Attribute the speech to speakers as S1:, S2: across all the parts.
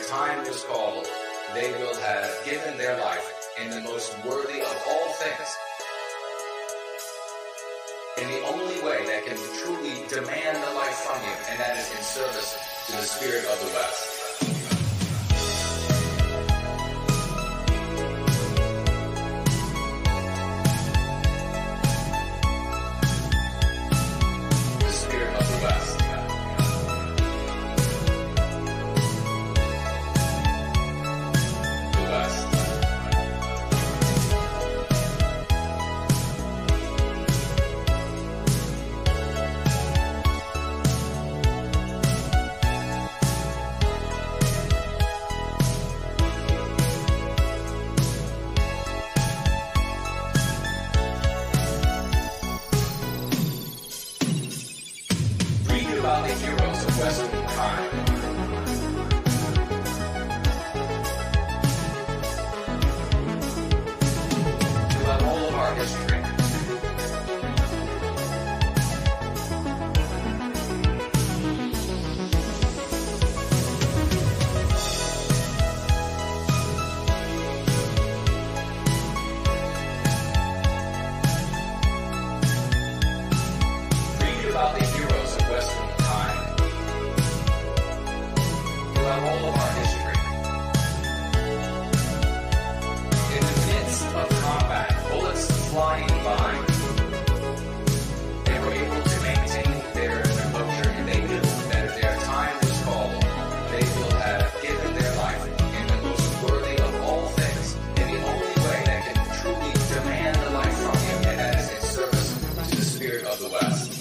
S1: time was called, they will have given their life in the most worthy of all things, in the only way that can truly demand the life from you, and that is in service to the spirit of the West. About the heroes of Western time. Throughout all of our history, read about the heroes of Western all of our history. In the midst of combat, bullets flying by, they were able to maintain their composure, and they knew that if their time was called, they will have given their life in the most worthy of all things, in the only way that can truly demand the life from you, and that is in service to the spirit of the West.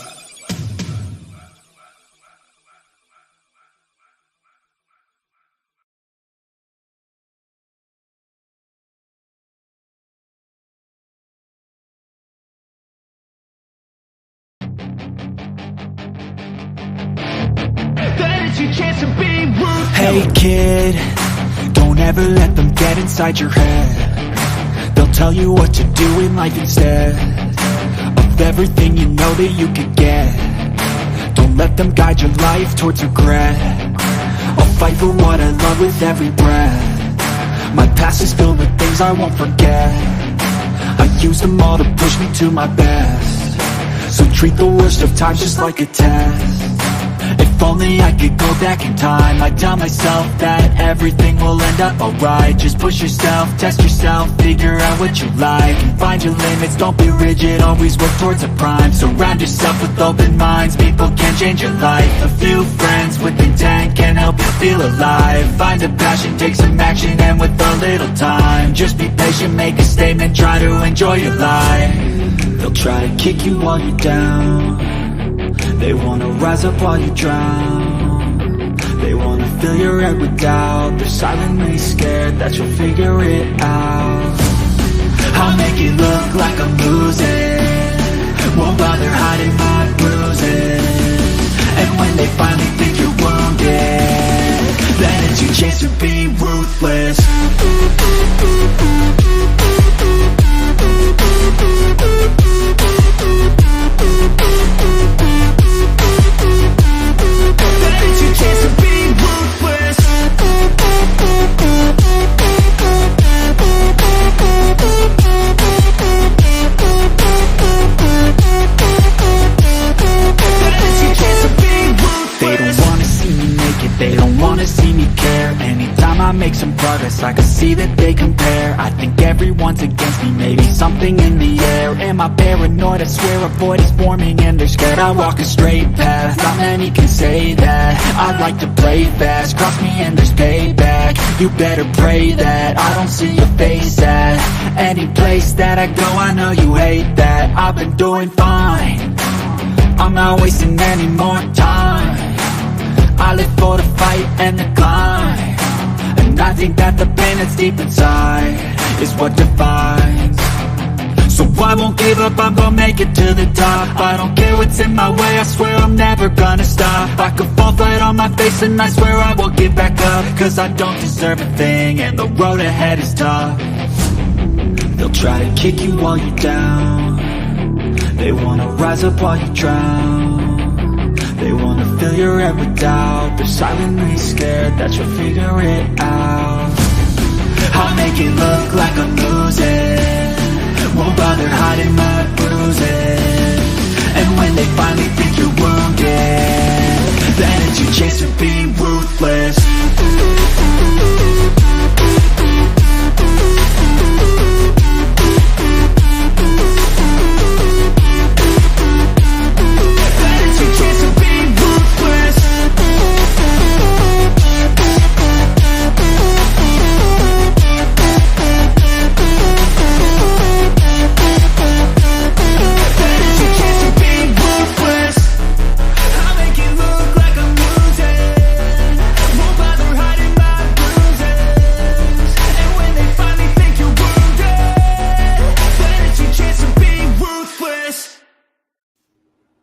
S2: Hey kid, don't ever let them get inside your head. They'll tell you what to do in life instead of everything you know that you could get. Don't let them guide your life towards regret. I'll fight for what I love with every breath. My past is filled with things I won't forget. I use them all to push me to my best. So treat the worst of times just like a test. If only I could go back in time, I'd tell myself that everything will end up alright. Just push yourself, test yourself, figure out what you like, and find your limits, don't be rigid, always work towards a prime. Surround yourself with open minds, people can change your life. A few friends with intent can help you feel alive. Find a passion, take some action, and with a little time, just be patient, make a statement, try to enjoy your life. They'll try to kick you while you're down. They wanna rise up while you drown. They wanna fill your head with doubt. They're silently scared that you'll figure it out. I'll make it look like I'm losing, won't bother hiding my bruises. And when they finally think you're wounded, then it's your chance to be ruthless. They don't wanna see me care. Anytime I make some progress, I can see that they compare. I think everyone's against me, maybe something in the air. Am I paranoid? I swear a void is forming and they're scared. I walk a straight path, not many can say that. I like to play fast, cross me and there's payback. You better pray that I don't see your face at any place that I go. I know you hate that. I've been doing fine, I'm not wasting any more time. I live for the fight and the climb, and I think that the pain that's deep inside is what defines. So I won't give up, I'm gonna make it to the top. I don't care what's in my way, I swear I'm never gonna stop. I could fall flat on my face and I swear I will get back up, cause I don't deserve a thing and the road ahead is tough. They'll try to kick you while you're down. They wanna rise up while you drown. They wanna fill your head with doubt. They're silently scared that you'll figure it look like I'm losing, won't bother hiding my bruises. And when they finally think you're wounded, then it's your chance to be ruthless.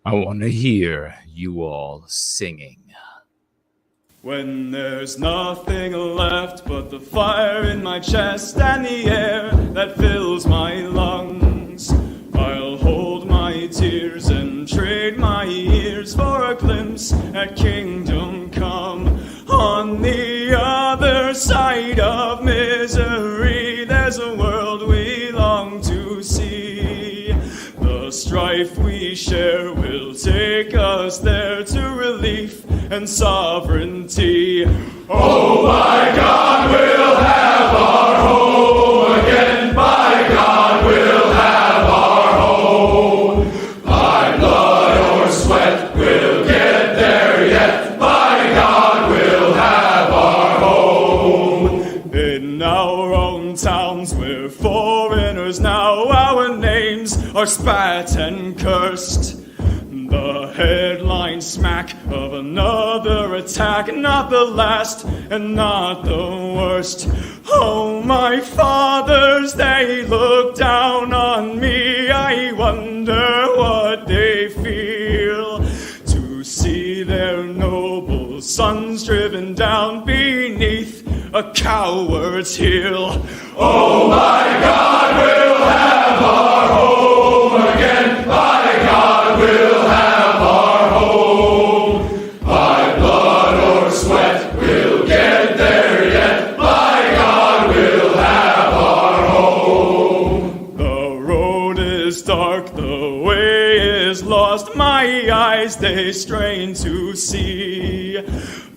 S3: I want to hear you all singing.
S4: When there's nothing left but the fire in my chest and the air that fills my lungs, I'll hold my tears and trade my ears for a glimpse at kingdom come. On the other side of misery, there's a world we long to see. The strife we share will take us there to relief and sovereignty. Oh my God, we'll have our home again. By God, we'll have our home. By blood or sweat, we'll get there yet. By God, we'll have our home. In our own towns, we're foreigners now. Our names are spat and cursed. The headline smack of another attack, not the last and not the worst. Oh, my fathers, they look down on me. I wonder what they feel to see their noble sons driven down beneath a coward's heel. Oh, my God, we'll have our home again. By God, we'll have our home. By blood or sweat, we'll get there yet. By God, we'll have our home. The road is dark, the way is lost. My eyes, they strain to see.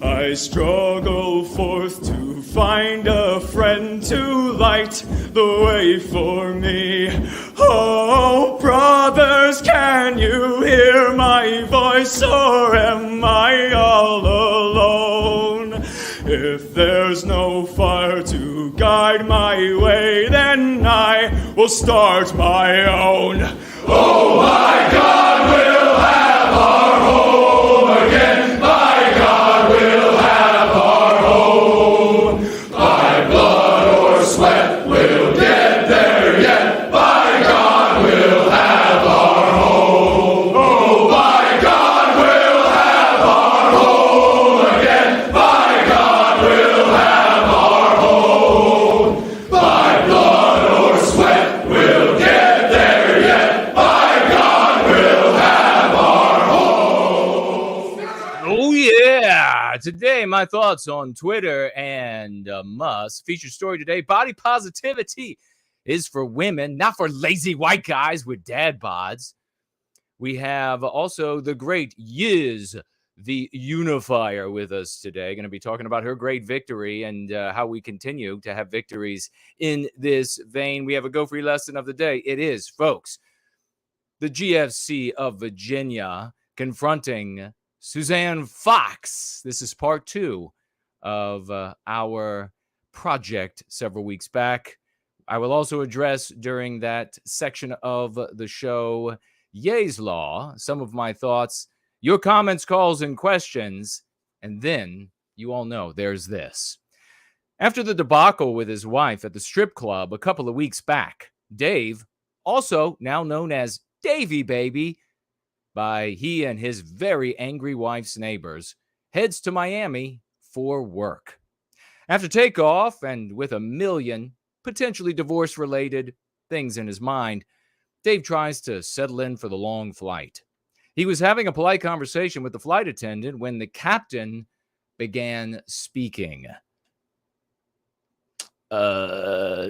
S4: I struggle forth to find a friend to light the way for me. Oh, brothers, can you hear my voice, or am I all alone? If there's no fire to guide my way, then I will start my own. Oh, my God, we'll have our home again. By God, we'll have our home. By blood or sweat, we'll get there yet. By God, we'll have our home. Oh, by God, we'll have our home again. By God, we'll have our home. By blood or sweat, we'll get there yet. By God, we'll have our home.
S3: Oh, yeah. Today, my thoughts on Twitter and Musk. Featured story today, body positivity is for women, not for lazy white guys with dad bods. We have also the great Yizz, the unifier, with us today. Going to be talking about her great victory and how we continue to have victories in this vein. We have a Go Free lesson of the day. It is, folks, the GFC of Virginia confronting Suzanne Fox. This is part 2 of our project several weeks back. I will also address during that section of the show Ye's Law, some of my thoughts, your comments, calls, and questions. And then you all know there's this. After the debacle with his wife at the strip club a couple of weeks back, Dave, also now known as Davy Baby by he and his very angry wife's neighbors, heads to Miami for work. After takeoff and with a million potentially divorce-related things in his mind, Dave tries to settle in for the long flight. He was having a polite conversation with the flight attendant when the captain began speaking.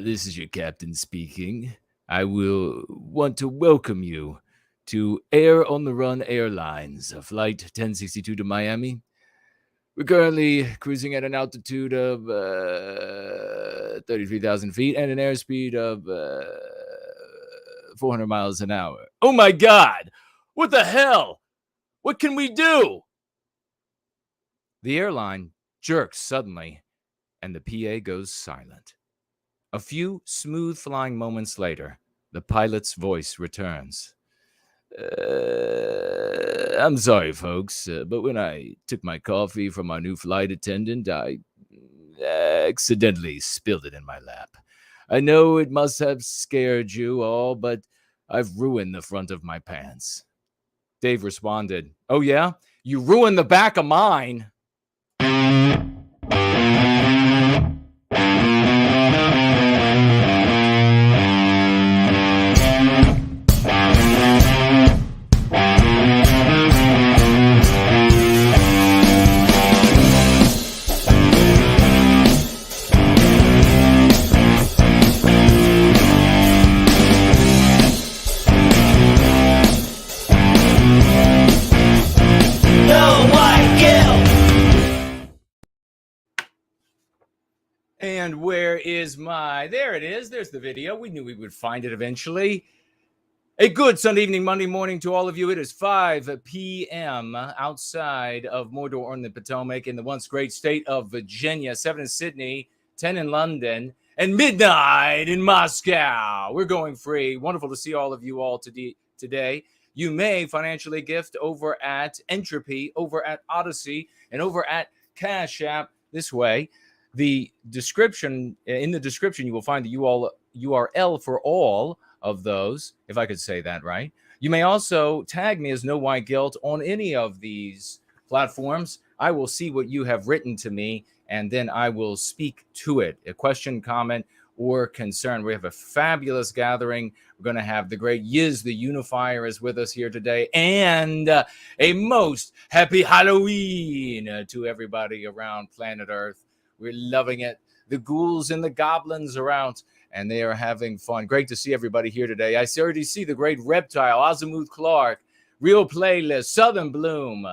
S3: This is your captain speaking. I will want to welcome you to Air on the Run Airlines, flight 1062 to Miami. We're currently cruising at an altitude of 33,000 feet and an airspeed of 400 miles an hour. Oh my God! What the hell? What can we do? The airline jerks suddenly, and the PA goes silent. A few smooth flying moments later, the pilot's voice returns. I'm sorry, folks, but when I took my coffee from our new flight attendant, I accidentally spilled it in my lap. I know it must have scared you all, but I've ruined the front of my pants. Dave responded, "Oh yeah? You ruined the back of mine." And where is my... There it is. There's the video. We knew we would find it eventually. A good Sunday evening, Monday morning to all of you. It is 5 p.m. outside of Mordor on the Potomac in the once great state of Virginia, 7 in Sydney, 10 in London, and midnight in Moscow. We're going free. Wonderful to see all of you all today. You may financially gift over at Entropy, over at Odyssey, and over at Cash App this way. In the description, you will find the URL for all of those, if I could say that right. You may also tag me as No White Guilt on any of these platforms. I will see what you have written to me, and then I will speak to it. A question, comment, or concern. We have a fabulous gathering. We're going to have the great Yizz, the Unifier, is with us here today, and a most happy Halloween to everybody around planet Earth. We're loving it. The ghouls and the goblins are out, and they are having fun. Great to see everybody here today. I already see the great Reptile, Azimuth Clark, Real Playlist, Southern Bloom,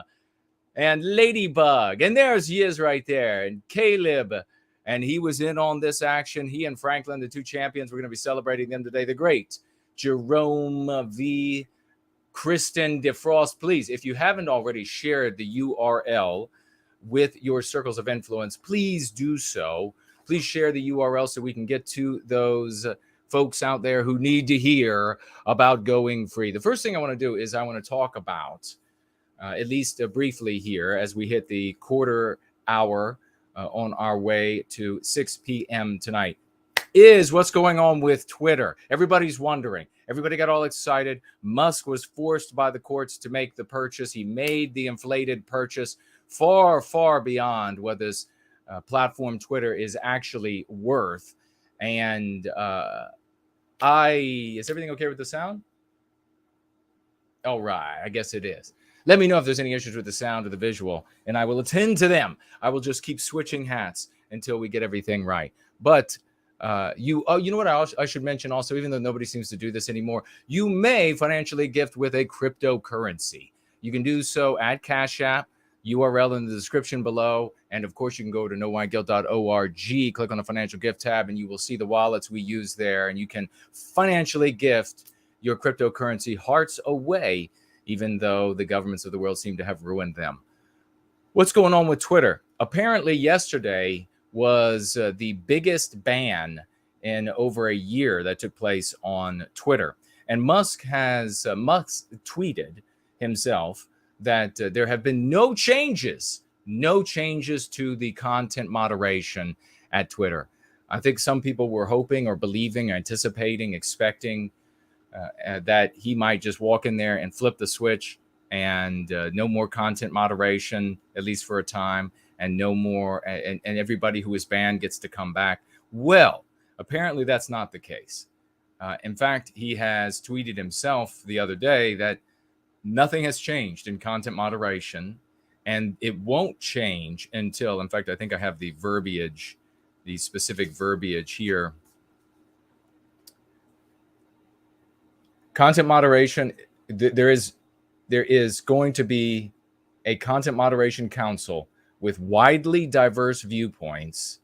S3: and Ladybug. And there's Yizz right there, and Caleb. And he was in on this action. He and Franklin, the two champions, we're going to be celebrating them today. The great Jerome V. Kristen DeFrost. Please, if you haven't already shared the URL with your circles of influence, please do so. Please share the URL so we can get to those folks out there who need to hear about going free. The first thing I want to do is I want to talk about, at least briefly here, as we hit the quarter hour on our way to 6 p.m. tonight, is what's going on with Twitter. Everybody's wondering. Everybody got all excited. Musk was forced by the courts to make the purchase. He made the inflated purchase far, far beyond what this platform Twitter is actually worth. And is everything okay with the sound? All right, I guess it is. Let me know if there's any issues with the sound or the visual, and I will attend to them. I will just keep switching hats until we get everything right. But you know what I should mention also, even though nobody seems to do this anymore, you may financially gift with a cryptocurrency. You can do so at Cash App, URL in the description below. And of course, you can go to nowhiteguilt.org, click on the financial gift tab, and you will see the wallets we use there. And you can financially gift your cryptocurrency hearts away, even though the governments of the world seem to have ruined them. What's going on with Twitter? Apparently yesterday was the biggest ban in over a year that took place on Twitter. And Musk tweeted himself that there have been no changes to the content moderation at Twitter. I think some people were hoping or believing, or anticipating, expecting that he might just walk in there and flip the switch and no more content moderation, at least for a time, and no more, and everybody who is banned gets to come back. Well, apparently that's not the case. In fact, he has tweeted himself the other day that nothing has changed in content moderation, and it won't change until, in fact, I think I have the verbiage, the specific verbiage here. Content moderation, there is going to be a content moderation council with widely diverse viewpoints.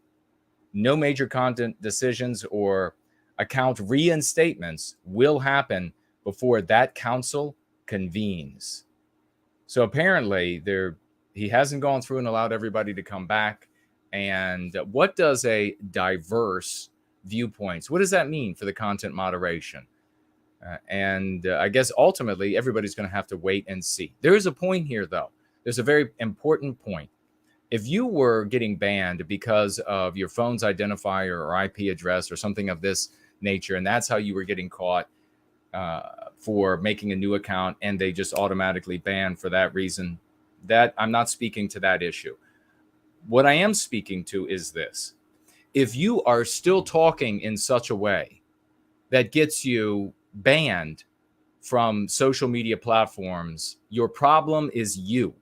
S3: No major content decisions or account reinstatements will happen before that council convenes. So apparently he hasn't gone through and allowed everybody to come back. And what does a diverse viewpoints, what does that mean for the content moderation? I guess ultimately everybody's going to have to wait and see. There is a point here, though. There's a very important point. If you were getting banned because of your phone's identifier or IP address or something of this nature, and that's how you were getting caught for making a new account, and they just automatically ban for that reason, that I'm not speaking to that issue. What I am speaking to is this. If you are still talking in such a way that gets you banned from social media platforms, your problem is you.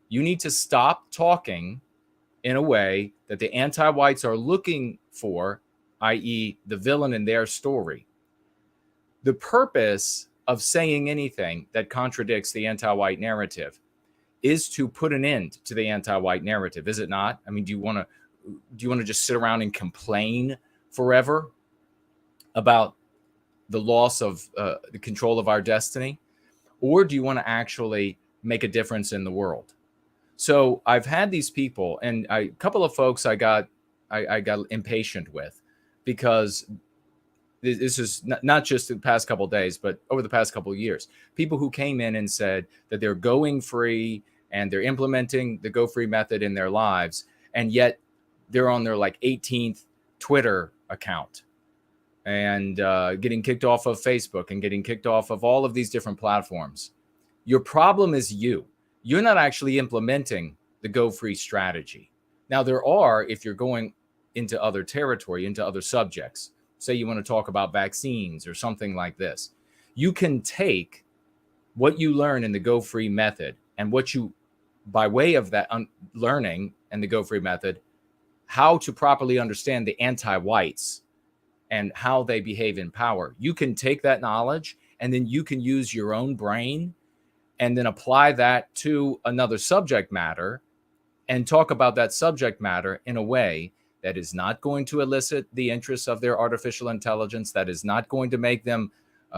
S3: You need to stop talking in a way that the anti-whites are looking for, i.e. the villain in their story. The purpose of saying anything that contradicts the anti-white narrative is to put an end to the anti-white narrative, is it not? I mean, do you want to just sit around and complain forever about the loss of the control of our destiny? Or do you want to actually make a difference in the world? So I've had these people, and a couple of folks I got impatient with, because this is not just the past couple of days, but over the past couple of years, people who came in and said that they're going free and they're implementing the go free method in their lives, and yet they're on their like 18th Twitter account and getting kicked off of Facebook and getting kicked off of all of these different platforms. Your problem is you. You're not actually implementing the go free strategy. Now, there are, if you're going into other territory, into other subjects, say you want to talk about vaccines or something like this, you can take what you learn in the go free method and what you, by way of that learning and the go free method, how to properly understand the anti-whites and how they behave in power. You can take that knowledge and then you can use your own brain and then apply that to another subject matter and talk about that subject matter in a way that is not going to elicit the interests of their artificial intelligence, that is not going to make them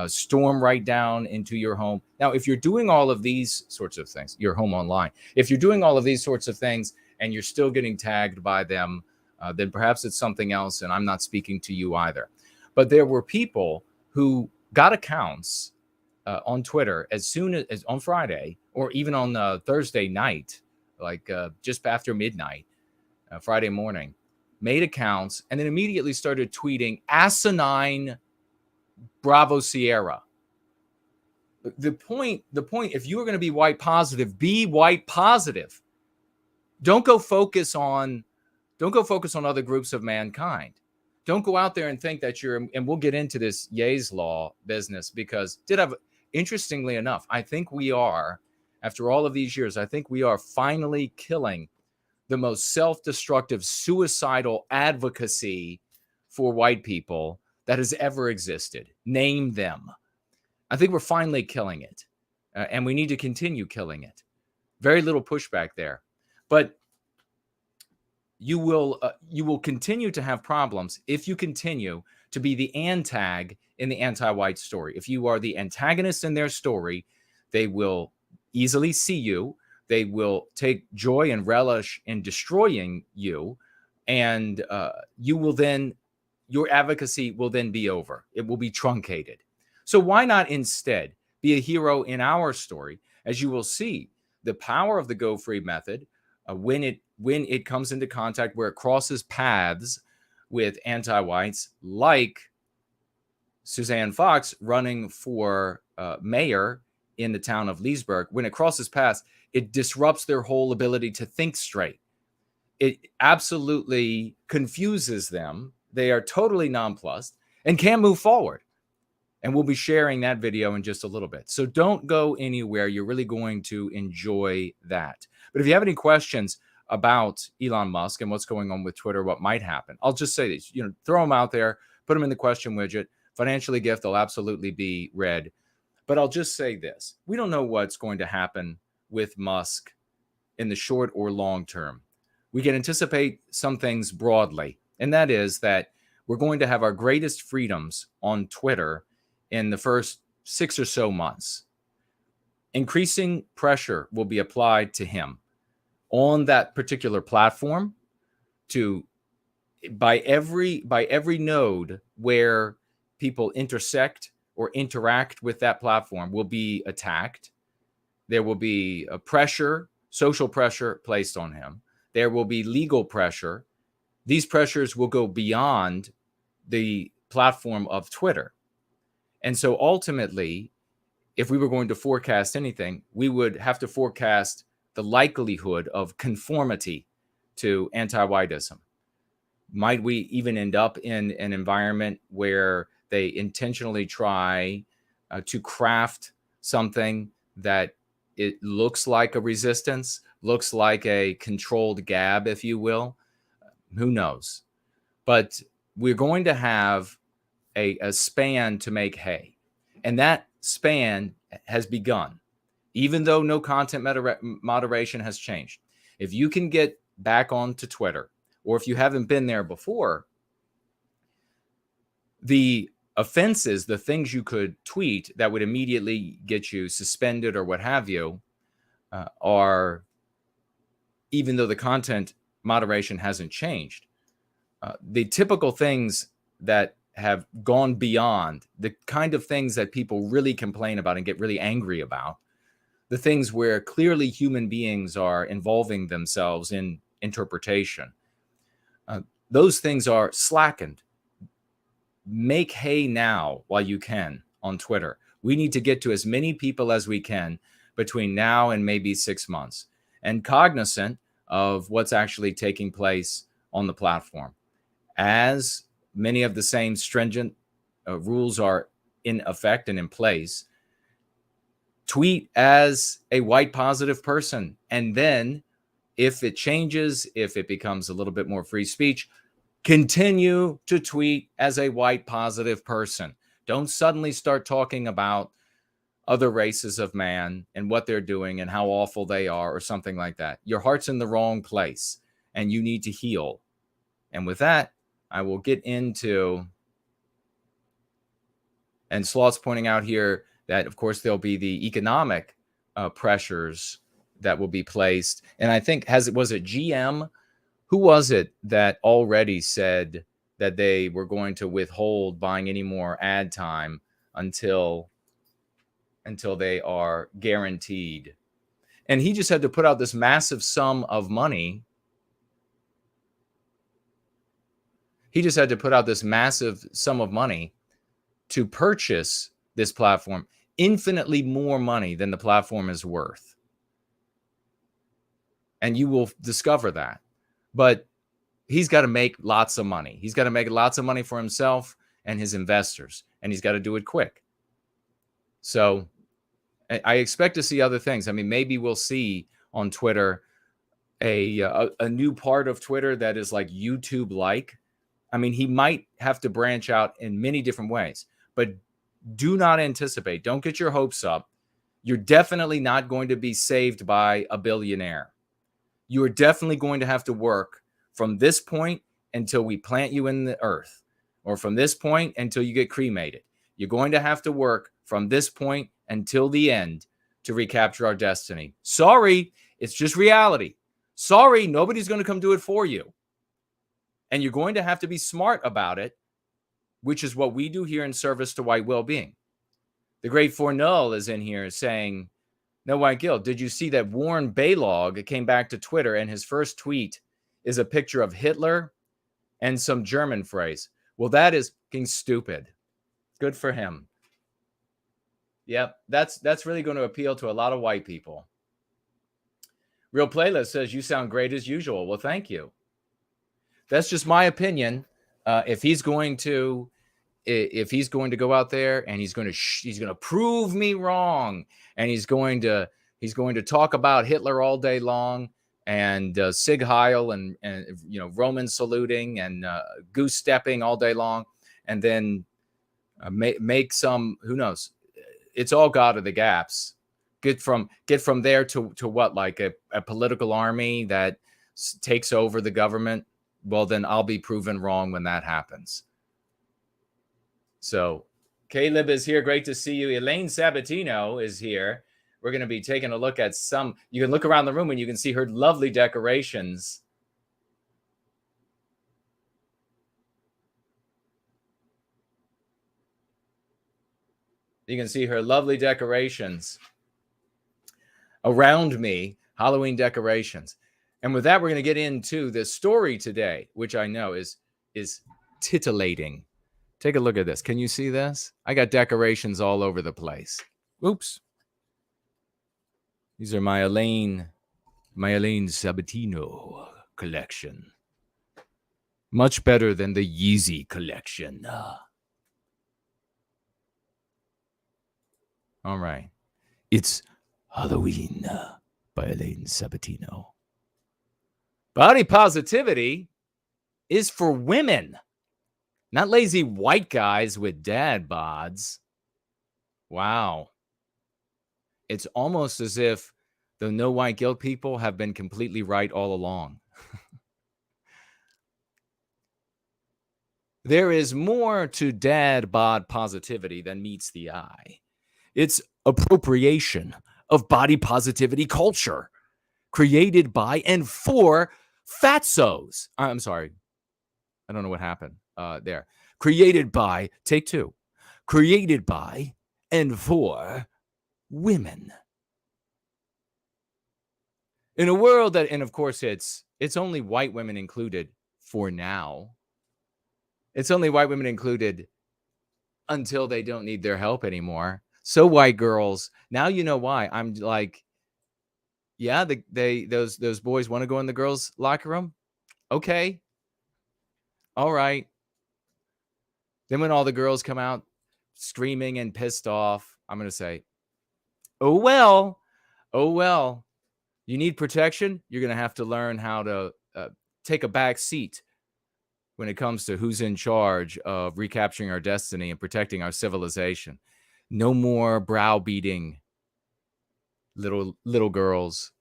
S3: storm right down into your home. Now, if you're doing all of these sorts of things, your home online, if you're doing all of these sorts of things and you're still getting tagged by them, then perhaps it's something else, and I'm not speaking to you either. But there were people who got accounts on Twitter as soon as on Friday, or even on Thursday night, like just after midnight, Friday morning, made accounts and then immediately started tweeting asinine Bravo Sierra. The point, if you are going to be white positive, be white positive. Don't go focus on other groups of mankind. Don't go out there and think that you're, and we'll get into this Yizz law business, because interestingly enough, I think we are, after all of these years, I think we are finally killing the most self-destructive, suicidal advocacy for white people that has ever existed. Name them. I think we're finally killing it, and we need to continue killing it. Very little pushback there, but you will continue to have problems if you continue to be the antag in the anti-white story. If you are the antagonist in their story, they will easily see you. They will take joy and relish in destroying you, and you will then, your advocacy will then be over. It will be truncated. So why not instead be a hero in our story? As you will see, the power of the Go Free method, when it comes into contact, where it crosses paths with anti-whites, like Suzanne Fox running for mayor in the town of Leesburg, when it crosses paths, it disrupts their whole ability to think straight. It absolutely confuses them. They are totally nonplussed and can't move forward. And we'll be sharing that video in just a little bit. So don't go anywhere. You're really going to enjoy that. But if you have any questions about Elon Musk and what's going on with Twitter, what might happen, I'll just say this, throw them out there, put them in the question widget. Financially gift, they'll absolutely be read. But I'll just say this. We don't know what's going to happen with Musk in the short or long term. We can anticipate some things broadly, and that is that we're going to have our greatest freedoms on Twitter in the first 6 or so months. Increasing pressure will be applied to him on that particular platform to by every node where people intersect or interact with that platform will be attacked. There will be a pressure, social pressure placed on him. There will be legal pressure. These pressures will go beyond the platform of Twitter. And so ultimately, if we were going to forecast anything, we would have to forecast the likelihood of conformity to anti-whitism. Might we even end up in an environment where they intentionally try to craft something that it looks like a resistance, looks like a controlled gab, if you will? Who knows? But we're going to have a span to make hay. And that span has begun, even though no content moderation has changed. If you can get back onto Twitter, or if you haven't been there before, the offenses, the things you could tweet that would immediately get you suspended or what have you, are, even though the content moderation hasn't changed, the typical things that have gone beyond the kind of things that people really complain about and get really angry about, the things where clearly human beings are involving themselves in interpretation, those things are slackened. Make hay now while you can on Twitter. We need to get to as many people as we can between now and maybe 6 months, and cognizant of what's actually taking place on the platform. As many of the same stringent rules are in effect and in place, tweet as a white positive person. And then if it changes, if it becomes a little bit more free speech, continue to tweet as a white positive person. Don't suddenly start talking about other races of man and what they're doing and how awful they are or something like that. Your heart's in the wrong place and you need to heal. And with that, I will get into, and Sloth's pointing out here that, of course, there'll be the economic pressures that will be placed. And I think, was it GM? Who was it that already said that they were going to withhold buying any more ad time until they are guaranteed? And he just had to put out this massive sum of money. He just had to put out this massive sum of money to purchase this platform, infinitely more money than the platform is worth. And you will discover that. But he's got to make lots of money. He's got to make lots of money for himself and his investors, and he's got to do it quick. So I expect to see other things. I mean, maybe we'll see on Twitter a new part of Twitter that is like YouTube-like. I mean, he might have to branch out in many different ways, but do not anticipate. Don't get your hopes up. You're definitely not going to be saved by a billionaire. You are definitely going to have to work from this point until we plant you in the earth, or from this point until you get cremated. You're going to have to work from this point until the end to recapture our destiny. Sorry, it's just reality. Sorry, nobody's going to come do it for you. And you're going to have to be smart about it, which is what we do here in service to white well-being. The great Fornull is in here saying, no white guilt, did you see that Warren Baylog came back to Twitter and his first tweet is a picture of Hitler and some German phrase? Well, that is fucking stupid. Good for him. Yep, that's really going to appeal to a lot of white people. Real Playlist says, you sound great as usual. Well, thank you. That's just my opinion. If he's going to go out there and he's going to prove me wrong, and he's going to talk about Hitler all day long, and Sig Heil and Roman saluting and goose stepping all day long, and then Make some, who knows? It's all God of the gaps. Get from there to what, like a political army that takes over the government. Well, then I'll be proven wrong when that happens. So Caleb is here. Great to see you. Elaine Sabatino is here. We're going to be taking a look at some. You can look around the room and you can see her lovely decorations. You can see her lovely decorations around me, Halloween decorations. And with that, we're going to get into the story today, which I know is titillating. Take a look at this. Can you see this? I got decorations all over the place. Oops. These are my Elaine Sabatino collection. Much better than the Yizz collection. All right. It's Halloween by Elaine Sabatino. Body positivity is for women, not lazy white guys with dad bods. Wow. It's almost as if the no white guilt people have been completely right all along. There is more to dad bod positivity than meets the eye. It's appropriation of body positivity culture created by and for fatzos. I'm sorry. I don't know what happened there. Created by, take two. Created by and for women. In a world that, and of course it's only white women included for now. It's only white women included until they don't need their help anymore. So white girls, now you know why. I'm like, yeah, those boys want to go in the girls' locker room. Okay. All right. Then when all the girls come out screaming and pissed off, I'm going to say, oh, well, you need protection. You're going to have to learn how to take a back seat when it comes to who's in charge of recapturing our destiny and protecting our civilization. No more browbeating little girls.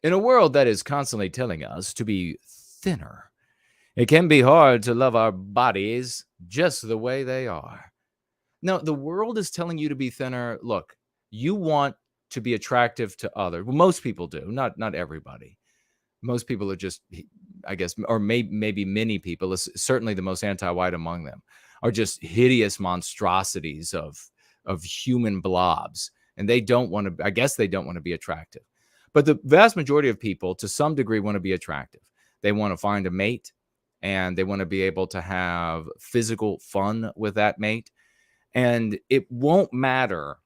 S3: In a world that is constantly telling us to be thinner, it can be hard to love our bodies just the way they are. No, the world is telling you to be thinner. Look, you want to be attractive to others. Well, most people do, not everybody. Most people are just, I guess, or maybe many people, certainly the most anti-white among them, are just hideous monstrosities of human blobs. And they don't want to, I guess they don't want to be attractive. But the vast majority of people, to some degree, want to be attractive. They want to find a mate, and they want to be able to have physical fun with that mate. And it won't matter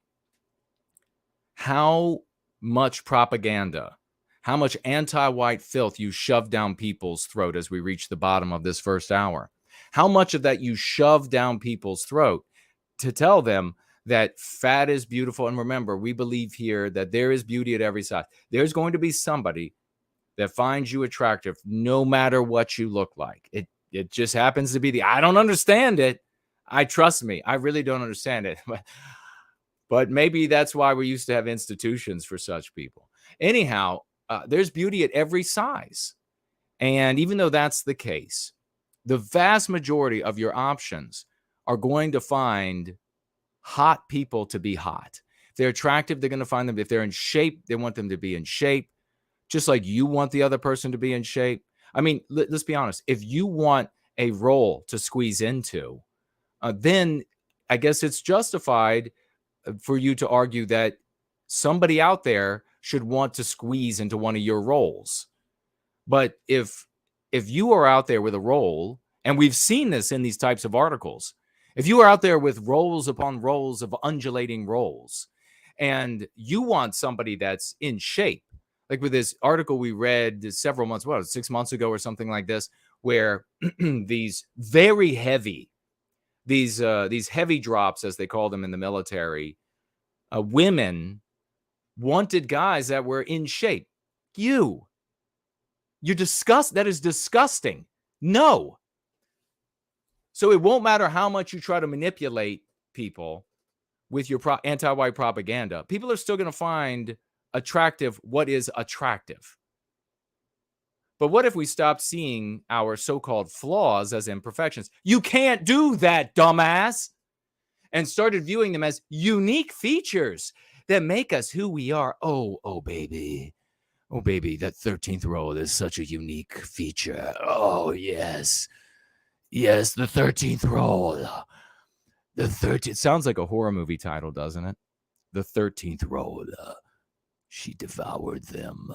S3: how much propaganda, how much anti-white filth you shove down people's throat as we reach the bottom of this first hour. How much of that you shove down people's throat to tell them that fat is beautiful. And remember, we believe here that there is beauty at every size. There's going to be somebody that finds you attractive no matter what you look like. It just happens to be I don't understand it. Trust me, I really don't understand it. But maybe that's why we used to have institutions for such people. Anyhow, there's beauty at every size. And even though that's the case, the vast majority of your options are going to find hot people to be hot. If they're attractive, they're going to find them. If they're in shape, they want them to be in shape, just like you want the other person to be in shape. I mean, let's be honest. If you want a role to squeeze into, then I guess it's justified for you to argue that somebody out there should want to squeeze into one of your roles. But if you are out there with a role, and we've seen this in these types of articles, if you are out there with roles upon roles of undulating roles, and you want somebody that's in shape, like with this article we read several months, 6 months ago or something like this, where these very heavy, these heavy drops, as they call them in the military, women wanted guys that were in shape. You're that is disgusting. No. So it won't matter how much you try to manipulate people with your anti-white propaganda. People are still going to find attractive what is attractive. But what if we stopped seeing our so-called flaws as imperfections? You can't do that, dumbass. And started viewing them as unique features that make us who we are. Oh, baby. Oh, baby, that 13th roll is such a unique feature. Oh, yes. Yes, the 13th roll. The 13th. Sounds like a horror movie title, doesn't it? The 13th roll. She devoured them.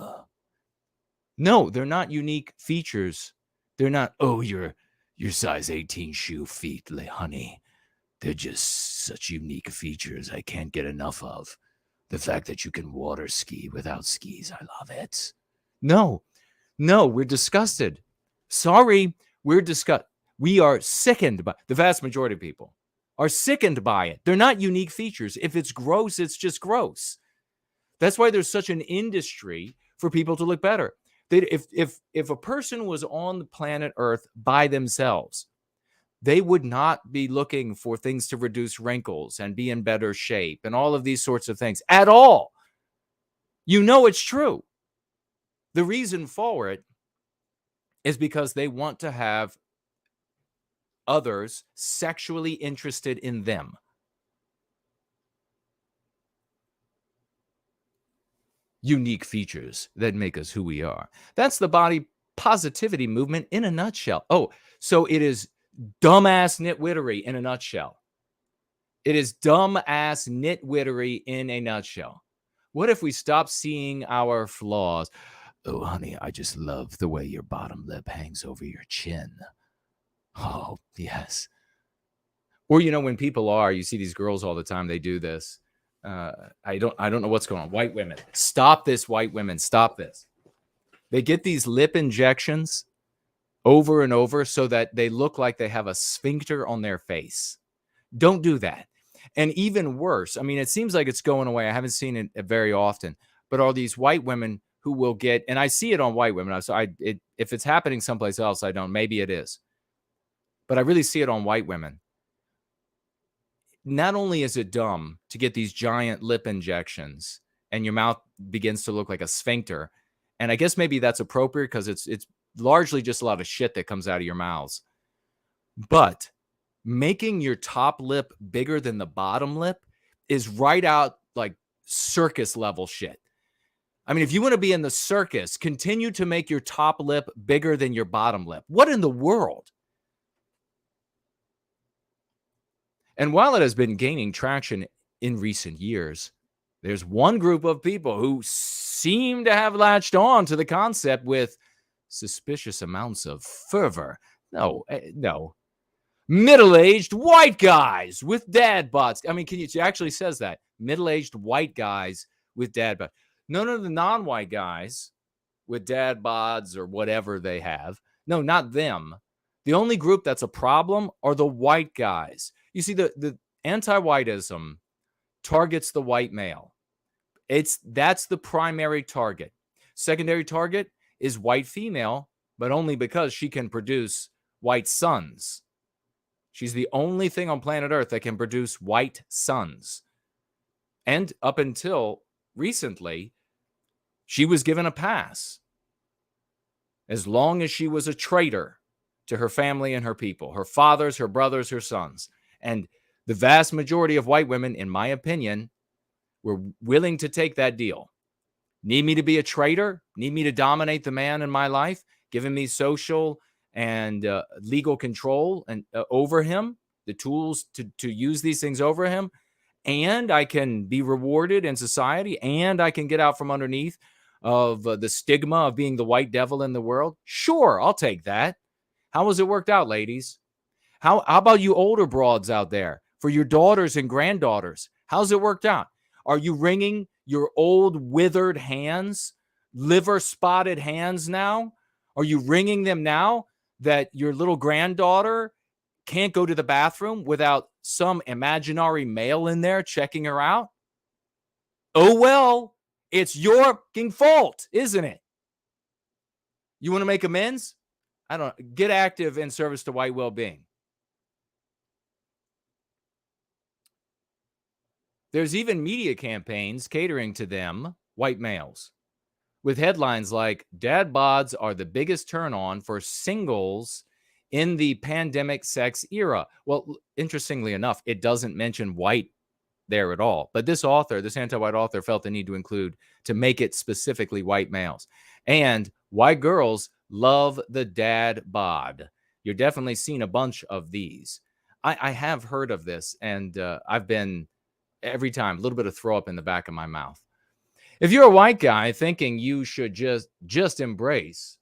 S3: No, they're not unique features. They're not, oh, your size 18 shoe feet, honey. They're just such unique features I can't get enough of. The fact that you can water ski without skis, I love it. No, we're disgusted. Sorry, we're disgusted. We are sickened by, the vast majority of people are sickened by it. They're not unique features. If it's gross, it's just gross. That's why there's such an industry for people to look better. If a person was on the planet Earth by themselves, they would not be looking for things to reduce wrinkles and be in better shape and all of these sorts of things at all. You know it's true. The reason for it is because they want to have others sexually interested in them. Unique features that make us who we are. That's the body positivity movement in a nutshell. Oh, so it is dumbass nitwittery in a nutshell. It is dumbass nitwittery in a nutshell. What if we stop seeing our flaws? Oh, honey, I just love the way your bottom lip hangs over your chin. Oh, yes. Or, when people you see these girls all the time, they do this. I don't know what's going on. White women, stop this, white women, stop this. They get these lip injections over and over so that they look like they have a sphincter on their face. Don't do that. And even worse, it seems like it's going away. I haven't seen it very often, but are these white women who will get, and I see it on white women. If it's happening someplace else, I don't. Maybe it is. But I really see it on white women. Not only is it dumb to get these giant lip injections and your mouth begins to look like a sphincter, and I guess maybe that's appropriate because it's largely just a lot of shit that comes out of your mouths. But making your top lip bigger than the bottom lip is right out like circus level shit. If you want to be in the circus, continue to make your top lip bigger than your bottom lip. What in the world? And while it has been gaining traction in recent years, there's one group of people who seem to have latched on to the concept with suspicious amounts of fervor. No. Middle-aged white guys with dad bods. It actually says that. Middle-aged white guys with dad bods. None of the non-white guys with dad bods or whatever they have. No, not them. The only group that's a problem are the white guys. You see, the anti-whitism targets the white male. That's the primary target. Secondary target is white female, but only because she can produce white sons. She's the only thing on planet Earth that can produce white sons. And up until recently, she was given a pass as long as she was a traitor to her family and her people, her fathers, her brothers, her sons. And the vast majority of white women, in my opinion, were willing to take that deal. Need me to be a traitor? Need me to dominate the man in my life? Giving me social and legal control and over him, the tools to use these things over him, and I can be rewarded in society, and I can get out from underneath of the stigma of being the white devil in the world? Sure, I'll take that. How has it worked out, ladies? How about you older broads out there? For your daughters and granddaughters, how's it worked out? Are you wringing your old withered hands, liver-spotted hands now? Are you wringing them now that your little granddaughter can't go to the bathroom without some imaginary male in there checking her out? Oh, well, it's your fucking fault, isn't it? You want to make amends? I don't know. Get active in service to white well-being. There's even media campaigns catering to them, white males, with headlines like, "Dad bods are the biggest turn on for singles in the pandemic sex era." Well, interestingly enough, it doesn't mention white there at all. But this author, this anti-white author, felt the need to make it specifically white males. And white girls love the dad bod. You're definitely seen a bunch of these. I have heard of this, and I've been, every time, a little bit of throw up in the back of my mouth. If you're a white guy thinking you should just embrace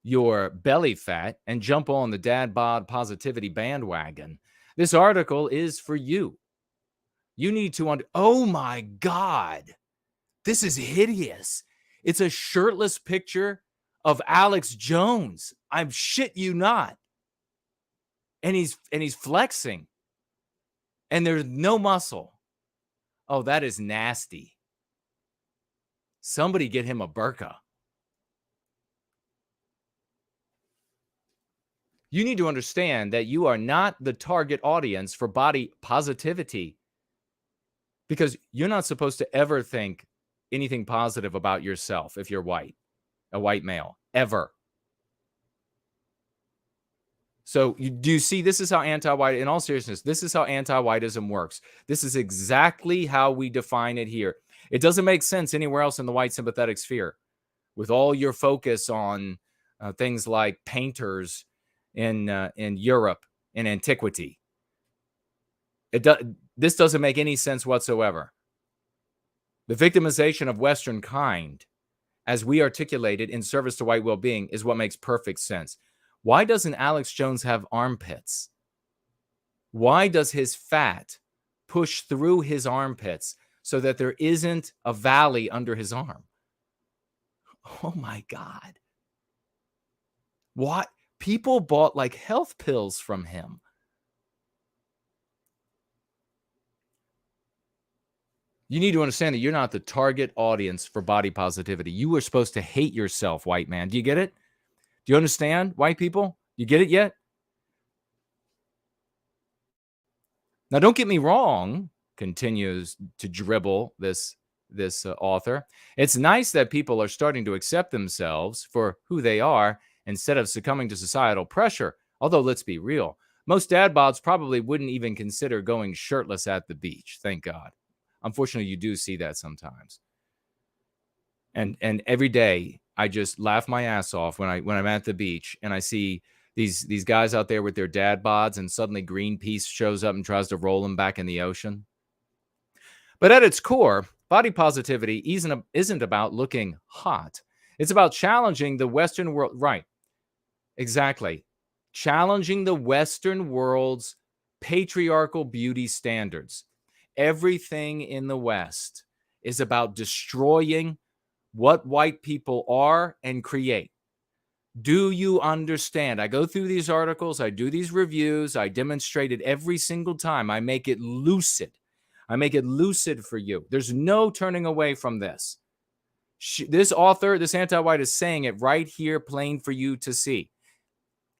S3: your belly fat and jump on the dad bod positivity bandwagon, this article is for you. You need to oh my God, this is hideous. It's a shirtless picture of Alex Jones. I'm shit you not. And he's flexing. And there's no muscle. Oh, that is nasty. Somebody get him a burqa. You need to understand that you are not the target audience for body positivity, because you're not supposed to ever think anything positive about yourself if you're white, a white male, ever. So do you see, this is how anti-white, in all seriousness, this is how anti-whitism works. This is exactly how we define it here. It doesn't make sense anywhere else in the white sympathetic sphere, with all your focus on things like painters in Europe in antiquity. This doesn't make any sense whatsoever. The victimization of Western kind, as we articulated in service to white well-being, is what makes perfect sense. Why doesn't Alex Jones have armpits? Why does his fat push through his armpits so that there isn't a valley under his arm? Oh my God. What? People bought like health pills from him. You need to understand that you're not the target audience for body positivity. You were supposed to hate yourself, white man. Do you get it? Do you understand, white people? You get it yet? Now, don't get me wrong, continues to dribble this author. It's nice that people are starting to accept themselves for who they are instead of succumbing to societal pressure. Although, let's be real, most dad bods probably wouldn't even consider going shirtless at the beach. Thank God. Unfortunately, you do see that sometimes. And every day I just laugh my ass off when I'm at the beach and I see these guys out there with their dad bods, and suddenly Greenpeace shows up and tries to roll them back in the ocean. But at its core, body positivity isn't about looking hot. It's about challenging the Western world. Right. Exactly. Challenging the Western world's patriarchal beauty standards. Everything in the West is about destroying what white people are and create. Do you understand? I go through these articles, I do these reviews, I demonstrate it every single time. I make it lucid. I make it lucid for you. There's no turning away from this. This author, this anti-white, is saying it right here, plain for you to see.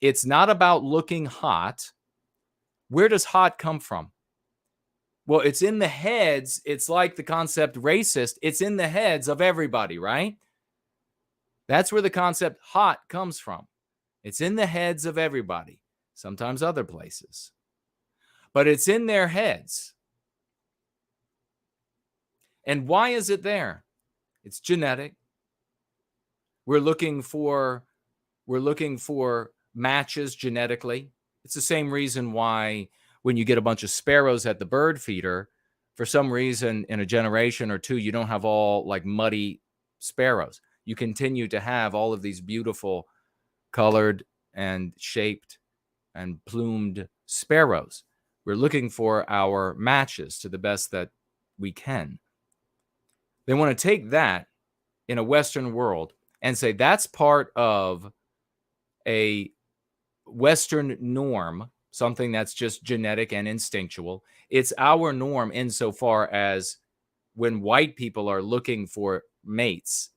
S3: It's not about looking hot. Where does hot come from? Well, it's in the heads. It's like the concept racist. It's in the heads of everybody, right? That's where the concept hot comes from. It's in the heads of everybody, sometimes other places. But it's in their heads. And why is it there? It's genetic. We're looking for matches genetically. It's the same reason why when you get a bunch of sparrows at the bird feeder, for some reason in a generation or two, you don't have all like muddy sparrows. You continue to have all of these beautiful colored and shaped and plumed sparrows. We're looking for our matches to the best that we can. They want to take that in a Western world and say that's part of a Western norm, something that's just genetic and instinctual. It's our norm insofar as when white people are looking for mates,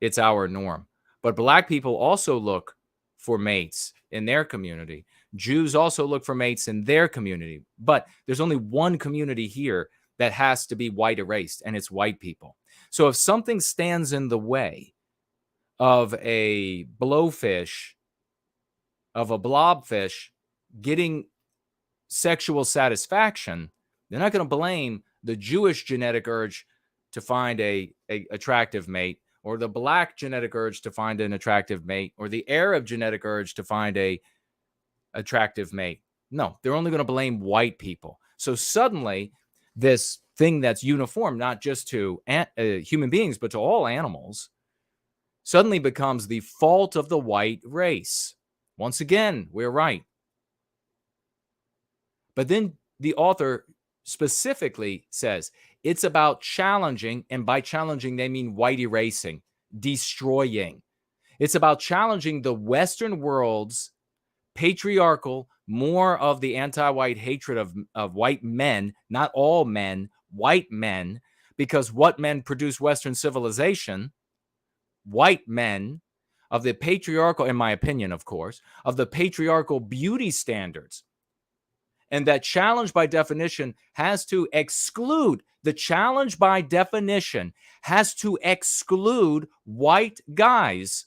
S3: it's our norm. But black people also look for mates in their community. Jews also look for mates in their community. But there's only one community here that has to be white erased, and it's white people. So if something stands in the way of a blowfish, of a blobfish getting sexual satisfaction, they're not going to blame the Jewish genetic urge to find a attractive mate, or the black genetic urge to find an attractive mate, or the Arab genetic urge to find a attractive mate. No, they're only going to blame white people. So suddenly, this thing that's uniform, not just to human beings, but to all animals, suddenly becomes the fault of the white race. Once again, we're right. But then the author specifically says it's about challenging, and by challenging, they mean white erasing, destroying. It's about challenging the Western world's patriarchal, more of the anti-white hatred of white men, not all men, white men, because what men produce Western civilization? White men, of the patriarchal, in my opinion, of course, of the patriarchal beauty standards. And that challenge by definition has to exclude, the challenge by definition has to exclude white guys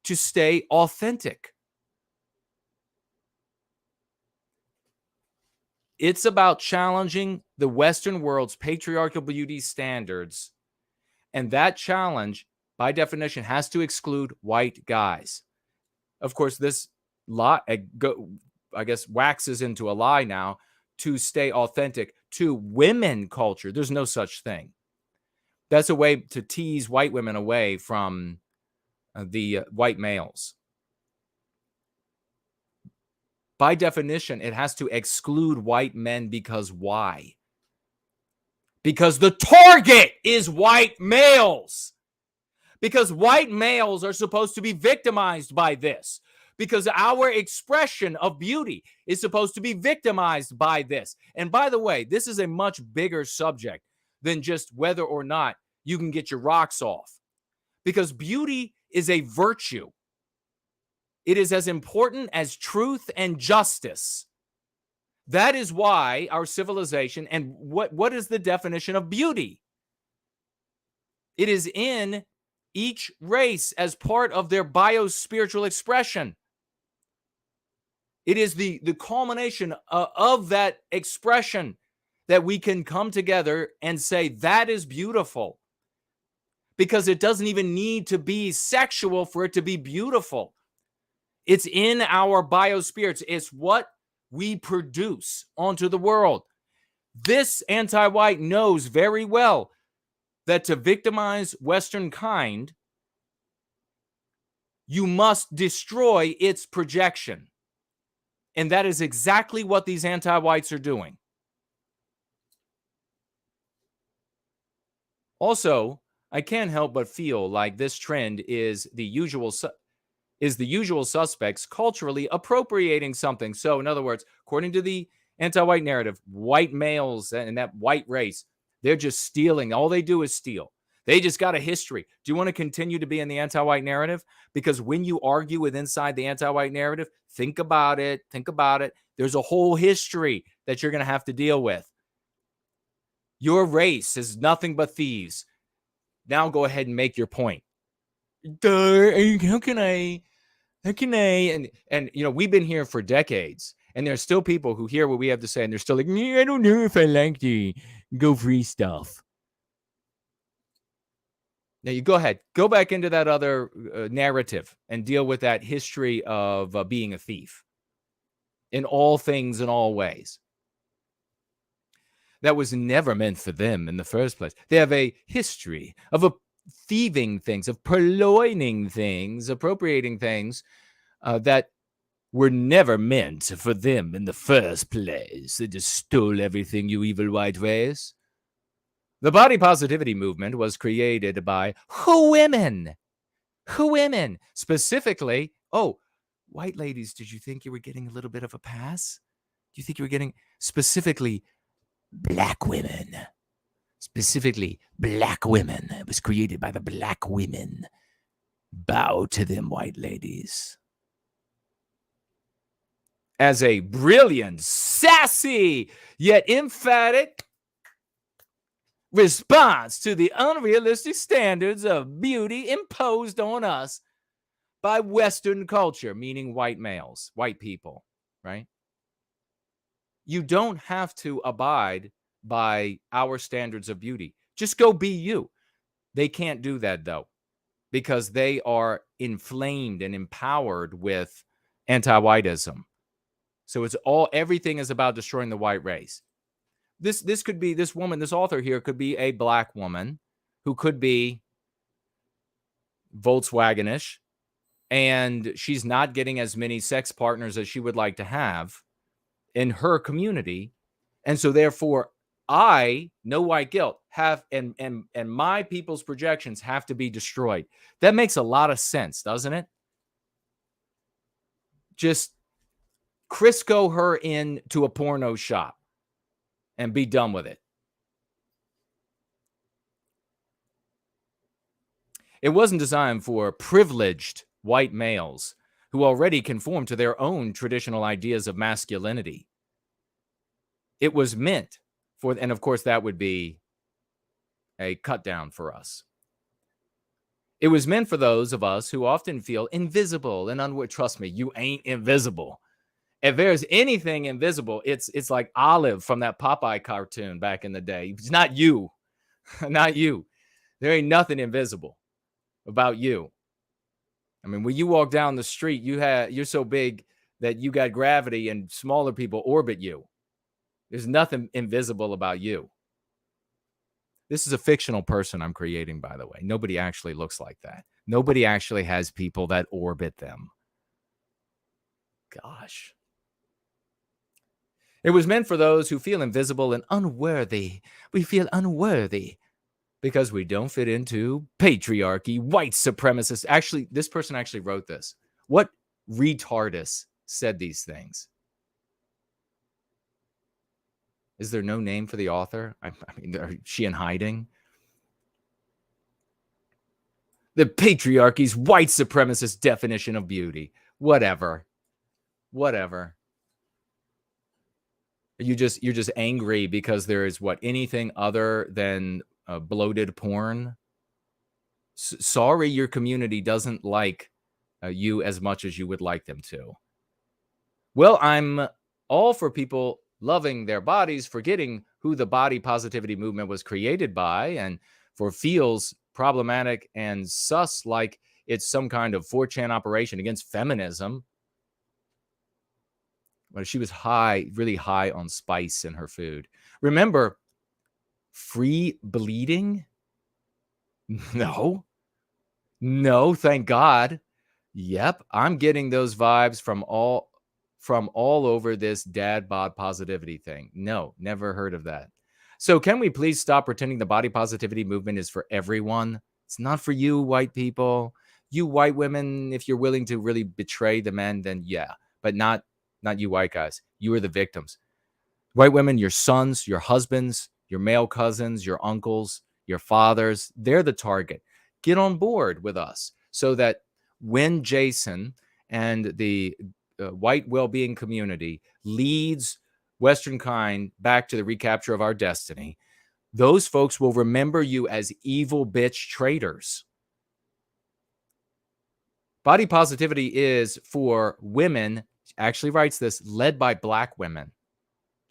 S3: to stay authentic. It's about challenging the Western world's patriarchal beauty standards. And that challenge, by definition, has to exclude white guys. Of course, this lie, I guess, waxes into a lie now to stay authentic to women culture. There's no such thing. That's a way to tease white women away from the white males. By definition, it has to exclude white men because why? Because the target is white males. Because white males are supposed to be victimized by this. Because our expression of beauty is supposed to be victimized by this. And by the way, this is a much bigger subject than just whether or not you can get your rocks off. Because beauty is a virtue. It is as important as truth and justice. That is why our civilization, and what is the definition of beauty? It is in each race as part of their biospiritual expression. It is the culmination of that expression that we can come together and say that is beautiful. Because it doesn't even need to be sexual for it to be beautiful. It's in our biospirits. It's what we produce onto the world. This anti-white knows very well that to victimize Western kind, you must destroy its projection. And that is exactly what these anti-whites are doing. Also, I can't help but feel like this trend is the usual suspects culturally appropriating something. So, in other words, according to the anti-white narrative, white males and that white race, they're just stealing. All they do is steal. They just got a history. Do you want to continue to be in the anti-white narrative? Because when you argue with inside the anti-white narrative, think about it. Think about it. There's a whole history that you're going to have to deal with. Your race is nothing but thieves. Now go ahead and make your point. How can I? And you know, we've been here for decades, and there's still people who hear what we have to say, and they're still like, I don't know if I like the go free stuff. Now you go ahead, go back into that other narrative and deal with that history of being a thief in all things, in all ways. That was never meant for them in the first place. They have a history of thieving things, of purloining things, appropriating things that were never meant for them in the first place. They just stole everything, you evil white race. The body positivity movement was created by women. Specifically, white ladies, did you think you were getting a little bit of a pass? Do you think you were getting specifically black women? Specifically, black women. It was created by the black women. Bow to them, white ladies. as a brilliant, sassy, yet emphatic response to the unrealistic standards of beauty imposed on us by Western culture, meaning white males, white people, right? You don't have to abide by our standards of beauty. Just go be you. They can't do that, though, because they are inflamed and empowered with anti-whitism. So everything is about destroying the white race. This could be, this woman, this author here could be a black woman who could be Volkswagenish, and she's not getting as many sex partners as she would like to have in her community. And so therefore, I, no white guilt, have and my people's projections have to be destroyed. That makes a lot of sense, doesn't it? Just Crisco her into a porno shop and be done with it. It wasn't designed for privileged white males who already conform to their own traditional ideas of masculinity. It was meant for, and of course that would be a cut down for us. It was meant for those of us who often feel invisible and unworthy. Trust me, you ain't invisible. If there's anything invisible, it's like Olive from that Popeye cartoon back in the day. It's not you. Not you. There ain't nothing invisible about you. I mean, when you walk down the street, you're so big that you got gravity and smaller people orbit you. There's nothing invisible about you. This is a fictional person I'm creating, by the way. Nobody actually looks like that. Nobody actually has people that orbit them. Gosh. It was meant for those who feel invisible and unworthy. We feel unworthy because we don't fit into patriarchy, white supremacists. Actually, this person actually wrote this. What retardus said these things? Is there no name for the author? I mean, is she in hiding? The patriarchy's white supremacist definition of beauty. Whatever. You're just angry because there is anything other than bloated porn. Sorry, your community doesn't like you as much as you would like them to. Well, I'm all for people loving their bodies, forgetting who the body positivity movement was created by, and for feels problematic and sus like it's some kind of 4chan operation against feminism. But she was really high on spice in her food. Remember, free bleeding? No, thank God. Yep, I'm getting those vibes from all over this dad bod positivity thing. No, never heard of that. So can we please stop pretending the body positivity movement is for everyone? It's not for you, white people. You white women, if you're willing to really betray the men, then yeah, but not you white guys. You are the victims. White women, your sons, your husbands, your male cousins, your uncles, your fathers, they're the target. Get on board with us so that when Jason and the white well-being community leads Western kind back to the recapture of our destiny, those folks will remember you as evil bitch traitors. Body positivity is for women, actually writes this, led by black women,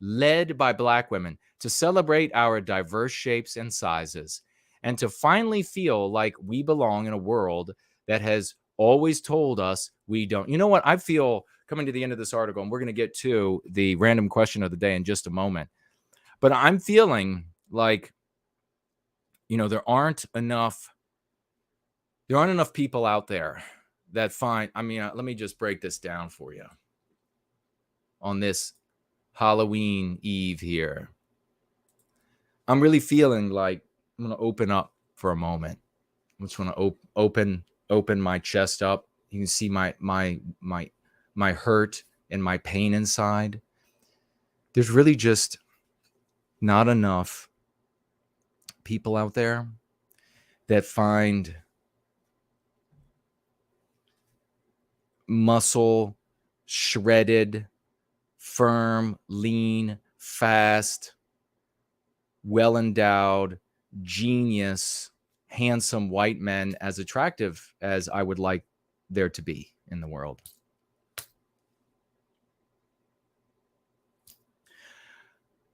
S3: to celebrate our diverse shapes and sizes and to finally feel like we belong in a world that has always told us we don't. You know what? I feel, coming to the end of this article, and we're going to get to the random question of the day in just a moment, but I'm feeling like, there aren't enough people out there that find, let me just break this down for you on this Halloween Eve here. I'm really feeling like I'm going to open up for a moment. I just want to open my chest up. You can see my hurt and my pain inside. There's really just not enough people out there that find muscle, shredded, firm, lean, fast, well-endowed, genius, handsome white men as attractive as I would like there to be in the world.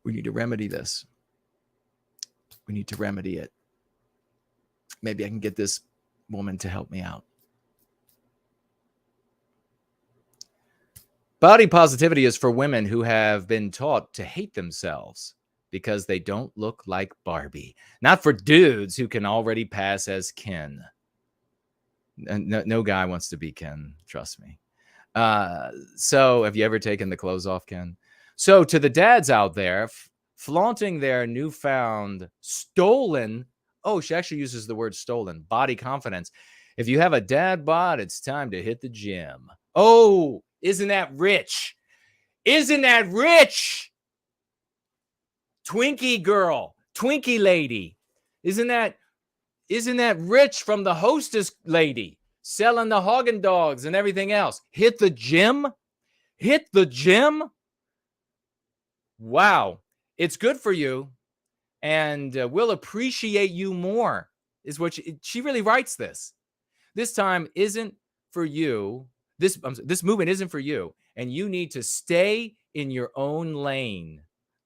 S3: We need to remedy this. We need to remedy it. Maybe I can get this woman to help me out. Body positivity is for women who have been taught to hate themselves because they don't look like Barbie. Not for dudes who can already pass as Ken. No guy wants to be Ken, trust me. So have you ever taken the clothes off, Ken? So to the dads out there, flaunting their newfound stolen, oh, she actually uses the word stolen, body confidence. If you have a dad bod, it's time to hit the gym. Oh, isn't that rich? Isn't that rich? Twinkie girl, Twinkie lady. Isn't that rich from the hostess lady selling the Haagen dogs and everything else? Hit the gym? Hit the gym? Wow. It's good for you. And we'll appreciate you more, is what she really writes this. This time isn't for you. This movement isn't for you. And you need to stay in your own lane.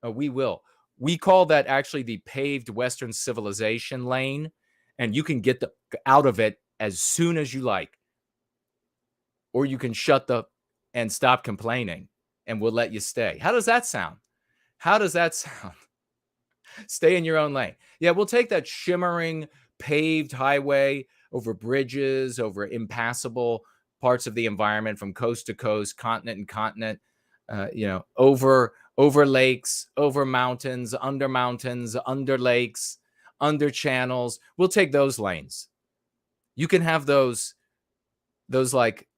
S3: We will. We call that actually the paved Western civilization lane. And you can get out of it as soon as you like. Or you can shut and stop complaining. And we'll let you stay. How does that sound? How does that sound? Stay in your own lane. Yeah, we'll take that shimmering paved highway over bridges, over impassable parts of the environment from coast to coast, continent and continent, over lakes, over mountains, under lakes, under channels. We'll take those lanes. You can have those like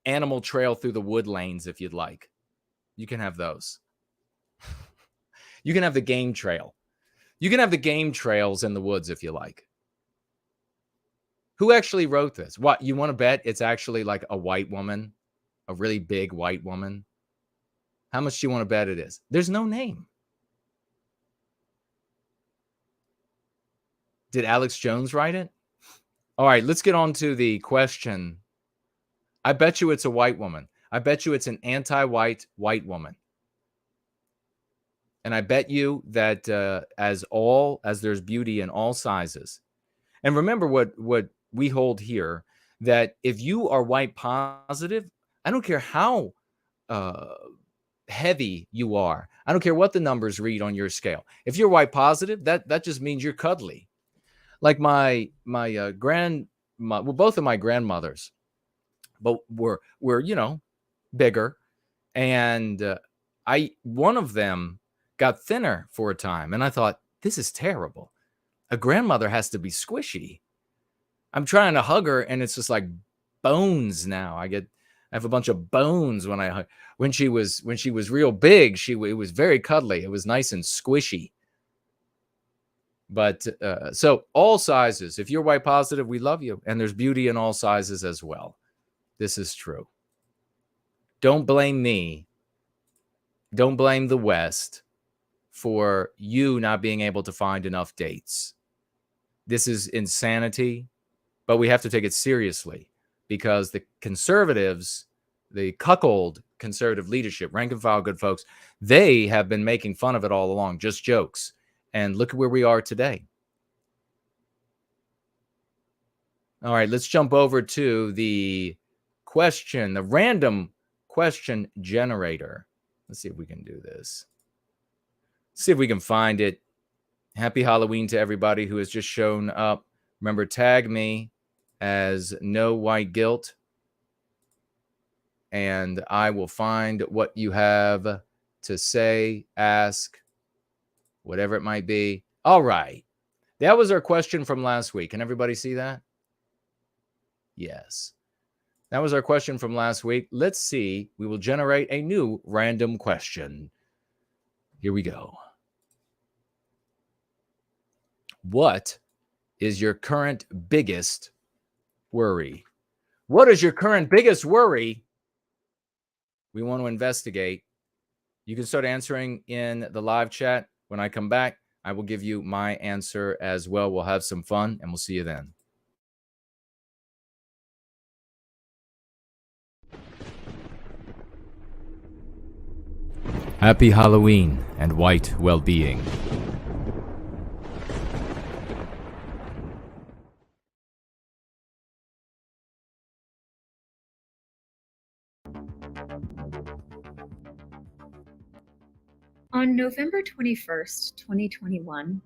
S3: animal trail through the wood lanes if you'd like. You can have those. You can have the game trail. You can have the game trails in the woods if you like. Who actually wrote this? What, you want to bet it's actually like a white woman, a really big white woman? How much do you want to bet it is? There's no name. Did Alex Jones write it? All right, let's get on to the question. I bet you it's a white woman. I bet you it's an anti-white white woman. And I bet you that as there's beauty in all sizes. And remember what we hold here, that if you are white positive, I don't care how heavy you are. I don't care what the numbers read on your scale. If you're white positive, that just means you're cuddly. Like my both of my grandmothers, but were bigger, and one of them got thinner for a time, and I thought, this is terrible. A grandmother has to be squishy. I'm trying to hug her, and it's just like bones now. I have a bunch of bones when I hug. When she was real big, it was very cuddly. It was nice and squishy. But so all sizes. If you're white positive, we love you, and there's beauty in all sizes as well. This is true. Don't blame me. Don't blame the West for you not being able to find enough dates. This is insanity, but we have to take it seriously because the conservatives, the cuckold conservative leadership, rank and file good folks, they have been making fun of it all along, just jokes. And look at where we are today. All right, let's jump over to the question, the random question generator. Let's see if we can do this. See if we can find it. Happy Halloween to everybody who has just shown up. Remember, tag me as No White Guilt, and I will find what you have to say, ask, whatever it might be. All right. That was our question from last week. Can everybody see that? Yes. That was our question from last week. Let's see. We will generate a new random question. Here we go. What is your current biggest worry? What is your current biggest worry? We want to investigate. You can start answering in the live chat. When I come back, I will give you my answer as well. We'll have some fun, and we'll see you then. Happy Halloween and white well-being.
S5: On November 21st, 2021,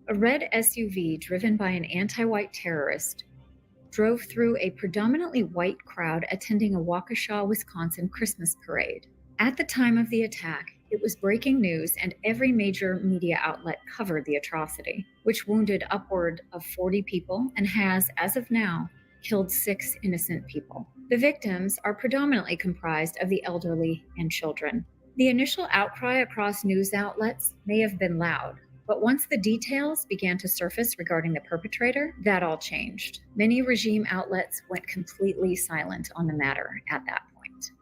S5: a red SUV driven by an anti-white terrorist drove through a predominantly white crowd attending a Waukesha, Wisconsin Christmas parade. At the time of the attack, it was breaking news and every major media outlet covered the atrocity, which wounded upward of 40 people and has, as of now, killed 6 innocent people. The victims are predominantly comprised of the elderly and children. The initial outcry across news outlets may have been loud, but once the details began to surface regarding the perpetrator, that all changed. Many regime outlets went completely silent on the matter at that point.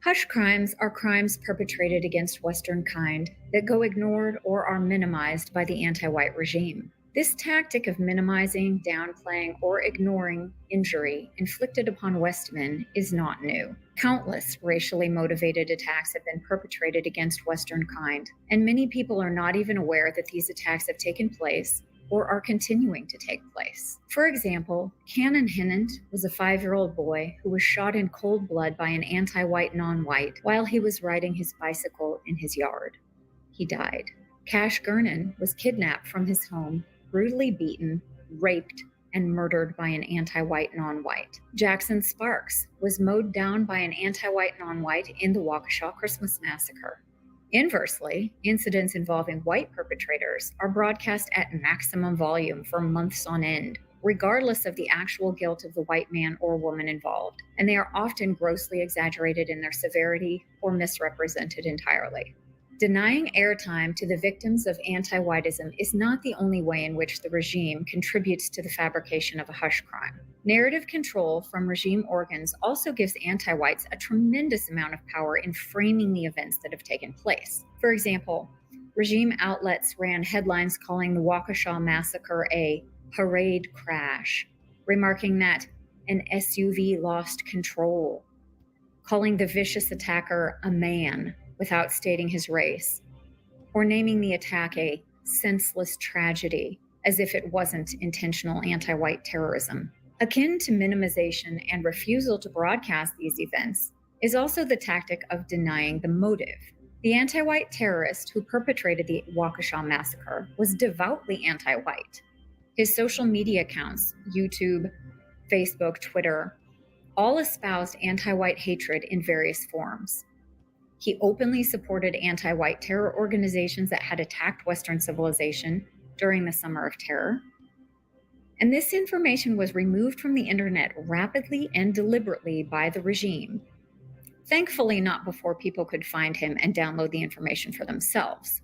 S5: Hush crimes are crimes perpetrated against Western kind that go ignored or are minimized by the anti-white regime. This tactic of minimizing, downplaying, or ignoring injury inflicted upon Westmen is not new. Countless racially motivated attacks have been perpetrated against Western kind, and many people are not even aware that these attacks have taken place or are continuing to take place. For example, Cannon Hinnant was a 5-year-old boy who was shot in cold blood by an anti-white non-white while he was riding his bicycle in his yard. He died. Cash Gernon was kidnapped from his home, brutally beaten, raped, and murdered by an anti-white non-white. Jackson Sparks was mowed down by an anti-white non-white in the Waukesha Christmas Massacre. Inversely, incidents involving white perpetrators are broadcast at maximum volume for months on end, regardless of the actual guilt of the white man or woman involved, and they are often grossly exaggerated in their severity or misrepresented entirely. Denying airtime to the victims of anti-whitism is not the only way in which the regime contributes to the fabrication of a hush crime. Narrative control from regime organs also gives anti-whites a tremendous amount of power in framing the events that have taken place. For example, regime outlets ran headlines calling the Waukesha massacre a parade crash, remarking that an SUV lost control, calling the vicious attacker a man without stating his race, or naming the attack a senseless tragedy, as if it wasn't intentional anti-white terrorism. Akin to minimization and refusal to broadcast these events is also the tactic of denying the motive. The anti-white terrorist who perpetrated the Waukesha massacre was devoutly anti-white. His social media accounts, YouTube, Facebook, Twitter, all espoused anti-white hatred in various forms. He openly supported anti-white terror organizations that had attacked Western civilization during the Summer of Terror. And this information was removed from the internet rapidly and deliberately by the regime. Thankfully, not before people could find him and download the information for themselves.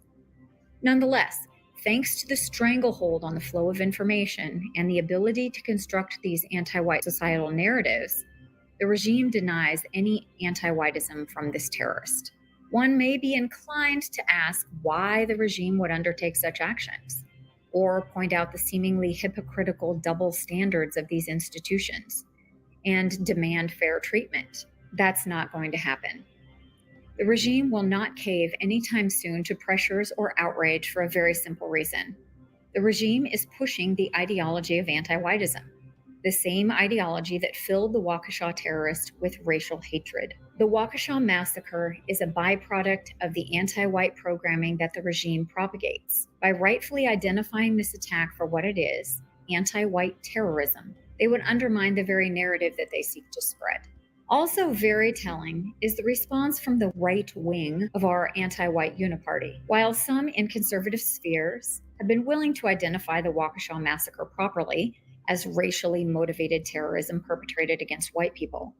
S5: Nonetheless, thanks to the stranglehold on the flow of information and the ability to construct these anti-white societal narratives, the regime denies any anti-whitism from this terrorist. One may be inclined to ask why the regime would undertake such actions, or point out the seemingly hypocritical double standards of these institutions, and demand fair treatment. That's not going to happen. The regime will not cave anytime soon to pressures or outrage for a very simple reason. The regime is pushing the ideology of anti-whitism, the same ideology that filled the Waukesha terrorists with racial hatred. The Waukesha massacre is a byproduct of the anti-white programming that the regime propagates. By rightfully identifying this attack for what it is, anti-white terrorism, they would undermine the very narrative that they seek to spread. Also very telling is the response from the right wing of our anti-white uniparty. While some in conservative spheres have been willing to identify the Waukesha massacre properly as racially motivated terrorism perpetrated against white people,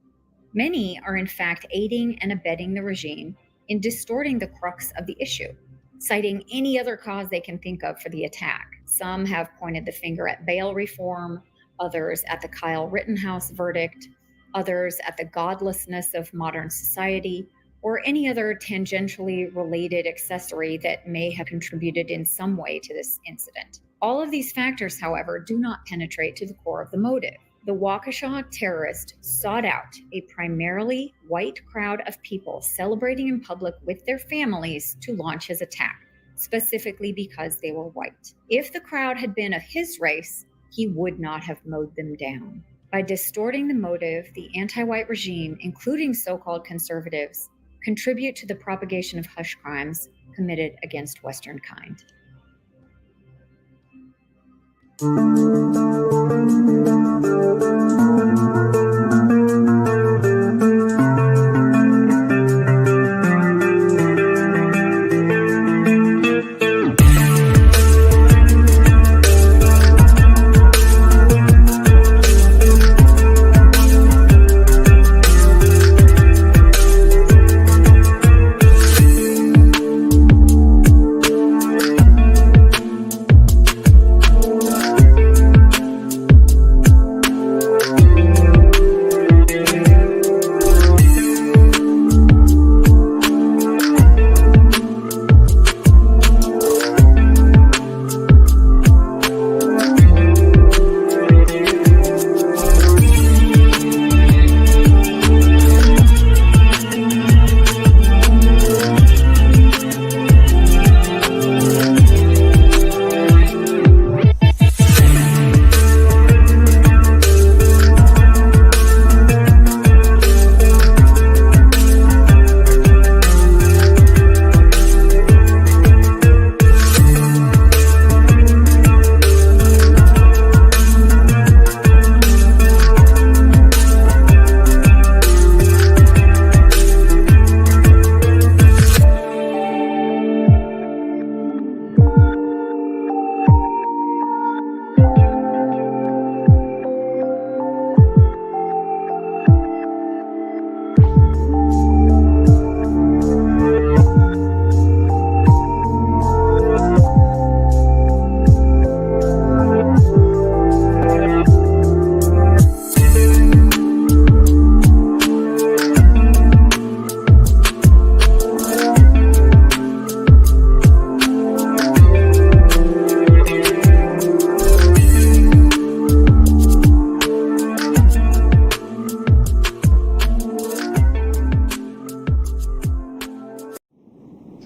S5: many are in fact aiding and abetting the regime in distorting the crux of the issue, citing any other cause they can think of for the attack. Some have pointed the finger at bail reform, others at the Kyle Rittenhouse verdict, others at the godlessness of modern society, or any other tangentially related accessory that may have contributed in some way to this incident. All of these factors, however, do not penetrate to the core of the motive. The Waukesha terrorist sought out a primarily white crowd of people celebrating in public with their families to launch his attack, specifically because they were white. If the crowd had been of his race, he would not have mowed them down. By distorting the motive, the anti-white regime, including so-called conservatives, contribute to the propagation of hush crimes committed against Western kind.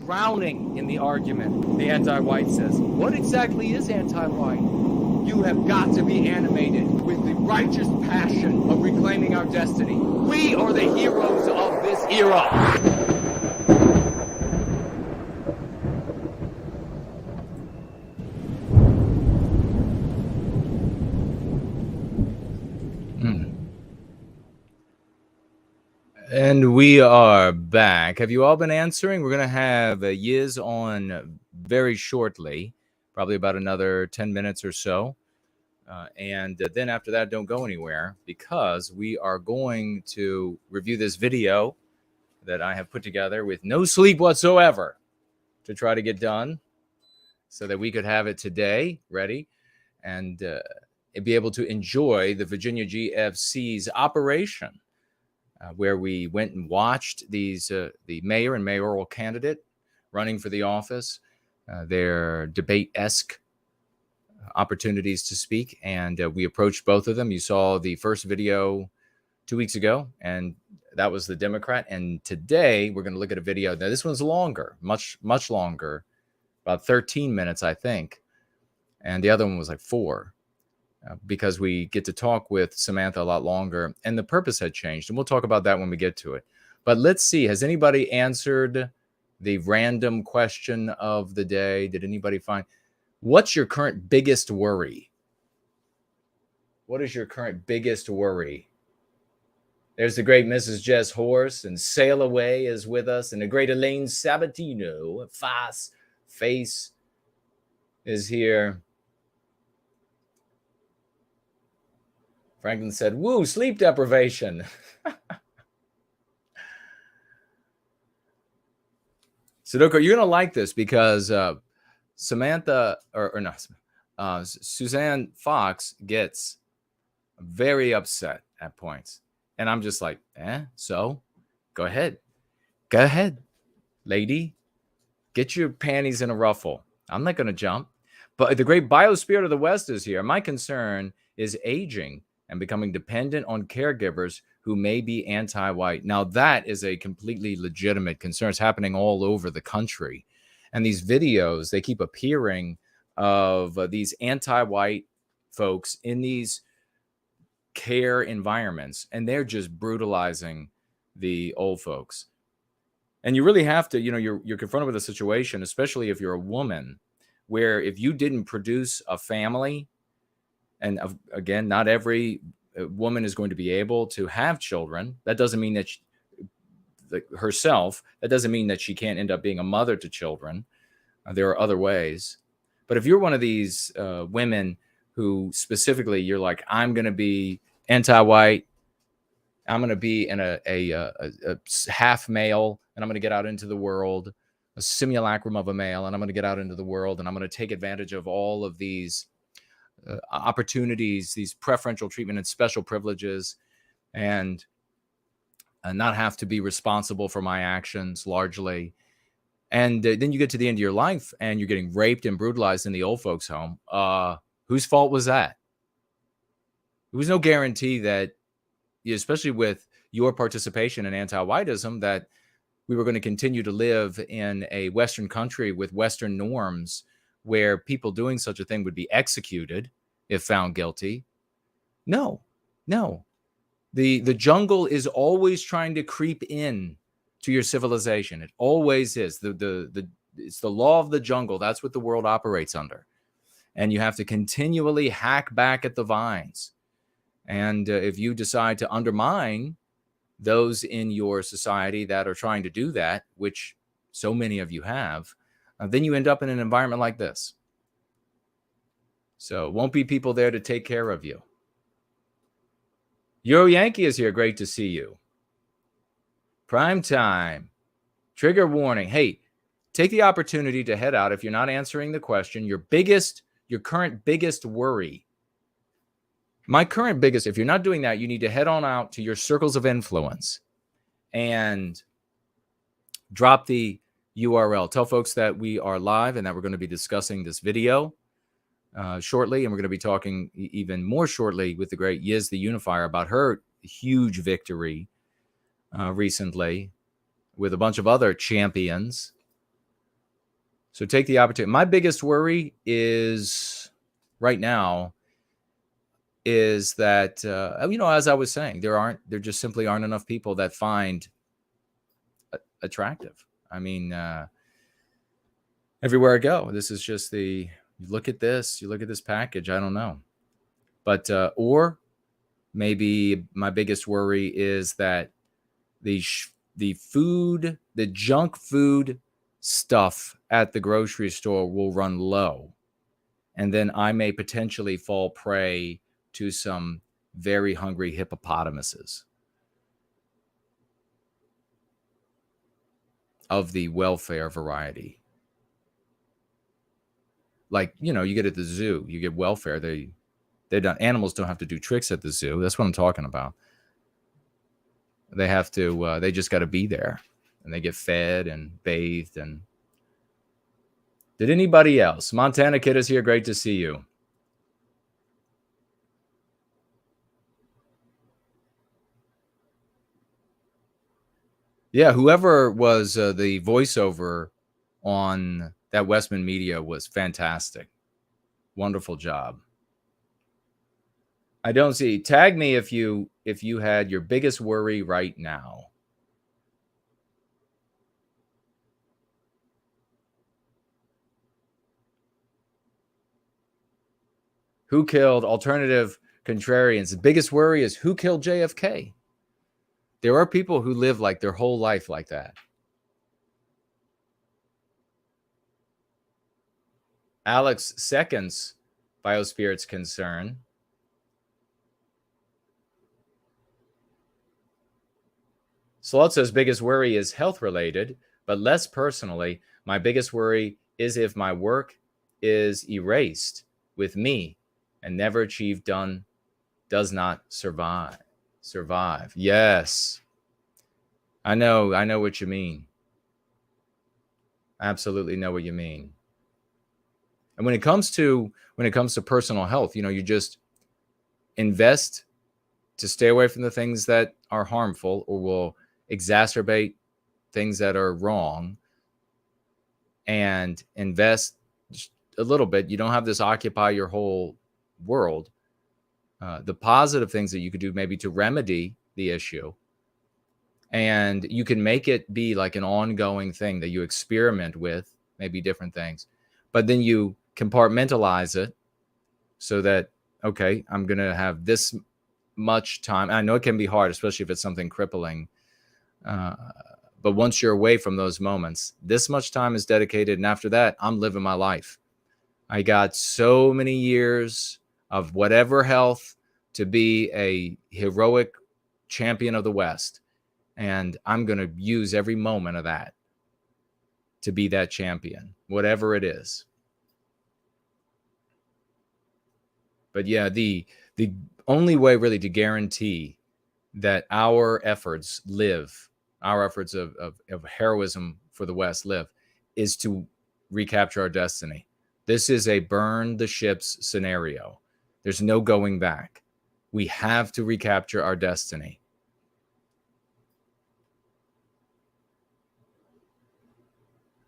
S3: Drowning in the argument, the anti-white says, what exactly is anti-white? You have got to be animated with the righteous passion of reclaiming our destiny. We are the heroes of this era. And we are back. Have you all been answering? We're going to have Yizz on very shortly, probably about another 10 minutes or so. And then after that, don't go anywhere, because we are going to review this video that I have put together with no sleep whatsoever to try to get done so that we could have it today ready and be able to enjoy the Virginia GFC's operation. Where we went and watched these the mayor and mayoral candidate running for the office, their debate-esque opportunities to speak, and we approached both of them. You saw the first video 2 weeks ago, and that was the Democrat. And today we're going to look at a video. Now this one's longer, much longer, about 13 minutes, I think, and the other one was like 4. Because we get to talk with Samantha a lot longer, and the purpose had changed, and we'll talk about that when we get to it. But let's see, has anybody answered the random question of the day? Did anybody find, what's your current biggest worry? What is your current biggest worry? There's the great Mrs. Jess Horse, and Sail Away is with us, and the great Elaine Sabatino, Face is here. Franklin said, woo, sleep deprivation. Sudoku, you're going to like this because Samantha, Suzanne Fox gets very upset at points. And I'm just like, so go ahead. Go ahead, lady. Get your panties in a ruffle. I'm not going to jump. But the great biospirit of the West is here. My concern is aging and becoming dependent on caregivers who may be anti-white. Now, that is a completely legitimate concern. It's happening all over the country. And these videos, they keep appearing of these anti-white folks in these care environments, and they're just brutalizing the old folks. And you really have to, you're confronted with a situation, especially if you're a woman, where if you didn't produce a family, and again, not every woman is going to be able to have children. That doesn't mean that herself, that doesn't mean that she can't end up being a mother to children. There are other ways. But if you're one of these women who specifically you're like, I'm going to be anti-white, I'm going to be in a half male, and I'm going to get out into the world, a simulacrum of a male, and I'm going to get out into the world, and I'm going to take advantage of all of these opportunities, these preferential treatment and special privileges, and not have to be responsible for my actions largely. And then you get to the end of your life and you're getting raped and brutalized in the old folks' home. Whose fault was that? There was no guarantee that, especially with your participation in anti-whitism, that we were going to continue to live in a Western country with Western norms where people doing such a thing would be executed if found guilty. No. The jungle is always trying to creep in to your civilization. It always is. It's the law of the jungle. That's what the world operates under. And you have to continually hack back at the vines. And if you decide to undermine those in your society that are trying to do that, which so many of you have, then you end up in an environment like this. So won't be people there to take care of you. Euro Yankee is here. Great to see you. Prime time. Trigger warning. Hey, take the opportunity to head out if you're not answering the question. Your current biggest worry. My current biggest, if you're not doing that, you need to head on out to your circles of influence and drop the URL. Tell folks that we are live and that we're going to be discussing this video shortly. And we're going to be talking even more shortly with the great Yizz the Unifier about her huge victory recently with a bunch of other champions. So take the opportunity. My biggest worry is right now is that, as I was saying, there just simply aren't enough people that find attractive. I mean, everywhere I go, this is just you look at this package. I don't know. But, or maybe my biggest worry is that the junk food stuff at the grocery store will run low. And then I may potentially fall prey to some very hungry hippopotamuses of the welfare variety. Like, you get at the zoo, you get welfare. Animals don't have to do tricks at the zoo. That's what I'm talking about. They have to, they just got to be there, and they get fed and bathed. And did anybody else? Montana Kid is here. Great to see you. Yeah, whoever was the voiceover on that Westman Media was fantastic. Wonderful job. I don't see. Tag me if you had your biggest worry right now. Who killed alternative contrarians? The biggest worry is who killed JFK? There are people who live like their whole life like that. Alex seconds Biospirit's concern. Slot says biggest worry is health related, but less personally. My biggest worry is if my work is erased with me and never achieved does not survive. Yes. I know what you mean. Absolutely know what you mean. And when it comes to personal health, you just invest to stay away from the things that are harmful or will exacerbate things that are wrong, and invest a little bit. You don't have this occupy your whole world. The positive things that you could do maybe to remedy the issue, and you can make it be like an ongoing thing that you experiment with, maybe different things, but then you compartmentalize it so that, okay, I'm going to have this much time. I know it can be hard, especially if it's something crippling. But once you're away from those moments, this much time is dedicated. And after that, I'm living my life. I got so many years of whatever health to be a heroic champion of the West. And I'm going to use every moment of that to be that champion, whatever it is. But yeah, the only way really to guarantee that our efforts live, our efforts of heroism for the West live, is to recapture our destiny. This is a burn the ships scenario. There's no going back. We have to recapture our destiny.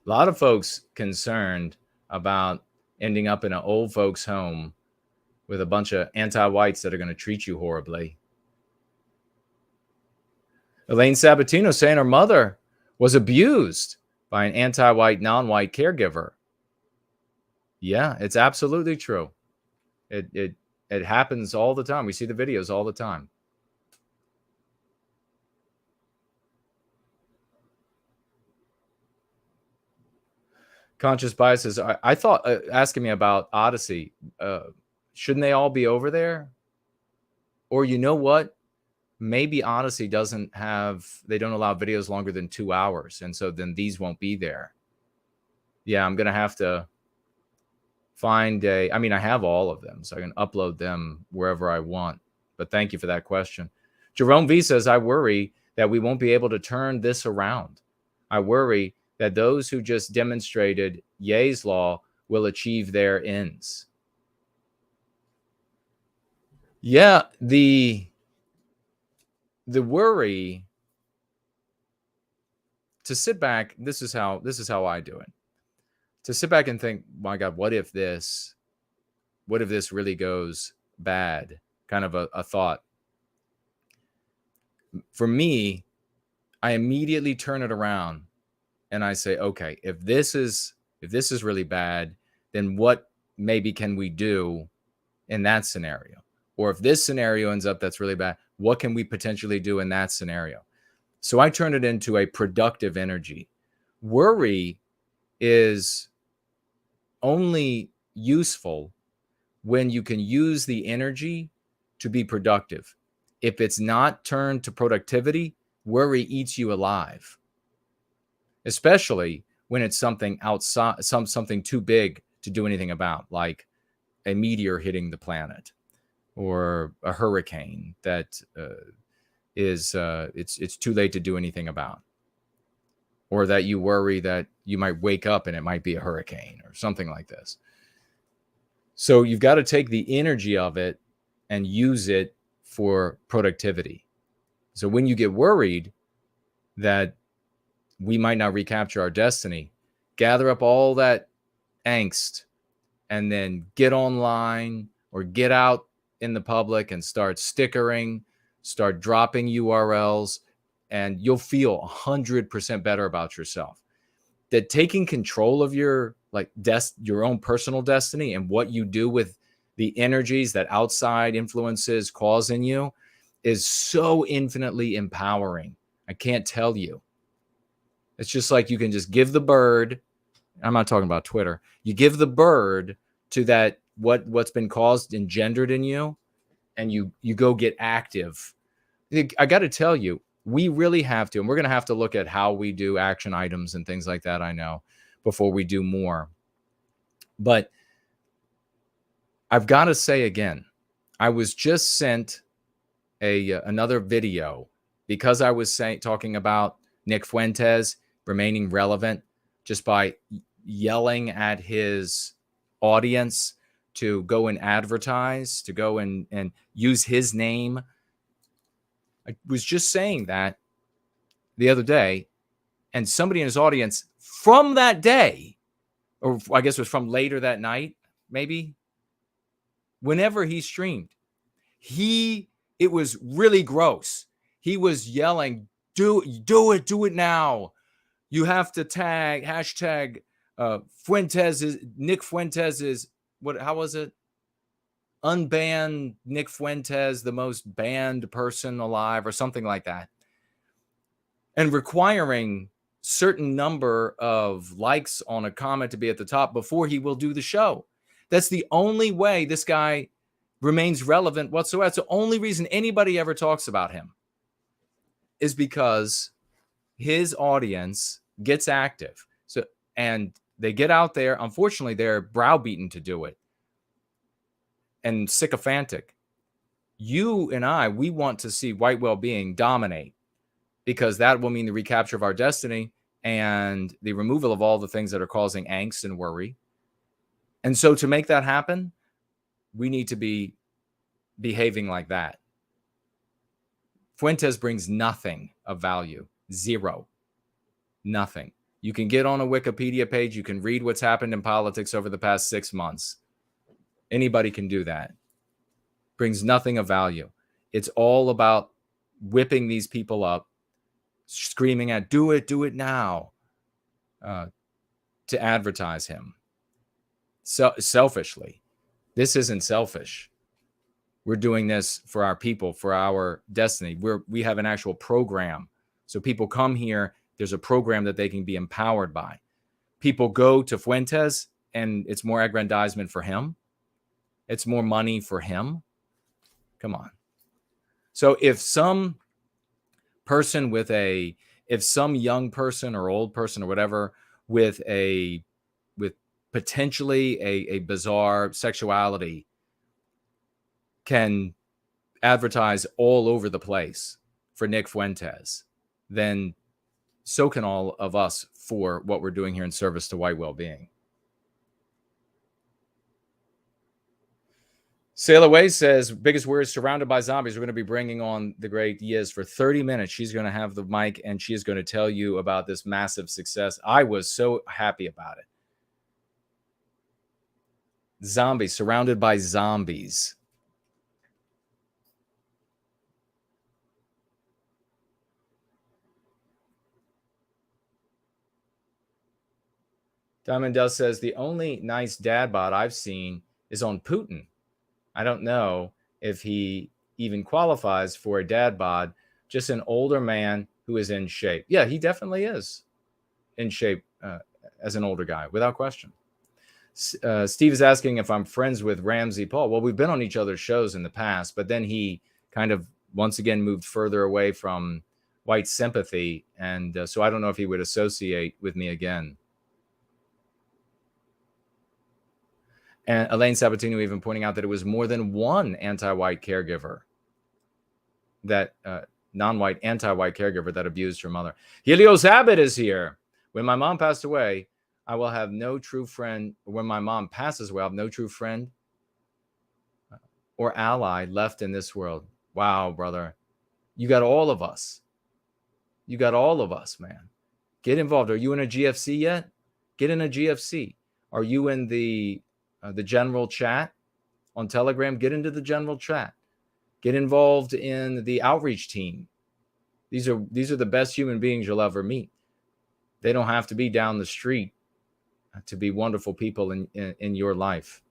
S3: A lot of folks concerned about ending up in an old folks' home with a bunch of anti-whites that are going to treat you horribly. Elaine Sabatino saying her mother was abused by an anti-white, non-white caregiver. Yeah, it's absolutely true. It happens all the time. We see the videos all the time. Conscious Biases. I thought asking me about Odyssey. Shouldn't they all be over there? Or you know what? Maybe Odyssey they don't allow videos longer than 2 hours. And so then these won't be there. Yeah, I'm going to have to find I have all of them, so I can upload them wherever I want. But thank you for that question. Jerome V says, I worry that we won't be able to turn this around. I worry that those who just demonstrated Ye's law will achieve their ends. Yeah, the worry, to sit back, this is how I do it. To sit back and think, my God, what if this really goes bad? Kind of a thought. For me, I immediately turn it around and I say, okay, if this is really bad, then what maybe can we do in that scenario? Or if this scenario ends up that's really bad, what can we potentially do in that scenario? So I turn it into a productive energy. Worry is only useful when you can use the energy to be productive. If it's not turned to productivity, worry eats you alive. Especially when it's something outside, something too big to do anything about, like a meteor hitting the planet, or a hurricane that it's too late to do anything about, or that you worry that you might wake up and it might be a hurricane or something like this. So you've got to take the energy of it and use it for productivity. So when you get worried that we might not recapture our destiny, gather up all that angst and then get online or get out in the public and start stickering, start dropping URLs, and you'll feel 100% better about yourself. That taking control of your own personal destiny and what you do with the energies that outside influences cause in you is so infinitely empowering. I can't tell you. It's just like you can just give the bird, I'm not talking about Twitter, you give the bird to that what's been engendered in you, and you go get active. I got to tell you, we really have to, and we're going to have to look at how we do action items and things like that, I know, before we do more. But I've got to say again, I was just sent another video because I was talking about Nick Fuentes remaining relevant just by yelling at his audience to go and advertise, to go and use his name. I was just saying that the other day, and somebody in his audience from that day, or I guess it was from later that night, maybe, whenever he streamed, it was really gross. He was yelling, do it now. You have to tag, hashtag Nick Fuentes is, how was it? Unban Nick Fuentes, the most banned person alive, or something like that. And requiring certain number of likes on a comment to be at the top before he will do the show. That's the only way this guy remains relevant whatsoever. It's the only reason anybody ever talks about him, is because his audience gets active. So, and they get out there. Unfortunately, they're browbeaten to do it and sycophantic. You and I, we want to see white well-being dominate, because that will mean the recapture of our destiny and the removal of all the things that are causing angst and worry. And so to make that happen, we need to be behaving like that. Fuentes brings nothing of value. Zero. Nothing. You can get on a Wikipedia page. You can read what's happened in politics over the past 6 months. Anybody can do that. Brings nothing of value. It's all about whipping these people up, screaming at, do it now, to advertise him. So selfishly. This isn't selfish. We're doing this for our people, for our destiny. We have an actual program. So people come here, there's a program that they can be empowered by. People go to Fuentes, and it's more aggrandizement for him. It's more money for him. Come on. So if some person if some young person or old person or whatever with potentially a bizarre sexuality can advertise all over the place for Nick Fuentes, then so can all of us for what we're doing here in service to white well-being. Sail Away says, biggest words, surrounded by zombies. We're going to be bringing on the great Yizz for 30 minutes. She's going to have the mic, and she is going to tell you about this massive success. I was so happy about it. Zombies, surrounded by zombies. Diamond Dust says, the only nice dad bod I've seen is on Putin. I don't know if he even qualifies for a dad bod, just an older man who is in shape. Yeah, he definitely is in shape as an older guy, without question. Steve is asking if I'm friends with Ramsey Paul. Well, we've been on each other's shows in the past, but then he kind of once again moved further away from white sympathy. And so I don't know if he would associate with me again. And Elaine Sabatino even pointing out that it was more than one anti-white caregiver, that non-white, anti-white caregiver that abused her mother. Helios Abbott is here. When my mom passed away, I will have no true friend. When my mom passes away, I'll have no true friend or ally left in this world. Wow, brother. You got all of us. You got all of us, man. Get involved. Are you in a GFC yet? Get in a GFC. Are you in the general chat on Telegram? Get into the general chat. Get involved in the outreach team. These are the best human beings you'll ever meet. They don't have to be down the street to be wonderful people in your life.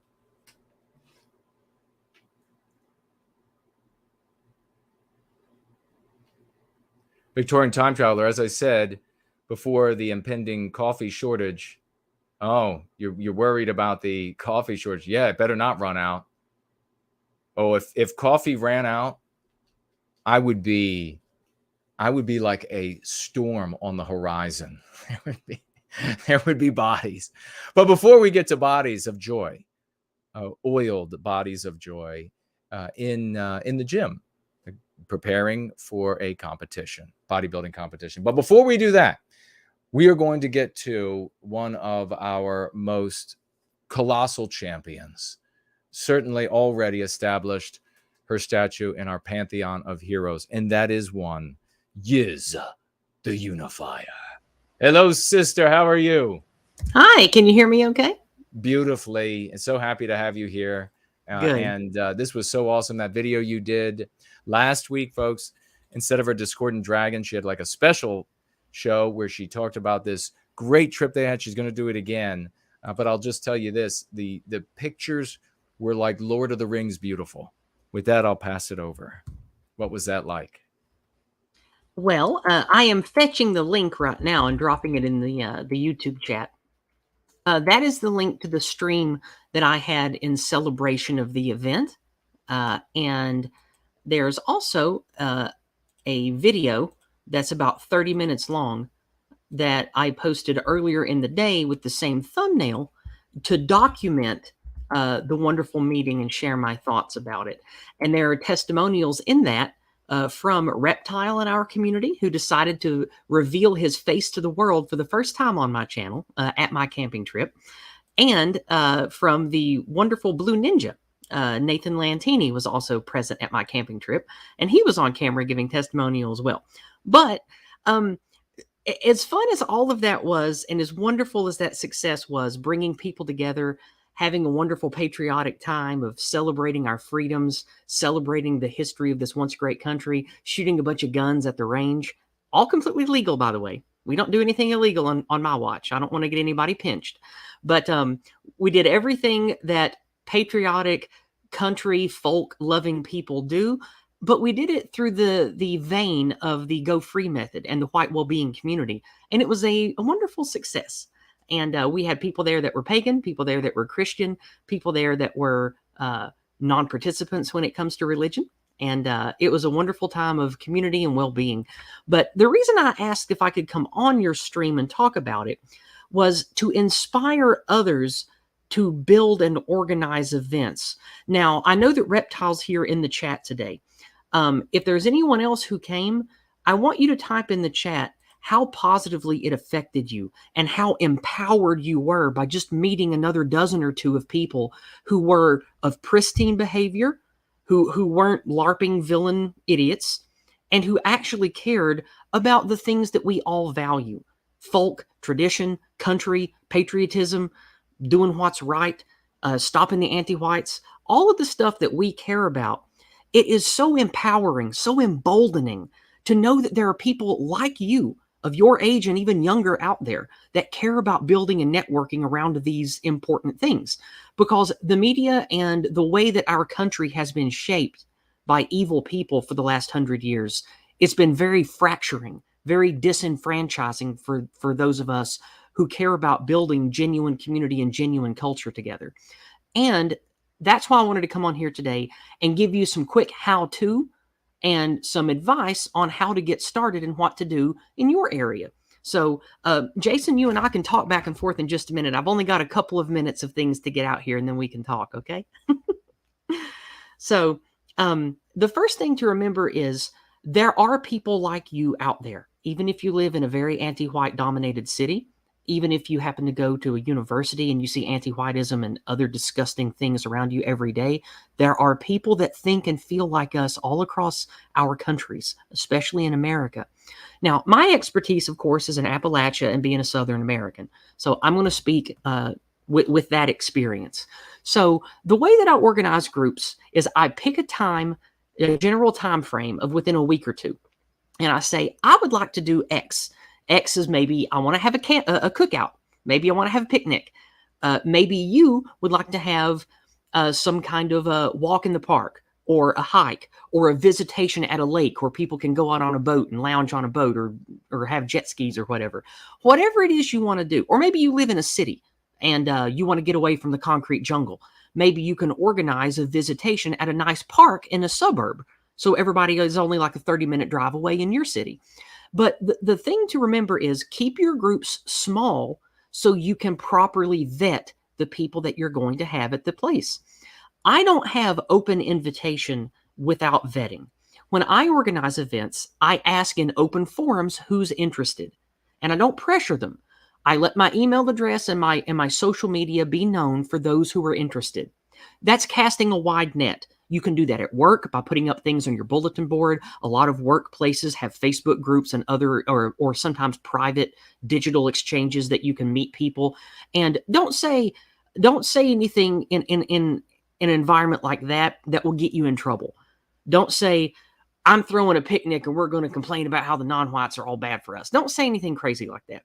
S3: Victorian Time Traveler, as I said before, the impending coffee shortage. Oh, you're worried about the coffee shortage. Yeah, it better not run out. Oh, if coffee ran out, I would be like a storm on the horizon. There would be bodies. But before we get to bodies of joy, oiled bodies of joy in the gym, preparing for a competition, bodybuilding competition. But before we do that, we are going to get to one of our most colossal champions, certainly already established her statue in our pantheon of heroes, and that is one Yizz, the Unifier. Hello, sister. How are you?
S6: Hi, can you hear me okay?
S3: Beautifully. And so happy to have you here.
S6: Good.
S3: And this was so awesome. That video you did last week, folks, instead of her Discordant Dragon, she had like a special show where she talked about this great trip they had. She's going to do it again. But I'll just tell you this. The pictures were like Lord of the Rings beautiful. With that, I'll pass it over. What was that like?
S6: Well, I am fetching the link right now and dropping it in the YouTube chat. That is the link to the stream that I had in celebration of the event. And there's also a video that's about 30 minutes long that I posted earlier in the day with the same thumbnail to document the wonderful meeting and share my thoughts about it. And there are testimonials in that from Reptile in our community, who decided to reveal his face to the world for the first time on my channel at my camping trip, and from the wonderful Blue Ninja. Nathan Lantini was also present at my camping trip, and he was on camera giving testimonial as well. But as fun as all of that was, and as wonderful as that success was, bringing people together, having a wonderful patriotic time of celebrating our freedoms, celebrating the history of this once great country, shooting a bunch of guns at the range, all completely legal, by the way. We don't do anything illegal on my watch. I don't want to get anybody pinched. But we did everything that patriotic, country, folk-loving people do, but we did it through the vein of the Go Free method and the white well-being community. And it was a wonderful success. And we had people there that were pagan, people there that were Christian, people there that were non-participants when it comes to religion. And it was a wonderful time of community and well-being. But the reason I asked if I could come on your stream and talk about it was to inspire others to build and organize events. Now, I know that Reptile's here in the chat today. If there's anyone else who came, I want you to type in the chat how positively it affected you and how empowered you were by just meeting another dozen or two of people who were of pristine behavior, who weren't LARPing villain idiots, and who actually cared about the things that we all value: folk, tradition, country, patriotism, doing what's right, stopping the anti-whites, all of the stuff that we care about. It is so empowering, so emboldening to know that there are people like you, of your age and even younger, out there that care about building and networking around these important things. Because the media and the way that our country has been shaped by evil people for the last 100 years, it's been very fracturing, very disenfranchising for those of us who care about building genuine community and genuine culture together. And that's why I wanted to come on here today and give you some quick how-to and some advice on how to get started and what to do in your area. So, Jason, you and I can talk back and forth in just a minute. I've only got a couple of minutes of things to get out here, and then we can talk, okay? So, the first thing to remember is there are people like you out there, even if you live in a very anti-white dominated city. Even if you happen to go to a university and you see anti-whitism and other disgusting things around you every day, there are people that think and feel like us all across our countries, especially in America. Now, my expertise, of course, is in Appalachia and being a Southern American. So I'm going to speak with that experience. So the way that I organize groups is I pick a time, a general time frame of within a week or two. And I say, I would like to do X. X is maybe I want to have a cookout. Maybe I want to have a picnic. Maybe you would like to have some kind of a walk in the park, or a hike, or a visitation at a lake where people can go out on a boat and lounge on a boat, or have jet skis or whatever. Whatever it is you want to do. Or maybe you live in a city and you want to get away from the concrete jungle. Maybe you can organize a visitation at a nice park in a suburb, so everybody is only like a 30-minute drive away in your city. But the thing to remember is keep your groups small so you can properly vet the people that you're going to have at the place. I don't have open invitation without vetting. When I organize events, I ask in open forums who's interested, and I don't pressure them. I let my email address and my social media be known for those who are interested. That's casting a wide net. You can do that at work by putting up things on your bulletin board. A lot of workplaces have Facebook groups and other or sometimes private digital exchanges that you can meet people. And don't say anything in an environment like that will get you in trouble. Don't say, I'm throwing a picnic and we're going to complain about how the non-whites are all bad for us. Don't say anything crazy like that.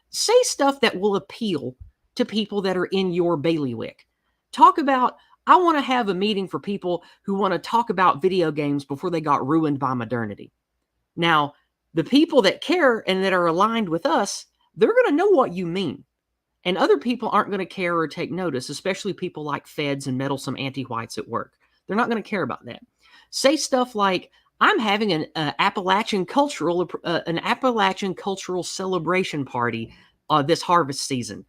S6: Say stuff that will appeal to people that are in your bailiwick. Talk about, I want to have a meeting for people who want to talk about video games before they got ruined by modernity. Now, the people that care and that are aligned with us, they're going to know what you mean. And other people aren't going to care or take notice, especially people like feds and meddlesome anti-whites at work. They're not going to care about that. Say stuff like, I'm having an Appalachian cultural celebration party this harvest season.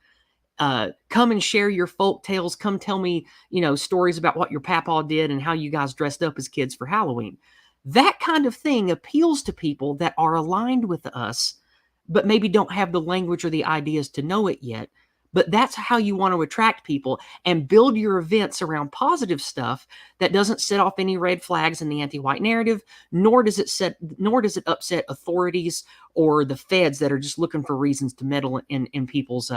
S6: Come and share your folk tales. Come tell me, stories about what your papaw did and how you guys dressed up as kids for Halloween. That kind of thing appeals to people that are aligned with us, but maybe don't have the language or the ideas to know it yet. But that's how you want to attract people and build your events around positive stuff that doesn't set off any red flags in the anti-white narrative, nor does it upset authorities or the feds that are just looking for reasons to meddle in people's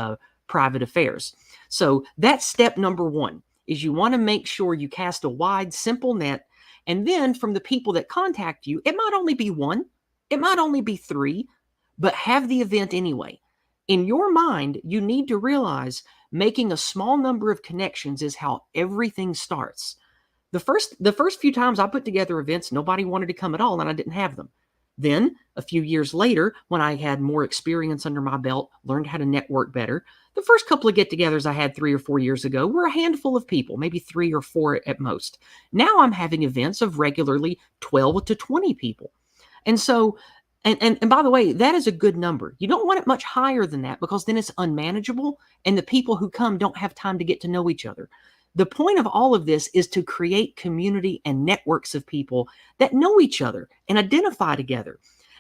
S6: private affairs. So that's step number one, is you want to make sure you cast a wide, simple net. And then from the people that contact you, it might only be one, it might only be three, but have the event anyway. In your mind, you need to realize making a small number of connections is how everything starts. The first few times I put together events, nobody wanted to come at all, and I didn't have them. Then, a few years later, when I had more experience under my belt, learned how to network better, the first couple of get-togethers I had 3 or 4 years ago were a handful of people, maybe 3 or 4 at most. Now I'm having events of regularly 12 to 20 people. And so, and by the way, that is a good number. You don't want it much higher than that because then it's unmanageable and the people who come don't have time to get to know each other. The point of all of this is to create community and networks of people that know each other and identify together.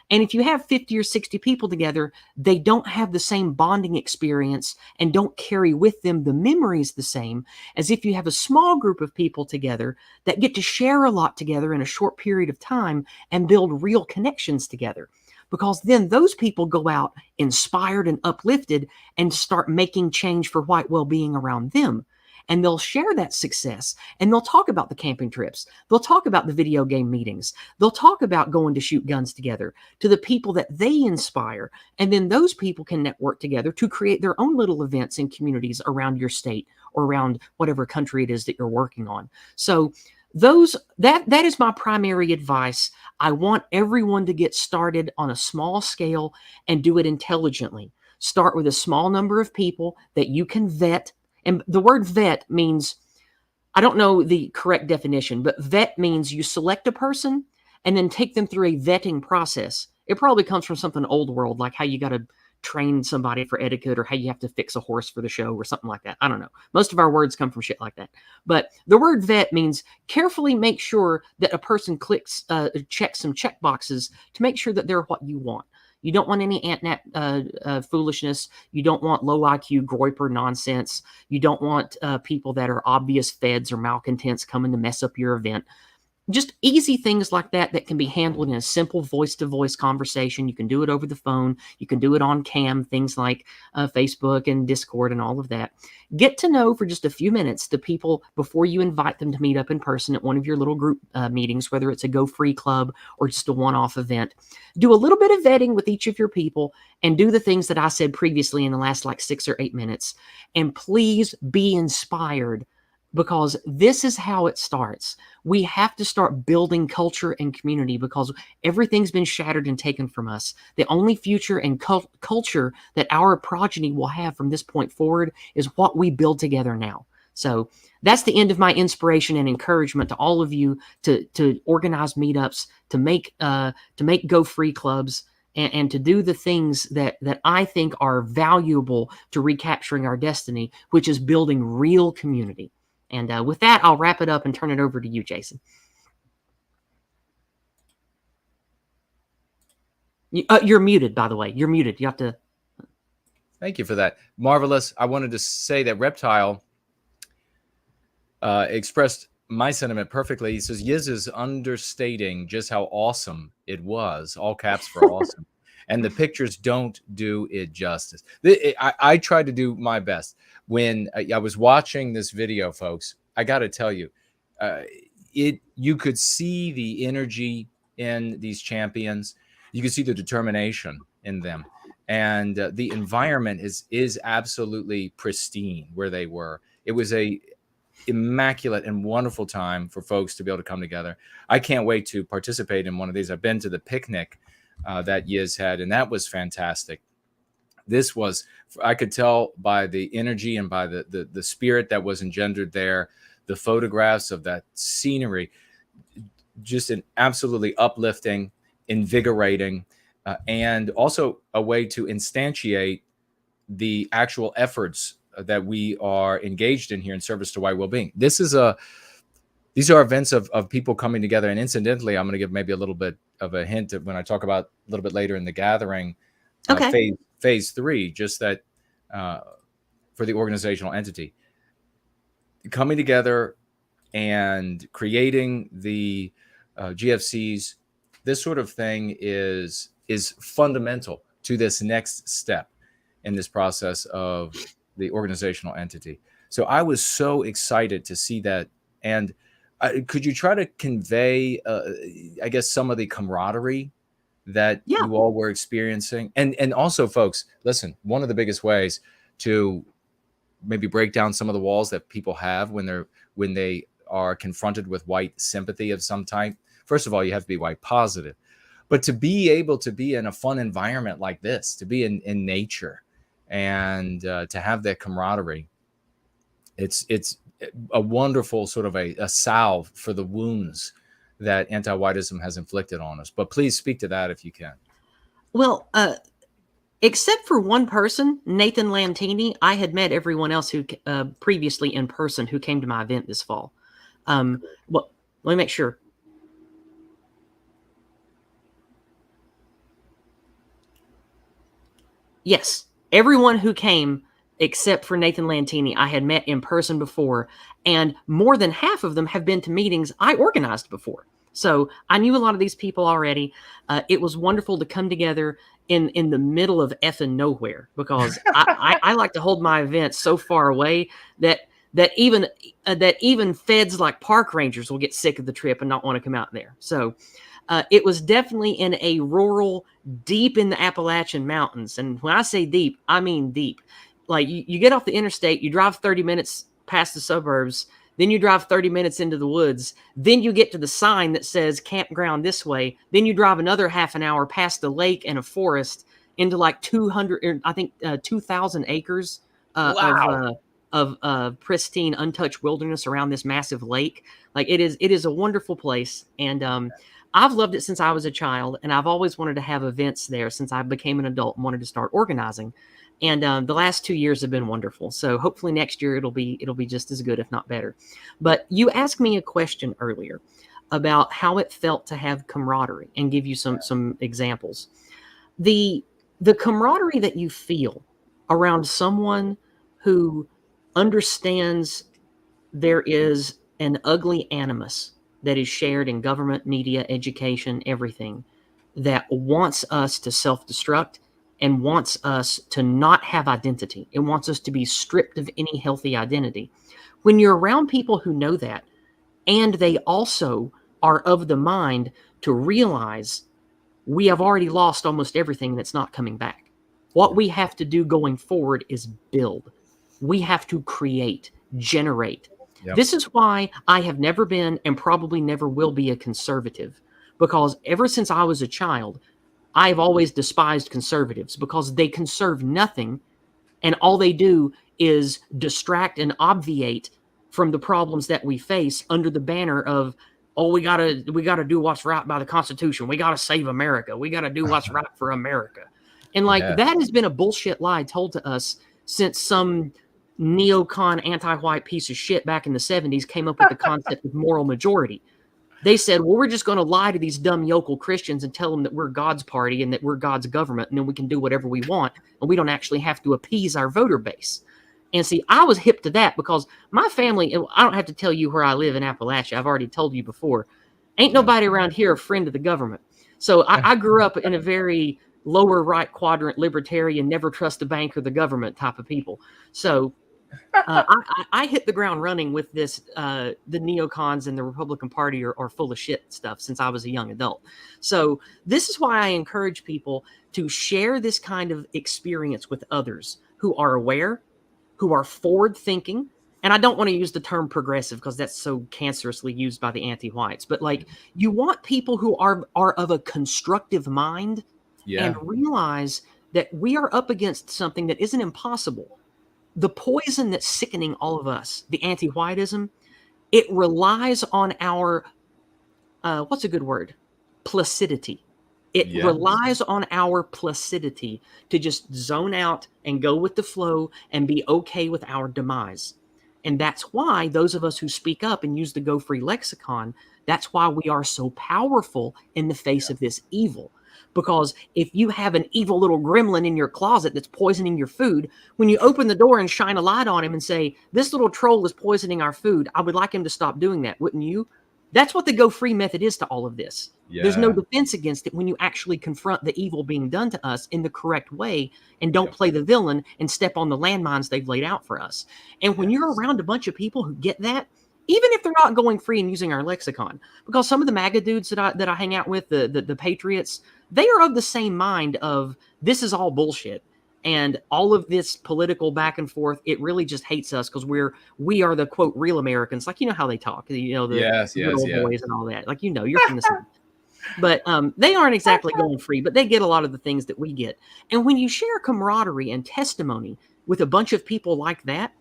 S6: And if you have 50 or 60 people together, they don't have the same bonding experience and don't carry with them the memories the same as if you have a small group of people together that get to share a lot together in a short period of time and build real connections together. Because then those people go out inspired and uplifted and start making change for white well-being around them. And they'll share that success and they'll talk about the camping trips. They'll talk about the video game meetings. They'll talk about going to shoot guns together to the people that they inspire. And then those people can network together to create their own little events and communities around your state or around whatever country it is that you're working on. So that is my primary advice. I want everyone to get started on a small scale and do it intelligently. Start with a small number of people that you can vet. And the word vet means, I don't know the correct definition, but vet means you select a person and then take them through a vetting process. It probably comes from something old world, like how you got to train somebody for etiquette or how you have to fix a horse for the show or something like that. I don't know. Most of our words come from shit like that. But the word vet means carefully make sure that a person checks some check boxes to make sure that they're what you want. You don't want any ant-nat foolishness. You don't want low IQ groiper nonsense. You don't want people that are obvious feds or malcontents coming to mess up your event. Just easy things like that can be handled in a simple voice-to-voice conversation. You can do it over the phone. You can do it on cam, things like Facebook and Discord and all of that. Get to know for just a few minutes the people before you invite them to meet up in person at one of your little group meetings, whether it's a Go Free Club or just a one-off event. Do a little bit of vetting with each of your people and do the things that I said previously in the last 6 or 8 minutes. And please be inspired, because this is how it starts. We have to start building culture and community because everything's been shattered and taken from us. The only future and culture that our progeny will have from this point forward is what we build together now. So that's the end of my inspiration and encouragement to all of you to organize meetups, to make Go Free clubs, and to do the things that I think are valuable to recapturing our destiny, which is building real community. And with that, I'll wrap it up and turn it over to you, Jason. You're muted, by the way. You're muted. You have to.
S3: Thank you for that. Marvelous. I wanted to say that Reptile expressed my sentiment perfectly. He says, Yizz is understating just how awesome it was. All caps for awesome. And the pictures don't do it justice. I tried to do my best. When I was watching this video, folks, I got to tell you, you could see the energy in these champions. You could see the determination in them. And the environment is absolutely pristine where they were. It was a immaculate and wonderful time for folks to be able to come together. I can't wait to participate in one of these. I've been to the picnic that Yizz had, and that was fantastic. This was, I could tell by the energy and by the spirit that was engendered there, the photographs of that scenery, just an absolutely uplifting, invigorating, and also a way to instantiate the actual efforts that we are engaged in here in service to white well-being. These are events of people coming together. And incidentally, I'm going to give maybe a little bit of a hint when I talk about a little bit later in the gathering, phase 3, just that for the organizational entity coming together and creating the GFCs. This sort of thing is fundamental to this next step in this process of the organizational entity. So I was so excited to see that. And could you try to convey, I guess, some of the camaraderie that you all were experiencing? And also, folks, listen, one of the biggest ways to maybe break down some of the walls that people have when they are confronted with white sympathy of some type. First of all, you have to be white positive. But to be able to be in a fun environment like this, to be in nature, and to have that camaraderie, it's a wonderful sort of a salve for the wounds that anti-whitism has inflicted on us. But please speak to that if you can.
S6: Well, except for one person, Nathan Lantini, I had met everyone else who previously in person who came to my event this fall. Well, let me make sure. Yes, everyone who came except for Nathan Lantini, I had met in person before, and more than half of them have been to meetings I organized before. So I knew a lot of these people already. It was wonderful to come together in the middle of effing nowhere, because I like to hold my events so far away that even feds like park rangers will get sick of the trip and not want to come out there. So it was definitely in a rural, deep in the Appalachian Mountains. And when I say deep, I mean deep. Like you get off the interstate, you drive 30 minutes past the suburbs, then you drive 30 minutes into the woods, then you get to the sign that says campground this way, then you drive another half an hour past the lake and a forest into like 2,000 acres of pristine, untouched wilderness around this massive lake. Like it is a wonderful place. And I've loved it since I was a child, and I've always wanted to have events there since I became an adult and wanted to start organizing. And the last 2 years have been wonderful. So hopefully next year it'll be just as good, if not better. But you asked me a question earlier about how it felt to have camaraderie, and give you some examples. The camaraderie that you feel around someone who understands there is an ugly animus that is shared in government, media, education, everything, that wants us to self-destruct and wants us to not have identity. It wants us to be stripped of any healthy identity. When you're around people who know that, and they also are of the mind to realize we have already lost almost everything that's not coming back. What we have to do going forward is build. We have to create, generate. Yep. This is why I have never been, and probably never will be, a conservative, because ever since I was a child, I've always despised conservatives, because they conserve nothing, and all they do is distract and obviate from the problems that we face under the banner of, oh, we gotta do what's right by the Constitution. We gotta save America. We gotta do what's right for America. And that has been a bullshit lie told to us since some neocon anti-white piece of shit back in the 70s came up with the concept of moral majority. They said, well, we're just going to lie to these dumb yokel Christians and tell them that we're God's party and that we're God's government, and then we can do whatever we want, and we don't actually have to appease our voter base. And see, I was hip to that because my family, I don't have to tell you where I live in Appalachia. I've already told you before. Ain't nobody around here a friend of the government. So I grew up in a very lower right quadrant, libertarian, never trust a bank or the government type of people. So I hit the ground running with this. The neocons and the Republican Party are full of shit stuff since I was a young adult. So this is why I encourage people to share this kind of experience with others who are aware, who are forward thinking. And I don't want to use the term progressive because that's so cancerously used by the anti-whites. But like, you want people who are of a constructive mind and realize that we are up against something that isn't impossible. The poison that's sickening all of us, the anti-whitism, it relies on our, what's a good word? Placidity. It relies on our placidity to just zone out and go with the flow and be okay with our demise. And that's why those of us who speak up and use the Go Free lexicon, that's why we are so powerful in the face of this evil. Because if you have an evil little gremlin in your closet that's poisoning your food, when you open the door and shine a light on him and say, this little troll is poisoning our food, I would like him to stop doing that, wouldn't you? That's what the Go Free method is to all of this. There's no defense against it when you actually confront the evil being done to us in the correct way and don't play the villain and step on the landmines they've laid out for us. And when you're around a bunch of people who get that, even if they're not going free and using our lexicon, because some of the MAGA dudes that I hang out with, the patriots, they are of the same mind of this is all bullshit. And all of this political back and forth, it really just hates us because we are the quote real Americans. Like, you know how they talk, the little boys and all that. Like, you know, you're from the same. But they aren't exactly going free, but they get a lot of the things that we get. And when you share camaraderie and testimony with a bunch of people like that,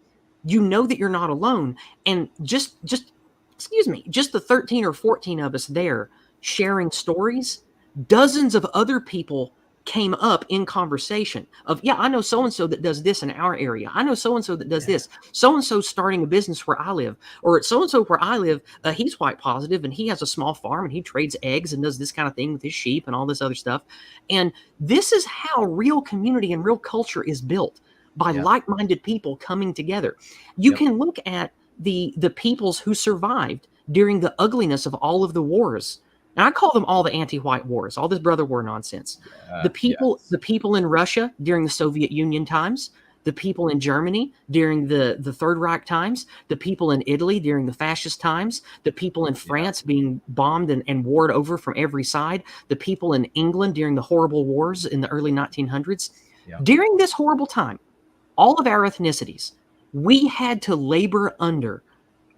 S6: you know that you're not alone. And just the 13 or 14 of us there sharing stories, dozens of other people came up in conversation of, I know so-and-so that does this in our area. I know so-and-so that does this. So-and-so starting a business where I live, or so-and-so where I live, he's white positive and he has a small farm and he trades eggs and does this kind of thing with his sheep and all this other stuff. And this is how real community and real culture is built, by like-minded people coming together. You can look at the peoples who survived during the ugliness of all of the wars. And I call them all the anti-white wars, all this brother war nonsense. The people in Russia during the Soviet Union times, the people in Germany during the Third Reich times, the people in Italy during the fascist times, the people in France being bombed and warred over from every side, the people in England during the horrible wars in the early 1900s. During this horrible time, all of our ethnicities, we had to labor under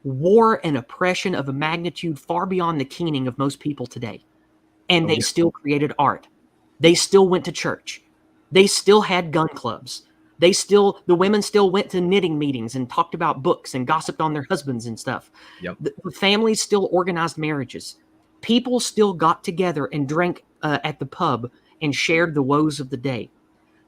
S6: war and oppression of a magnitude far beyond the keening of most people today. And they still created art. They still went to church. They still had gun clubs. The women still went to knitting meetings and talked about books and gossiped on their husbands and stuff. The families still organized marriages. People still got together and drank at the pub and shared the woes of the day.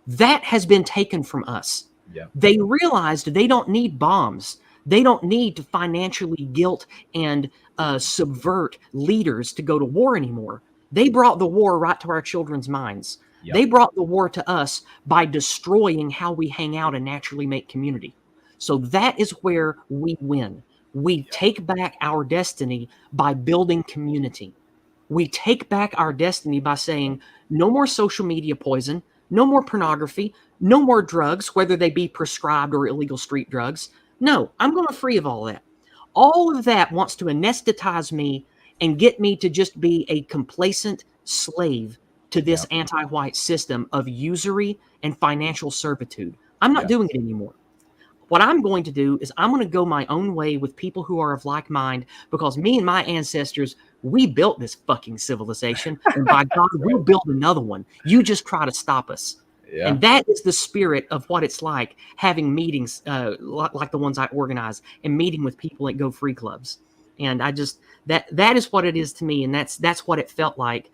S6: That has been taken from us. They realized they don't need bombs. They don't need to financially guilt and subvert leaders to go to war anymore. They brought the war right to our children's minds. They brought the war to us by destroying how we hang out and naturally make community. So that is where we win. We take back our destiny by building community. We take back our destiny by saying, no more social media poison, no more pornography, no more drugs, whether they be prescribed or illegal street drugs. No, I'm going free of all that. All of that wants to anesthetize me and get me to just be a complacent slave to this anti-white system of usury and financial servitude. I'm not doing it anymore. What I'm going to do is I'm going to go my own way with people who are of like mind, because me and my ancestors, we built this fucking civilization, and by God, we'll build another one. You just try to stop us. And that is the spirit of what it's like having meetings like the ones I organize and meeting with people at Go Free clubs. And I just, that is what it is to me. And that's what it felt like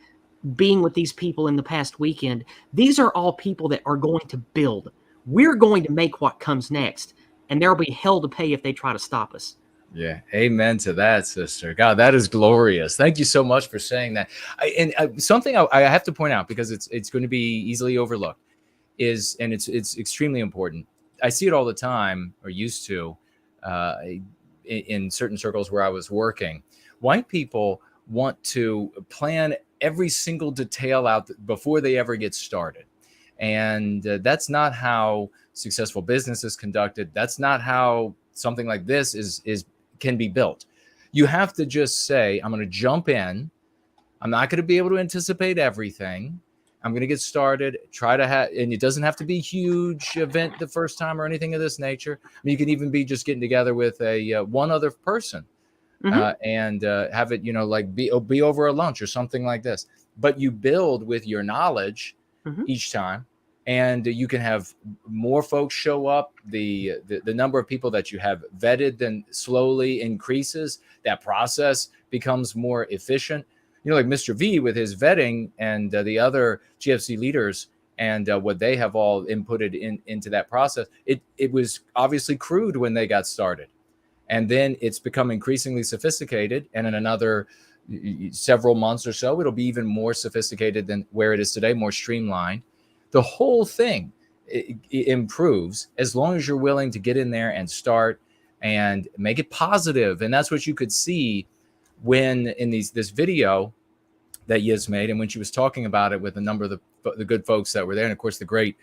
S6: being with these people in the past weekend. These are all people that are going to build. We're going to make what comes next, and there'll be hell to pay if they try to stop us.
S3: Yeah, amen to that, sister. God, that is glorious. Thank you so much for saying that. Something I have to point out, because it's going to be easily overlooked, is, and it's extremely important. I see it all the time, or used to, in certain circles where I was working. White people want to plan every single detail out before they ever get started, and that's not how successful business is conducted. That's not how something like this can be built. You have to just say, I'm going to jump in. I'm not going to be able to anticipate everything. I'm going to get started, try to have, and it doesn't have to be a huge event the first time or anything of this nature. I mean, you can even be just getting together with one other person, and have it, like be over a lunch or something like this. But you build with your knowledge each time, and you can have more folks show up. The number of people that you have vetted then slowly increases. That process becomes more efficient. Like Mr. V with his vetting, and the other GFC leaders, and what they have all inputted into that process. It was obviously crude when they got started, and then it's become increasingly sophisticated. And in another several months or so, it'll be even more sophisticated than where it is today, more streamlined. The whole thing it improves as long as you're willing to get in there and start and make it positive. And that's what you could see when in this video that Yizz made, and when she was talking about it with a number of the good folks that were there. And of course, the great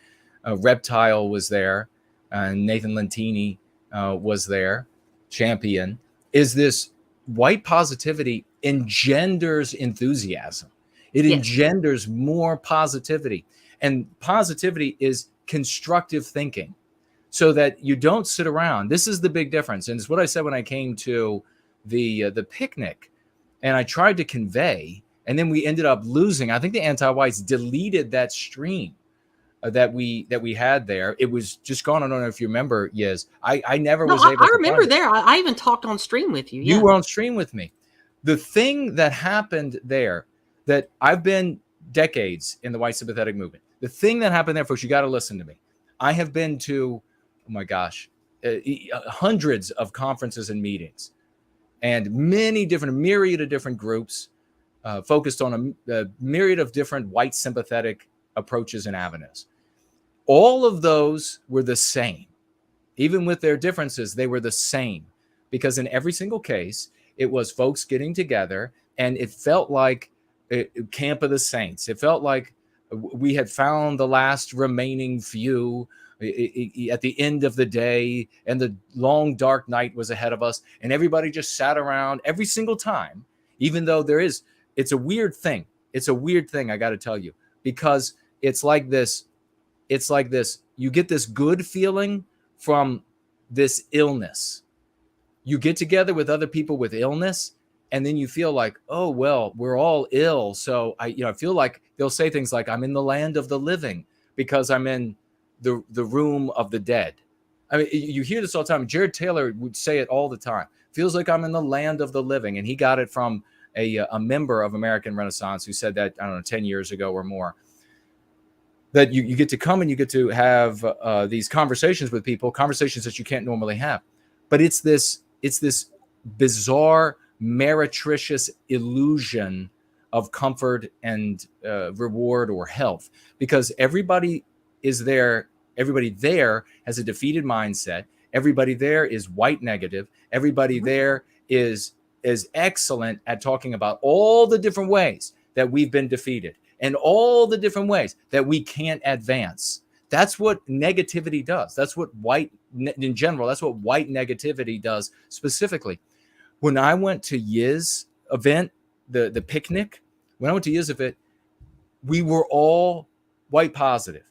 S3: Reptile was there, Nathan Lentini was there, champion. Is this white positivity engenders enthusiasm. It engenders more positivity. And positivity is constructive thinking, so that you don't sit around. This is the big difference. And it's what I said when I came to the picnic, and I tried to convey, and then we ended up losing. I think the anti-whites deleted that stream that we had there. It was just gone. I don't know if you remember, Yizz. I never was able to.
S6: I remember there. I even talked on stream with you.
S3: You were on stream with me. The thing that happened there, that I've been decades in the white sympathetic movement. The thing that happened there, folks, you got to listen to me. I have been to, oh my gosh, hundreds of conferences and meetings, and myriad of different groups focused on a myriad of different white sympathetic approaches and avenues. All of those were the same. Even with their differences, they were the same, because in every single case, it was folks getting together, and it felt like Camp of the Saints. It felt like we had found the last remaining few at the end of the day, and the long dark night was ahead of us, and everybody just sat around every single time, even though it's a weird thing. It's a weird thing, I got to tell you, because it's like this. You get this good feeling from this illness. You get together with other people with illness, and then you feel like, oh, well, we're all ill. So I feel like they'll say things like, I'm in the land of the living because I'm in the room of the dead. I mean, you hear this all the time. Jared Taylor would say it all the time. Feels like I'm in the land of the living. And he got it from a member of American Renaissance who said that, I don't know, 10 years ago or more. That you get to come and you get to have these conversations with people, conversations that you can't normally have. But it's this bizarre, meretricious illusion of comfort and reward or health, because everybody is there. Everybody there has a defeated mindset. Everybody there is white negative. Everybody there is excellent at talking about all the different ways that we've been defeated and all the different ways that we can't advance. That's what negativity does. That's what in general, that's what white negativity does specifically. When I went to Yizz event, the picnic, when I went to Yizz event, we were all white positive.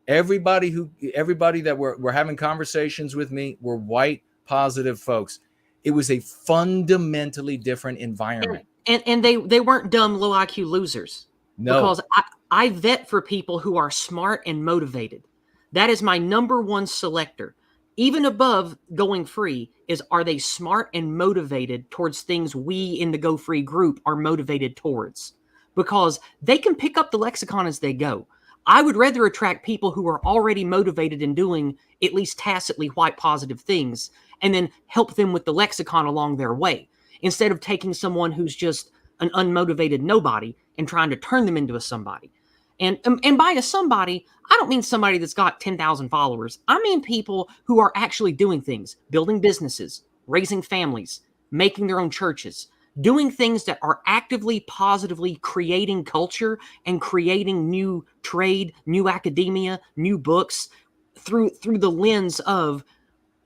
S3: Everybody that were having conversations with me were white positive folks. It was a fundamentally different environment.
S6: And they weren't dumb, low IQ losers. No. Because I vet for people who are smart and motivated. That is my number one selector. Even above going free is, are they smart and motivated towards things we in the Go Free group are motivated towards? Because they can pick up the lexicon as they go. I would rather attract people who are already motivated in doing at least tacitly white positive things and then help them with the lexicon along their way, instead of taking someone who's just an unmotivated nobody and trying to turn them into a somebody. And by a somebody, I don't mean somebody that's got 10,000 followers. I mean people who are actually doing things, building businesses, raising families, making their own churches, doing things that are actively, positively creating culture and creating new trade, new academia, new books through the lens of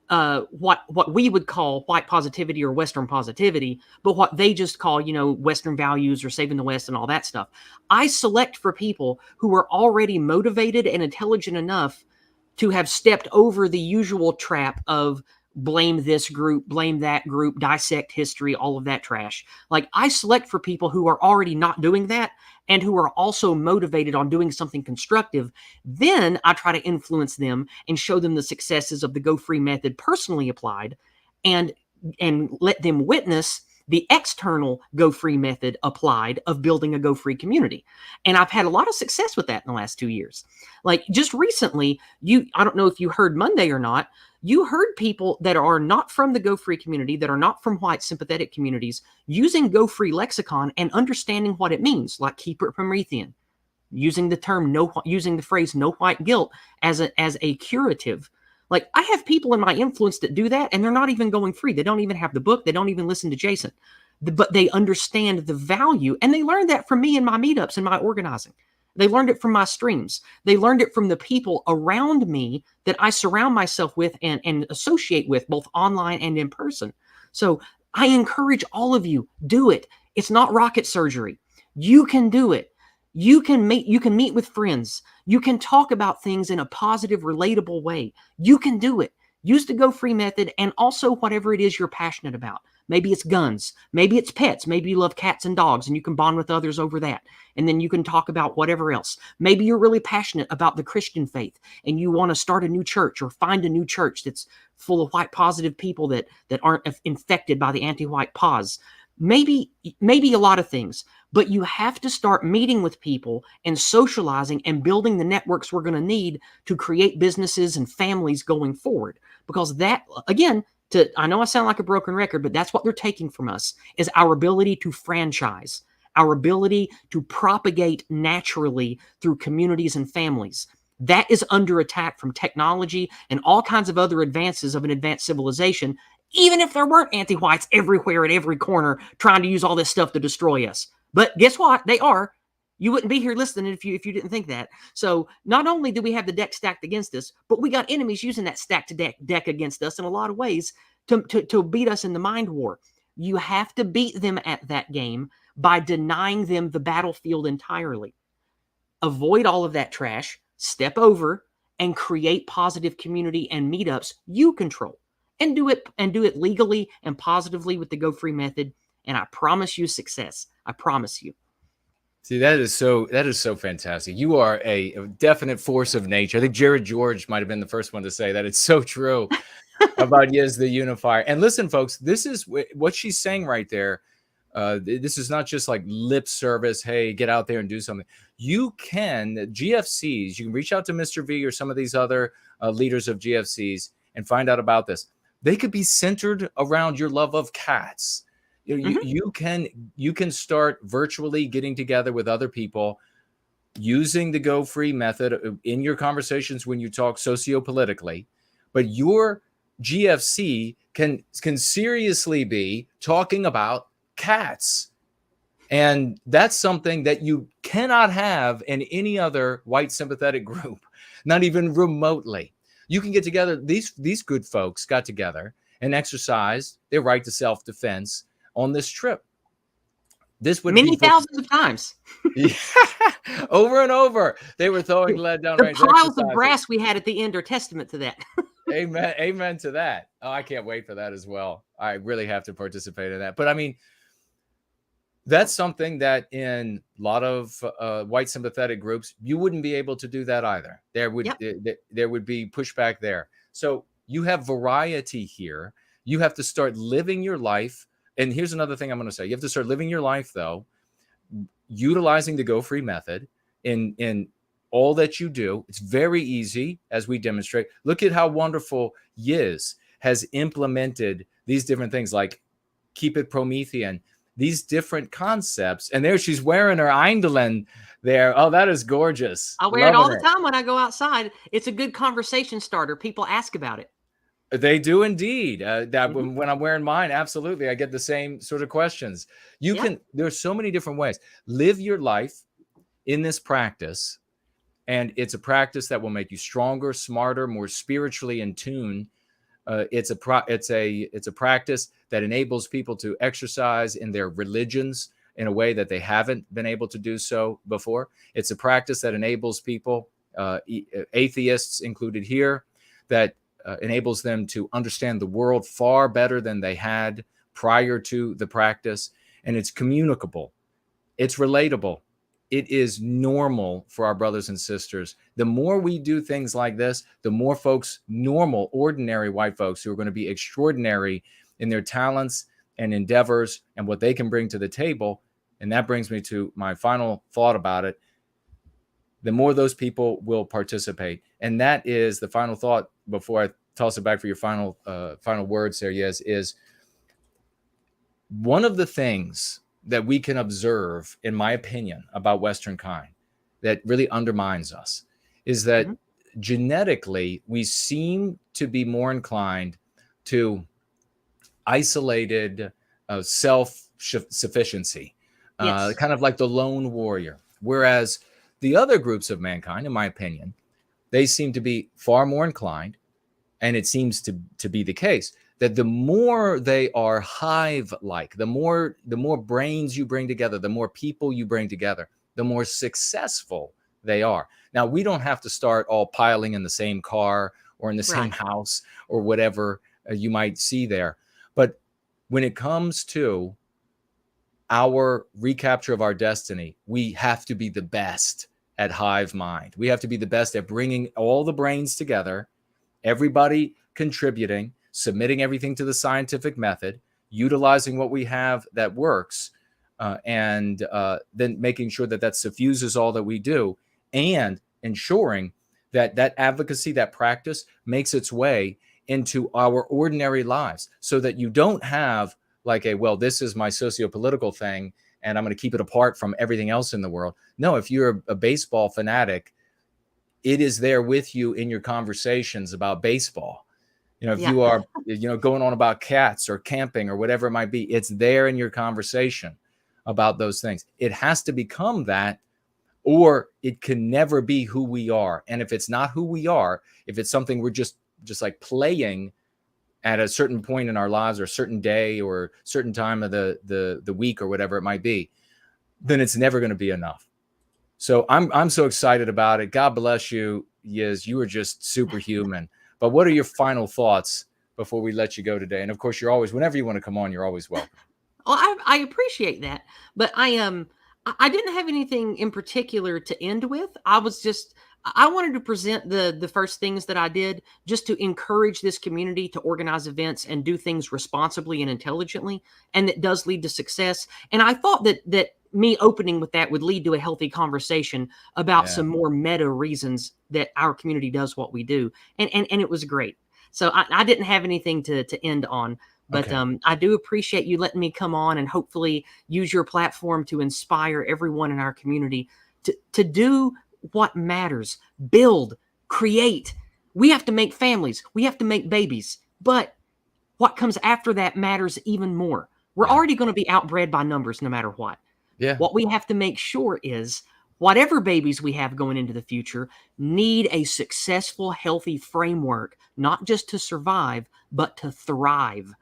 S6: what we would call white positivity or Western positivity, but what they just call, Western values or saving the West and all that stuff. I select for people who are already motivated and intelligent enough to have stepped over the usual trap of blame this group, blame that group, dissect history, all of that trash. Like, I select for people who are already not doing that and who are also motivated on doing something constructive. Then I try to influence them and show them the successes of the Go Free method personally applied, and let them witness the external Go Free method applied of building a Go Free community. And I've had a lot of success with that in the last 2 years. Like, just recently, I don't know if you heard Monday or not, you heard people that are not from the Go Free community, that are not from white sympathetic communities, using Go Free lexicon and understanding what it means, like keep it Promethean, using the phrase "no white guilt" as a curative. Like, I have people in my influence that do that, and they're not even going free. They don't even have the book. They don't even listen to Jason, but they understand the value, and they learned that from me in my meetups and my organizing. They learned it from my streams. They learned it from the people around me that I surround myself with and associate with, both online and in person. So I encourage all of you, do it. It's not rocket surgery. You can do it. You can meet with friends. You can talk about things in a positive, relatable way. You can do it. Use the Go Free method, and also whatever it is you're passionate about. Maybe it's guns. Maybe it's pets. Maybe you love cats and dogs and you can bond with others over that. And then you can talk about whatever else. Maybe you're really passionate about the Christian faith and you want to start a new church or find a new church that's full of white positive people that aren't infected by the anti-white pause. Maybe a lot of things, but you have to start meeting with people and socializing and building the networks we're going to need to create businesses and families going forward. Because that, again, I know I sound like a broken record, but that's what they're taking from us, is our ability to franchise, our ability to propagate naturally through communities and families. That is under attack from technology and all kinds of other advances of an advanced civilization, even if there weren't anti-whites everywhere at every corner trying to use all this stuff to destroy us. But guess what? They are. You wouldn't be here listening if you didn't think that. So not only do we have the deck stacked against us, but we got enemies using that stacked deck against us in a lot of ways to beat us in the mind war. You have to beat them at that game by denying them the battlefield entirely. Avoid all of that trash, step over, and create positive community and meetups you control. And do it legally and positively with the Go Free method. And I promise you success. I promise you.
S3: See, that is so fantastic. You are a definite force of nature. I think Jared George might have been the first one to say that. It's so true about Yizz the Unifier. And listen, folks, this is what she's saying right there. This is not just like lip service. Hey, get out there and do something. You can, GFCs, you can reach out to Mr. V or some of these other leaders of GFCs and find out about this. They could be centered around your love of cats. You can start virtually getting together with other people using the Go Free method in your conversations when you talk sociopolitically, but your GFC can seriously be talking about cats. And that's something that you cannot have in any other white sympathetic group, not even remotely. You can get together. These good folks got together and exercised their right to self-defense on this trip. This would
S6: many thousands of times.
S3: Yeah, over and over. They were throwing lead down range.
S6: The piles of brass we had at the end are testament to that.
S3: Amen to that. Oh, I can't wait for that as well. I really have to participate in that. But I mean, that's something that in a lot of white sympathetic groups, you wouldn't be able to do that either. There would be pushback there. So you have variety here. You have to start living your life. And here's another thing I'm going to say. You have to start living your life, though, utilizing the Go Free method in all that you do. It's very easy, as we demonstrate. Look at how wonderful Yizz has implemented these different things, like keep it Promethean, these different concepts. And there she's wearing her Eindelen there. Oh, that is gorgeous.
S6: I wear it all
S3: Loving
S6: the time when I go outside. It's a good conversation starter. People ask about it.
S3: They do indeed. When I'm wearing mine, absolutely, I get the same sort of questions. There's so many different ways. Live your life in this practice, and it's a practice that will make you stronger, smarter, more spiritually in tune. It's a practice that enables people to exercise in their religions in a way that they haven't been able to do so before. It's a practice that enables people, atheists included here, that enables them to understand the world far better than they had prior to the practice. And it's communicable. It's relatable. It is normal for our brothers and sisters. The more we do things like this, the more folks, normal, ordinary white folks who are going to be extraordinary in their talents and endeavors and what they can bring to the table. And that brings me to my final thought about it. The more those people will participate. And that is the final thought before I toss it back for your final words there, Yizz, is one of the things that we can observe, in my opinion, about Western kind that really undermines us is that genetically we seem to be more inclined to isolated self-sufficiency, kind of like the lone warrior. Whereas the other groups of mankind, in my opinion, they seem to be far more inclined, and it seems to be the case, that the more they are hive-like, the more brains you bring together, the more people you bring together, the more successful they are. Now, we don't have to start all piling in the same car or in the same house or whatever you might see there. But when it comes to our recapture of our destiny, we have to be the best at hive mind. We have to be the best at bringing all the brains together, everybody contributing, submitting everything to the scientific method, utilizing what we have that works, and then making sure that that suffuses all that we do, and ensuring that that advocacy, that practice makes its way into our ordinary lives, so that you don't have like this is my socio-political thing and I'm going to keep it apart from everything else in the world. No, if you're a baseball fanatic, it is there with you in your conversations about baseball. If you are, going on about cats or camping or whatever it might be, it's there in your conversation about those things. It has to become that, or it can never be who we are. And if it's not who we are, if it's something we're just like playing at a certain point in our lives, or a certain day, or certain time of the week, or whatever it might be, then it's never going to be enough. So I'm so excited about it. God bless you, Yizz. You are just superhuman. But what are your final thoughts before we let you go today? And of course, you're always, whenever you want to come on, you're always welcome.
S6: Well, I appreciate that, but I didn't have anything in particular to end with. I wanted to present the first things that I did, just to encourage this community to organize events and do things responsibly and intelligently, and that does lead to success. And I thought that me opening with that would lead to a healthy conversation about some more meta reasons that our community does what we do, and it was great. So I didn't have anything to end on. But I do appreciate you letting me come on and hopefully use your platform to inspire everyone in our community to do what matters. Build, create. We have to make families. We have to make babies. But what comes after that matters even more. We're already going to be outbred by numbers no matter what. Yeah. What we have to make sure is whatever babies we have going into the future need a successful, healthy framework, not just to survive, but to thrive.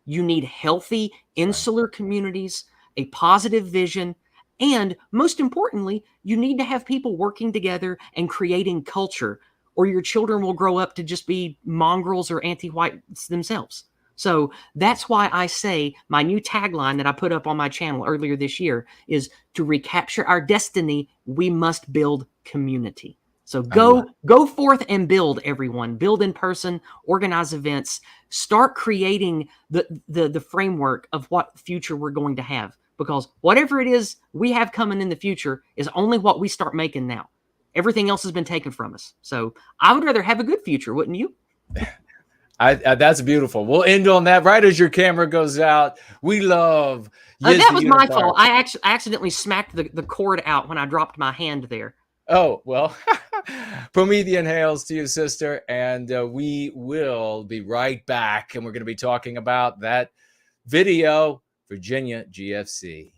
S6: You need healthy, insular communities, a positive vision, and most importantly, you need to have people working together and creating culture, or your children will grow up to just be mongrels or anti-whites themselves. So that's why I say my new tagline that I put up on my channel earlier this year is, to recapture our destiny, we must build community. So go forth and build, everyone. Build in person, organize events, start creating the framework of what future we're going to have. Because whatever it is we have coming in the future is only what we start making now. everything else has been taken from us. So I would rather have a good future, wouldn't you?
S3: That's beautiful. We'll end on that right as your camera goes out. We love Yizz
S6: that was my
S3: Unifier.
S6: fault. I accidentally smacked the cord out when I dropped my hand there.
S3: Oh, well, Promethean hails to you, sister. And we will be right back. And we're going to be talking about that video, Virginia GFC.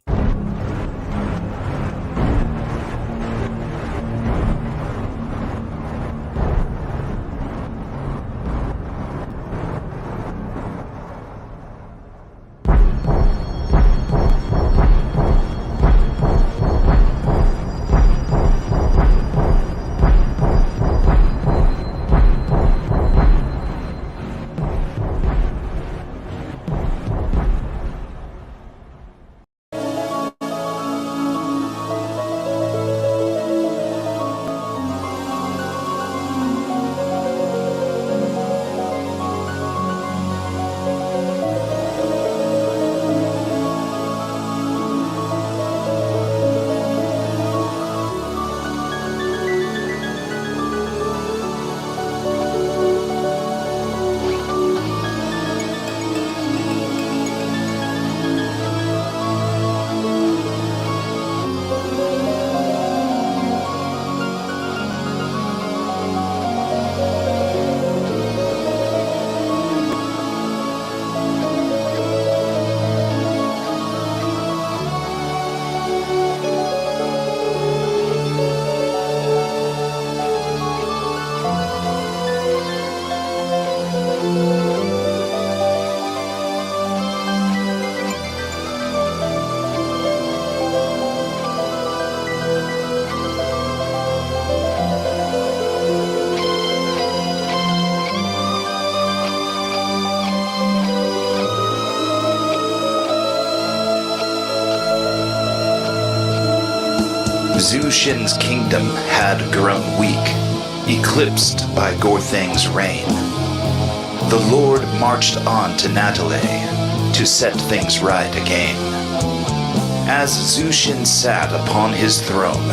S7: Zushin's kingdom had grown weak, eclipsed by Gorthang's reign. The Lord marched on to Natale to set things right again. As Zushin sat upon his throne,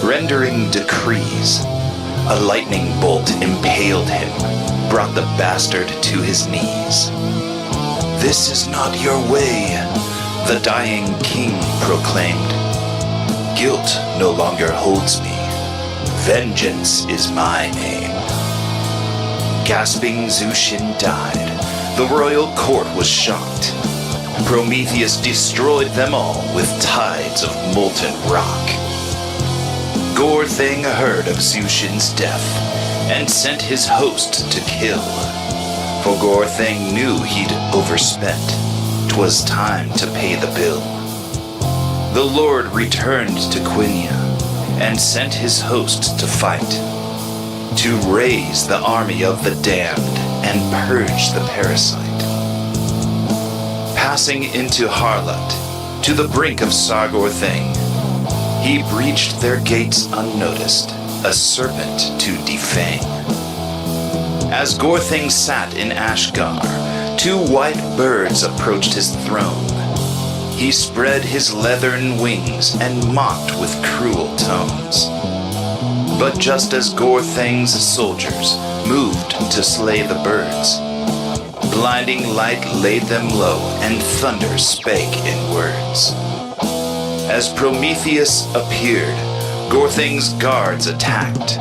S7: rendering decrees, a lightning bolt impaled him, brought the bastard to his knees. "This is not your way," the dying king proclaimed. "Guilt no longer holds me. Vengeance is my name." Gasping, Zushin died. The royal court was shocked. Prometheus destroyed them all with tides of molten rock. Gorthang heard of Zushin's death and sent his host to kill. For Gorthang knew he'd overspent. 'Twas time to pay the bill. The Lord returned to Quinia and sent his host to fight, to raise the army of the damned and purge the parasite. Passing into Harlot, to the brink of Sargorthang, he breached their gates unnoticed, a serpent to defang. As Gorthang sat in Ashgar, two white birds approached his throne. He spread his leathern wings and mocked with cruel tones. But just as Gorthang's soldiers moved to slay the birds, blinding light laid them low and thunder spake in words. As Prometheus appeared, Gorthang's guards attacked,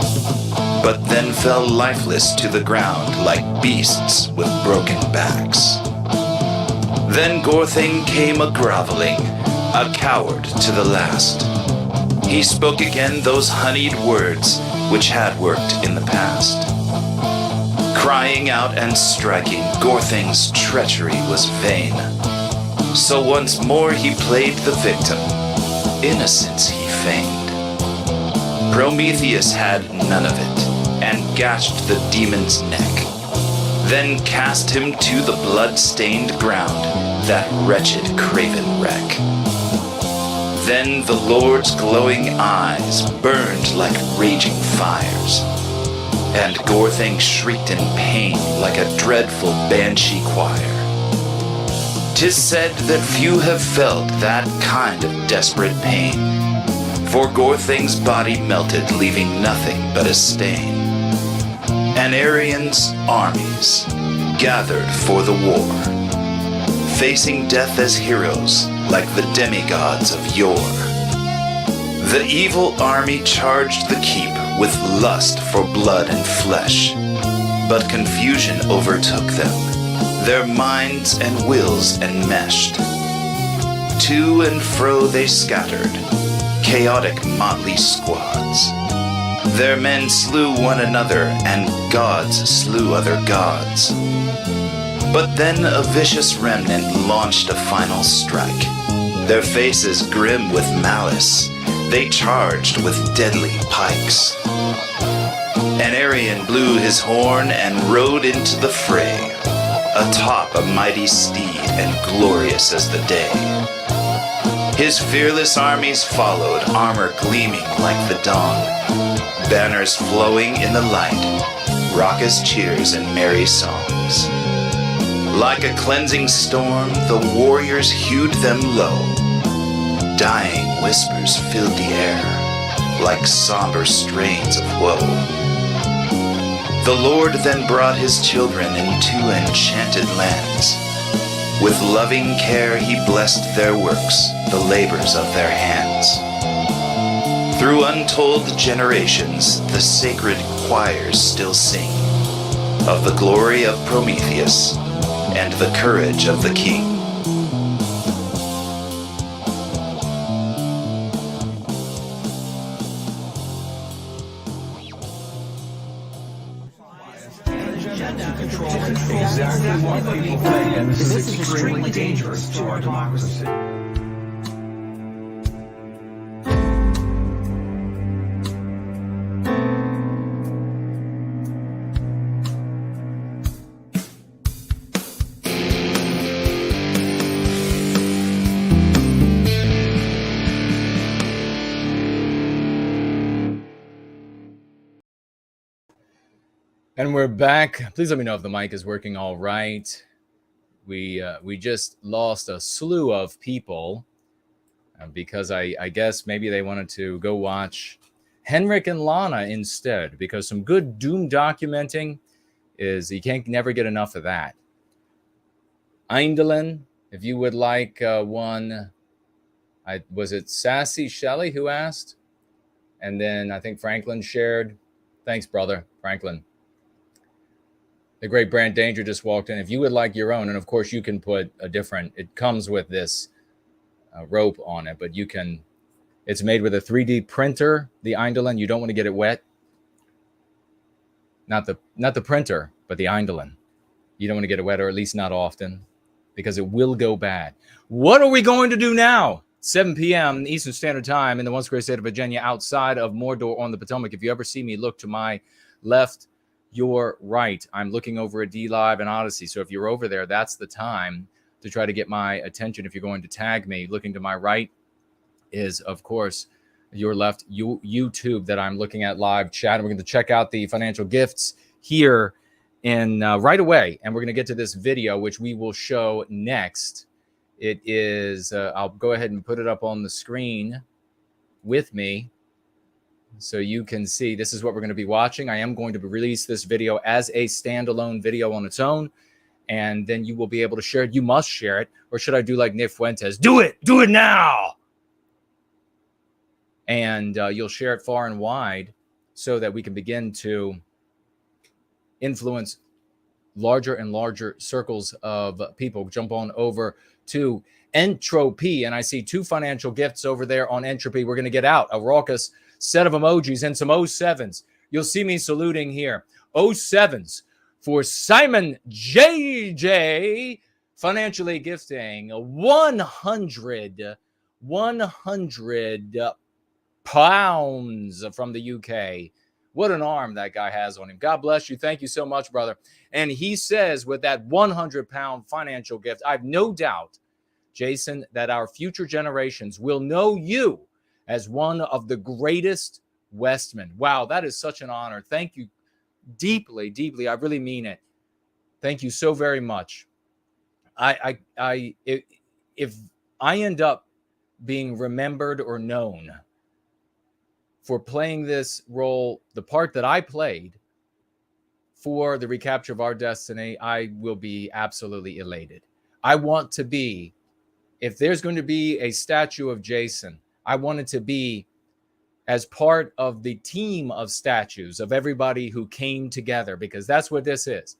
S7: but then fell lifeless to the ground like beasts with broken backs. Then Gorthang came a-groveling, a coward to the last. He spoke again those honeyed words which had worked in the past. Crying out and striking, Gorthang's treachery was vain. So once more he played the victim, innocence he feigned. Prometheus had none of it, and gashed the demon's neck, then cast him to the blood-stained ground, that wretched craven wreck. Then the Lord's glowing eyes burned like raging fires, and Gorthang shrieked in pain like a dreadful banshee choir. 'Tis said that few have felt that kind of desperate pain, for Gorthing's body melted, leaving nothing but a stain. And Arian's armies gathered for the war, facing death as heroes like the demigods of yore. The evil army charged the keep with lust for blood and flesh, but confusion overtook them, their minds and wills enmeshed. To and fro they scattered, chaotic motley squads. Their men slew one another, and gods slew other gods. But then a vicious remnant launched a final strike. Their faces grim with malice, they charged with deadly pikes. And Arian blew his horn and rode into the fray, atop a mighty steed and glorious as the day. His fearless armies followed, armor gleaming like the dawn, banners flowing in the light, raucous cheers and merry songs. Like a cleansing storm, the warriors hewed them low. Dying whispers filled the air, like somber strains of woe. The Lord then brought his children into enchanted lands. With loving care he blessed their works, the labors of their hands. Through untold generations, the sacred choirs still sing of the glory of Prometheus and the courage of the king.
S8: Exactly what people think, and this is extremely dangerous to our democracy.
S3: And we're back. Please let me know if the mic is working all right. We just lost a slew of people because I guess maybe they wanted to go watch Henrik and Lana instead, because some good Doom documenting is, you can't never get enough of that. Eindelen, if you would like one, was it Sassy Shelley who asked? And then I think Franklin shared. Thanks, brother, Franklin. The great Brand Danger just walked in. If you would like your own, and of course you can put a different, it comes with this rope on it, but you can, it's made with a 3D printer, the Eindelen. You don't want to get it wet. Not the printer, but the Eindelen. You don't want to get it wet, or at least not often, because it will go bad. What are we going to do now? 7 p.m. Eastern Standard Time in the once great state of Virginia, outside of Mordor on the Potomac. If you ever see me, look to my left, your right. I'm looking over at D Live and Odyssey. So if you're over there, that's the time to try to get my attention. If you're going to tag me, looking to my right is, of course, your left, YouTube, that I'm looking at live chat. And we're going to check out the financial gifts here in right away. And we're going to get to this video, which we will show next. It is, I'll go ahead and put it up on the screen with me, so you can see this is what we're going to be watching. I am going to release this video as a standalone video on its own, and then you will be able to share it. You must share it, or should I do like Nick Fuentes? Do it now! And you'll share it far and wide so that we can begin to influence larger and larger circles of people. Jump on over to Entropy, and I see 2 financial gifts over there on Entropy. We're going to get out a raucous set of emojis and some 07s. You'll see me saluting here. 07s for Simon JJ, financially gifting 100 pounds from the UK. What an arm that guy has on him. God bless you. Thank you so much, brother. And he says, with that 100-pound financial gift, I've no doubt, Jason, that our future generations will know you as one of the greatest Westmen. Wow, that is such an honor. Thank you deeply, deeply. I really mean it. Thank you so very much. If I end up being remembered or known for playing this role, the part that I played for the recapture of our destiny, I will be absolutely elated. I want to be, if there's going to be a statue of Jason, I want it to be as part of the team of statues of everybody who came together, because that's what this is.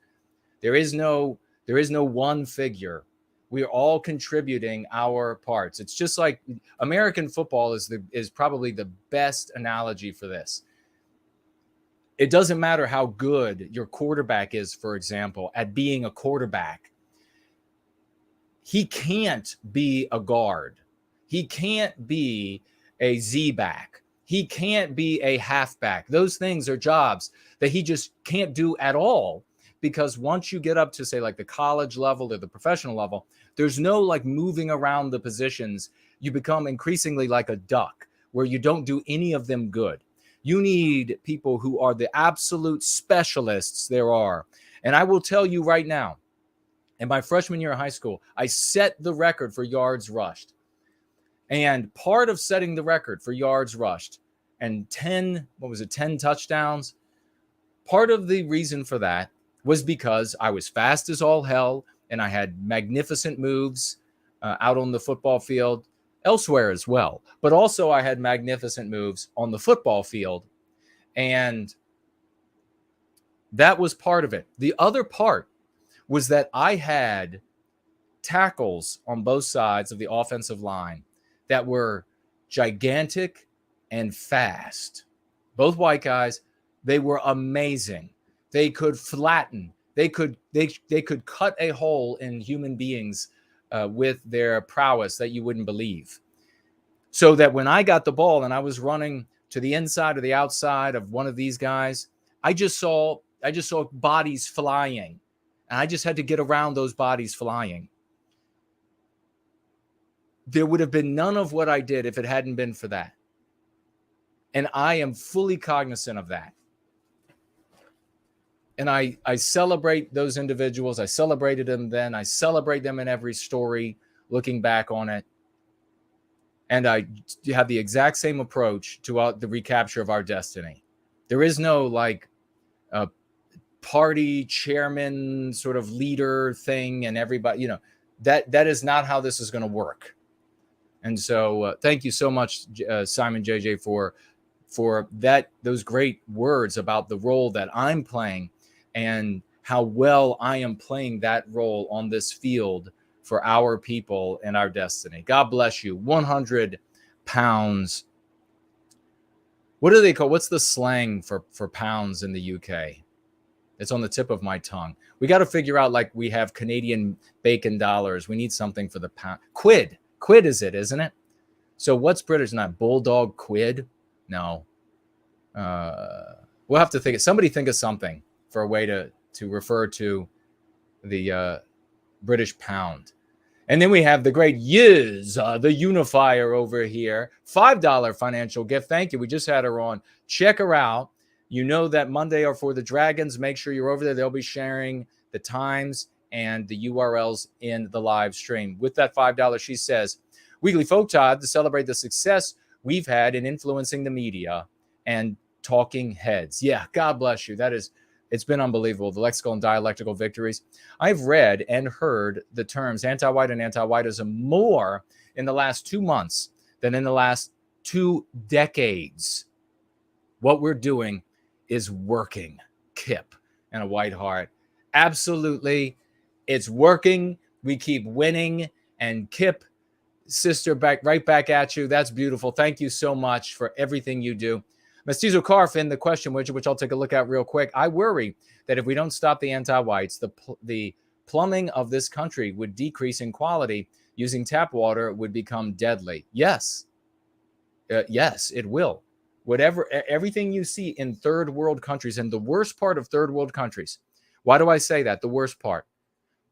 S3: There is no one figure. We are all contributing our parts. It's just like American football is probably the best analogy for this. It doesn't matter how good your quarterback is, for example, at being a quarterback. He can't be a guard. He can't be a Z-back. He can't be a halfback. Those things are jobs that he just can't do at all, because once you get up to, say, like the college level or the professional level, there's no like moving around the positions. You become increasingly like a duck where you don't do any of them good. You need people who are the absolute specialists there are. And I will tell you right now, in my freshman year of high school, I set the record for yards rushed. And part of setting the record for yards rushed and 10 touchdowns, part of the reason for that was because I was fast as all hell and I had magnificent moves out on the football field, elsewhere as well. But also I had magnificent moves on the football field. And that was part of it. The other part was that I had tackles on both sides of the offensive line that were gigantic and fast. Both white guys, they were amazing. They could flatten. They could cut a hole in human beings with their prowess that you wouldn't believe. So that when I got the ball and I was running to the inside or the outside of one of these guys, I just saw bodies flying, and I just had to get around those bodies flying. There would have been none of what I did if it hadn't been for that. And I am fully cognizant of that. And I celebrate those individuals. I celebrated them then. I celebrate them in every story, looking back on it. And I have the exact same approach to the recapture of our destiny. There is no like a party chairman sort of leader thing and everybody, that is not how this is going to work. And so thank you so much, Simon JJ, for those great words about the role that I'm playing and how well I am playing that role on this field for our people and our destiny. God bless you. 100 pounds. What do they call? What's the slang for pounds in the UK? It's on the tip of my tongue. We got to figure out, like we have Canadian bacon dollars. We need something for the pound. Quid. Quid is it, isn't it? So what's British? Not bulldog quid? No. We'll have to think. Somebody think of something for a way to refer to the British pound. And then we have the great Yizz, the unifier over here. $5 financial gift. Thank you. We just had her on. Check her out. You know that Monday are for the Dragons. Make sure you're over there. They'll be sharing the times and the URLs in the live stream. With that $5, she says, Weekly Folk Tide to celebrate the success we've had in influencing the media and talking heads. Yeah, God bless you. It's been unbelievable. The lexical and dialectical victories. I've read and heard the terms anti-white and anti-whitism more in the last 2 months than in the last 2 decades. What we're doing is working. Kip and a white heart. Absolutely. It's working. We keep winning. And Kip, sister, right back at you. That's beautiful. Thank you so much for everything you do. Mestizo Carf in the question widget, which I'll take a look at real quick. I worry that if we don't stop the anti-whites, the plumbing of this country would decrease in quality. Using tap water would become deadly. Yes. Yes, it will. Everything you see in third world countries, and the worst part of third world countries. Why do I say that? The worst part.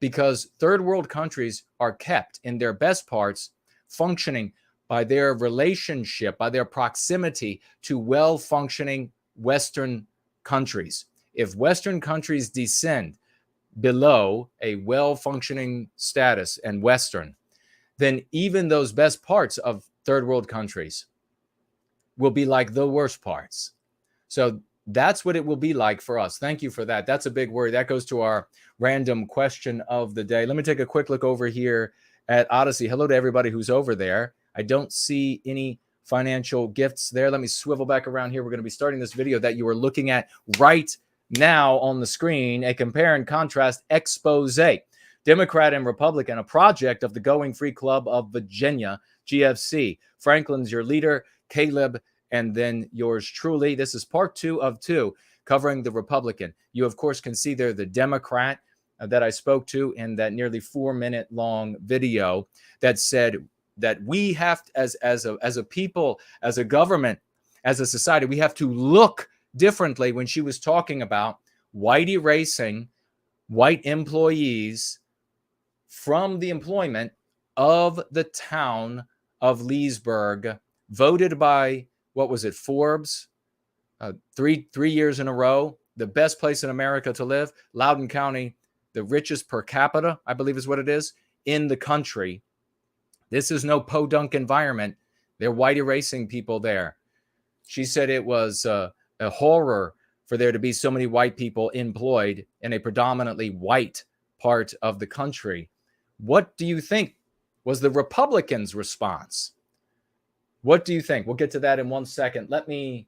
S3: Because third world countries are kept in their best parts functioning by their relationship, by their proximity to well-functioning Western countries. If Western countries descend below a well-functioning status and Western, then even those best parts of third world countries will be like the worst parts. So that's what it will be like for us. Thank you for that. That's a big worry. That goes to our random question of the day. Let me take a quick look over here at Odyssey. Hello to everybody who's over there. I don't see any financial gifts there. Let me swivel back around here. We're going to be starting this video that you are looking at right now on the screen, a compare and contrast expose. Democrat and Republican, a project of the Going Free Club of Virginia, GFC. Franklin's your leader, Caleb, and then yours truly. This is part 2 of 2, covering the Republican. You, of course, can see there the Democrat that I spoke to in that nearly 4-minute long video that said that we have to, as a people, as a government, as a society, we have to look differently when she was talking about white erasing white employees from the employment of the town of Leesburg, voted by, what was it, Forbes, three years in a row, the best place in America to live, Loudoun County, the richest per capita, I believe is what it is, in the country. This is no podunk environment. They're white erasing people there. She said it was a horror for there to be so many white people employed in a predominantly white part of the country. What do you think was the Republicans' response? What do you think? We'll get to that in 1 second. Let me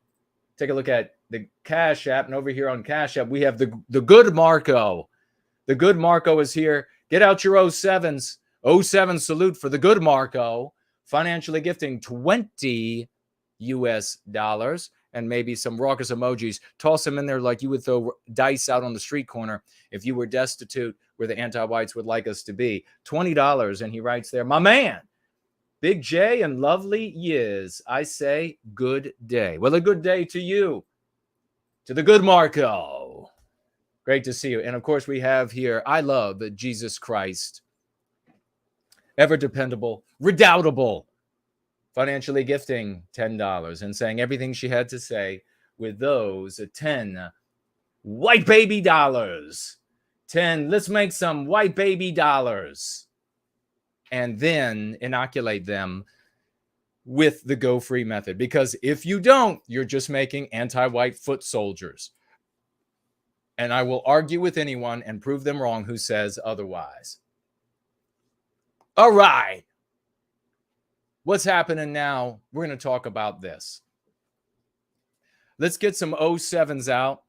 S3: take a look at the Cash App. And over here on Cash App, we have the good Marco. The good Marco is here. Get out your 07s. 07 salute for the good Marco. Financially gifting $20 and maybe some raucous emojis. Toss them in there like you would throw dice out on the street corner if you were destitute where the anti-whites would like us to be. $20. And he writes there, my man, Big J and lovely Yizz, I say good day. Well, a good day to you, to the good Marco. Great to see you. And of course, we have here, I love Jesus Christ, ever dependable, redoubtable, financially gifting $10 and saying everything she had to say with those 10 white baby dollars. 10, let's make some white baby dollars. And then inoculate them with the Go Free method. Because if you don't, you're just making anti-white foot soldiers. And I will argue with anyone and prove them wrong who says otherwise. All right. What's happening now? We're going to talk about this. Let's get some 07s out,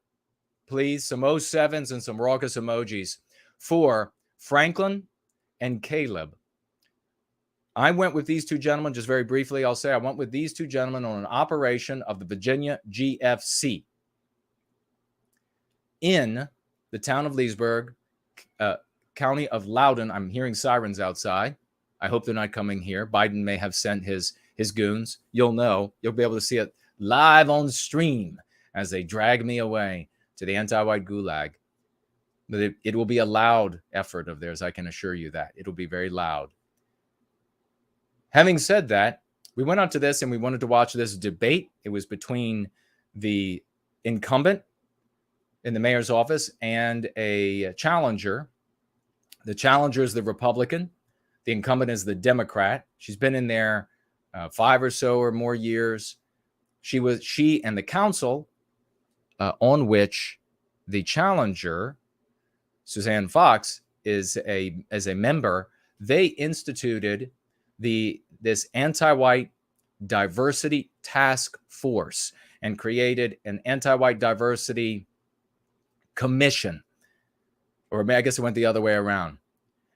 S3: please. Some 07s and some raucous emojis for Franklin and Caleb. I went with these two gentlemen, just very briefly, I'll say I went with these two gentlemen on an operation of the Virginia GFC in the town of Leesburg, county of Loudoun. I'm hearing sirens outside. I hope they're not coming here. Biden may have sent his goons. You'll know. You'll be able to see it live on stream as they drag me away to the anti-white gulag. But it will be a loud effort of theirs, I can assure you that. It'll be very loud. Having said that, we went on to this and we wanted to watch this debate. It was between the incumbent in the mayor's office and a challenger. The challenger is the Republican. The incumbent is the Democrat. She's been in there 5 or so or more years. She and the council on which the challenger, Suzanne Fox, is a member, they instituted this anti-white diversity task force and created an anti-white diversity commission, or I guess it went the other way around.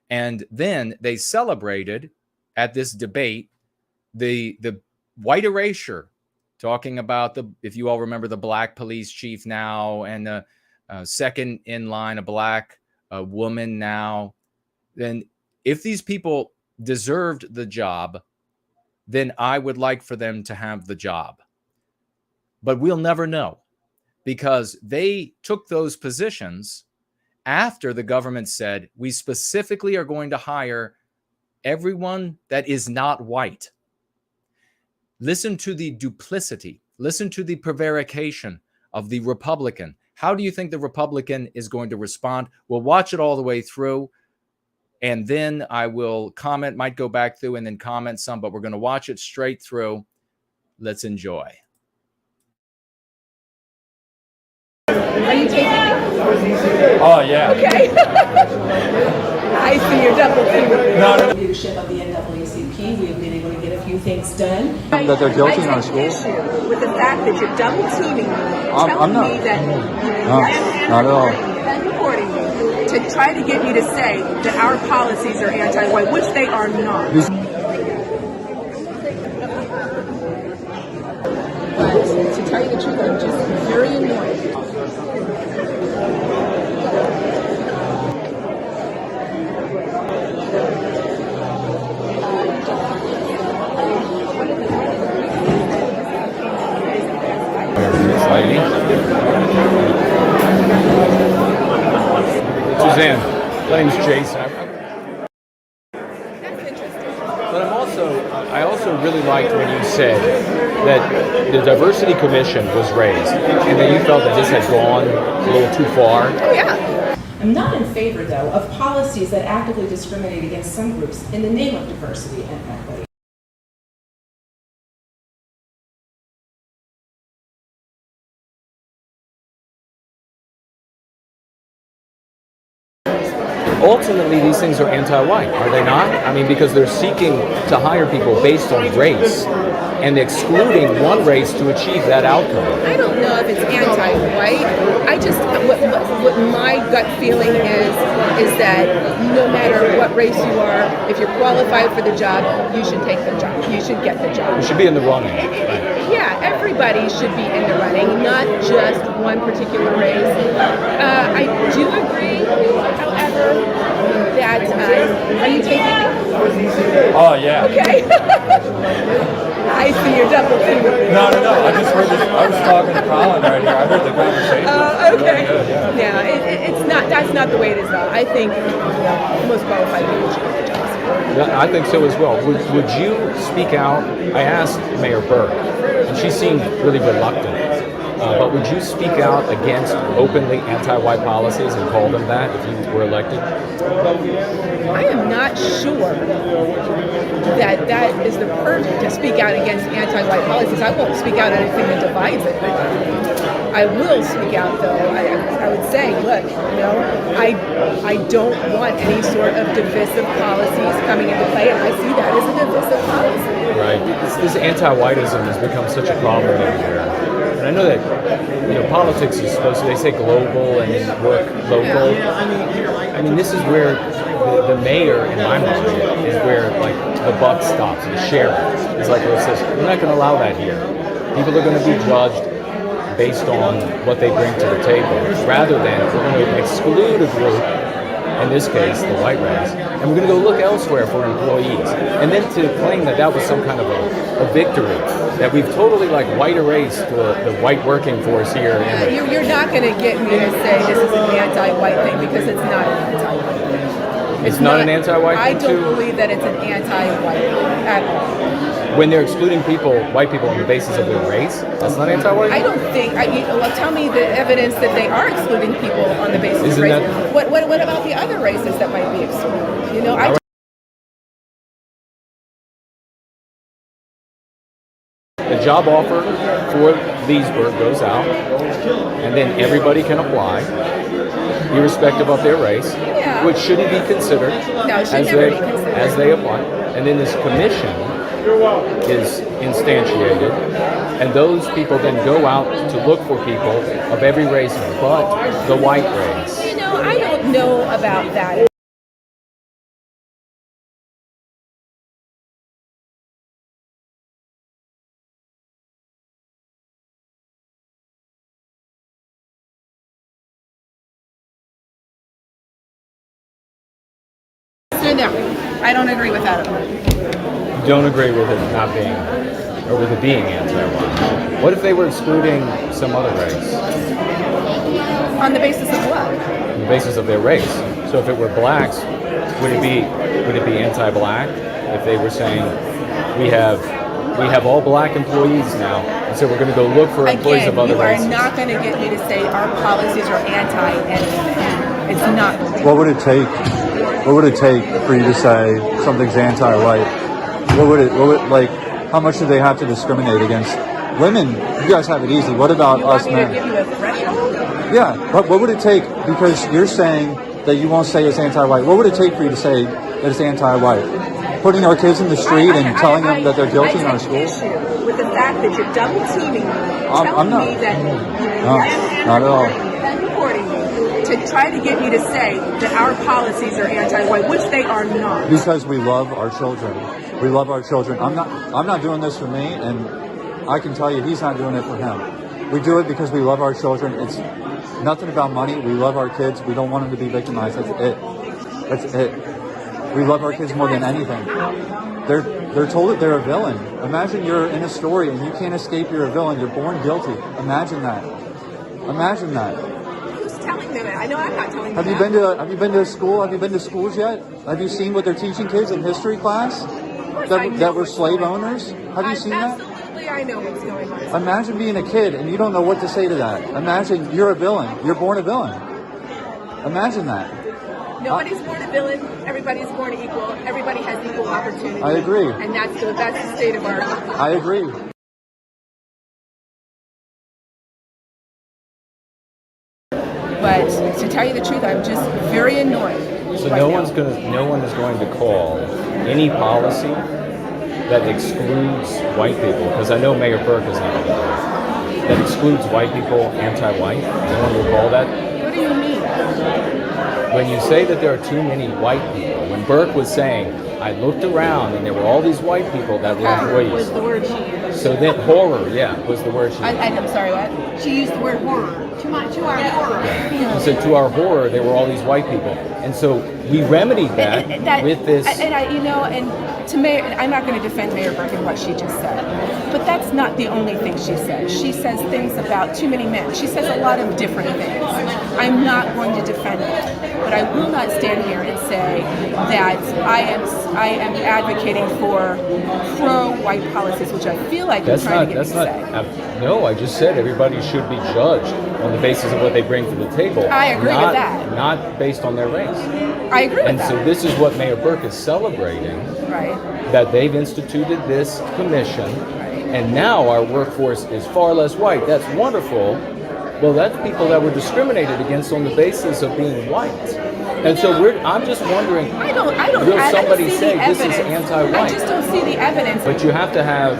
S3: And then they celebrated at this debate the white erasure, talking about if you all remember, the black police chief now and the second in line, a black woman now. Then if these people deserved the job, then I would like for them to have the job. But we'll never know, because they took those positions after the government said, we specifically are going to hire everyone that is not white. Listen to the duplicity. Listen to the prevarication of the Republican. How do you think the Republican is going to respond? We'll watch it all the way through. And then I will comment, might go back through and then comment some, but we're going to watch it straight through. Let's enjoy.
S9: Oh, yeah.
S10: Okay. I see your double teaming.
S9: No.
S10: Leadership of the NAACP, we have been able to get a few things done.
S9: That they're guilty in our school?
S10: Issue with the fact that you're double teaming me,
S9: I'm not.
S10: me that
S9: Not at all.
S10: and reporting me to try to get me to say that our policies are anti-white, which they are not. But to tell you the truth, I'm just very annoyed.
S3: Suzanne, my name's Jason.
S10: That's interesting.
S3: But I also really liked when you said that the Diversity Commission was raised, and that you felt that this had gone a little too far.
S10: Oh, yeah. I'm not in favor, though, of policies that actively discriminate against some groups in the name of diversity and equity.
S3: Ultimately, these things are anti-white, are they not? I mean, because they're seeking to hire people based on race and excluding one race to achieve that outcome.
S10: I don't know if it's anti-white. I just, what my gut feeling is that no matter what race you are, if you're qualified for the job, you should take the job. You should get the job.
S3: You should be in the running.
S10: Yeah, everybody should be in the running, not just one particular race. I do agree, however, that, are you taking it?
S9: Oh, yeah.
S10: Okay. I see your double teaming.
S9: No. I just heard this. I was talking to Colin right here. I heard the conversation.
S10: Okay.
S9: Really good, yeah.
S10: It's not. That's not the way it is, though. I think the most qualified people should get the jobs.
S3: Yeah, I think so as well. Would you speak out? I asked Mayor Burke, and she seemed really reluctant. But would you speak out against openly anti-white policies and call them that if you were elected?
S10: I am not sure that is the purview to speak out against anti-white policies. I won't speak out anything that divides it. I will speak out, though. I would say, look, I don't want any sort of divisive policies coming into play, and I see that as a divisive policy.
S3: Right. This anti-whitism has become such a problem everywhere. And I know that politics is supposed to, they say global and then work local. I mean, this is where the mayor, in my mind, is where like the buck stops. The sheriff is like, it says, we're not going to allow that here. People are going to be judged based on what they bring to the table, rather than we're going to exclude a group, in this case, the white race, and we're going to go look elsewhere for employees. And then to claim that was some kind of a victory, that we've totally like white erased the white working force here.
S10: You're not going to get me to say this is an anti-white thing, because it's not an anti-white thing.
S3: It's not an anti-white thing,
S10: I don't believe that it's an anti-white thing at all.
S3: When they're excluding white people on the basis of their race, that's not anti-white?
S10: I don't think, tell me the evidence that they are excluding people on the basis of race. What about the other races that might be excluded?
S3: The job offer for Leesburg goes out, and then everybody can apply, irrespective of their race, which shouldn't be considered as they apply. And then this commission is instantiated, and those people then go out to look for people of every race but the white race.
S10: I don't know about that. No, I don't agree with that at all.
S3: Don't agree with it not being, or with it being anti-white. What if they were excluding some other race?
S10: On the basis of what?
S3: On the basis of their race. So if it were blacks, would it be anti-black? If they were saying we have all black employees now, and so we're going to go look for employees of other races.
S10: You are not going to get me to say our policies are anti-anything. It's not.
S9: What would it take? What would it take for you to say something's anti-white? How much do they have to discriminate against women? You guys have it easy. What about us men?
S10: You want me to give you a threshold?
S9: Yeah, but what would it take, because you're saying that you won't say it's anti-white, what would it take for you to say that it's anti-white? Putting our kids in the street and telling them that they're guilty in our schools?
S10: I take issue with the fact that you're double teaming me, telling me that
S9: not at all.
S10: and reporting me to try to get me to say that our policies are anti-white, which they are not.
S9: Because we love our children. We love our children. I'm not doing this for me, and I can tell you he's not doing it for him. We do it because we love our children. It's nothing about money. We love our kids. We don't want them to be victimized. That's it. That's it. We love our kids more than anything. They're told that they're a villain. Imagine you're in a story and you can't escape you're a villain. You're born guilty. Imagine that. Imagine that.
S10: Who's telling them that? I know I'm not telling them
S9: Have you been to school? Have you been to schools yet? Have you seen what they're teaching kids in history class? That were slave owners? Have you seen that?
S10: Absolutely, I know what's going on.
S9: Imagine being a kid and you don't know what to say to that. Imagine you're a villain. You're born a villain. Imagine that.
S10: Nobody's born a villain. Everybody's born equal. Everybody has equal opportunity.
S9: I agree.
S10: And that's the state of our...
S9: I agree.
S10: But to tell you the truth, I'm just very annoyed.
S3: So no one is going to call any policy that excludes white people, because I know Mayor Burke is not going to do it, that excludes white people anti-white. No one will call that.
S10: What do you mean?
S3: When you say that there are too many white people, when Burke was saying, I looked around and there were all these white people that were employees.
S10: Was the word she used.
S3: So then horror, was the word she used.
S10: I'm sorry, what? She used the word horror. To our horror.
S3: Yeah. So to our horror, there were all these white people. And so we remedied that with this.
S10: And to Mayor, I'm not going to defend Mayor Burke and what she just said, but that's not the only thing she says. She says things about too many men. She says a lot of different things. I'm not going to defend it, but I will not stand here and say that I am advocating for pro-white policies, which I feel like you're trying to get me to say.
S3: No, I just said everybody should be judged on the basis of what they bring to the table.
S10: I agree with that.
S3: Not based on their race.
S10: I agree with that.
S3: And so this is what Mayor Burke is celebrating,
S10: right?
S3: That they've instituted this commission, and now our workforce is far less white. That's wonderful. Well, that's people that were discriminated against on the basis of being white. And so I'm just wondering, will somebody say this is anti-white?
S10: I just don't see the evidence.
S3: But you have to have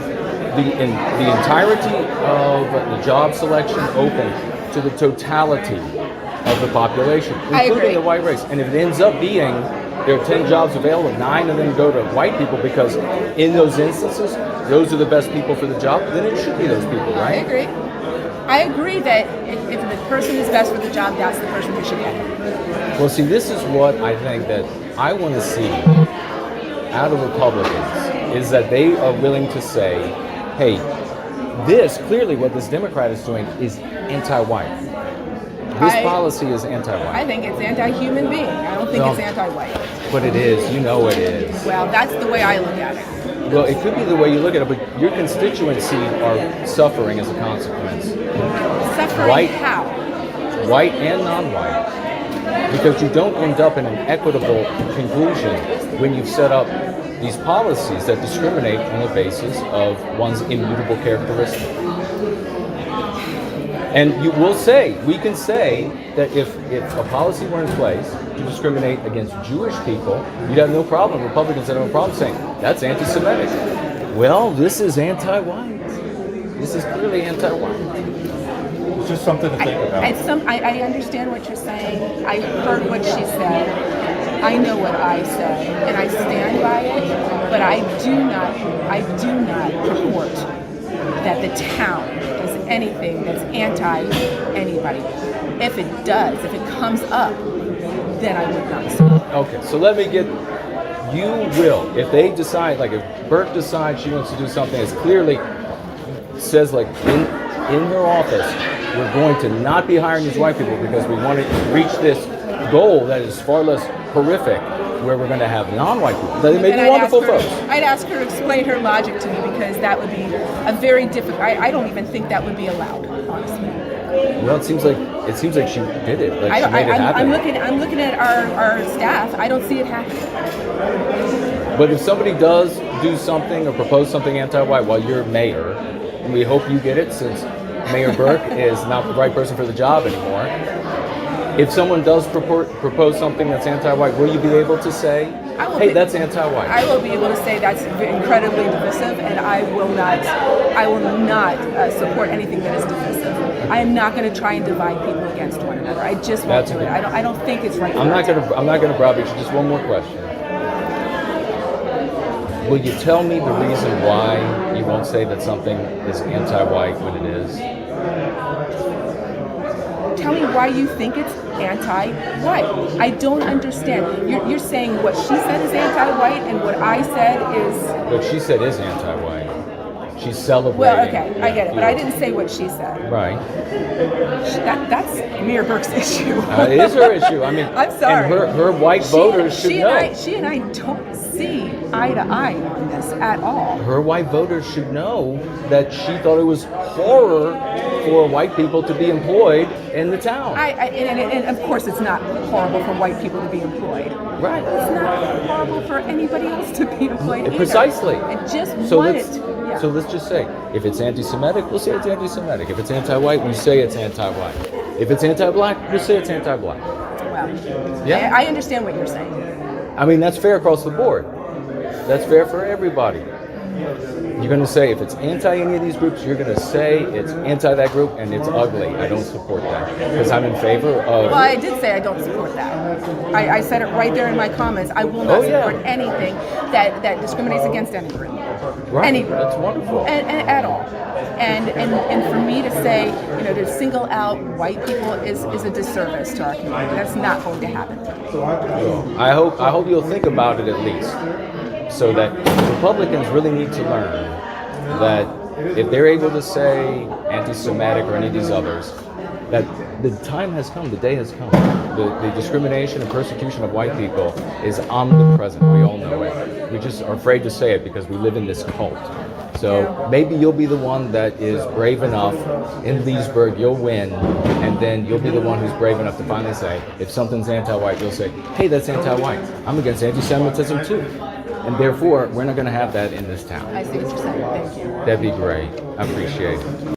S3: the entirety of the job selection open to the totality of the population, including the white race. And if it ends up being there are 10 jobs available, 9 of them go to white people because in those instances, those are the best people for the job, then it should be those people, right?
S10: I agree that if the person is best for the job, that's the person who should get it.
S3: Well, see, this is what I think that I want to see out of Republicans, is that they are willing to say, hey, clearly what this Democrat is doing is anti-white. This policy is anti-white.
S10: I think it's anti-human being. I don't think it's anti-white.
S3: But it is. You know it is.
S10: Well, that's the way I look at it.
S3: Well, it could be the way you look at it, but your constituency are suffering as a consequence.
S10: Suffering how?
S3: White and non-white. Because you don't end up in an equitable conclusion when you've set up these policies that discriminate on the basis of one's immutable characteristics. And we can say that if a policy were in place to discriminate against Jewish people, you'd have no problem, Republicans have no problem saying, that's anti-Semitic. Well, this is anti-white. This is clearly anti-white.
S9: It's just something to think about.
S10: I understand what you're saying. I heard what she said. I know what I said, and I stand by it, but I do not purport that the town does anything that's anti-anybody. If it does, if it comes up, then I would not support it.
S3: Okay, so let me get, you will, if they decide, like if Burke decides she wants to do something that clearly says like in her office, we're going to not be hiring these white people because we want to reach this goal that is far less horrific, where we're going to have non-white people. They may be wonderful folks.
S10: I'd ask her to explain her logic to me, because that would be a very difficult. I don't even think that would be allowed, honestly.
S3: Well, it seems like she did it. Like she made it happen.
S10: I'm looking at our staff. I don't see it happening.
S3: But if somebody does do something or propose something anti-white while you're mayor, and we hope you get it, since Mayor Burke is not the right person for the job anymore. If someone does propose something that's anti-white, will you be able to say, hey, that's anti-white?
S10: I will be able to say that's incredibly divisive, and I will not support anything that is divisive. I am not going to try and divide people against one another. I just won't do it. I don't think it's right.
S3: I'm not going to browbeat you. Just one more question. Will you tell me the reason why you won't say that something is anti-white when it is?
S10: Tell me why you think it's anti-white. I don't understand. You're saying what she said is anti-white and what I said is...
S3: What she said is anti-white. She's celebrating...
S10: Well, okay, I get it, but I didn't say what she said.
S3: Right.
S10: That's Mayor Burke's issue.
S3: It is her issue. I mean,
S10: I'm sorry.
S3: And her white voters should know.
S10: She and I don't see eye to eye on this at all.
S3: Her white voters should know that she thought it was horror for white people to be employed in the town.
S10: And of course it's not horrible for white people to be employed.
S3: Right.
S10: It's not horrible for anybody else to be employed either.
S3: Precisely.
S10: I just
S3: So
S10: want
S3: let's,
S10: it. Yeah.
S3: So let's just say, if it's anti-Semitic, we'll say it's anti-Semitic. If it's anti-white, we say it's anti-white. If it's anti-black, we'll say it's anti-black.
S10: Well,
S3: yeah.
S10: I understand what you're saying.
S3: I mean, that's fair across the board. That's fair for everybody. You're going to say, if it's anti any of these groups, you're going to say it's anti that group and it's ugly. I don't support that. Because I'm in favor of...
S10: Well, I did say I don't support that. I said it right there in my comments. I will not support anything that discriminates against any group.
S3: Right.
S10: Any group.
S3: That's wonderful.
S10: And at all. And for me to say, to single out white people is a disservice to our community. That's not going to happen.
S3: I hope you'll think about it at least. So that Republicans really need to learn that if they're able to say anti-Semitic or any of these others, that the time has come, the day has come. The discrimination and persecution of white people is omnipresent. We all know it. We just are afraid to say it because we live in this cult. So maybe you'll be the one that is brave enough in Leesburg, you'll win, and then you'll be the one who's brave enough to finally say, if something's anti-white, you'll say, hey, that's anti-white. I'm against anti-Semitism too. And therefore, we're not going to have that in this town.
S10: I see what you're saying. Thank you.
S3: That'd be great. I appreciate it.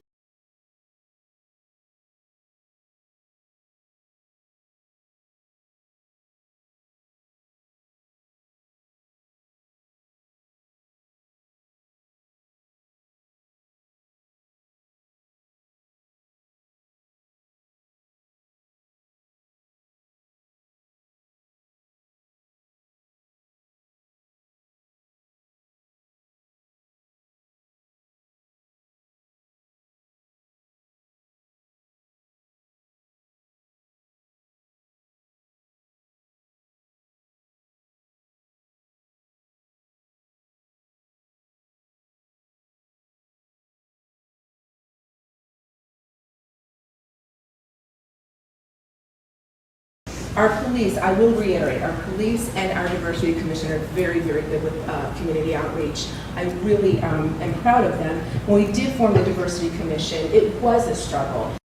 S10: Our police, I will reiterate, our police and our diversity commission are very, very good with community outreach. I really am proud of them. When we did form the diversity commission, it was a struggle.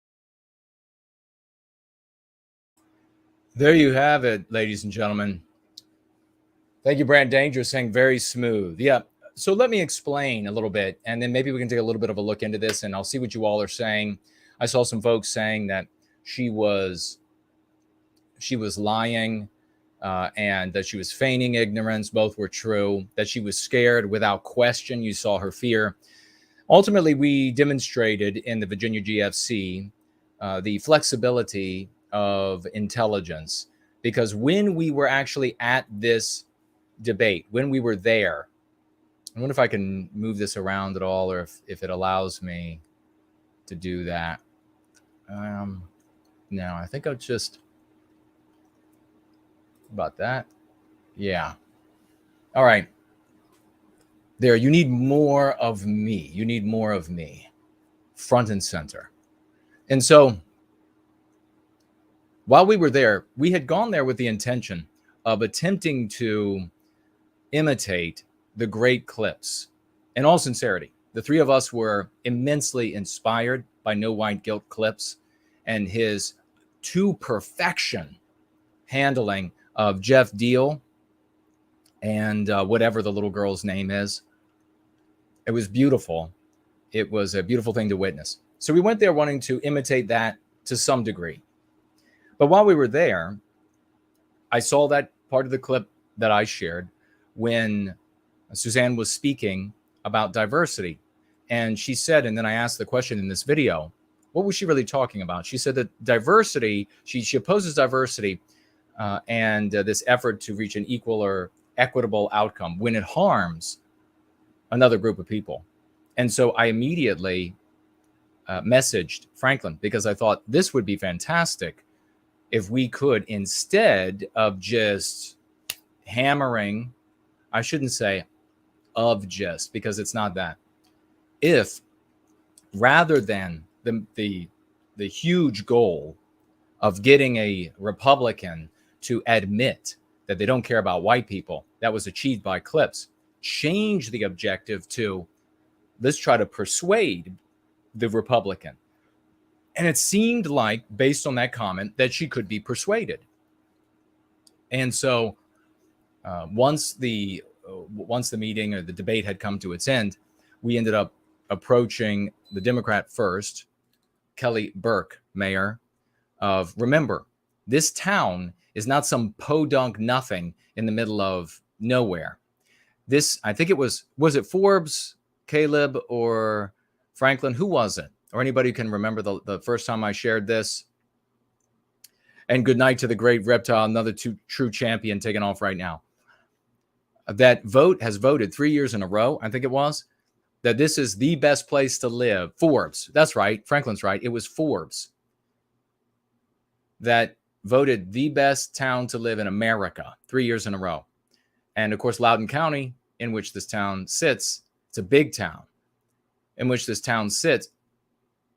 S3: There you have it, ladies and gentlemen. Thank you, Brand Danger, saying very smooth. Yeah, so let me explain a little bit, and then maybe we can take a little bit of a look into this, and I'll see what you all are saying. I saw some folks saying that she was lying and that she was feigning ignorance. Both were true. That she was scared without question. You saw her fear. Ultimately, we demonstrated in the Virginia GFC the flexibility of intelligence, because when we were actually at this debate, when we were there, I wonder if I can move this around at all, or if it allows me to do that. No, I think I'll just... about that. Yeah. All right. There, you need more of me. You need more of me. Front and center. And so while we were there, we had gone there with the intention of attempting to imitate the great clips. In all sincerity, the three of us were immensely inspired by No White Guilt clips and his to perfection handling of Jeff Deal and whatever the little girl's name is. It was beautiful. It was a beautiful thing to witness. So we went there wanting to imitate that to some degree. But while we were there, I saw that part of the clip that I shared when Suzanne was speaking about diversity. And she said, and then I asked the question in this video, what was she really talking about? She said that diversity, she opposes diversity and this effort to reach an equal or equitable outcome when it harms another group of people. And so I immediately messaged Franklin because I thought this would be fantastic if we could, instead of just hammering, I shouldn't say of just, because it's not that. If rather than the huge goal of getting a Republican to admit that they don't care about white people, that was achieved by clips, change the objective to let's try to persuade the Republican. And it seemed like, based on that comment, that she could be persuaded. And so once the meeting or the debate had come to its end, we ended up approaching the Democrat first, Kelly Burke, mayor, of, remember, this town is not some podunk nothing in the middle of nowhere. This, I think it was it Forbes, Caleb, or Franklin? Who was it? Or anybody who can remember the first time I shared this? And good night to the great reptile, another true champion taking off right now. That has voted 3 years in a row, I think it was, that this is the best place to live. Forbes, that's right. Franklin's right. It was Forbes that voted the best town to live in America 3 years in a row. And of course, Loudoun County, in which this town sits, it's a big town, in which this town sits,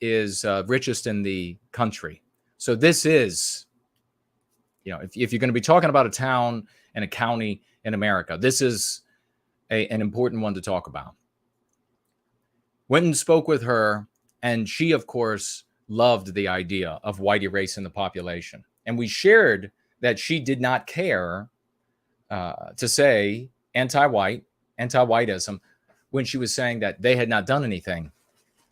S3: is richest in the country. So this is, if you're going to be talking about a town and a county in America, this is an important one to talk about. Went and spoke with her, and she, of course, loved the idea of white erasing the population. And we shared that she did not care to say anti-whitism when she was saying that they had not done anything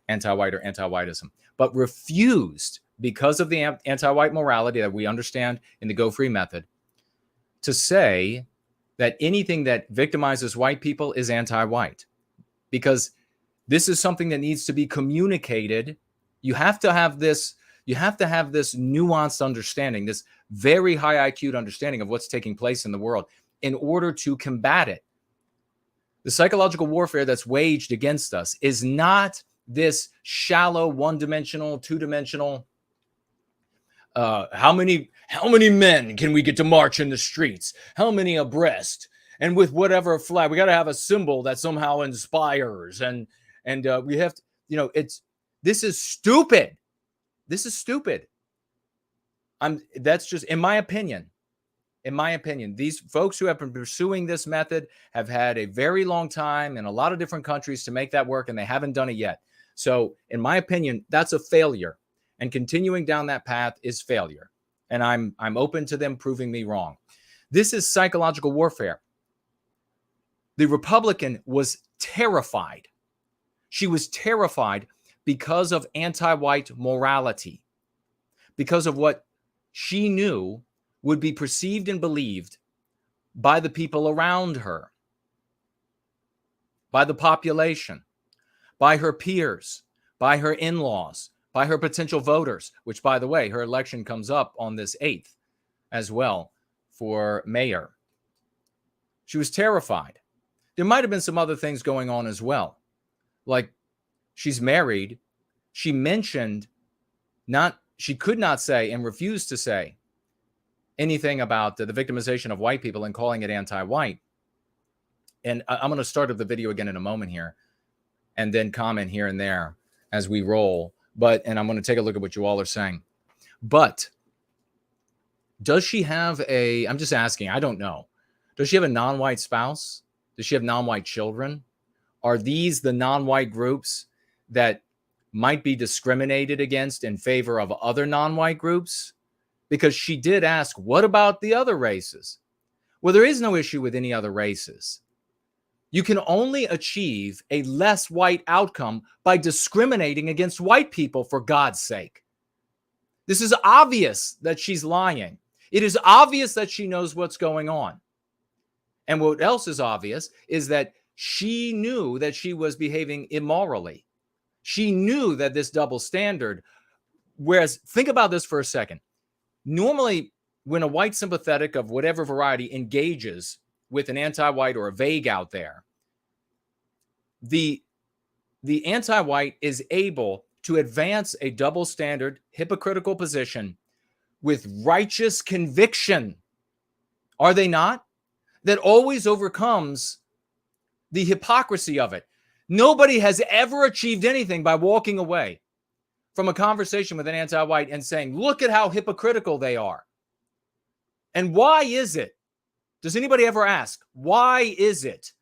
S3: anti-white or anti-whitism, but refused, because of the anti-white morality that we understand in the Go Free method, to say that anything that victimizes white people is anti-white, because this is something that needs to be communicated. You have to have this nuanced understanding, this very high IQ understanding of what's taking place in the world in order to combat it. The psychological warfare that's waged against us is not this shallow, one-dimensional, two-dimensional, how many men can we get to march in the streets? How many abreast? And with whatever flag, we got to have a symbol that somehow inspires. And we have to, this is stupid. This is stupid. That's just, in my opinion, these folks who have been pursuing this method have had a very long time in a lot of different countries to make that work, and they haven't done it yet. So in my opinion, that's a failure, and continuing down that path is failure. And I'm open to them proving me wrong. This is psychological warfare. The Republican was terrified. She was terrified because of anti-white morality, because of what she knew would be perceived and believed by the people around her, by the population, by her peers, by her in-laws, by her potential voters, which, by the way, her election comes up on this 8th as well for mayor. She was terrified. There might have been some other things going on as well. Like, she's married. She mentioned she could not say and refused to say anything about the victimization of white people and calling it anti-white. And I'm going to start up the video again in a moment here and then comment here and there as we roll. And I'm going to take a look at what you all are saying. But does she have I'm just asking, I don't know. Does she have a non-white spouse? Does she have non-white children? Are these the non-white groups that might be discriminated against in favor of other non-white groups? Because she did ask, what about the other races? Well, there is no issue with any other races. You can only achieve a less white outcome by discriminating against white people, for God's sake. This is obvious that she's lying. It is obvious that she knows what's going on. And what else is obvious is that she knew that she was behaving immorally. She knew that this double standard, whereas think about this for a second. Normally, when a white sympathetic of whatever variety engages with an anti-white or a vague out there, the anti-white is able to advance a double standard, hypocritical position with righteous conviction. Are they not? That always overcomes the hypocrisy of it. Nobody has ever achieved anything by walking away from a conversation with an anti-white and saying, look at how hypocritical they are. And why is it? Does anybody ever ask, why is it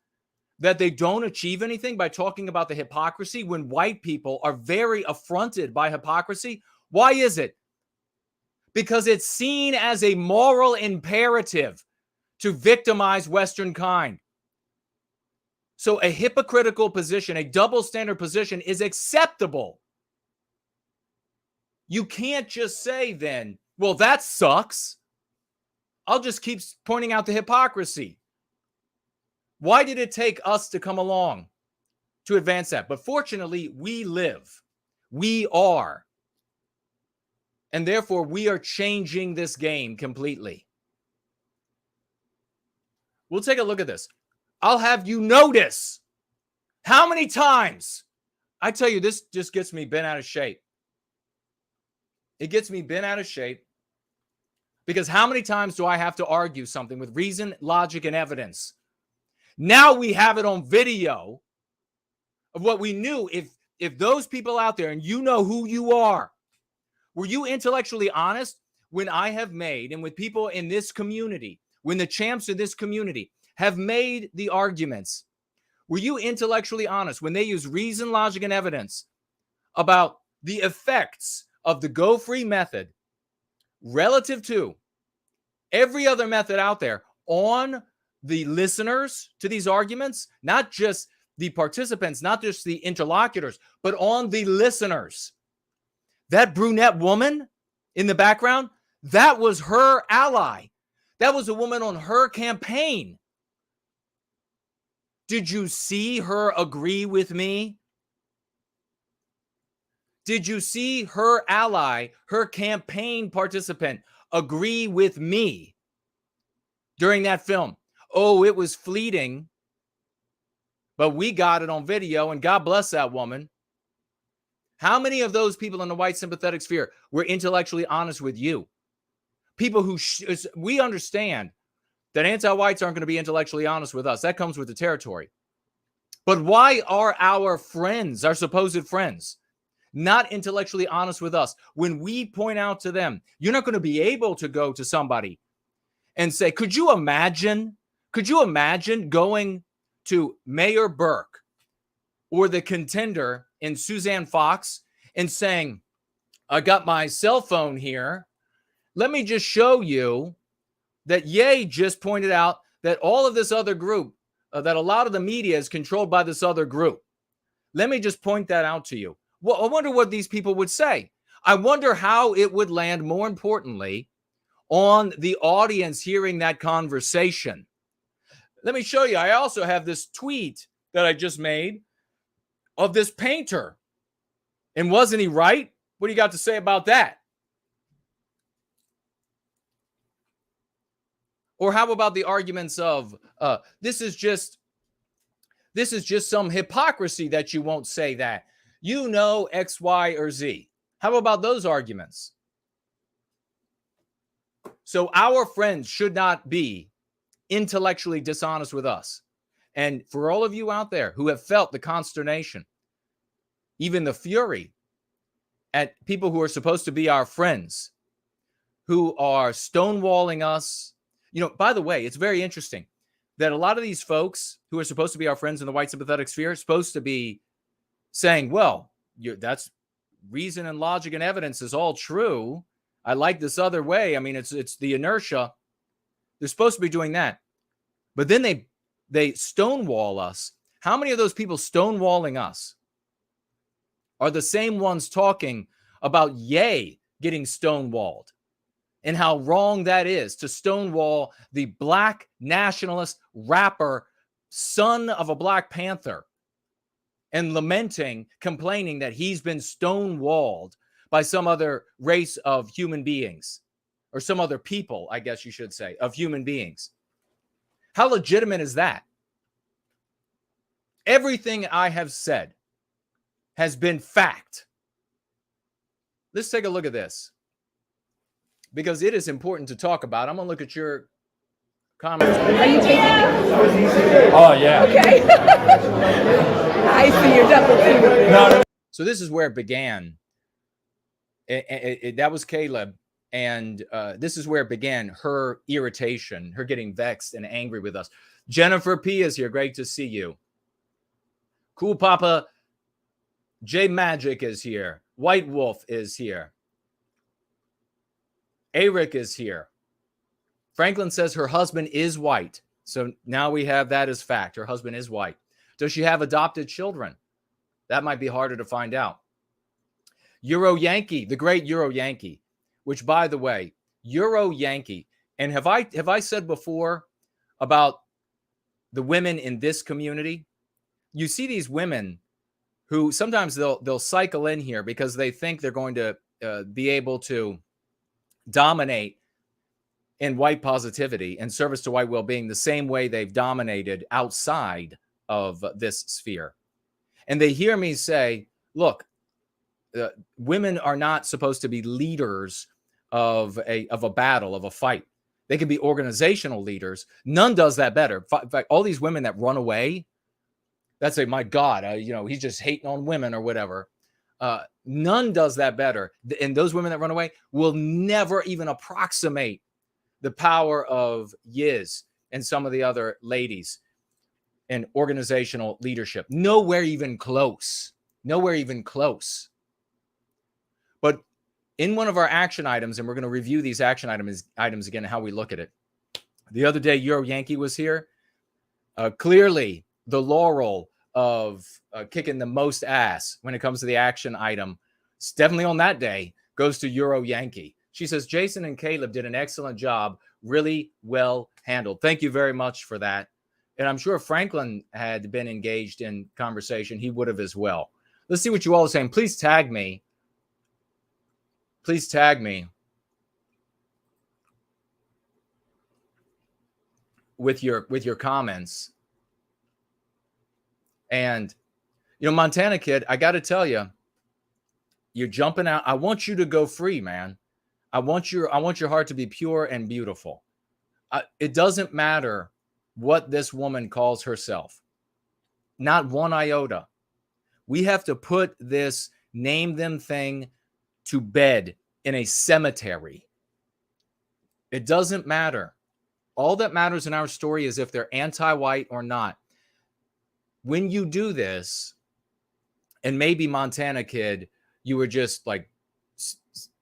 S3: that they don't achieve anything by talking about the hypocrisy when white people are very affronted by hypocrisy? Why is it? Because it's seen as a moral imperative to victimize Western kind. So a hypocritical position, a double standard position is acceptable. You can't just say then, well, that sucks. I'll just keep pointing out the hypocrisy. Why did it take us to come along to advance that? But fortunately, we live. We are. And therefore, we are changing this game completely. We'll take a look at this. I'll have you notice how many times, I tell you, this just gets me bent out of shape. It gets me bent out of shape because how many times do I have to argue something with reason, logic, and evidence? Now we have it on video of what we knew. If those people out there, and you know who you are, were you intellectually honest when I have made, and with people in this community, when the champs of this community have made the arguments, were you intellectually honest when they use reason, logic, and evidence about the effects of the go-free method relative to every other method out there on the listeners to these arguments, not just the participants, not just the interlocutors, but on the listeners? That brunette woman in the background, that was her ally. That was a woman on her campaign. Did you see her agree with me? Did you see her ally, her campaign participant, agree with me during that film? Oh, it was fleeting, but we got it on video, and God bless that woman. How many of those people in the white sympathetic sphere were intellectually honest with you? People who we understand that anti-whites aren't going to be intellectually honest with us. That comes with the territory. But why are our friends, our supposed friends, not intellectually honest with us when we point out to them? You're not going to be able to go to somebody and say, could you imagine going to Mayor Burke or the contender in Suzanne Fox and saying, I got my cell phone here. Let me just show you that Ye just pointed out that all of this other group, that a lot of the media is controlled by this other group. Let me just point that out to you. Well, I wonder what these people would say. I wonder how it would land, more importantly, on the audience hearing that conversation. Let me show you. I also have this tweet that I just made of this painter. And wasn't he right? What do you got to say about that? Or how about the arguments of this is just some hypocrisy that you won't say that. You know X, Y, or Z. How about those arguments? So our friends should not be intellectually dishonest with us. And for all of you out there who have felt the consternation, even the fury at people who are supposed to be our friends, who are stonewalling us. You know, by the way, it's very interesting that a lot of these folks who are supposed to be our friends in the white sympathetic sphere are supposed to be saying, well, that's reason and logic and evidence is all true. I like this other way. I mean, it's the inertia. They're supposed to be doing that. But then they they stonewall us. How many of those people stonewalling us are the same ones talking about Ye getting stonewalled and how wrong that is to stonewall the black nationalist rapper, son of a Black Panther, and lamenting, complaining that he's been stonewalled by some other race of human beings, or some other people, I guess you should say, of human beings. How legitimate is that? Everything I have said has been fact. Let's take a look at this, because it is important to talk about. I'm going to look at your comments.
S10: Are you taking it?
S9: Oh, yeah.
S10: Okay. I see your double team.
S9: No.
S3: So this is where it began. That was Caleb. And this is where it began, her irritation, her getting vexed and angry with us. Jennifer P. is here. Great to see you. Cool Papa J Magic is here. White Wolf is here. Eric is here. Franklin says her husband is white. So now we have that as fact. Her husband is white. Does she have adopted children? That might be harder to find out. Euro Yankee, the great Euro Yankee, which, by the way, Euro Yankee. And have I said before about the women in this community? You see these women who sometimes they'll cycle in here because they think they're going to be able to dominate in white positivity and service to white well-being the same way they've dominated outside of this sphere. And they hear me say, look, women are not supposed to be leaders of a battle, of a fight. They can be organizational leaders. None does that better. In fact, all these women that run away, that say, my God, he's just hating on women or whatever. None does that better. And those women that run away will never even approximate the power of Yizz and some of the other ladies in organizational leadership. Nowhere even close. Nowhere even close. But in one of our action items, and we're going to review these action items again, how we look at it. The other day, Euro Yankee was here. Clearly, the laurel of kicking the most ass when it comes to the action item, it's definitely on that day, goes to Euro Yankee. She says, Jason and Caleb did an excellent job, really well handled. Thank you very much for that. And I'm sure if Franklin had been engaged in conversation, he would have as well. Let's see what you all are saying. Please tag me. Please tag me with your comments. And, Montana Kid, I got to tell you, you're jumping out. I want you to go free, man. I want your heart to be pure and beautiful. It doesn't matter what this woman calls herself. Not one iota. We have to put this name them thing to bed in a cemetery. It doesn't matter. All that matters in our story is if they're anti-white or not. When you do this, and maybe Montana Kid, you were just like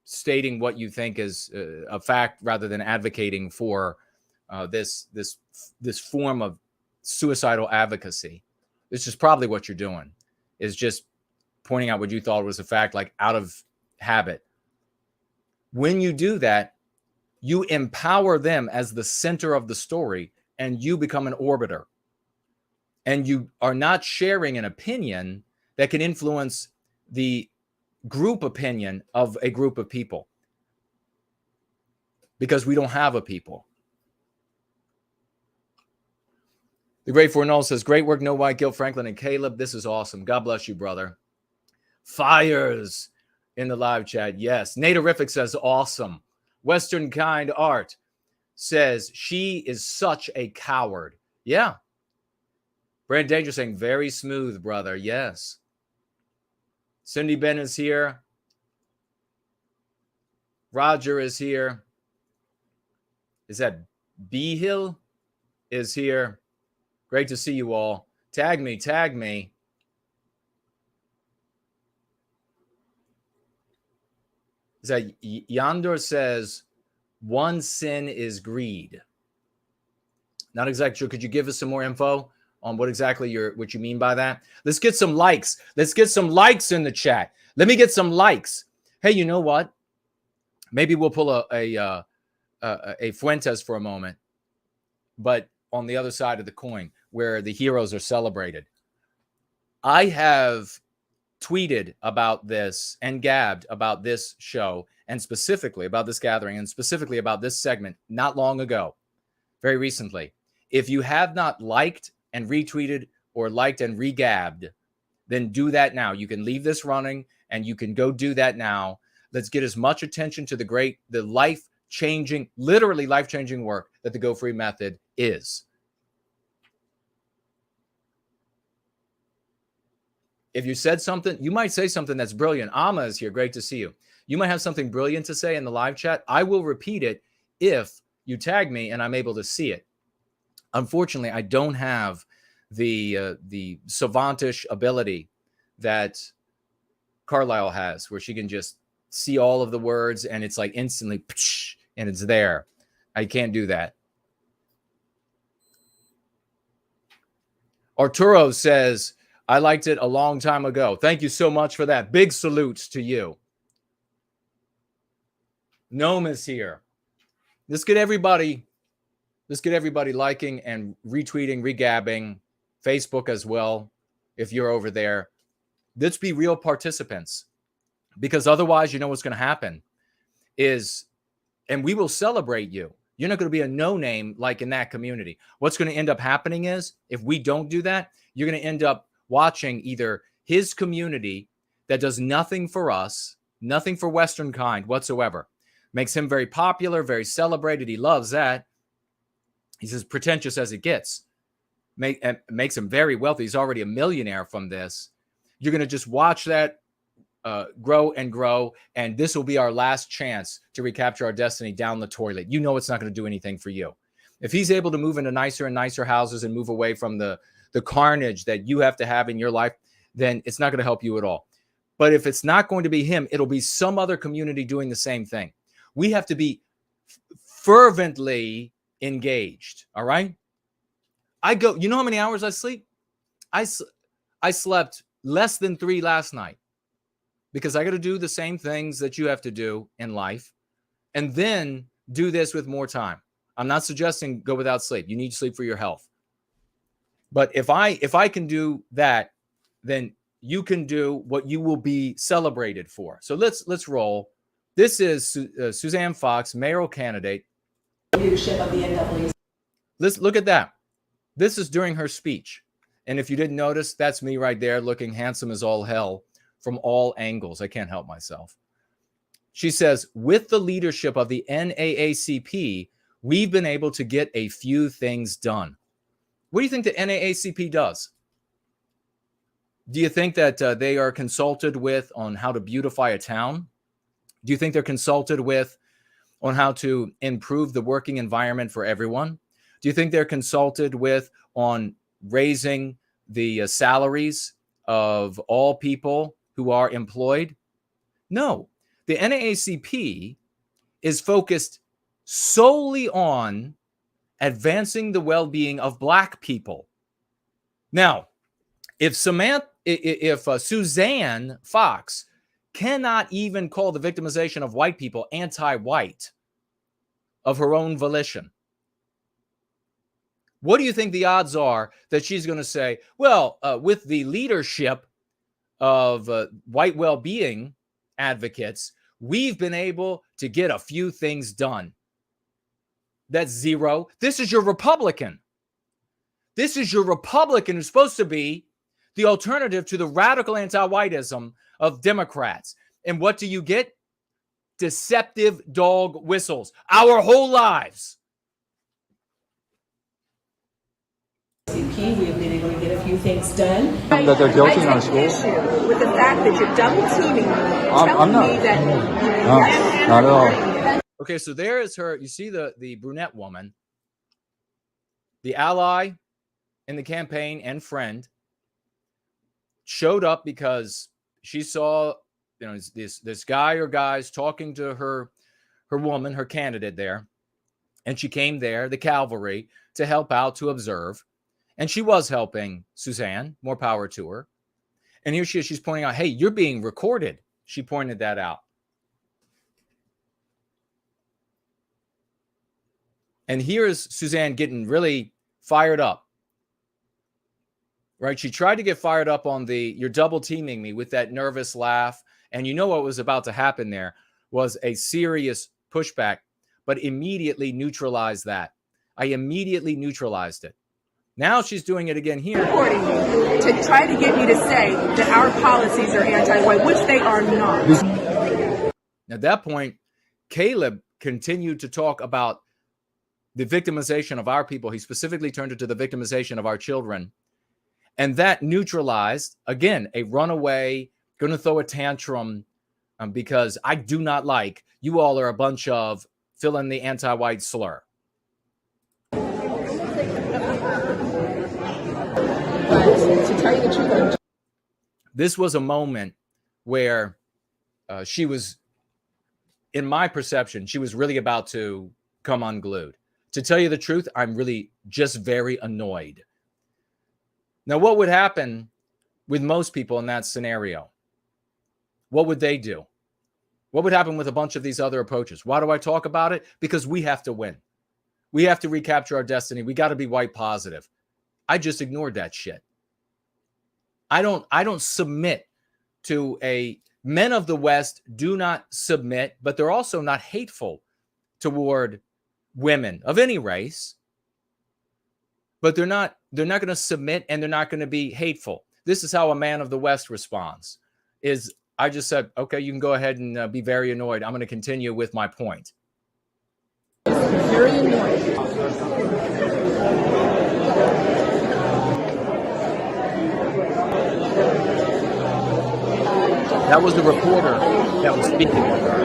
S3: stating what you think is a fact rather than advocating for this form of suicidal advocacy. This is probably what you're doing, is just pointing out what you thought was a fact, like out of habit. When you do that, you empower them as the center of the story, and you become an orbiter. And you are not sharing an opinion that can influence the group opinion of a group of people, because we don't have a people. The Great Fornall says, great work, No White Guilt, Franklin and Caleb. This is awesome. God bless you, brother. Fires in the live chat. Yes. Naterific says, awesome. Western Kind Art says, she is such a coward. Yeah. Brand Danger saying, very smooth, brother. Yes. Cindy Ben is here. Roger is here. Is that B Hill is here? Great to see you all. Tag me, tag me. Is that Yandor says, one sin is greed. Not exactly sure. Could you give us some more info on what exactly what you mean by that? Let's get some likes. Let's get some likes in the chat. Let me get some likes. Hey, you know what? Maybe we'll pull a Fuentes for a moment, but on the other side of the coin, where the heroes are celebrated. I have tweeted about this and gabbed about this show, and specifically about this gathering, and specifically about this segment not long ago, very recently. If you have not liked and retweeted or liked and regabbed, then do that now. You can leave this running and you can go do that now. Let's get as much attention to the life-changing, literally life-changing work that the Go Free method is. If you said something, you might say something that's brilliant. Amma is here. Great to see you. You might have something brilliant to say in the live chat. I will repeat it if you tag me and I'm able to see it. Unfortunately, I don't have the savantish ability that Carlisle has, where she can just see all of the words and it's like instantly, and it's there. I can't do that. Arturo says, I liked it a long time ago. Thank you so much for that. Big salutes to you. Gnome is here. Let's get everybody liking and retweeting, regabbing, Facebook as well, if you're over there. Let's be real participants, because otherwise, you know what's going to happen is, and we will celebrate you. You're not going to be a no-name like in that community. What's going to end up happening is, if we don't do that, you're going to end up watching either his community that does nothing for us, nothing for Western kind whatsoever. Makes him very popular, very celebrated. He loves that. He's as pretentious as it gets. Makes him very wealthy. He's already a millionaire from this. You're going to just watch that grow and grow, and this will be our last chance to recapture our destiny down the toilet. You know it's not going to do anything for you. If he's able to move into nicer and nicer houses and move away from the carnage that you have to have in your life, then it's not going to help you at all. But if it's not going to be him, it'll be some other community doing the same thing. We have to be fervently engaged. All right. You know how many hours I sleep? I slept less than 3 last night, because I got to do the same things that you have to do in life, and then do this with more time. I'm not suggesting go without sleep. You need sleep for your health. But if I can do that, then you can do what you will be celebrated for. So let's roll. This is Suzanne Fox, mayoral candidate.
S10: Leadership of the NAACP.
S3: Let's look at that. This is during her speech. And if you didn't notice, that's me right there looking handsome as all hell from all angles. I can't help myself. She says, with the leadership of the NAACP, we've been able to get a few things done. What do you think the NAACP does? Do you think that they are consulted with on how to beautify a town? Do you think they're consulted with on how to improve the working environment for everyone? Do you think they're consulted with on raising the salaries of all people who are employed? No. The NAACP is focused solely on advancing the well-being of Black people. Now, if Suzanne Fox cannot even call the victimization of white people anti-white of her own volition, what do you think the odds are that she's going to say, well, with the leadership of white well-being advocates, we've been able to get a few things done? That's zero. This is your Republican. This is your Republican who's supposed to be the alternative to the radical anti-whiteism of Democrats. And what do you get? Deceptive dog whistles our whole lives.
S10: We have been able to get a few things done.
S9: That they're guilty in our schools?
S10: Issue with the fact that you're double teaming me,
S9: I'm not.
S10: me that
S9: No, not at all.
S3: Okay, so there is her. You see the brunette woman, the ally in the campaign and friend, showed up because she saw, this guy or guys talking to her woman, her candidate there, And she came there, the cavalry, to help out, to observe. And she was helping Suzanne, more power to her. And here she is, she's pointing out, hey, you're being recorded. She pointed that out. And here's Suzanne getting really fired up. Right? She tried to get fired up on the, you're double teaming me, with that nervous laugh. And you know what was about to happen there was a serious pushback, but immediately neutralized that. I immediately neutralized it. Now she's doing it again here.
S10: Recording me to try to get me to say that our policies are anti-white, which they are not.
S3: At that point, Caleb continued to talk about the victimization of our people. He specifically turned it to the victimization of our children. And that neutralized, again, a runaway, going to throw a tantrum because I do not like, you all are a bunch of, fill in the anti-white slur.
S10: To tell you the truth,
S3: This was a moment where she was, in my perception, she was really about to come unglued. To tell you the truth, I'm really just very annoyed. Now, what would happen with most people in that scenario? What would they do? What would happen with a bunch of these other approaches? Why do I talk about it? Because we have to win. We have to recapture our destiny. We got to be white positive. I just ignored that shit. I don't submit to a, men of the West do not submit, but they're also not hateful toward women of any race. But they're not going to submit, and they're not going to be hateful. This is how a man of the West responds. Is I just said, okay, you can go ahead and be very annoyed. I'm going to continue with my point.
S10: very annoying.
S3: That was the reporter that was speaking with her.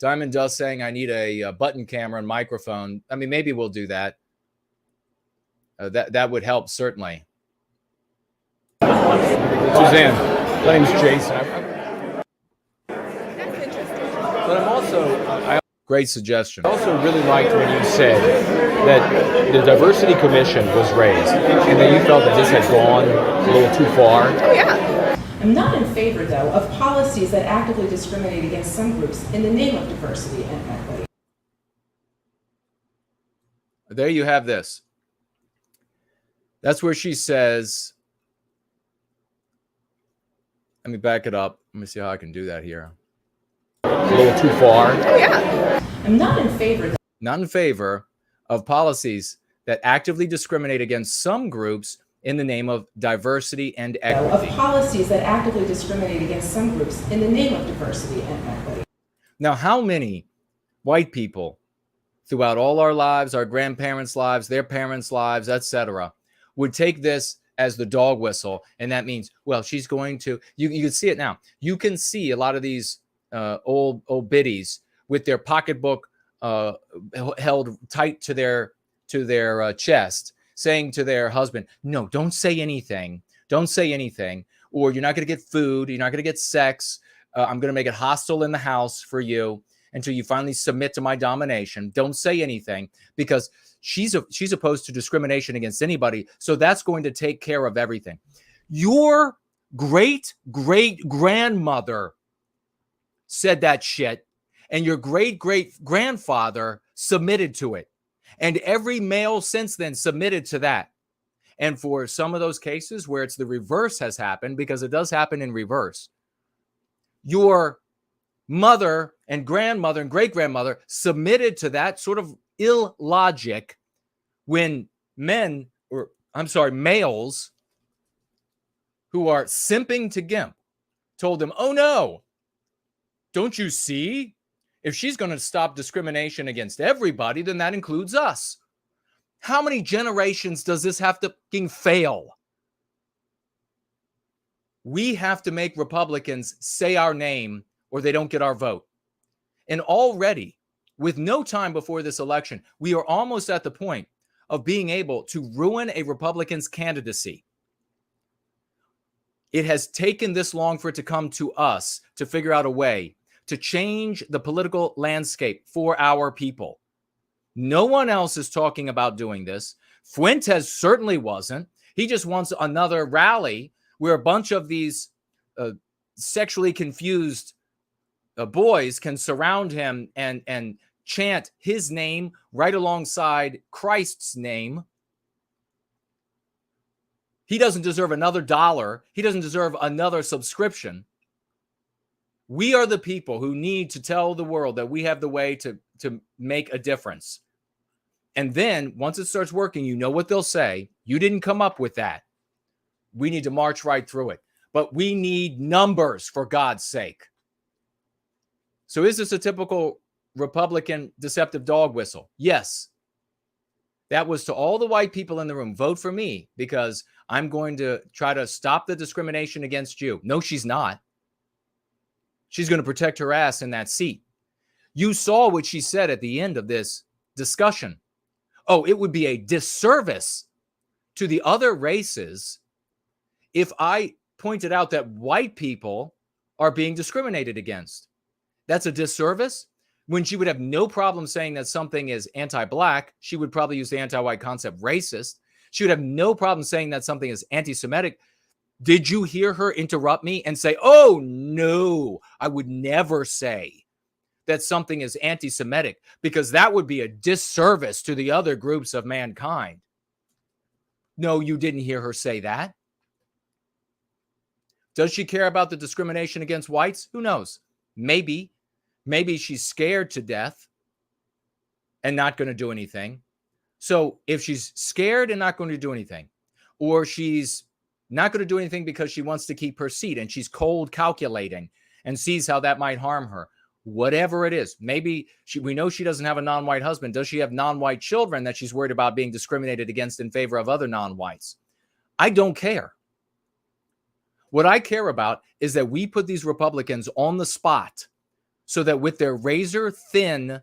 S3: Diamond Dust saying, I need a button camera and microphone. I mean, maybe we'll do that. That would help, certainly. Suzanne, my name's Jason.
S10: That's interesting.
S3: But I'm also... Great suggestion. I also really liked when you said that the Diversity Commission was raised and that you felt that this had gone a little too far.
S10: Oh, yeah.
S11: I'm not in favor, though, of policies that actively discriminate against some groups in the name of diversity and equity.
S3: There you have this. That's where she says, let me back it up. Let me see how I can do that here. A little too far.
S10: Oh, yeah.
S11: I'm not in favor.
S3: Not in favor of policies that actively discriminate against some groups in the name of diversity and equity.
S11: Of policies that actively discriminate against some groups in the name of diversity and equity.
S3: Now, how many white people throughout all our lives, our grandparents' lives, their parents' lives, etc., would take this as the dog whistle? And that means, well, she's going to, you can see it now. You can see a lot of these old biddies with their pocketbook held tight to their chest, saying to their husband, no, don't say anything. Don't say anything. Or you're not going to get food. You're not going to get sex. I'm going to make it hostile in the house for you until you finally submit to my domination. Don't say anything, because she's opposed to discrimination against anybody. So that's going to take care of everything. Your great-great-grandmother said that shit, and your great-great-grandfather submitted to it. And every male since then submitted to that. And for some of those cases where it's the reverse has happened, because it does happen in reverse, your mother and grandmother and great-grandmother submitted to that sort of illogic when males who are simping to GIMP told them, oh no, don't you see? If she's going to stop discrimination against everybody, then that includes us. How many generations does this have to fucking fail? We have to make Republicans say our name or they don't get our vote. And already, with no time before this election, we are almost at the point of being able to ruin a Republican's candidacy. It has taken this long for it to come to us to figure out a way to change the political landscape for our people. No one else is talking about doing this. Fuentes certainly wasn't. He just wants another rally where a bunch of these sexually confused boys can surround him and chant his name right alongside Christ's name. He doesn't deserve another dollar. He doesn't deserve another subscription. We are the people who need to tell the world that we have the way to make a difference. And then once it starts working, you know what they'll say. You didn't come up with that. We need to march right through it. But we need numbers, for God's sake. So is this a typical Republican deceptive dog whistle? Yes. That was to all the white people in the room. Vote for me because I'm going to try to stop the discrimination against you. No, she's not. She's going to protect her ass in that seat. You saw what she said at the end of this discussion. Oh, it would be a disservice to the other races if I pointed out that white people are being discriminated against. That's a disservice. When she would have no problem saying that something is anti-black, she would probably use the anti-white concept racist. She would have no problem saying that something is anti-Semitic. Did you hear her interrupt me and say, oh, no, I would never say that something is anti-Semitic, because that would be a disservice to the other groups of mankind. No, you didn't hear her say that. Does she care about the discrimination against whites? Who knows? Maybe she's scared to death and not going to do anything. So if she's scared and not going to do anything, or she's not going to do anything because she wants to keep her seat and she's cold calculating and sees how that might harm her, whatever it is, maybe we know she doesn't have a non-white husband. Does she have non-white children that she's worried about being discriminated against in favor of other non-whites? I don't care. What I care about is that we put these Republicans on the spot so that with their razor thin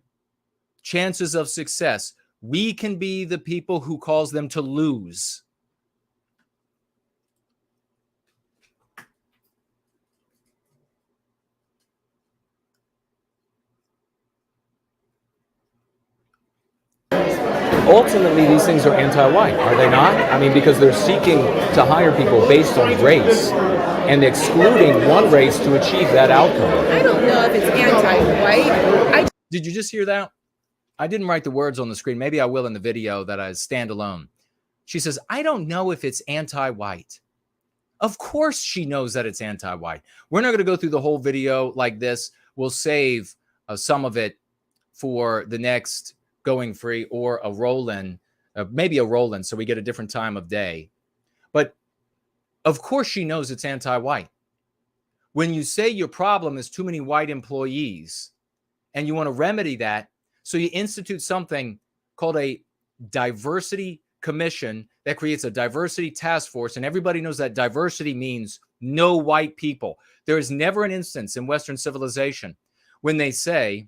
S3: chances of success, we can be the people who cause them to lose. Ultimately, these things are anti-white, are they not? I mean, because they're seeking to hire people based on race and excluding one race to achieve that outcome.
S10: I don't know if it's anti-white.
S3: Did you just hear that? I didn't write the words on the screen. Maybe I will in the video that I stand alone. She says, I don't know if it's anti-white. Of course she knows that it's anti-white. We're not going to go through the whole video like this. We'll save some of it for the next Going Free or a roll-in, maybe a roll-in, so we get a different time of day. But of course she knows it's anti-white. When you say your problem is too many white employees and you want to remedy that, so you institute something called a diversity commission that creates a diversity task force, and everybody knows that diversity means no white people. There is never an instance in Western civilization when they say,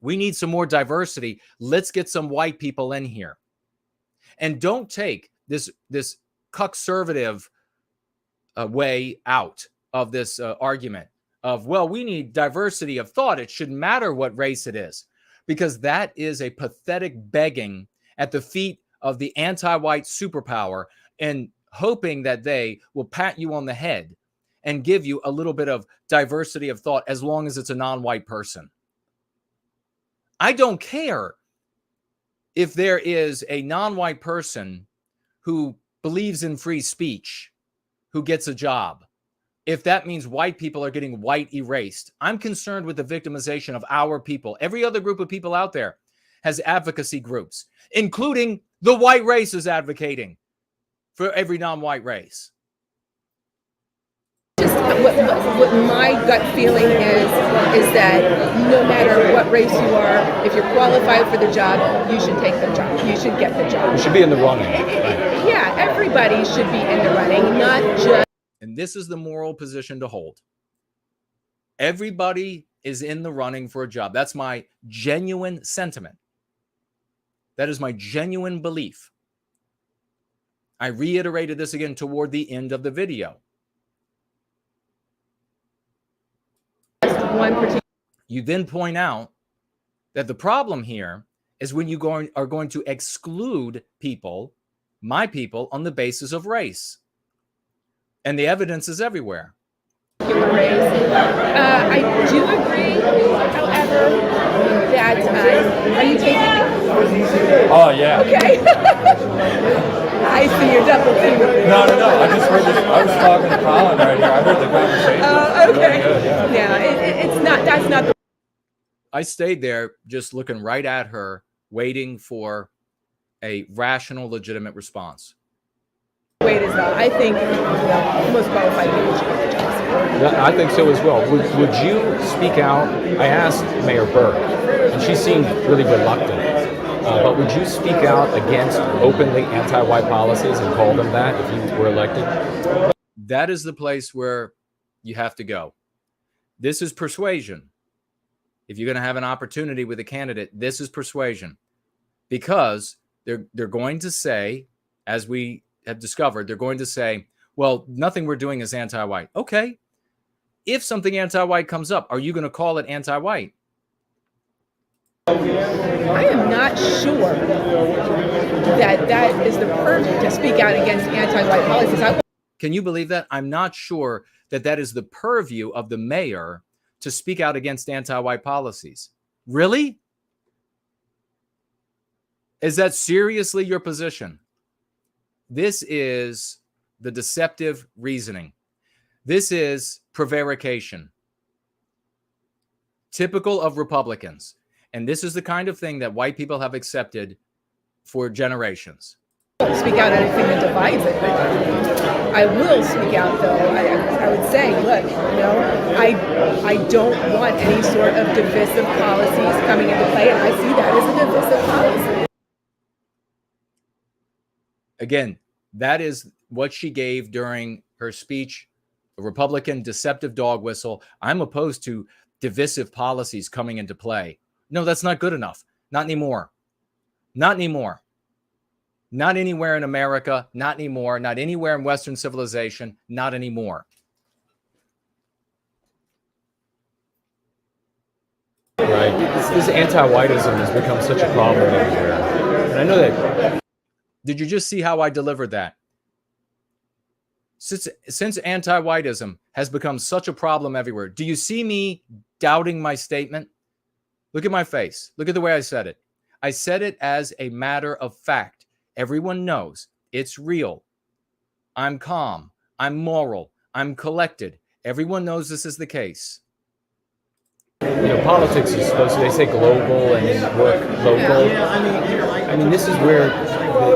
S3: we need some more diversity. Let's get some white people in here. And don't take this conservative way out of this argument of, well, we need diversity of thought. It shouldn't matter what race it is, because that is a pathetic begging at the feet of the anti-white superpower and hoping that they will pat you on the head and give you a little bit of diversity of thought as long as it's a non-white person. I don't care if there is a non-white person who believes in free speech, who gets a job, if that means white people are getting white erased. I'm concerned with the victimization of our people. Every other group of people out there has advocacy groups, including the white race is advocating for every non-white race.
S10: Just what my gut feeling is that no matter what race you are, if you're qualified for the job, you should take the job. You should get the job.
S3: You should be in the running.
S10: Yeah, everybody should be in the running, not just.
S3: And this is the moral position to hold. Everybody is in the running for a job. That's my genuine sentiment. That is my genuine belief. I reiterated this again toward the end of the video.
S10: one particular.
S3: You then point out that the problem here is when you are going to exclude people, my people, on the basis of race. And the evidence is everywhere.
S10: I do agree, however, that are you taking it?
S9: Oh, yeah.
S10: Okay. I see your double team.
S9: No. I just heard this. I was talking to Colin right here. I heard the conversation.
S10: Okay.
S9: Really good, yeah.
S10: It's not. That's not the.
S3: I stayed there just looking right at her, waiting for a rational, legitimate response.
S10: Way it is, though. I think the most qualified people should get the jobs.
S12: Yeah, I think so as well. Would you speak out? I asked Mayor Burke, and she seemed really reluctant. But would you speak out against openly anti-white policies and call them that if you were elected?
S3: That is the place where you have to go. This is persuasion. If you're going to have an opportunity with a candidate, this is persuasion. Because they're going to say, as we have discovered, they're going to say, well, nothing we're doing is anti-white. Okay. If something anti-white comes up, are you going to call it anti-white?
S10: I am not sure that is the purview to speak out against anti-white policies.
S3: Can you believe that? I'm not sure that is the purview of the mayor to speak out against anti-white policies. Really? Is that seriously your position? This is the deceptive reasoning. This is prevarication. Typical of Republicans. And this is the kind of thing that white people have accepted for generations.
S10: I won't speak out anything that divides it. I will speak out, though. I would say, look, I don't want any sort of divisive policies coming into play, and I see that as a divisive policy.
S3: Again, that is what she gave during her speech, a Republican deceptive dog whistle. I'm opposed to divisive policies coming into play. No, that's not good enough. Not anymore. Not anymore. Not anywhere in America. Not anymore. Not anywhere in Western civilization. Not anymore.
S12: Right. This anti-whitism has become such a problem everywhere. And I know that.
S3: Did you just see how I delivered that? Since anti-whitism has become such a problem everywhere, do you see me doubting my statement? Look at my face. Look at the way I said it. I said it as a matter of fact. Everyone knows it's real. I'm calm. I'm moral. I'm collected. Everyone knows this is the case.
S12: Politics is supposed to, they say global and then work local. I mean, this is where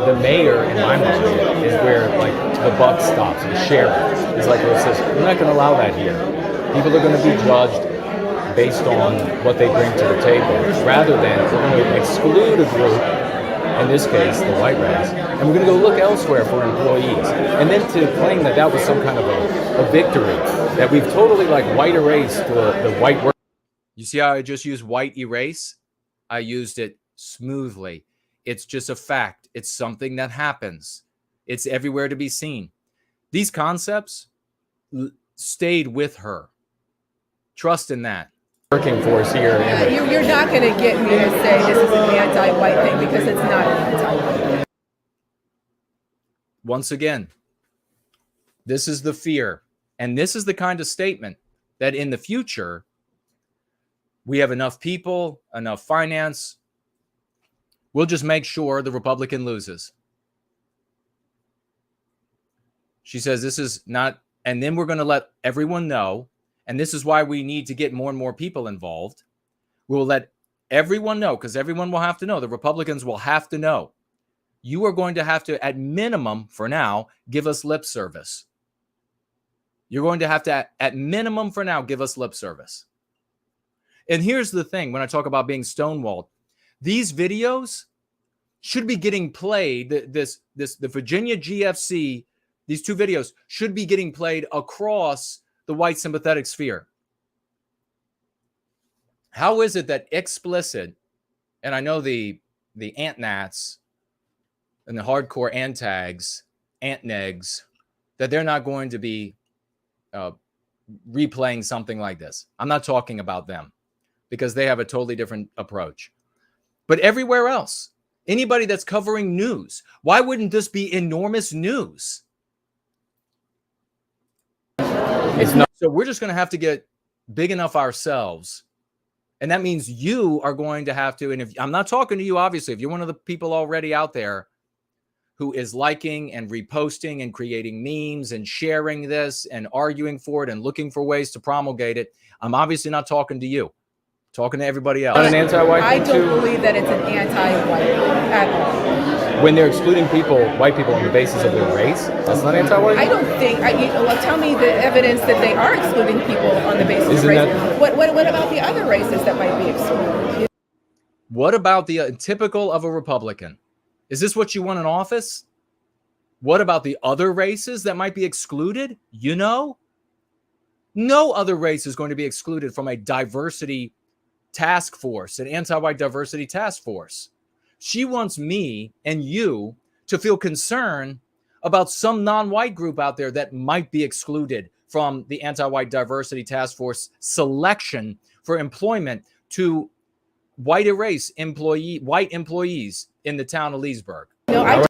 S12: the mayor, in my mind, is where like the buck stops. The sheriff is like, it says, we're not going to allow that here. People are going to be judged based on what they bring to the table, rather than we're going to exclude a group, in this case, the white race, and we're going to go look elsewhere for employees. And then to claim that was some kind of a victory, that we've totally like white erased the white work.
S3: You see how I just used white erase? I used it smoothly. It's just a fact. It's something that happens. It's everywhere to be seen. These concepts stayed with her. Trust in that.
S12: Working force here.
S10: You're not going to get me to say this is an anti-white thing, because it's not an anti-white thing.
S3: Once again, this is the fear. And this is the kind of statement that in the future, we have enough people, enough finance. We'll just make sure the Republican loses. She says this is not, and then we're going to let everyone know, and this is why we need to get more and more people involved. We'll let everyone know, because everyone will have to know. The Republicans will have to know. You are going to have to, at minimum, for now, give us lip service. You're going to have to, at minimum for now, give us lip service. And here's the thing, when I talk about being stonewalled, these videos should be getting played. The Virginia GFC, these two videos should be getting played across the white sympathetic sphere. How is it that explicit, and I know the ant-nats and the hardcore ant-tags, ant-negs, that they're not going to be replaying something like this. I'm not talking about them because they have a totally different approach. But everywhere else, anybody that's covering news, why wouldn't this be enormous news? It's not. So we're just going to have to get big enough ourselves. And that means you are going to have to, and if I'm not talking to you, obviously, if you're one of the people already out there who is liking and reposting and creating memes and sharing this and arguing for it and looking for ways to promulgate it, I'm obviously not talking to you. Talking to everybody else.
S12: An anti-white
S10: I
S12: thing,
S10: don't
S12: too?
S10: believe that it's an anti-white at all.
S12: When they're excluding people, white people, on the basis of their race, that's not anti-white?
S10: I don't think. Tell me the evidence that they are excluding people on the basis
S12: Isn't
S10: of race.
S12: that-
S10: What about the other races that might be excluded?
S3: What about the typical of a Republican? Is this what you want in office? What about the other races that might be excluded? You know, no other race is going to be excluded from a diversity task force, an anti-white diversity task force. She wants me and you to feel concern about some non-white group out there that might be excluded from the anti-white diversity task force selection for employment to white employees in the town of Leesburg.
S10: No,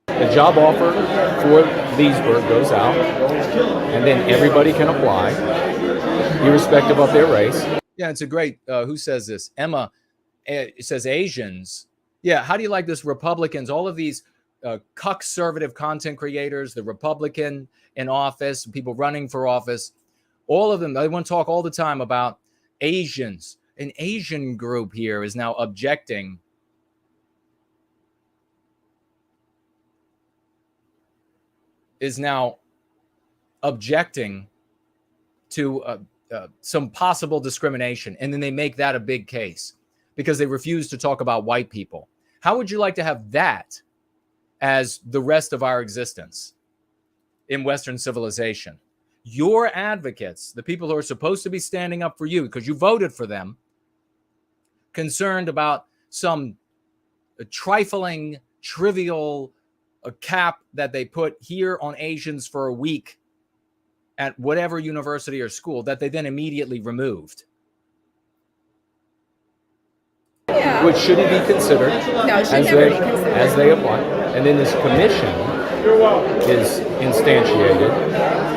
S12: The job offer for Leesburg goes out, and then everybody can apply, irrespective of their race.
S3: Yeah, it's a great, who says this? Emma, it says Asians. Yeah, how do you like this? Republicans, all of these conservative content creators, the Republican in office, people running for office, all of them, they want to talk all the time about Asians. An Asian group here is now objecting to some possible discrimination. And then they make that a big case because they refuse to talk about white people. How would you like to have that as the rest of our existence in Western civilization? Your advocates, the people who are supposed to be standing up for you because you voted for them, concerned about some trifling, trivial cap that they put here on Asians for a week at whatever university or school that they then immediately removed.
S10: Yeah.
S12: Which shouldn't be considered
S10: No, it should never be considered.
S12: as they apply. And then this commission is instantiated,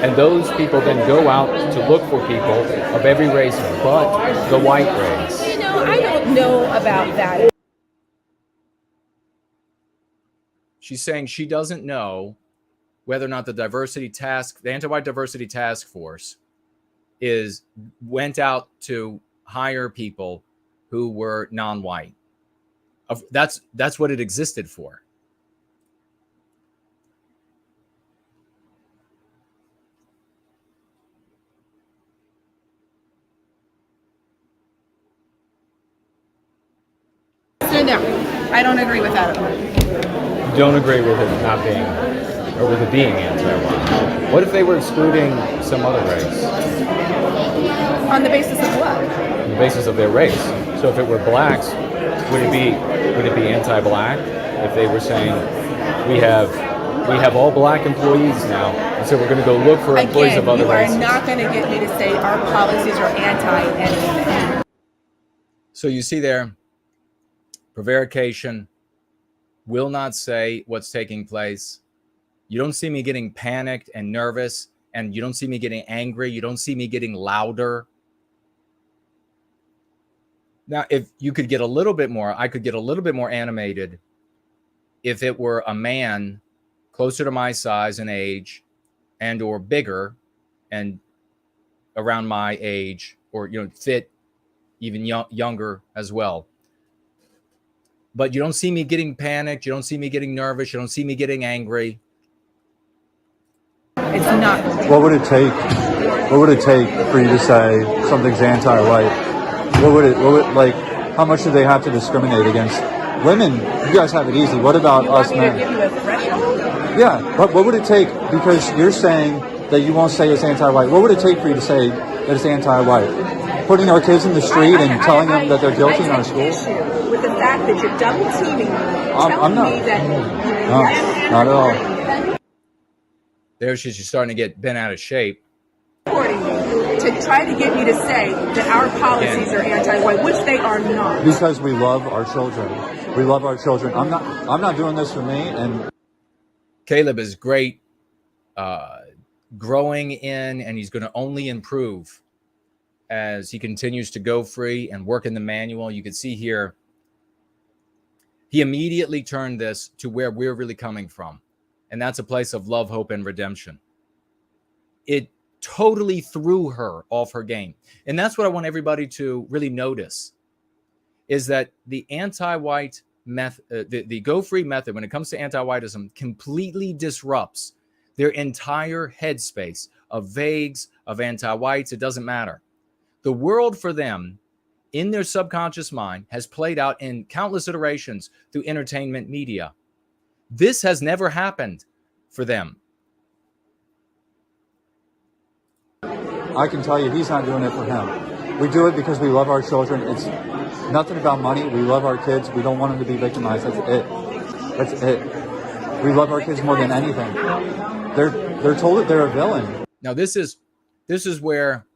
S12: and those people then go out to look for people of every race but the white race.
S10: I don't know about that.
S3: She's saying she doesn't know whether or not the anti-white diversity task force went out to hire people who were non-white. That's what it existed for.
S10: So no, I don't agree with that at all.
S12: Don't agree with it not being, or with it being anti-white. What if they were excluding some other race?
S10: On the basis of what?
S12: On the basis of their race. So if it were blacks, would it be anti-black? If they were saying we have all black employees now, and so we're going to go look for employees of other races.
S10: You are not going to get me to say our policies are anti-anything.
S3: So you see there, prevarication, will not say what's taking place. You don't see me getting panicked and nervous, and you don't see me getting angry. You don't see me getting louder. Now, if you could get a little bit more, I could get a little bit more animated if it were a man closer to my size and age and or bigger and around my age, or fit, even younger as well. But you don't see me getting panicked. You don't see me getting nervous. You don't see me getting angry.
S10: It's not.
S9: What would it take? What would it take for you to say something's anti-white? What would like? How much do they have to discriminate against women? You guys have it easy. What about us men?
S10: Give you a threshold?
S9: Yeah. What would it take? Because you're saying that you won't say it's anti-white. What would it take for you to say that it's anti-white? Putting our kids in the street and telling them that they're guilty in our schools?
S11: With the fact that you're double teaming me,
S9: I'm not.
S11: me that
S9: No, not at all.
S3: There she's starting to get bent out of shape.
S10: To try to get me to say that our policies are anti-white, which they are not.
S9: Because we love our children. We love our children. I'm not doing this for me. And
S3: Caleb is great, growing in, and he's going to only improve as he continues to go free and work in the manual. You can see here, he immediately turned this to where we're really coming from. And that's a place of love, hope, and redemption. It totally threw her off her game. And that's what I want everybody to really notice, is that the anti-white method, the Go Free method, when it comes to anti-whitism, completely disrupts their entire headspace of vagues, of anti-whites. It doesn't matter. The world for them, in their subconscious mind, has played out in countless iterations through entertainment media. This has never happened for them.
S9: I can tell you he's not doing it for him. We do it because we love our children. It's nothing about money. We love our kids. We don't want them to be victimized. That's it. That's it. We love our kids more than anything. They're told that they're a villain.
S3: Now this is where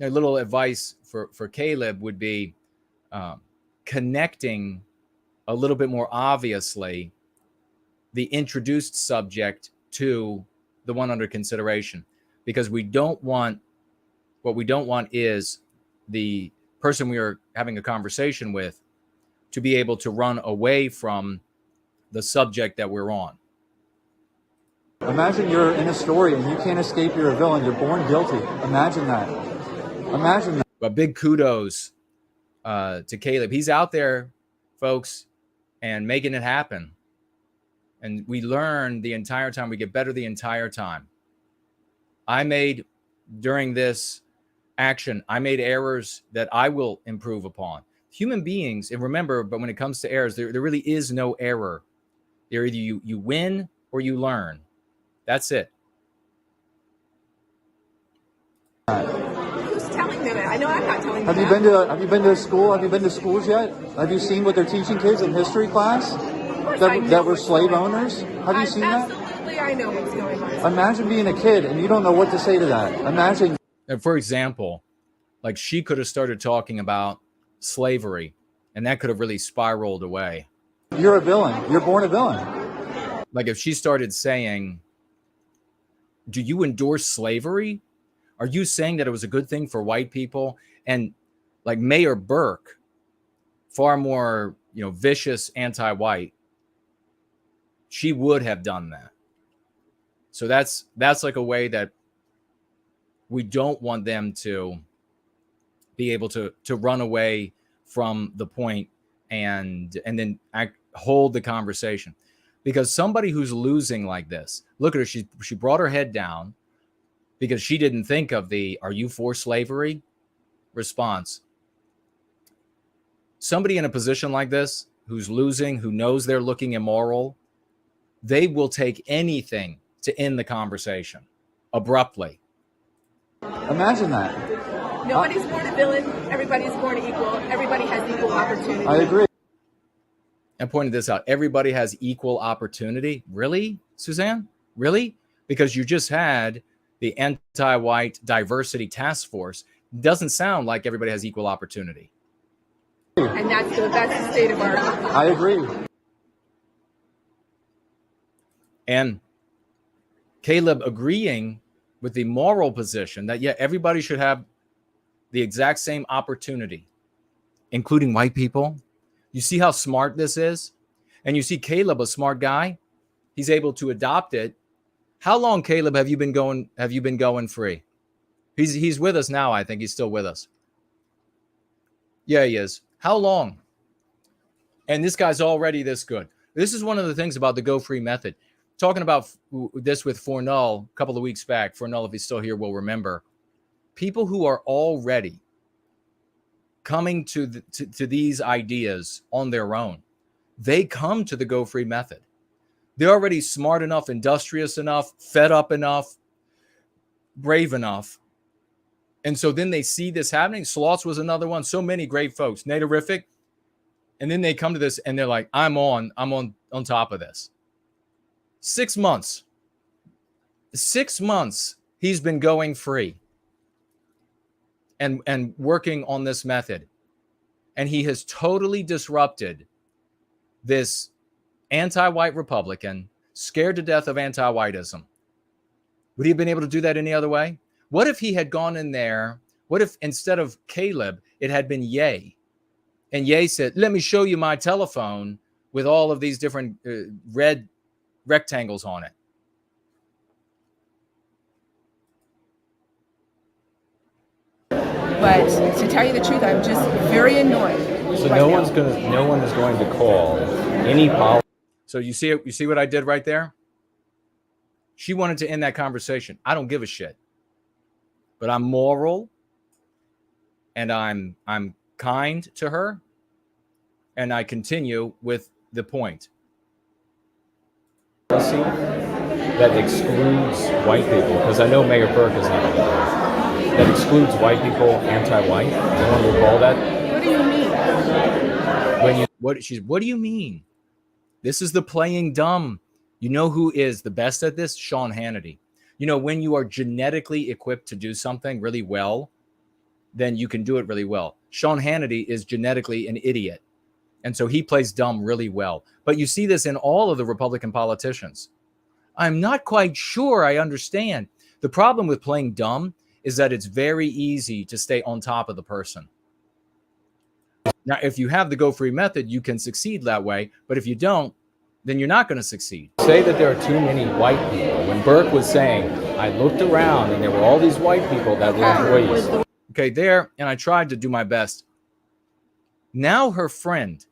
S3: a little advice for Caleb would be connecting a little bit more obviously the introduced subject to the one under consideration, because what we don't want is the person we are having a conversation with to be able to run away from the subject that we're on.
S9: Imagine you're in a story and you can't escape. You're a villain. You're born guilty. Imagine that. Imagine that.
S3: But big kudos to Caleb. He's out there, folks, and making it happen. And we learn the entire time. We get better the entire time. During this action, I made errors that I will improve upon. Human beings, and remember, but when it comes to errors, there really is no error. Either you win or you learn. That's it.
S10: Who's telling them it? I know I'm not telling them.
S9: Have you been to school? Have you been to schools yet? Have you seen what they're teaching kids in history class? That were slave owners? Have you seen that?
S10: Absolutely, I know what's going on.
S9: Imagine being a kid and you don't know what to say to that. Imagine.
S3: And for example, like she could have started talking about slavery, and that could have really spiraled away.
S9: You're a villain. You're born a villain.
S3: Like if she started saying, do you endorse slavery? Are you saying that it was a good thing for white people? And like Mayor Burke, far more, vicious anti-white, she would have done that. So that's like a way that we don't want them to be able to run away from the point and then hold the conversation. Because somebody who's losing like this, look at her, she brought her head down because she didn't think of the "are you for slavery?" response. Somebody in a position like this who's losing, who knows they're looking immoral, they will take anything to end the conversation abruptly.
S9: Imagine that.
S10: Nobody's born a villain. Everybody's born equal. Everybody has equal opportunity.
S9: I agree.
S3: I pointed this out. Everybody has equal opportunity. Really, Suzanne? Really? Because you just had the anti-white diversity task force. Doesn't sound like everybody has equal opportunity.
S10: And that's the state of our...
S9: I agree.
S3: And Caleb agreeing with the moral position that, everybody should have the exact same opportunity, including white people. You see how smart this is? And you see Caleb, a smart guy, he's able to adopt it. How long, Caleb, have you been going free? He's with us now. I think he's still with us. Yeah, he is. How long? And this guy's already this good. This is one of the things about the Go Free method. Talking about this with Fornull a couple of weeks back. Fornull, if he's still here, will remember. People who are already coming to these ideas on their own, they come to the Go Free method. They're already smart enough, industrious enough, fed up enough, brave enough. And so then they see this happening. Slots was another one. So many great folks. Natarific. And then they come to this and they're like, I'm on top of this. 6 months. 6 months he's been going free and working on this method. And he has totally disrupted this anti-white Republican, scared to death of anti-whitism. Would he have been able to do that any other way? What if he had gone in there? What if instead of Caleb, it had been Ye? And Ye said, let me show you my telephone with all of these different red rectangles on it.
S10: But to tell you the truth, I'm just very annoyed.
S12: So
S10: right
S12: no
S10: now.
S12: one is going to call any policy.
S3: So you see it, you see what I did right there? She wanted to end that conversation. I don't give a shit. But I'm moral and I'm kind to her, and I continue with the point.
S12: That excludes white people, because I know Mayor Burke is not going to do it. That excludes white people, anti-white. No one will call that.
S10: What do you mean?
S3: What do you mean? This is the playing dumb. You know who is the best at this? Sean Hannity. You know, when you are genetically equipped to do something really well, then you can do it really well. Sean Hannity is genetically an idiot. And so he plays dumb really well. But you see this in all of the Republican politicians. I'm not quite sure I understand. The problem with playing dumb is that it's very easy to stay on top of the person. Now, if you have the go free method, you can succeed that way. But if you don't, then you're not going to succeed.
S12: Say that there are too many white people. When Burke was saying, I looked around and there were all these white people that were employees.
S3: Okay, there, and I tried to do my best. Now her friend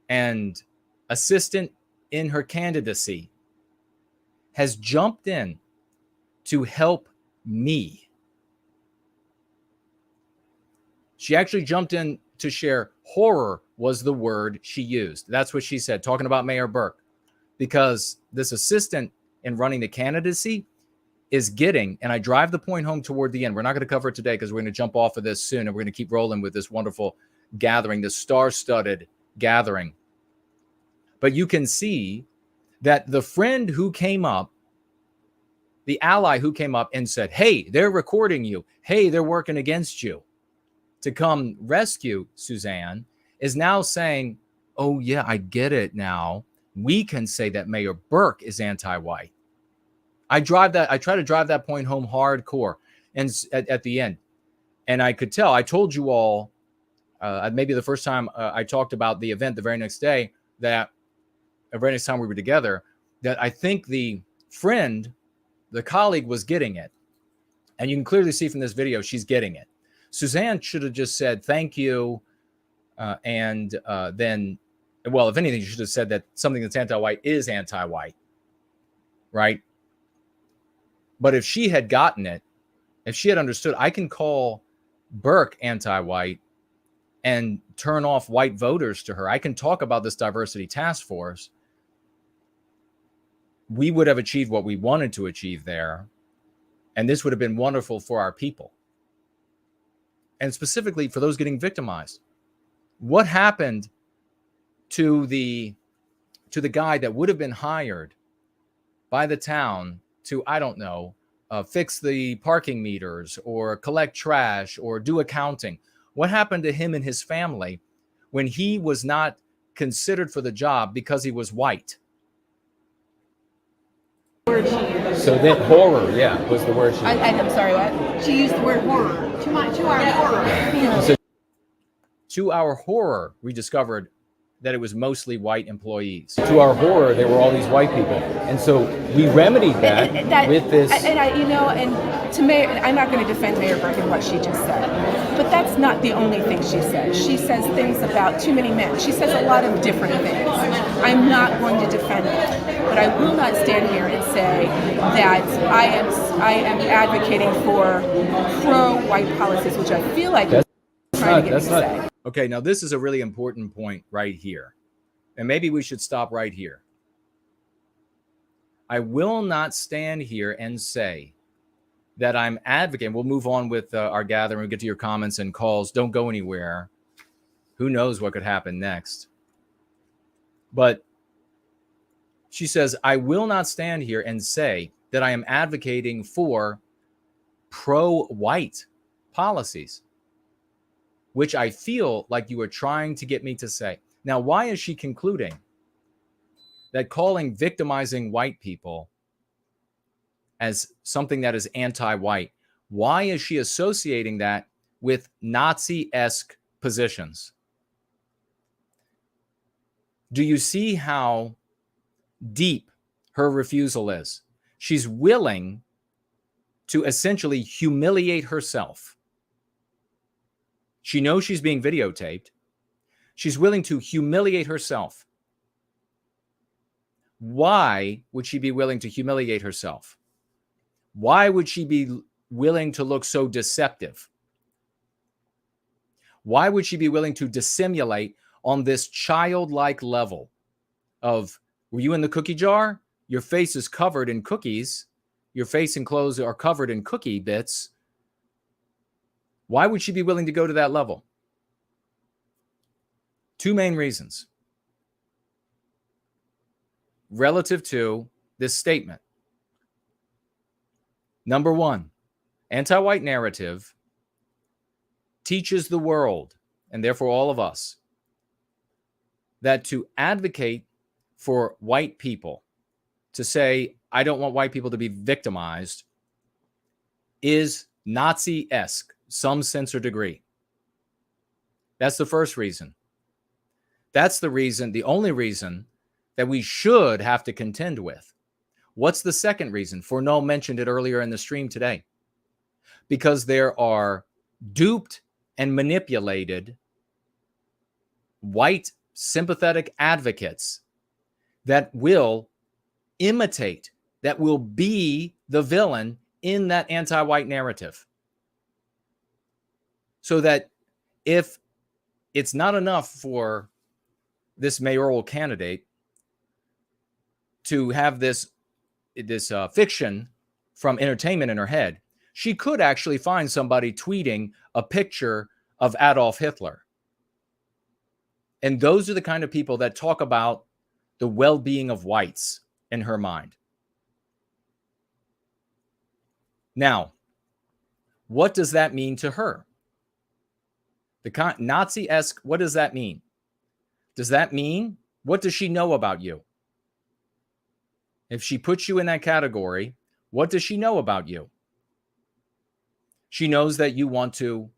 S3: and assistant in her candidacy has jumped in to help me. She actually jumped in to share. Horror was the word she used. That's what she said, talking about Mayor Burke, because this assistant in running the candidacy is getting, and I drive the point home toward the end. We're not going to cover it today because we're going to jump off of this soon, and we're going to keep rolling with this wonderful gathering, this star-studded gathering. But you can see that the friend who came up, the ally who came up and said, hey, they're recording you. Hey, they're working against you, to come rescue Suzanne, is now saying, oh yeah, I get it now. We can say that Mayor Burke is anti-white. I try to drive that point home hardcore and at the end. And I could tell, I told you all, maybe the first time I talked about the event the very next day, that the very next time we were together, that I think the friend, the colleague, was getting it. And you can clearly see from this video, she's getting it. Suzanne should have just said, thank you. And then, well, if anything, you should have said that something that's anti-white is anti-white, right? But if she had gotten it, if she had understood, I can call Burke anti-white and turn off white voters to her. I can talk about this diversity task force. We would have achieved what we wanted to achieve there. And this would have been wonderful for our people. And specifically for those getting victimized. What happened to the guy that would have been hired by the town to, I don't know, fix the parking meters or collect trash or do accounting? What happened to him and his family when he was not considered for the job because he was white?
S12: So that horror, yeah, was the word she used.
S10: I'm sorry, what?
S13: She used the word horror. 2 hour horror.
S12: So,
S3: To our horror, we discovered that it was mostly white employees.
S12: to our horror, there were all these white people. And so we remedied that with this.
S10: And to Mayor, I'm not going to defend Mayor Burke and what she just said, but that's not the only thing she says. She says things about too many men. She says a lot of different things. I'm not going to defend it, but I will not stand here and say that I am advocating for pro-white policies, which I feel like I'm trying to get me to say.
S3: Okay, now this is a really important point right here. And maybe we should stop right here. I will not stand here and say that I'm advocating. We'll move on with our gathering. We'll get to your comments and calls. Don't go anywhere. Who knows what could happen next? But she says, I will not stand here and say that I am advocating for pro-white policies, which I feel like you are trying to get me to say. Now, why is she concluding that calling victimizing white people as something that is anti-white, why is she associating that with Nazi-esque positions? Do you see how deep her refusal is? She's willing to essentially humiliate herself. She knows she's being videotaped. She's willing to humiliate herself. Why would she be willing to humiliate herself? Why would she be willing to look so deceptive? Why would she be willing to dissimulate on this childlike level of, were you in the cookie jar? Your face is covered in cookies. Your face and clothes are covered in cookie bits. Why would she be willing to go to that level? Two main reasons relative to this statement. Number one, anti-white narrative teaches the world, and therefore all of us, that to advocate for white people, to say, I don't want white people to be victimized, is Nazi-esque, some sense or degree. That's the first reason. That's the reason, the only reason that we should have to contend with. What's the second reason? Forno mentioned it earlier in the stream today. Because there are duped and manipulated white sympathetic advocates that will imitate, that will be the villain in that anti-white narrative. So that if it's not enough for this mayoral candidate to have this fiction from entertainment in her head, she could actually find somebody tweeting a picture of Adolf Hitler. And those are the kind of people that talk about the well-being of whites in her mind. Now, what does that mean to her? The Nazi-esque, what does that mean? Does that mean, what does she know about you? If she puts you in that category, what does she know about you? She knows that you want to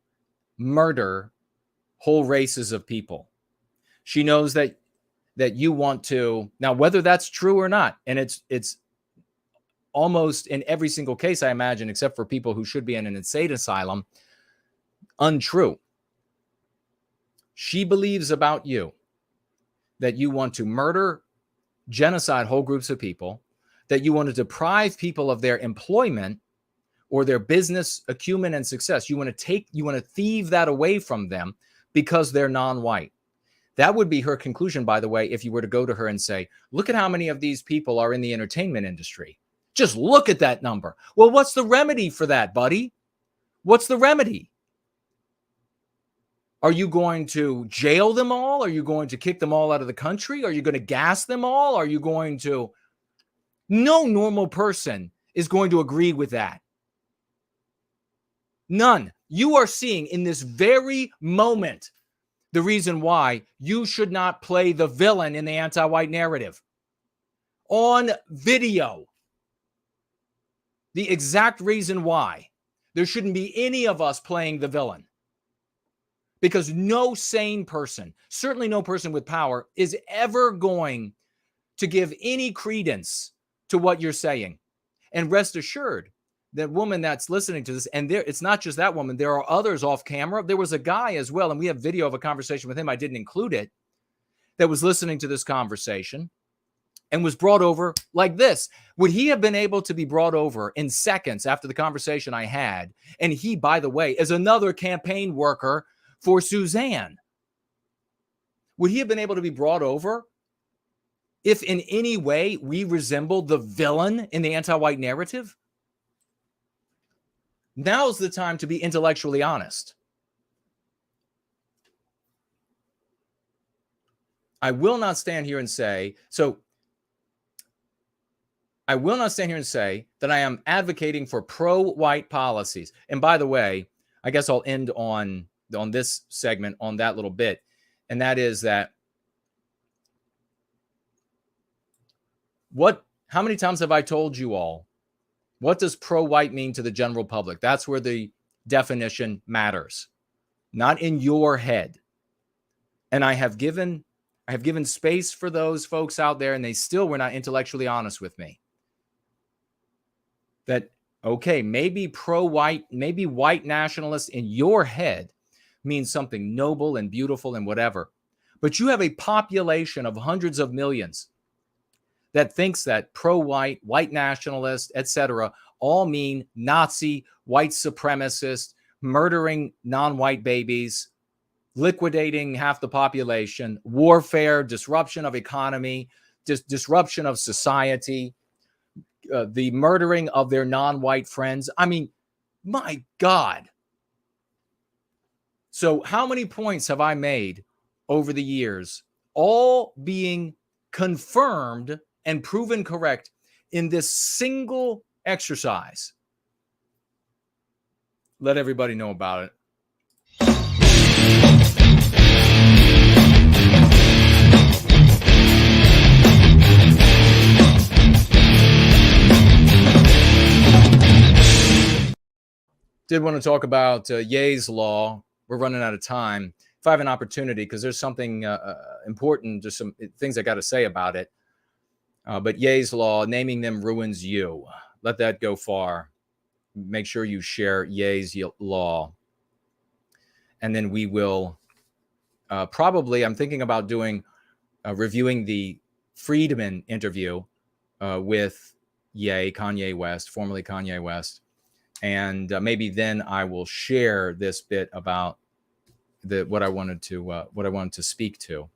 S3: murder whole races of people. She knows that you want to, now whether that's true or not, and it's almost in every single case, I imagine, except for people who should be in an insane asylum, untrue. She believes about you that you want to murder, genocide whole groups of people, that you want to deprive people of their employment or their business acumen and success. You want to thieve that away from them because they're non-white. That would be her conclusion, by the way, if you were to go to her and say, look at how many of these people are in the entertainment industry. Just look at that number. Well, what's the remedy for that, buddy? What's the remedy? Are you going to jail them all? Are you going to kick them all out of the country? Are you going to gas them all? Are you going to... No normal person is going to agree with that. None. You are seeing in this very moment the reason why you should not play the villain in the anti-white narrative. On video. The exact reason why there shouldn't be any of us playing the villain. Because no sane person, certainly no person with power, is ever going to give any credence to what you're saying. And rest assured, that woman that's listening to this, and it's not just that woman, there are others off camera. There was a guy as well, and we have video of a conversation with him. I didn't include it, that was listening to this conversation and was brought over like this. Would he have been able to be brought over in seconds after the conversation I had? And he, by the way, is another campaign worker for Suzanne. Would he have been able to be brought over if in any way we resembled the villain in the anti-white narrative? Now's the time to be intellectually honest. I will not stand here and say, so I will not stand here and say that I am advocating for pro-white policies. And by the way, I guess I'll end on this segment on that little bit. And that is that how many times have I told you all, what does pro-white mean to the general public? That's where the definition matters, not in your head. And I have given space for those folks out there, and they still were not intellectually honest with me. That, okay, maybe pro-white, maybe white nationalists in your head means something noble and beautiful and whatever. But you have a population of hundreds of millions that thinks that pro-white, white nationalist, etc., all mean Nazi, white supremacist, murdering non-white babies, liquidating half the population, warfare, disruption of economy, disruption of society, the murdering of their non-white friends. I mean, my God. So how many points have I made over the years, all being confirmed and proven correct in this single exercise? Let everybody know about it. Did want to talk about Yizz's law. We're running out of time. If I have an opportunity, because there's something important, just some things I got to say about it. But Yizz's law, naming them ruins you. Let that go far. Make sure you share Yizz's law. And then we will probably, I'm thinking about doing, reviewing the Friedman interview with Kanye West, formerly Kanye West. And maybe then I will share this bit about what I wanted to speak to.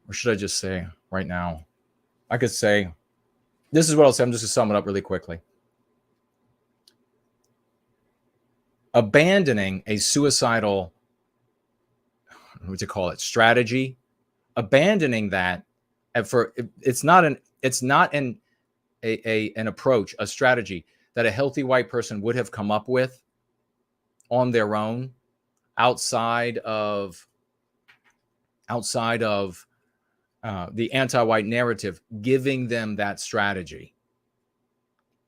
S3: Or should I just say right now? I could say, this is what I'll say. I'm just going to sum it up really quickly. Abandoning a suicidal, what do you call it, strategy, abandoning that, it's not an approach, a strategy that a healthy white person would have come up with on their own, outside of the anti-white narrative giving them that strategy.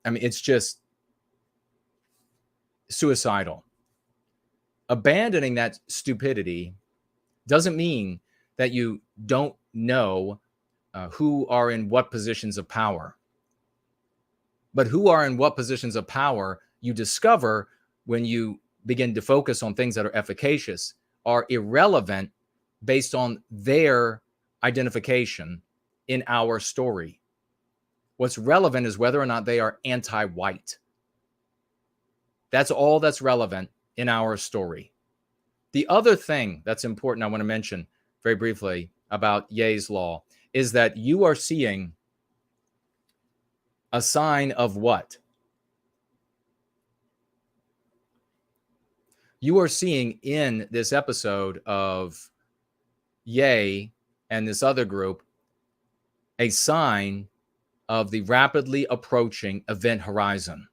S3: I mean, it's just suicidal. Abandoning that stupidity doesn't mean that you don't know who are in what positions of power. But who are in what positions of power you discover when you begin to focus on things that are efficacious, are irrelevant based on their identification in our story. What's relevant is whether or not they are anti-white. That's all that's relevant in our story. The other thing that's important I want to mention very briefly about Yizz's law is that you are seeing a sign of what? You are seeing in this episode of Yizz and this other group a sign of the rapidly approaching event horizon.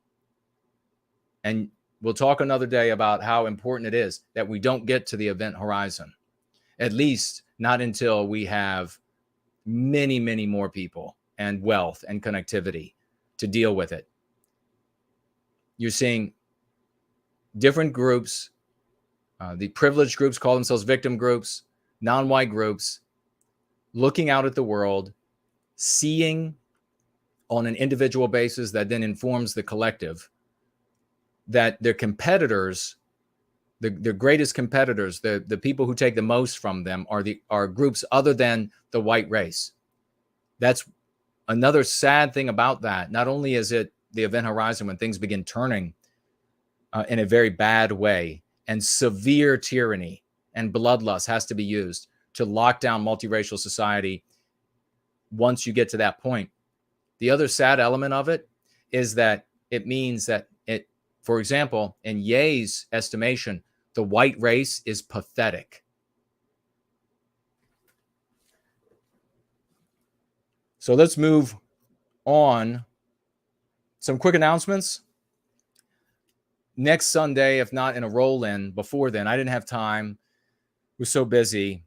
S3: And we'll talk another day about how important it is that we don't get to the event horizon, at least not until we have many, many more people and wealth and connectivity to deal with it. You're seeing different groups, the privileged groups call themselves victim groups, non-white groups, looking out at the world, seeing on an individual basis that then informs the collective that their competitors, their greatest competitors, the people who take the most from them are groups other than the white race. That's another sad thing about that. Not only is it the event horizon when things begin turning in a very bad way, and severe tyranny and bloodlust has to be used to lock down multiracial society once you get to that point. The other sad element of it is that it means that for example, in Yizz's estimation, the white race is pathetic. So let's move on some quick announcements. Next Sunday, if not in a roll-in before then, I didn't have time. We're so busy.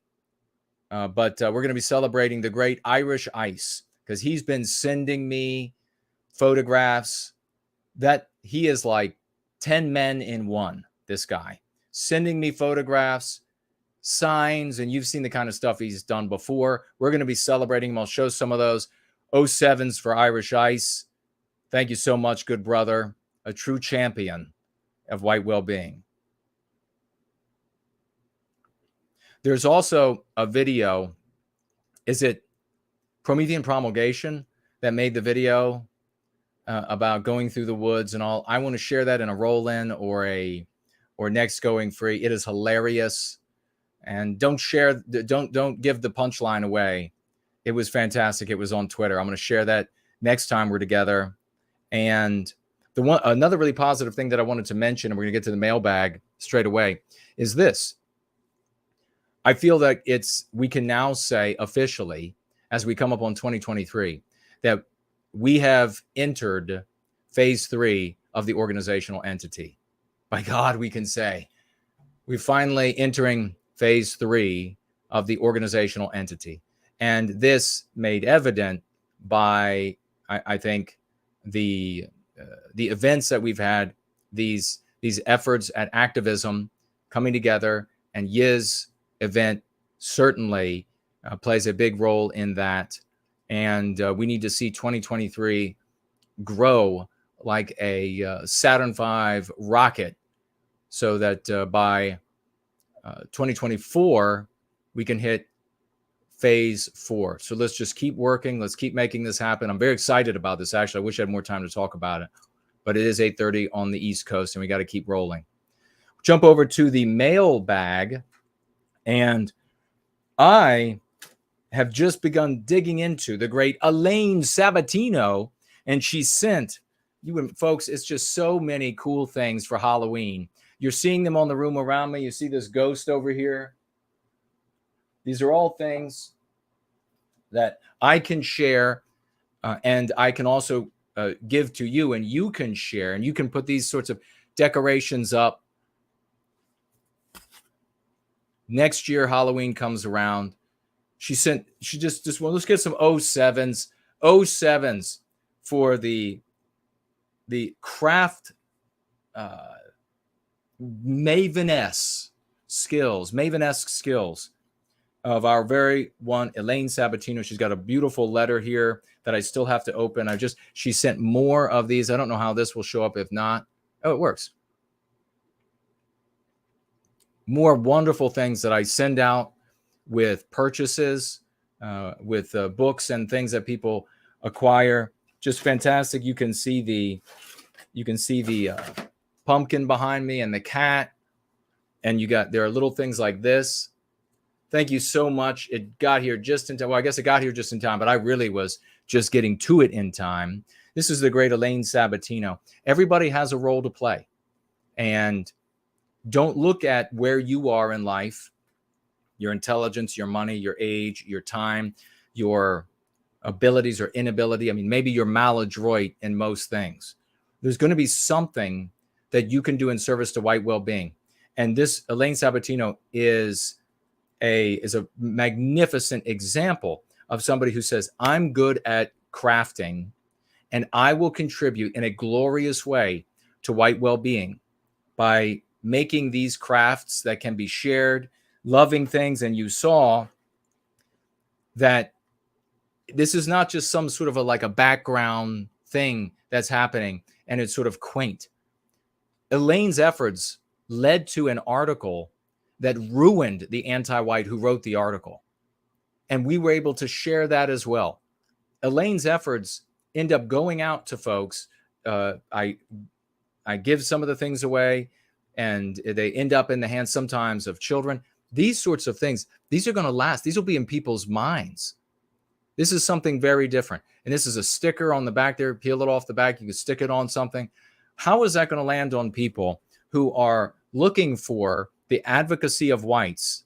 S3: But we're going to be celebrating the great Irish Ice, because he's been sending me photographs that he is like 10 men in one, this guy. Sending me photographs, signs, and you've seen the kind of stuff he's done before. We're going to be celebrating him. I'll show some of those. 07s for Irish Ice. Thank you so much, good brother. A true champion of white well-being. There's also a video. Is it Promethean Promulgation that made the video about going through the woods and all? I want to share that in a roll-in or next Going Free. It is hilarious. And don't give the punchline away. It was fantastic. It was on Twitter. I'm going to share that next time we're together. And another really positive thing that I wanted to mention, and we're going to get to the mailbag straight away, is this. I feel that we can now say officially, as we come up on 2023, that we have entered phase 3 of the organizational entity. By God, we can say we're finally entering phase 3 of the organizational entity. And this made evident by, I think, the events that we've had, these efforts at activism coming together, and Yizz event certainly plays a big role in that. And we need to see 2023 grow like a Saturn V rocket, so that by 2024, we can hit phase 4. So let's just keep working. Let's keep making this happen. I'm very excited about this. Actually, I wish I had more time to talk about it, but it is 8:30 on the East Coast, and we got to keep rolling. Jump over to the mailbag, and I have just begun digging into the great Elaine Sabatino, and she sent you folks. It's just so many cool things for Halloween. You're seeing them on the room around me. You see this ghost over here. These are all things that I can share, and I can also give to you, and you can share, and you can put these sorts of decorations up. Next year, Halloween comes around. She just well, let's get some 07s. 07s for the craft Maven-esque skills of our very one Elaine Sabatino. She's got a beautiful letter here that I still have to open. She sent more of these. I don't know how this will show up if not. Oh, it works. More wonderful things that I send out with purchases, with books and things that people acquire. Just fantastic. You can see the pumpkin behind me and the cat, and there are little things like this. Thank you so much. It got here just in time. Well, I guess it got here just in time, but I really was just getting to it in time. This is the great Elaine Sabatino. Everybody has a role to play, and don't look at where you are in life, your intelligence, your money, your age, your time, your abilities or inability. I mean, maybe you're maladroit in most things. There's going to be something that you can do in service to white well-being. And this Elaine Sabatino is a magnificent example of somebody who says, I'm good at crafting, and I will contribute in a glorious way to white well-being by making these crafts that can be shared, loving things. And you saw that this is not just some sort of like a background thing that's happening and it's sort of quaint. Elaine's efforts led to an article that ruined the anti-white who wrote the article. And we were able to share that as well. Elaine's efforts end up going out to folks. I give some of the things away, and they end up in the hands sometimes of children. These sorts of things, these are going to last. These will be in people's minds. This is something very different. And this is a sticker on the back there. Peel it off the back. You can stick it on something. How is that going to land on people who are looking for the advocacy of whites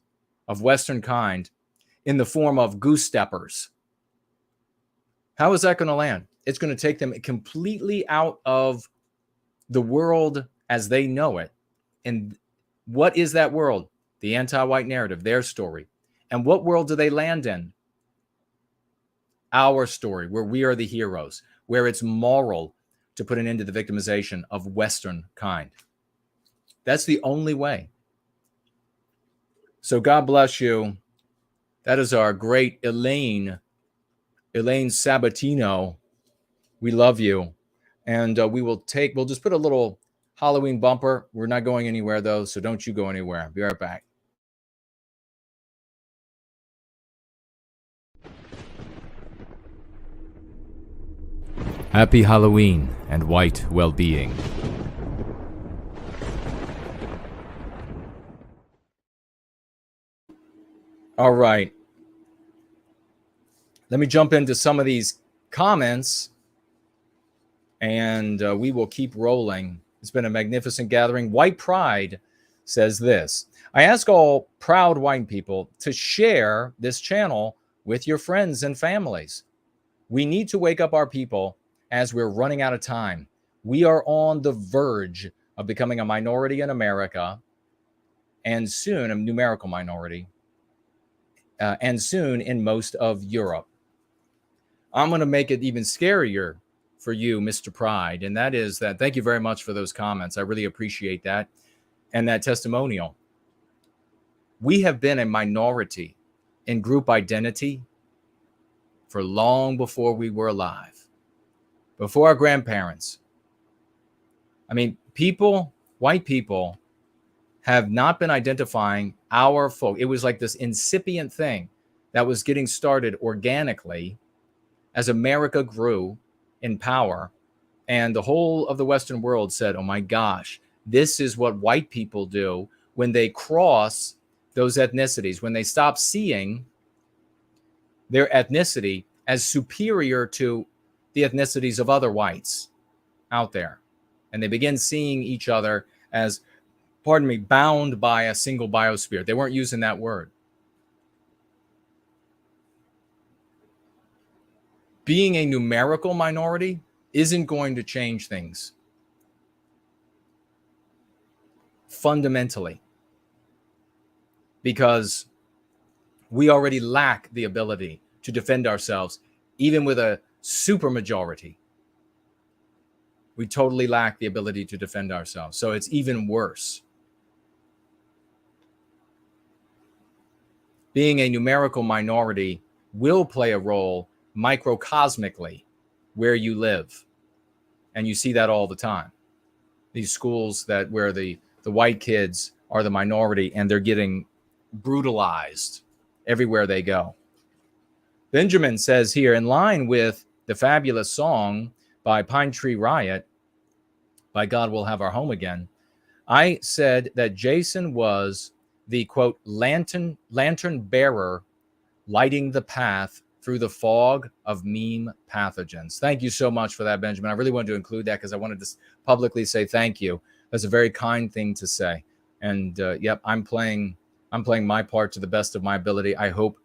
S3: of Western kind in the form of goose steppers? How is that going to land? It's going to take them completely out of the world as they know it. And what is that world? The anti-white narrative, their story. And what world do they land in? Our story, where we are the heroes, where it's moral to put an end to the victimization of Western kind. That's the only way. So God bless you. That is our great Elaine Sabatino. We love you. And we'll just put a little Halloween bumper. We're not going anywhere, though, so don't you go anywhere. Be right back. Happy Halloween and white well-being. All right. Let me jump into some of these comments, and we will keep rolling. It's been a magnificent gathering. White Pride says this: I ask all proud white people to share this channel with your friends and families. We need to wake up our people as we're running out of time. We are on the verge of becoming a minority in America, and soon a numerical minority, and soon in most of Europe. I'm going to make it even scarier for you, Mr. Pride, and that is that thank you very much for those comments. I really appreciate that and that testimonial. We have been a minority in group identity for long before we were alive, before our grandparents. I mean, white people have not been identifying our folk. It was like this incipient thing that was getting started organically as America grew in power, and the whole of the Western world said, oh my gosh, this is what white people do when they cross those ethnicities, when they stop seeing their ethnicity as superior to the ethnicities of other whites out there. And they begin seeing each other as, bound by a single biosphere. They weren't using that word. Being a numerical minority isn't going to change things fundamentally, because we already lack the ability to defend ourselves, even with a supermajority. We totally lack the ability to defend ourselves. So it's even worse. Being a numerical minority will play a role microcosmically where you live. And you see that all the time. These schools where the white kids are the minority and they're getting brutalized everywhere they go. Benjamin says here, in line with the fabulous song by Pine Tree Riot, By God We'll Have Our Home Again, I said that Jason was the, quote, lantern bearer lighting the path through the fog of meme pathogens. Thank you so much for that, Benjamin. I really wanted to include that because I wanted to publicly say thank you. That's a very kind thing to say. And yep, I'm playing my part to the best of my ability. I hope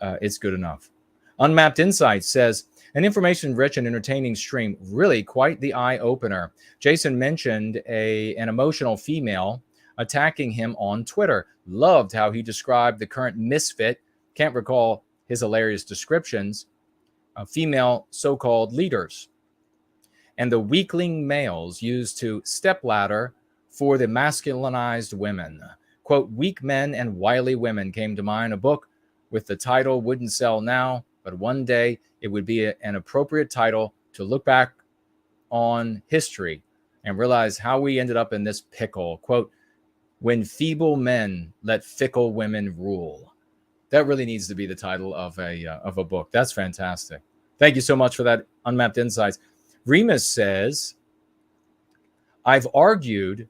S3: it's good enough. Unmapped Insights says, an information-rich and entertaining stream, really quite the eye-opener. Jason mentioned an emotional female attacking him on Twitter. Loved how he described the current misfit, can't recall his hilarious descriptions, of female so-called leaders, and the weakling males used to stepladder for the masculinized women. Quote, weak men and wily women came to mind. A book with the title wouldn't sell now, but one day it would be an appropriate title to look back on history and realize how we ended up in this pickle. Quote, when feeble men let fickle women rule. That really needs to be the title of a book. That's fantastic. Thank you so much for that, Unmapped Insights. Remus says, I've argued,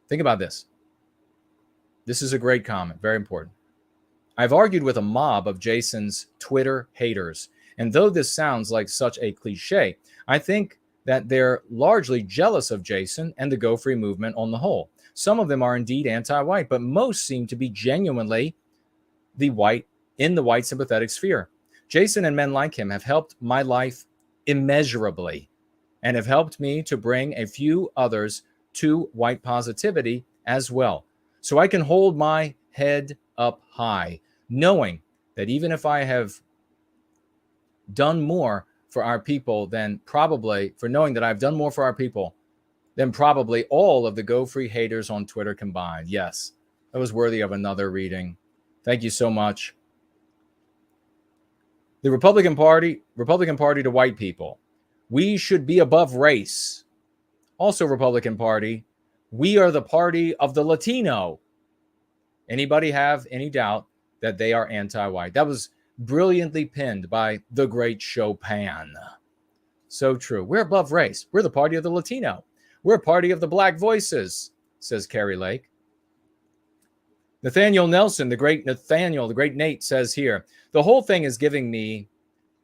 S3: think about this. This is a great comment, very important. I've argued with a mob of Jason's Twitter haters. And though this sounds like such a cliche, I think that they're largely jealous of Jason and the Go Free movement on the whole. Some of them are indeed anti-white, but most seem to be genuinely in the white sympathetic sphere. Jason and men like him have helped my life immeasurably and have helped me to bring a few others to white positivity as well. So I can hold my head up high, knowing that even if I have done more for our people than probably, for knowing that I've done more for our people than probably all of the Go Free haters on Twitter combined. Yes, that was worthy of another reading. Thank you so much. The Republican Party to white people. We should be above race. Also Republican Party, we are the party of the Latino. Anybody have any doubt that they are anti-white? That was brilliantly pinned by the great Chopin. So true. We're above race. We're the party of the Latino. We're a party of the black voices, says Carrie Lake. Nathaniel Nelson, the great Nathaniel, the great Nate says here, the whole thing is giving me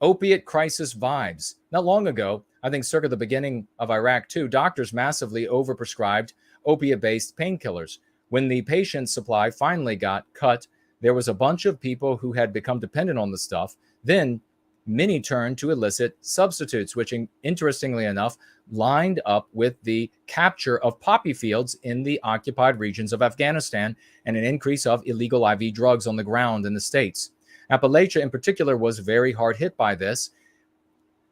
S3: opiate crisis vibes. Not long ago, I think circa the beginning of Iraq too, doctors massively overprescribed opiate-based painkillers. When the patient supply finally got cut, there was a bunch of people who had become dependent on the stuff. Then many turned to illicit substitutes, which interestingly enough, lined up with the capture of poppy fields in the occupied regions of Afghanistan and an increase of illegal IV drugs on the ground in the States. Appalachia in particular was very hard hit by this,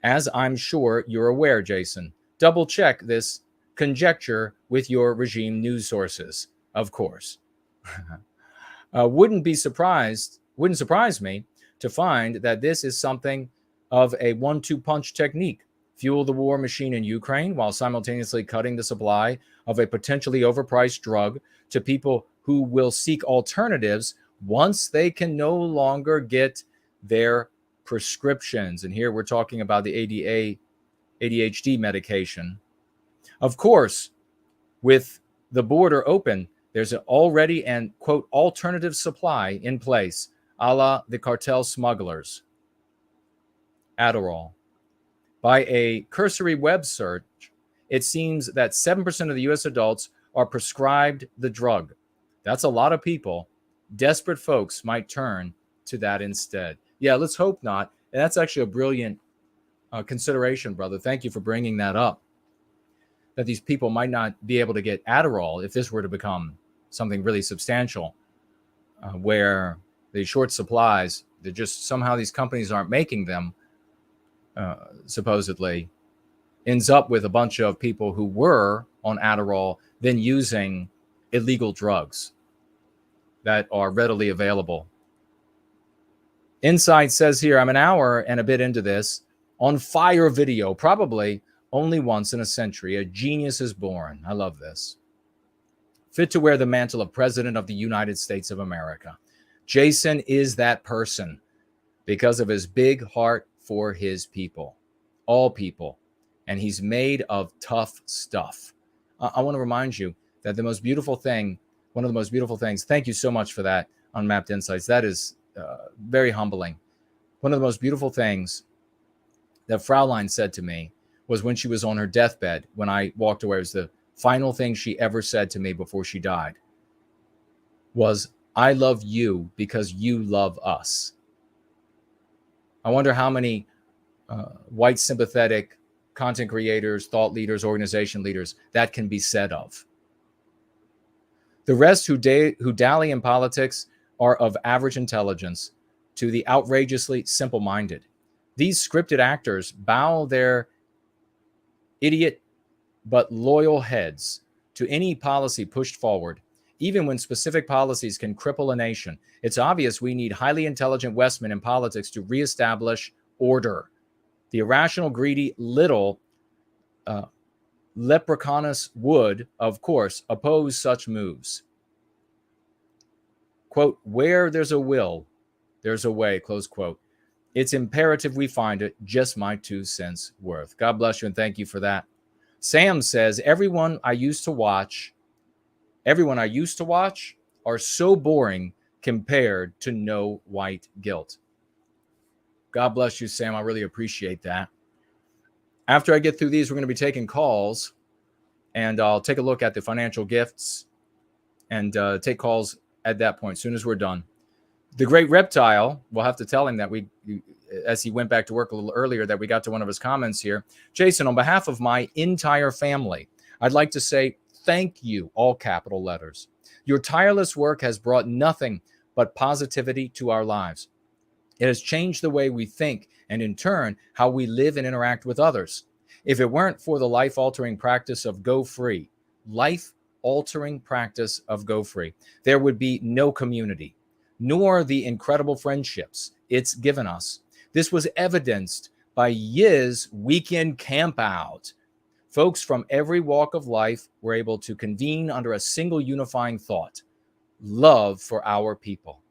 S3: as I'm sure you're aware, Jason. Double check this conjecture with your regime news sources, of course. Wouldn't surprise me to find that this is something of a 1-2 punch technique. Fuel the war machine in Ukraine while simultaneously cutting the supply of a potentially overpriced drug to people who will seek alternatives once they can no longer get their prescriptions. And here we're talking about the ADHD medication. Of course, with the border open, there's already an, quote, alternative supply in place, a la the cartel smugglers. Adderall. By a cursory web search, it seems that 7% of the U.S. adults are prescribed the drug. That's a lot of people. Desperate folks might turn to that instead. Yeah, let's hope not. And that's actually a brilliant consideration, brother. Thank you for bringing that up. That these people might not be able to get Adderall if this were to become something really substantial, where the short supplies, they're just somehow these companies aren't making them, supposedly, ends up with a bunch of people who were on Adderall then using illegal drugs that are readily available. Insight says here, I'm an hour and a bit into this, on fire video, probably only once in a century, a genius is born. I love this. Fit to wear the mantle of President of the United States of America. Jason is that person because of his big heart for his people, all people, and he's made of tough stuff. I want to remind you that the most beautiful thing, one of the most beautiful things, thank you so much for that, Unmapped Insights. That is very humbling. One of the most beautiful things that Fraulein said to me was when she was on her deathbed, when I walked away. It was the final thing she ever said to me before she died, was, I love you because you love us. I wonder how many white sympathetic content creators, thought leaders, organization leaders that can be said of. The rest who dally in politics are of average intelligence to the outrageously simple-minded. These scripted actors bow their idiot but loyal heads to any policy pushed forward, even when specific policies can cripple a nation. It's obvious we need highly intelligent Westmen in politics to reestablish order. The irrational, greedy, little leprechaunus would, of course, oppose such moves. Quote, where there's a will, there's a way, close quote. It's imperative we find it, just my 2 cents worth. God bless you and thank you for that. Sam says, everyone I used to watch are so boring compared to No White Guilt. God bless you, Sam. I really appreciate that. After I get through these, we're going to be taking calls, and I'll take a look at the financial gifts and take calls at that point, as soon as we're done. The great reptile, we'll have to tell him that as he went back to work a little earlier, that we got to one of his comments here. Jason, on behalf of my entire family, I'd like to say thank you, all capital letters. Your tireless work has brought nothing but positivity to our lives. It has changed the way we think and, in turn, how we live and interact with others. If it weren't for the life-altering practice of Go Free, life-altering practice of Go Free, there would be no community, nor the incredible friendships it's given us. This was evidenced by Yizz weekend campout. Folks from every walk of life were able to convene under a single unifying thought: love for our people.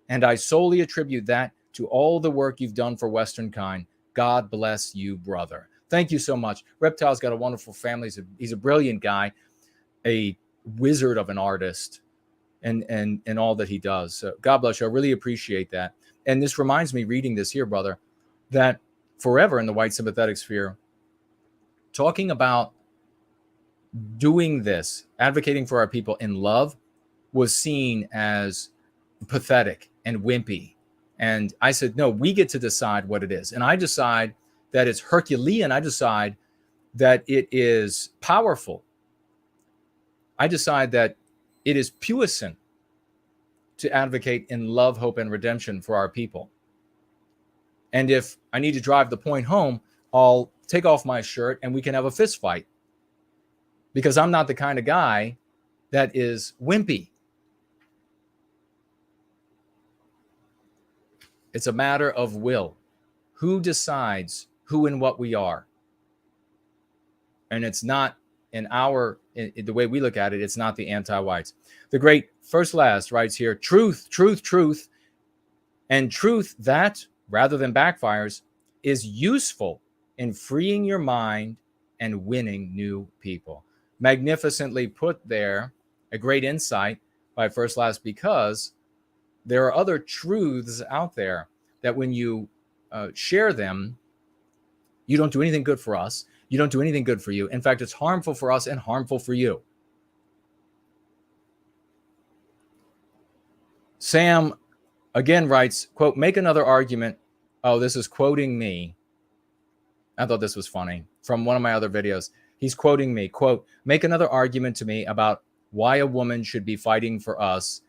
S3: And I solely attribute that to all the work you've done for Western kind. God bless you, brother. Thank you so much. Reptile's got a wonderful family. He's a brilliant guy, a wizard of an artist, and all that he does. So God bless you. I really appreciate that. And this reminds me, reading this here, brother, that forever in the white sympathetic sphere, talking about doing this, advocating for our people in love, was seen as pathetic and wimpy. And I said, no, we get to decide what it is. And I decide that it's Herculean. I decide that it is powerful. I decide that it is puissant to advocate in love, hope, and redemption for our people. And if I need to drive the point home, I'll take off my shirt and we can have a fist fight. Because I'm not the kind of guy that is wimpy. It's a matter of will. Who decides who and what we are? And it's not in the way we look at it, it's not the anti-whites. The great First Last writes here, truth, truth, truth, and truth that, rather than backfires, is useful in freeing your mind and winning new people. Magnificently put there, a great insight by First Last, because there are other truths out there that when you share them, you don't do anything good for us. You don't do anything good for you. In fact, it's harmful for us and harmful for you. Sam again writes, quote, make another argument. Oh, this is quoting me. I thought this was funny from one of my other videos. He's quoting me, quote, make another argument to me about why a woman should be fighting for us,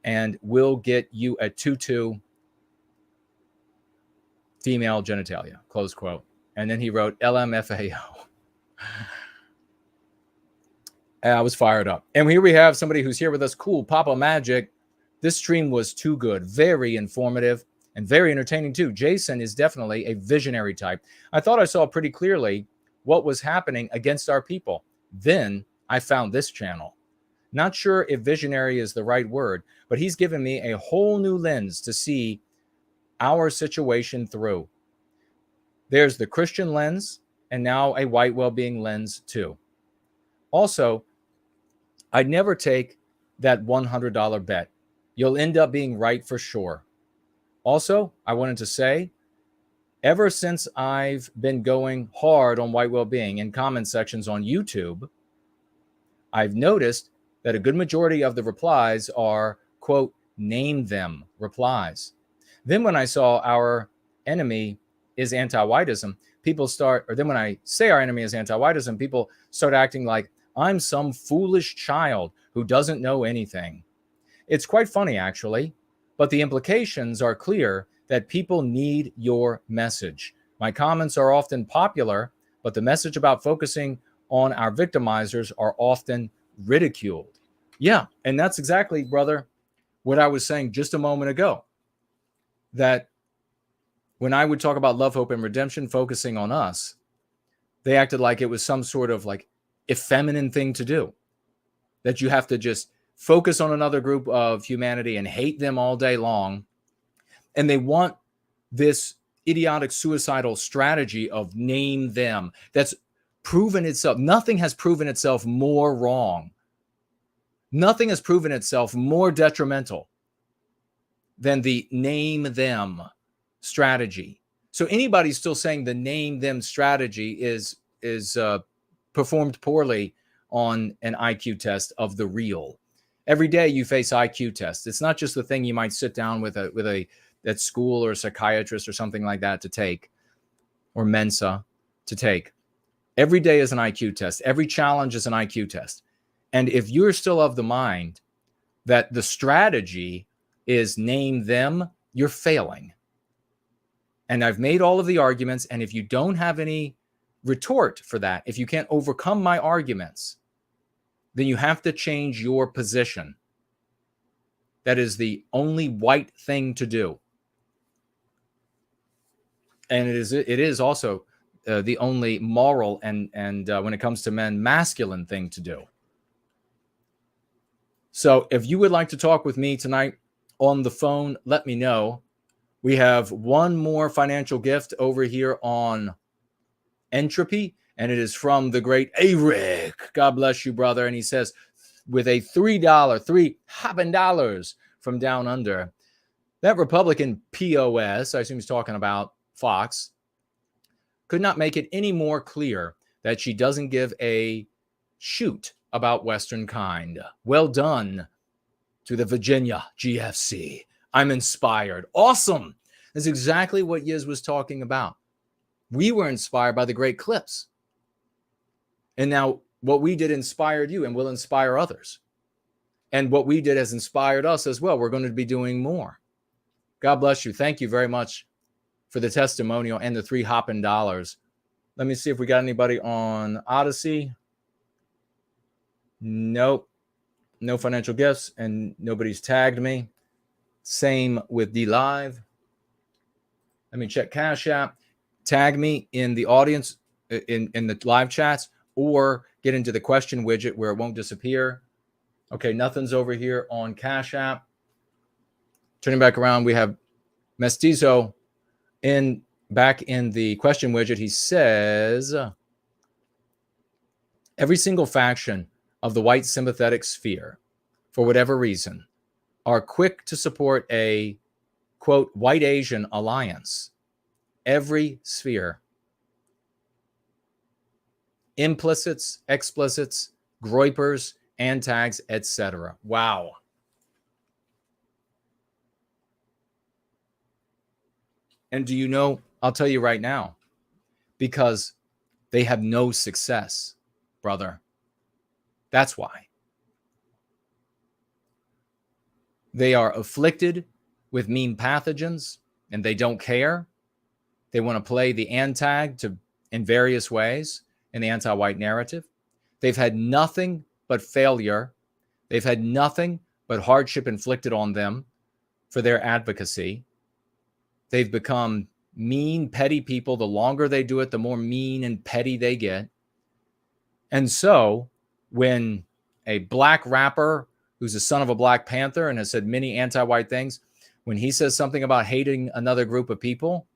S3: and we'll get you a tutu female genitalia, close quote. And then he wrote LMFAO. I was fired up. And here we have somebody who's here with us. Cool, Papa Magic. This stream was too good. Very informative and very entertaining too. Jason is definitely a visionary type. I thought I saw pretty clearly what was happening against our people. Then I found this channel. Not sure if visionary is the right word, but he's given me a whole new lens to see our situation through. There's the Christian lens and now a white well-being lens too. Also, I'd never take that $100 bet. You'll end up being right for sure. Also, I wanted to say, ever since I've been going hard on white well-being in comment sections on YouTube, I've noticed that a good majority of the replies are, quote, name them replies. Then when I saw our enemy is anti-whitism, then when I say our enemy is anti-whitism, people start acting like I'm some foolish child who doesn't know anything. It's quite funny, actually, but the implications are clear that people need your message. My comments are often popular, but the message about focusing on our victimizers are often ridiculed. Yeah, and that's exactly, brother, what I was saying just a moment ago. That when I would talk about love, hope, and redemption focusing on us, they acted like it was some sort of like effeminate thing to do. That you have to just focus on another group of humanity and hate them all day long. And they want this idiotic suicidal strategy of name them. That's proven itself. Nothing has proven itself more wrong. Nothing has proven itself more detrimental than the name them strategy. So anybody still saying the name them strategy is performed poorly on an IQ test of the real. Every day you face IQ tests. It's not just the thing you might sit down with a at school or a psychiatrist or something like that to take, or Mensa to take. Every day is an IQ test. Every challenge is an IQ test. And if you're still of the mind that the strategy is name them, you're failing. And I've made all of the arguments. And if you don't have any retort for that, if you can't overcome my arguments, then you have to change your position. That is the only white thing to do. And it is also the only moral and when it comes to men, masculine thing to do. So if you would like to talk with me tonight on the phone, let me know. We have one more financial gift over here on Entropy, and it is from the great Eric. God bless you, brother. And he says, with a $3 hopping dollars from down under, that Republican POS, I assume he's talking about Fox, could not make it any more clear that she doesn't give a shoot about Western kind. Well done to the Virginia GFC. I'm inspired. Awesome. That's exactly what Yizz was talking about. We were inspired by the great clips. And now what we did inspired you and will inspire others. And what we did has inspired us as well. We're going to be doing more. God bless you. Thank you very much for the testimonial and the $3 hopping dollars. Let me see if we got anybody on Odyssey. Nope. No financial gifts, and nobody's tagged me. Same with D Live. Let me check Cash App. Tag me in the audience, in the live chats, or get into the question widget where it won't disappear. Okay, nothing's over here on Cash App. Turning back around, we have Mestizo back in the question widget. He says, every single faction of the white sympathetic sphere, for whatever reason, are quick to support a, quote, white Asian alliance. Every sphere. Implicits, explicits, groypers, antags, etc. Wow. And do you know, I'll tell you right now, because they have no success, brother. That's why. They are afflicted with mean pathogens, and they don't care. They want to play the antag in various ways in the anti-white narrative. They've had nothing but failure. They've had nothing but hardship inflicted on them for their advocacy. They've become mean, petty people. The longer they do it, the more mean and petty they get. And so when a black rapper who's a son of a Black Panther and has said many anti-white things, when he says something about hating another group of people,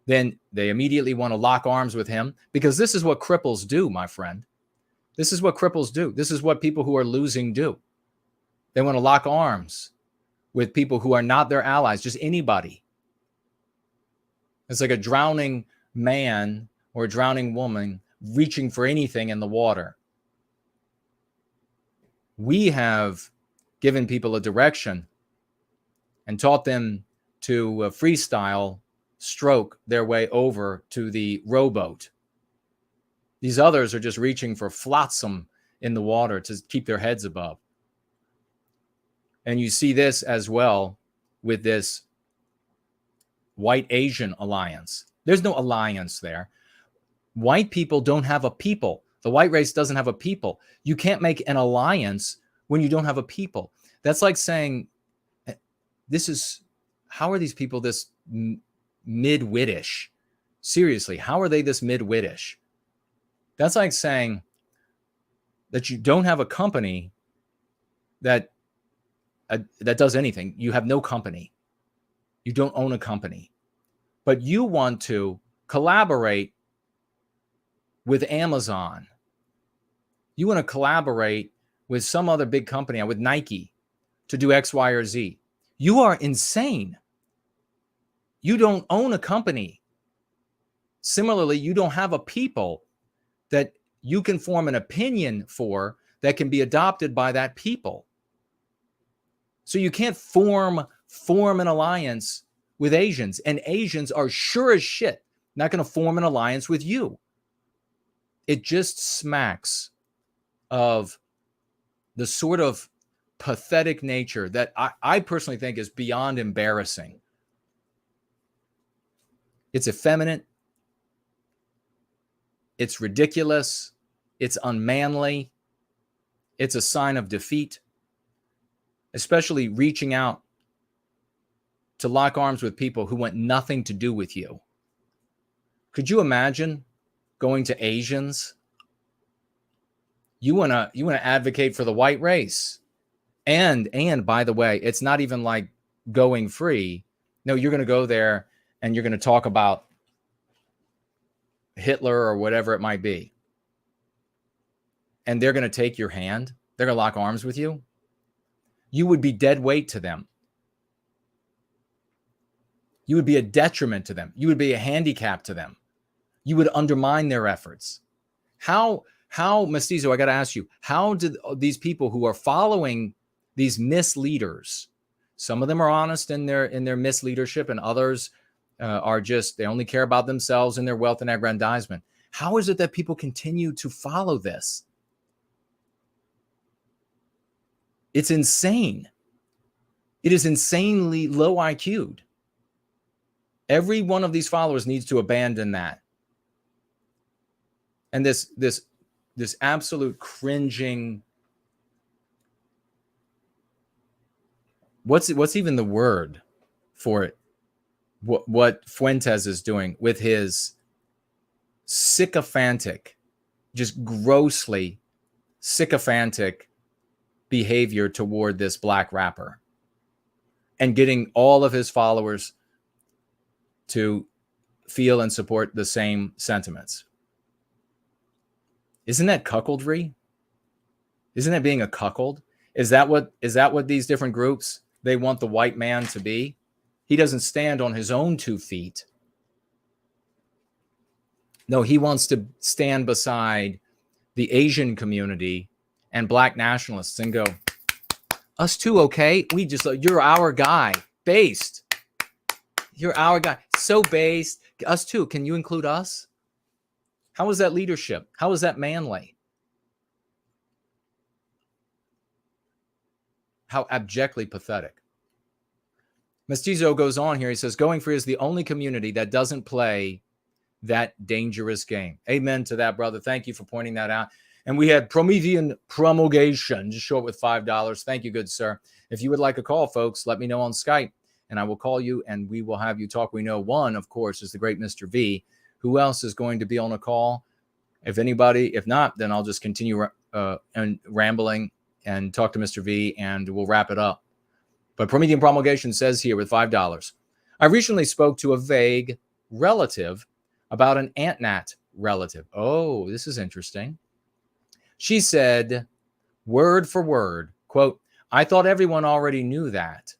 S3: then they immediately want to lock arms with him, because this is what cripples do, my friend. This is what cripples do. This is what people who are losing do. They want to lock arms with people who are not their allies, just anybody. It's like a drowning man or a drowning woman reaching for anything in the water. We have given people a direction and taught them to freestyle stroke their way over to the rowboat. These others are just reaching for flotsam in the water to keep their heads above. And you see this as well with this white Asian alliance. There's no alliance there. White people don't have a people. The white race doesn't have a people. You can't make an alliance when you don't have a people. That's like saying, how are these people this mid-wittish? Seriously, how are they this mid-wittish? That's like saying that you don't have a company that does anything. You have no company. You don't own a company. But you want to collaborate with Amazon. You want to collaborate with some other big company, with Nike, to do X, Y, or Z. You are insane. You don't own a company. Similarly, you don't have a people that you can form an opinion for that can be adopted by that people. So you can't form an alliance with Asians, and Asians are sure as shit not going to form an alliance with you. It just smacks of the sort of pathetic nature that I personally think is beyond embarrassing. It's effeminate. It's ridiculous. It's unmanly. It's a sign of defeat, especially reaching out to lock arms with people who want nothing to do with you. Could you imagine going to Asians? You want to advocate for the white race. And by the way, it's not even like going free. No, you're going to go there and you're going to talk about Hitler or whatever it might be. And they're going to take your hand. They're going to lock arms with you. You would be dead weight to them. You would be a detriment to them. You would be a handicap to them. You would undermine their efforts. How Mestizo, I got to ask you, how did these people who are following these misleaders, some of them are honest in their misleadership, and others are just, they only care about themselves and their wealth and aggrandizement. How is it that people continue to follow this? It's insane. It is insanely low IQ'd. Every one of these followers needs to abandon that. And this absolute cringing, what's even the word for it? What Fuentes is doing with his sycophantic, just grossly sycophantic behavior toward this black rapper, and getting all of his followers to feel and support the same sentiments. Isn't that cuckoldry? Isn't that being a cuckold? Is that what these different groups, they want the white man to be? He doesn't stand on his own 2 feet. No, he wants to stand beside the Asian community and black nationalists and go, us too, okay? We just, you're our guy. Based. You're our guy. So based. Us too. Can you include us? How is that leadership? How is that manly? How abjectly pathetic. Mestizo goes on here. He says, going free is the only community that doesn't play that dangerous game. Amen to that, brother. Thank you for pointing that out. And we had Promethean Promulgation, just short with $5. Thank you, good sir. If you would like a call, folks, let me know on Skype, and I will call you, and we will have you talk. We know one, of course, is the great Mr. V. Who else is going to be on a call? If anybody, if not, then I'll just continue and rambling and talk to Mr. V, and we'll wrap it up. But Promethean Promulgation says here with $5, I recently spoke to a vague relative about an ant-nat relative. Oh, this is interesting. She said, word for word, quote, I thought everyone already knew that,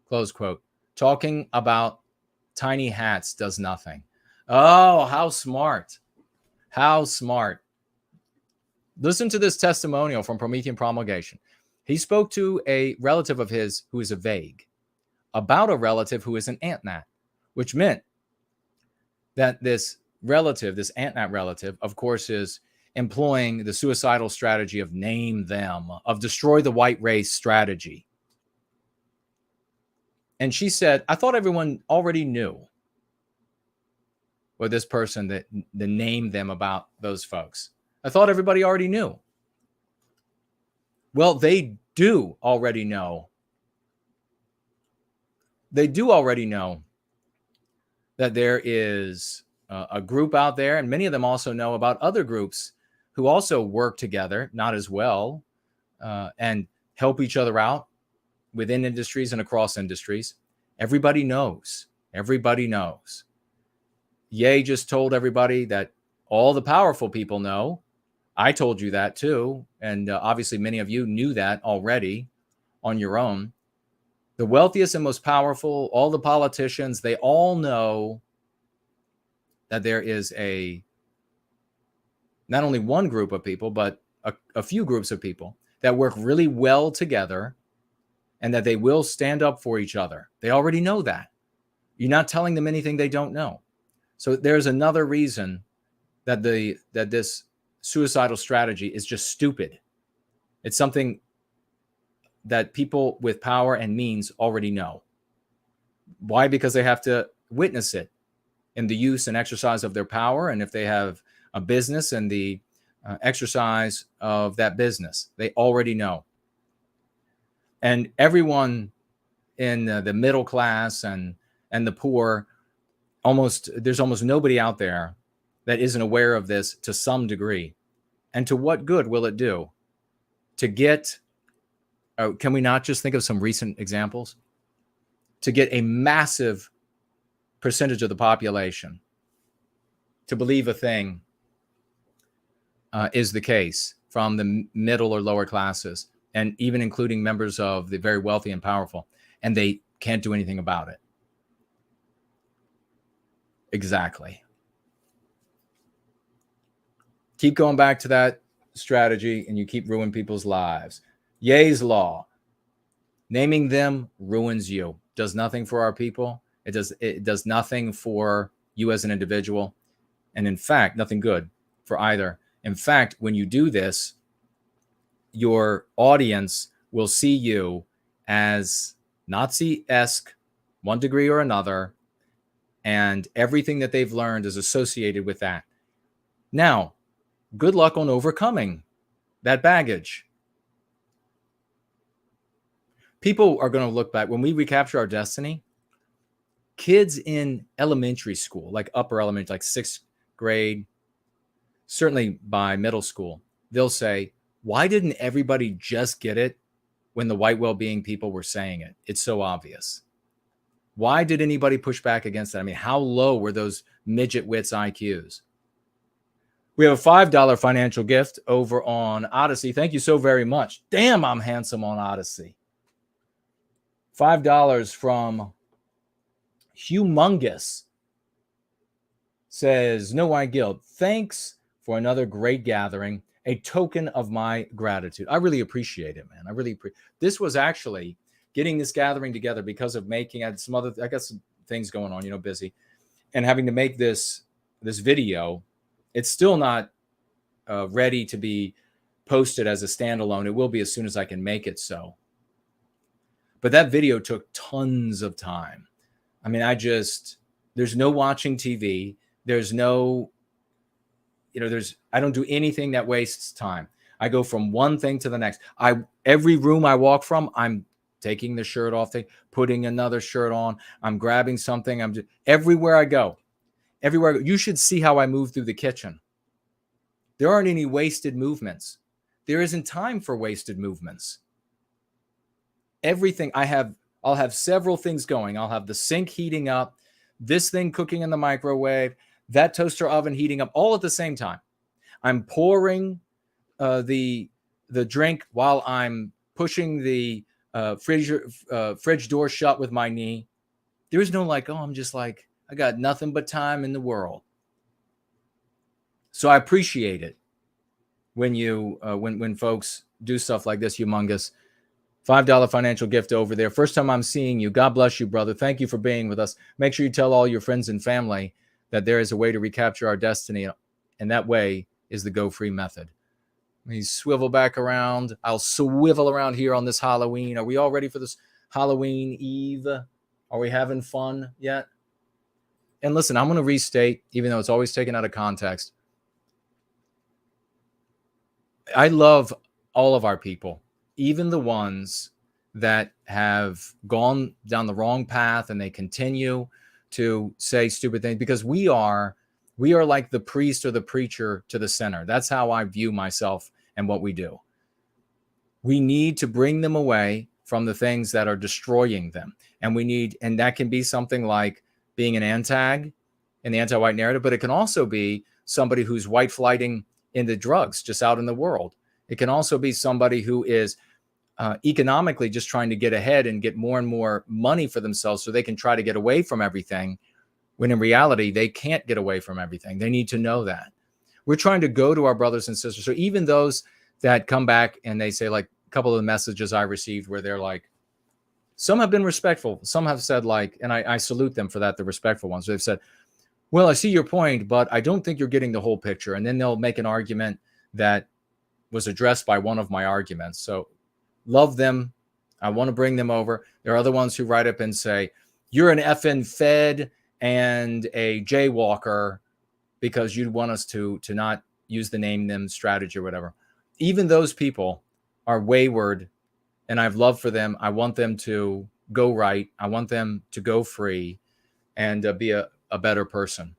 S3: close quote. Talking about tiny hats does nothing. Oh, how smart. How smart. Listen to this testimonial from Promethean Promulgation. He spoke to a relative of his who is a vague about a relative who is an ant-nat, which meant that this relative, this ant-nat relative, of course, is employing the suicidal strategy of name them, of destroy the white race strategy. And she said, I thought everyone already knew. Or this person that named them about those folks. I thought everybody already knew. Well, they do already know. They do already know that there is a group out there, and many of them also know about other groups who also work together, not as well, and help each other out within industries and across industries. Everybody knows. Everybody knows. Ye just told everybody that all the powerful people know. I told you that too. And obviously many of you knew that already on your own. The wealthiest and most powerful, all the politicians, they all know that there is not only one group of people, but a few groups of people that work really well together and that they will stand up for each other. They already know that. You're not telling them anything they don't know. So there's another reason that this suicidal strategy is just stupid. It's something that people with power and means already know. Why? Because they have to witness it in the use and exercise of their power, and if they have a business and the exercise of that business, they already know. And everyone in the middle class and the poor, there's almost nobody out there that isn't aware of this to some degree. And to what good will it do? To get, can we not just think of some recent examples? To get a massive percentage of the population to believe a thing is the case, from the middle or lower classes, and even including members of the very wealthy and powerful, and they can't do anything about it. Exactly. Keep going back to that strategy and you keep ruining people's lives. Ye's law. Naming them ruins you. Does nothing for our people. It does nothing for you as an individual. And in fact, nothing good for either. In fact, when you do this, your audience will see you as Nazi-esque, one degree or another, and everything that they've learned is associated with that. Now, good luck on overcoming that baggage. People are going to look back. When we recapture our destiny, kids in elementary school, like upper elementary, like 6th grade, certainly by middle school, they'll say, why didn't everybody just get it when the white well-being people were saying it? It's so obvious. Why did anybody push back against that? I mean, how low were those midget wits' IQs? We have a $5 financial gift over on Odyssey. Thank you so very much. Damn, I'm handsome on Odyssey. $5 from Humongous. Says, No White Guild, thanks for another great gathering. A token of my gratitude. I really appreciate it, man. I really appreciate. This was actually getting this gathering together because of making. I got some things going on, busy, and having to make this video. It's still not ready to be posted as a standalone. It will be as soon as I can make it so. But that video took tons of time. I mean, there's no watching TV. There's no, I don't do anything that wastes time. I go from one thing to the next. Every room I walk from, I'm taking the shirt off, putting another shirt on. I'm grabbing something. Everywhere I go, you should see how I move through the kitchen. There aren't any wasted movements. There isn't time for wasted movements. Everything I'll have several things going. I'll have the sink heating up, this thing cooking in the microwave, that toaster oven heating up, all at the same time. I'm pouring the drink while I'm pushing the fridge door shut with my knee. There is no I'm just I got nothing but time in the world. So I appreciate it when when folks do stuff like this. Humongous. $5 financial gift over there. First time I'm seeing you. God bless you, brother. Thank you for being with us. Make sure you tell all your friends and family that there is a way to recapture our destiny, and that way is the Go Free method. Let me swivel back around. I'll swivel around here on this Halloween. Are we all ready for this Halloween Eve? Are we having fun yet? And listen, I'm going to restate, even though it's always taken out of context. I love all of our people, even the ones that have gone down the wrong path and they continue to say stupid things, because we are like the priest or the preacher to the sinner. That's how I view myself and what we do. We need to bring them away from the things that are destroying them. And that can be something like being an antag in the anti-white narrative, but it can also be somebody who's white flighting into drugs just out in the world. It can also be somebody who is economically just trying to get ahead and get more and more money for themselves so they can try to get away from everything, when in reality, they can't get away from everything. They need to know that. We're trying to go to our brothers and sisters. So even those that come back and they say, like, a couple of the messages I received where they're like, some have been respectful. Some have said, like, and I salute them for that, the respectful ones. They've said, well, I see your point, but I don't think you're getting the whole picture. And then they'll make an argument that was addressed by one of my arguments. So love them. I want to bring them over. There are other ones who write up and say, you're an effing Fed and a jaywalker because you'd want us to not use the name them strategy or whatever. Even those people are wayward, and I have love for them. I want them to go right. I want them to go free and be a better person.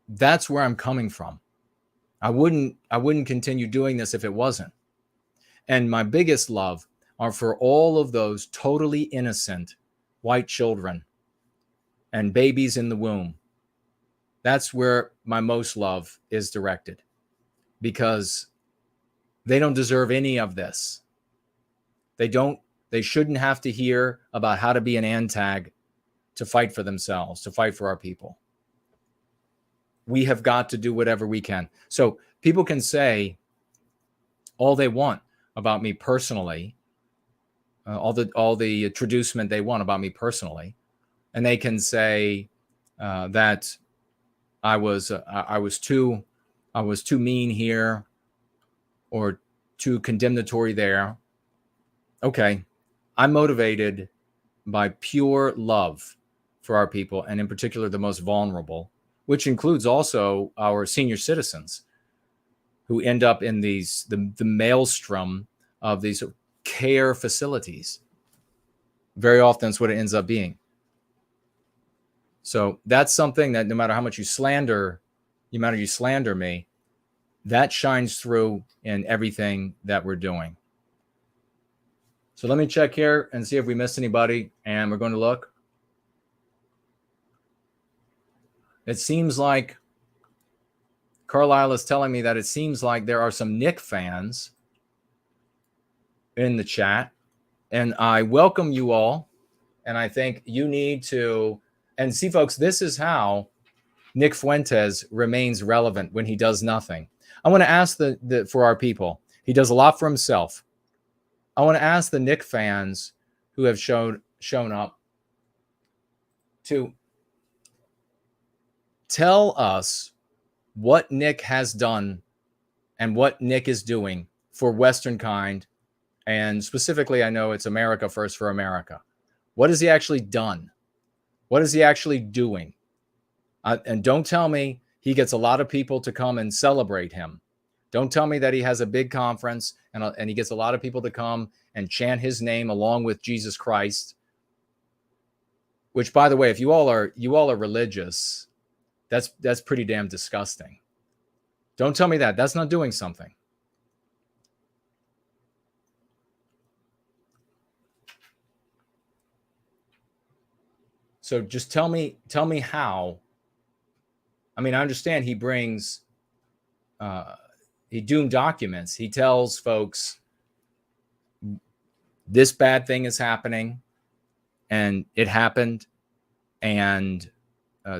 S3: That's where I'm coming from. I wouldn't continue doing this if it wasn't. And my biggest love are for all of those totally innocent white children and babies in the womb. That's where my most love is directed, because they don't deserve any of this. They shouldn't have to hear about how to be an antag to fight for themselves, to fight for our people. We have got to do whatever we can. So people can say all they want about me personally, all the traducement they want about me personally, and they can say that I was too mean here or too condemnatory there. Okay, I'm motivated by pure love for our people, and in particular the most vulnerable, which includes also our senior citizens who end up in the maelstrom of these care facilities. Very often that's what it ends up being. So that's something that no matter how much you slander me, that shines through in everything that we're doing. So let me check here and see if we missed anybody, and we're going to look. It seems like Carlisle is telling me that it seems like there are some Nick fans in the chat, and I welcome you all. And I think you need to, and see, folks, this is how Nick Fuentes remains relevant when he does nothing. I want to ask for our people. He does a lot for himself. I want to ask the Nick fans who have shown up to tell us what Nick has done and what Nick is doing for Western kind. And specifically, I know it's America First for America. What has he actually done? What is he actually doing? And don't tell me he gets a lot of people to come and celebrate him. Don't tell me that he has a big conference and he gets a lot of people to come and chant his name along with Jesus Christ. Which, by the way, if you all are religious, that's pretty damn disgusting. Don't tell me that. That's not doing something. So just tell me how. I mean, I understand he brings, he doomed documents. He tells folks this bad thing is happening, and it happened, and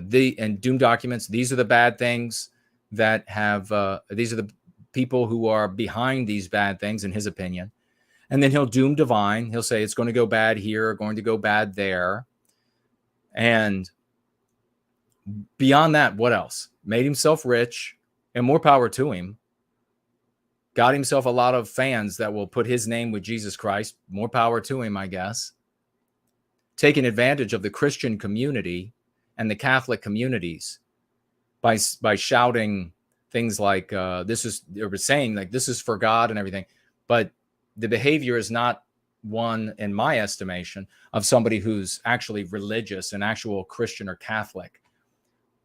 S3: doom documents. These are the bad things that have. These are the people who are behind these bad things, in his opinion. And then he'll doom divine. He'll say it's going to go bad here, going to go bad there. And beyond that, what else? Made himself rich, and more power to him. Got himself a lot of fans that will put his name with Jesus Christ. More power to him, I guess. Taking advantage of the Christian community and the Catholic communities by shouting things like they were saying like this is for God and everything. But the behavior is not one, in my estimation, of somebody who's actually religious, an actual Christian or Catholic.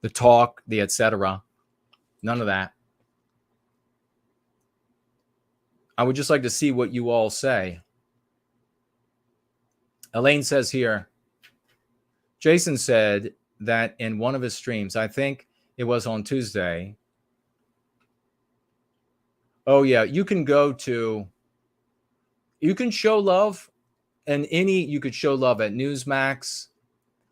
S3: The talk, the etc. None of that. I would just like to see what you all say. Elaine says here, Jason said that in one of his streams, I think it was on Tuesday. Oh yeah, you can show love, and you could show love at Newsmax.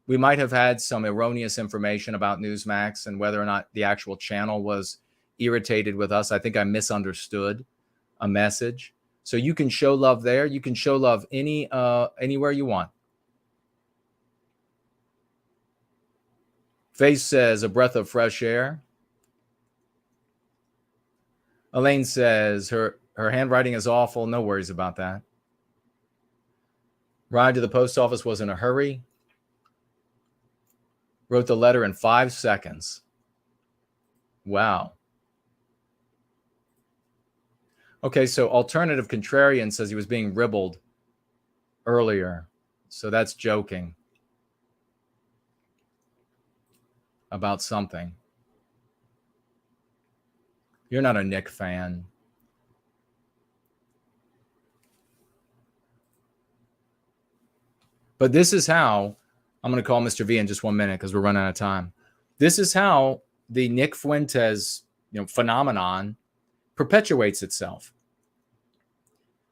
S3: We might have had some erroneous information about Newsmax and whether or not the actual channel was irritated with us. I think I misunderstood a message. So you can show love there. You can show love anywhere you want. Face says, a breath of fresh air. Elaine says, her handwriting is awful. No worries about that. Ride to the post office was in a hurry. Wrote the letter in 5 seconds. Wow. Okay, so Alternative Contrarian says he was being ribbled earlier. So that's joking about something. You're not a Nick fan. But this is how, I'm going to call Mr. V in just 1 minute because we're running out of time. This is how the Nick Fuentes, phenomenon perpetuates itself.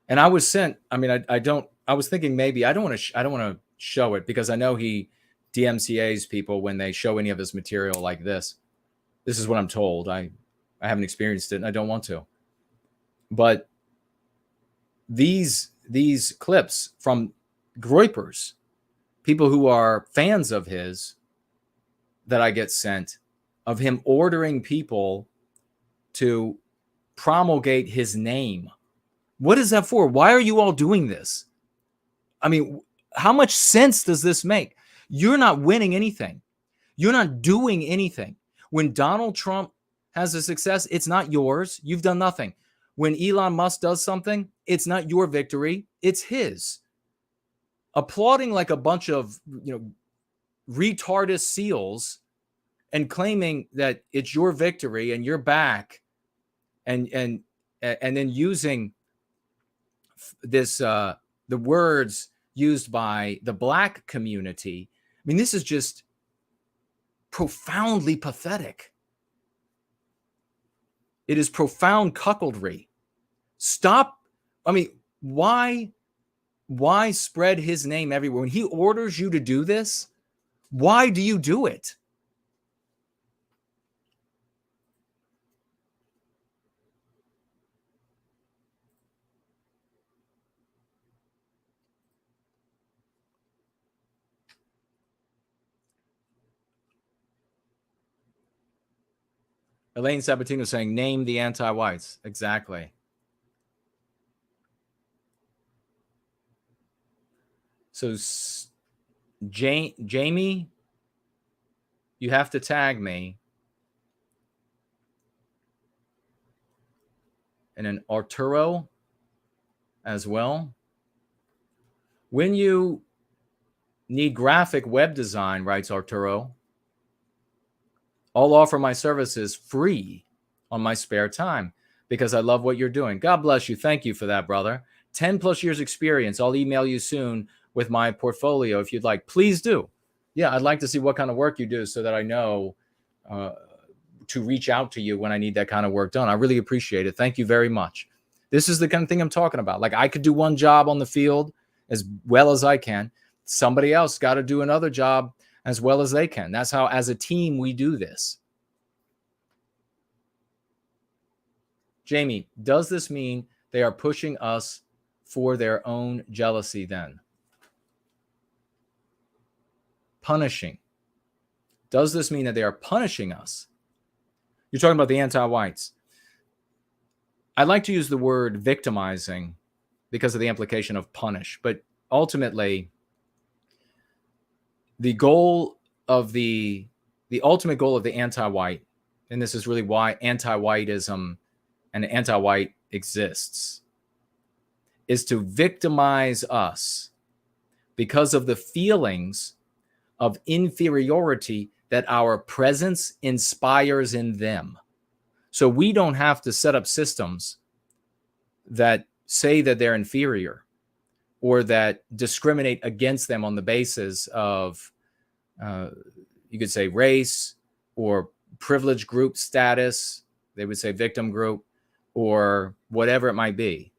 S3: And I was sent, I was thinking maybe I don't want to show it because I know he DMCA's people when they show any of his material like this. This is what I'm told. I haven't experienced it and I don't want to. But these clips from Groypers, people who are fans of his that I get sent, of him ordering people to promulgate his name. What is that for? Why are you all doing this? I mean, how much sense does this make? You're not winning anything. You're not doing anything. When Donald Trump has a success, it's not yours. You've done nothing. When Elon Musk does something, it's not your victory. It's his. Applauding like a bunch of, retarded seals and claiming that it's your victory and you're back and then using this, the words used by the black community. I mean, this is just profoundly pathetic. It is profound cuckoldry. Stop. I mean, why spread his name everywhere? When he orders you to do this, why do you do it? Elaine Sabatino saying, name the anti-whites. Exactly. So, Jamie, you have to tag me. And then Arturo as well. When you need graphic web design, writes Arturo, I'll offer my services free on my spare time because I love what you're doing. God bless you. Thank you for that, brother. 10 plus years experience. I'll email you soon with my portfolio if you'd like. Please do. Yeah, I'd like to see what kind of work you do so that I know to reach out to you when I need that kind of work done. I really appreciate it. Thank you very much. This is the kind of thing I'm talking about. Like, I could do one job on the field as well as I can. Somebody else got to do another job as well as they can. That's how, as a team, we do this. Jamie, does this mean they are pushing us for their own jealousy then? Punishing. Does this mean that they are punishing us? You're talking about the anti-whites. I like to use the word victimizing because of the implication of punish, but ultimately, the goal of the ultimate goal of the anti-white, and this is really why anti-whitism and anti-white exists, is to victimize us because of the feelings of inferiority that our presence inspires in them. So we don't have to set up systems that say that they're inferior or that discriminate against them on the basis of, you could say, race or privileged group status. They would say victim group or whatever it might be.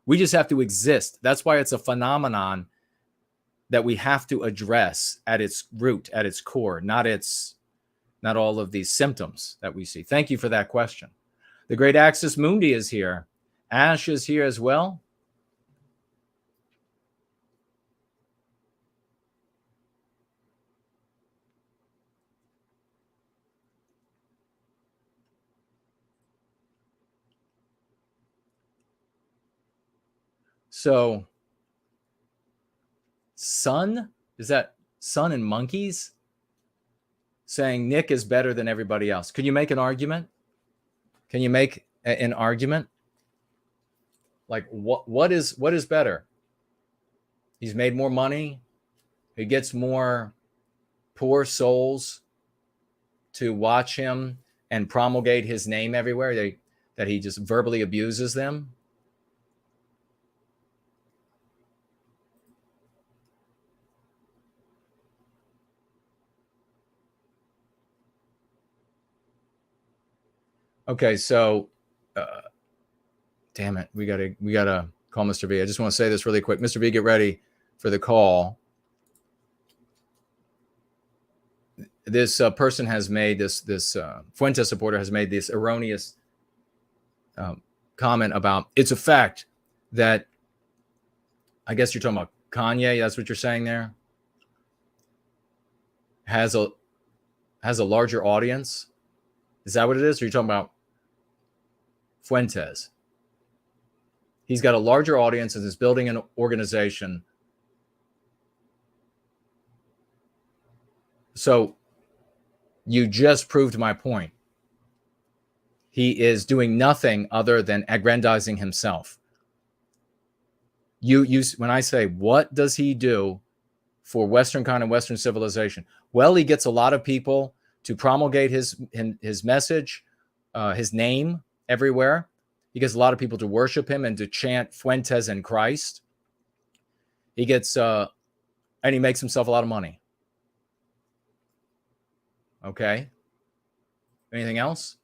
S3: We just have to exist. That's why it's a phenomenon that we have to address at its root, at its core, not its not all of these symptoms that we see? Thank you for that question. The great Axis Mundi is here. Ash is here as well. So, Sun? Is that Sun and Monkeys? Saying Nick is better than everybody else. Can you make an argument? Can you make an argument? Like what is better? He's made more money. He gets more poor souls to watch him and promulgate his name everywhere. That he just verbally abuses them. Okay, so damn it, we gotta call Mr. V. I just want to say this really quick. Mr. V, get ready for the call. This person has made this Fuentes supporter has made this erroneous comment about, it's a fact that, I guess you're talking about Kanye, that's what you're saying there, has a larger audience. Is that what it is? Or are you talking about Fuentes? He's got a larger audience and is building an organization. So you just proved my point. He is doing nothing other than aggrandizing himself. When I say, what does he do for Western kind and Western civilization? Well, he gets a lot of people to promulgate his message, his name everywhere. He gets a lot of people to worship him and to chant Fuentes and Christ. He gets, and he makes himself a lot of money. Okay. Anything else?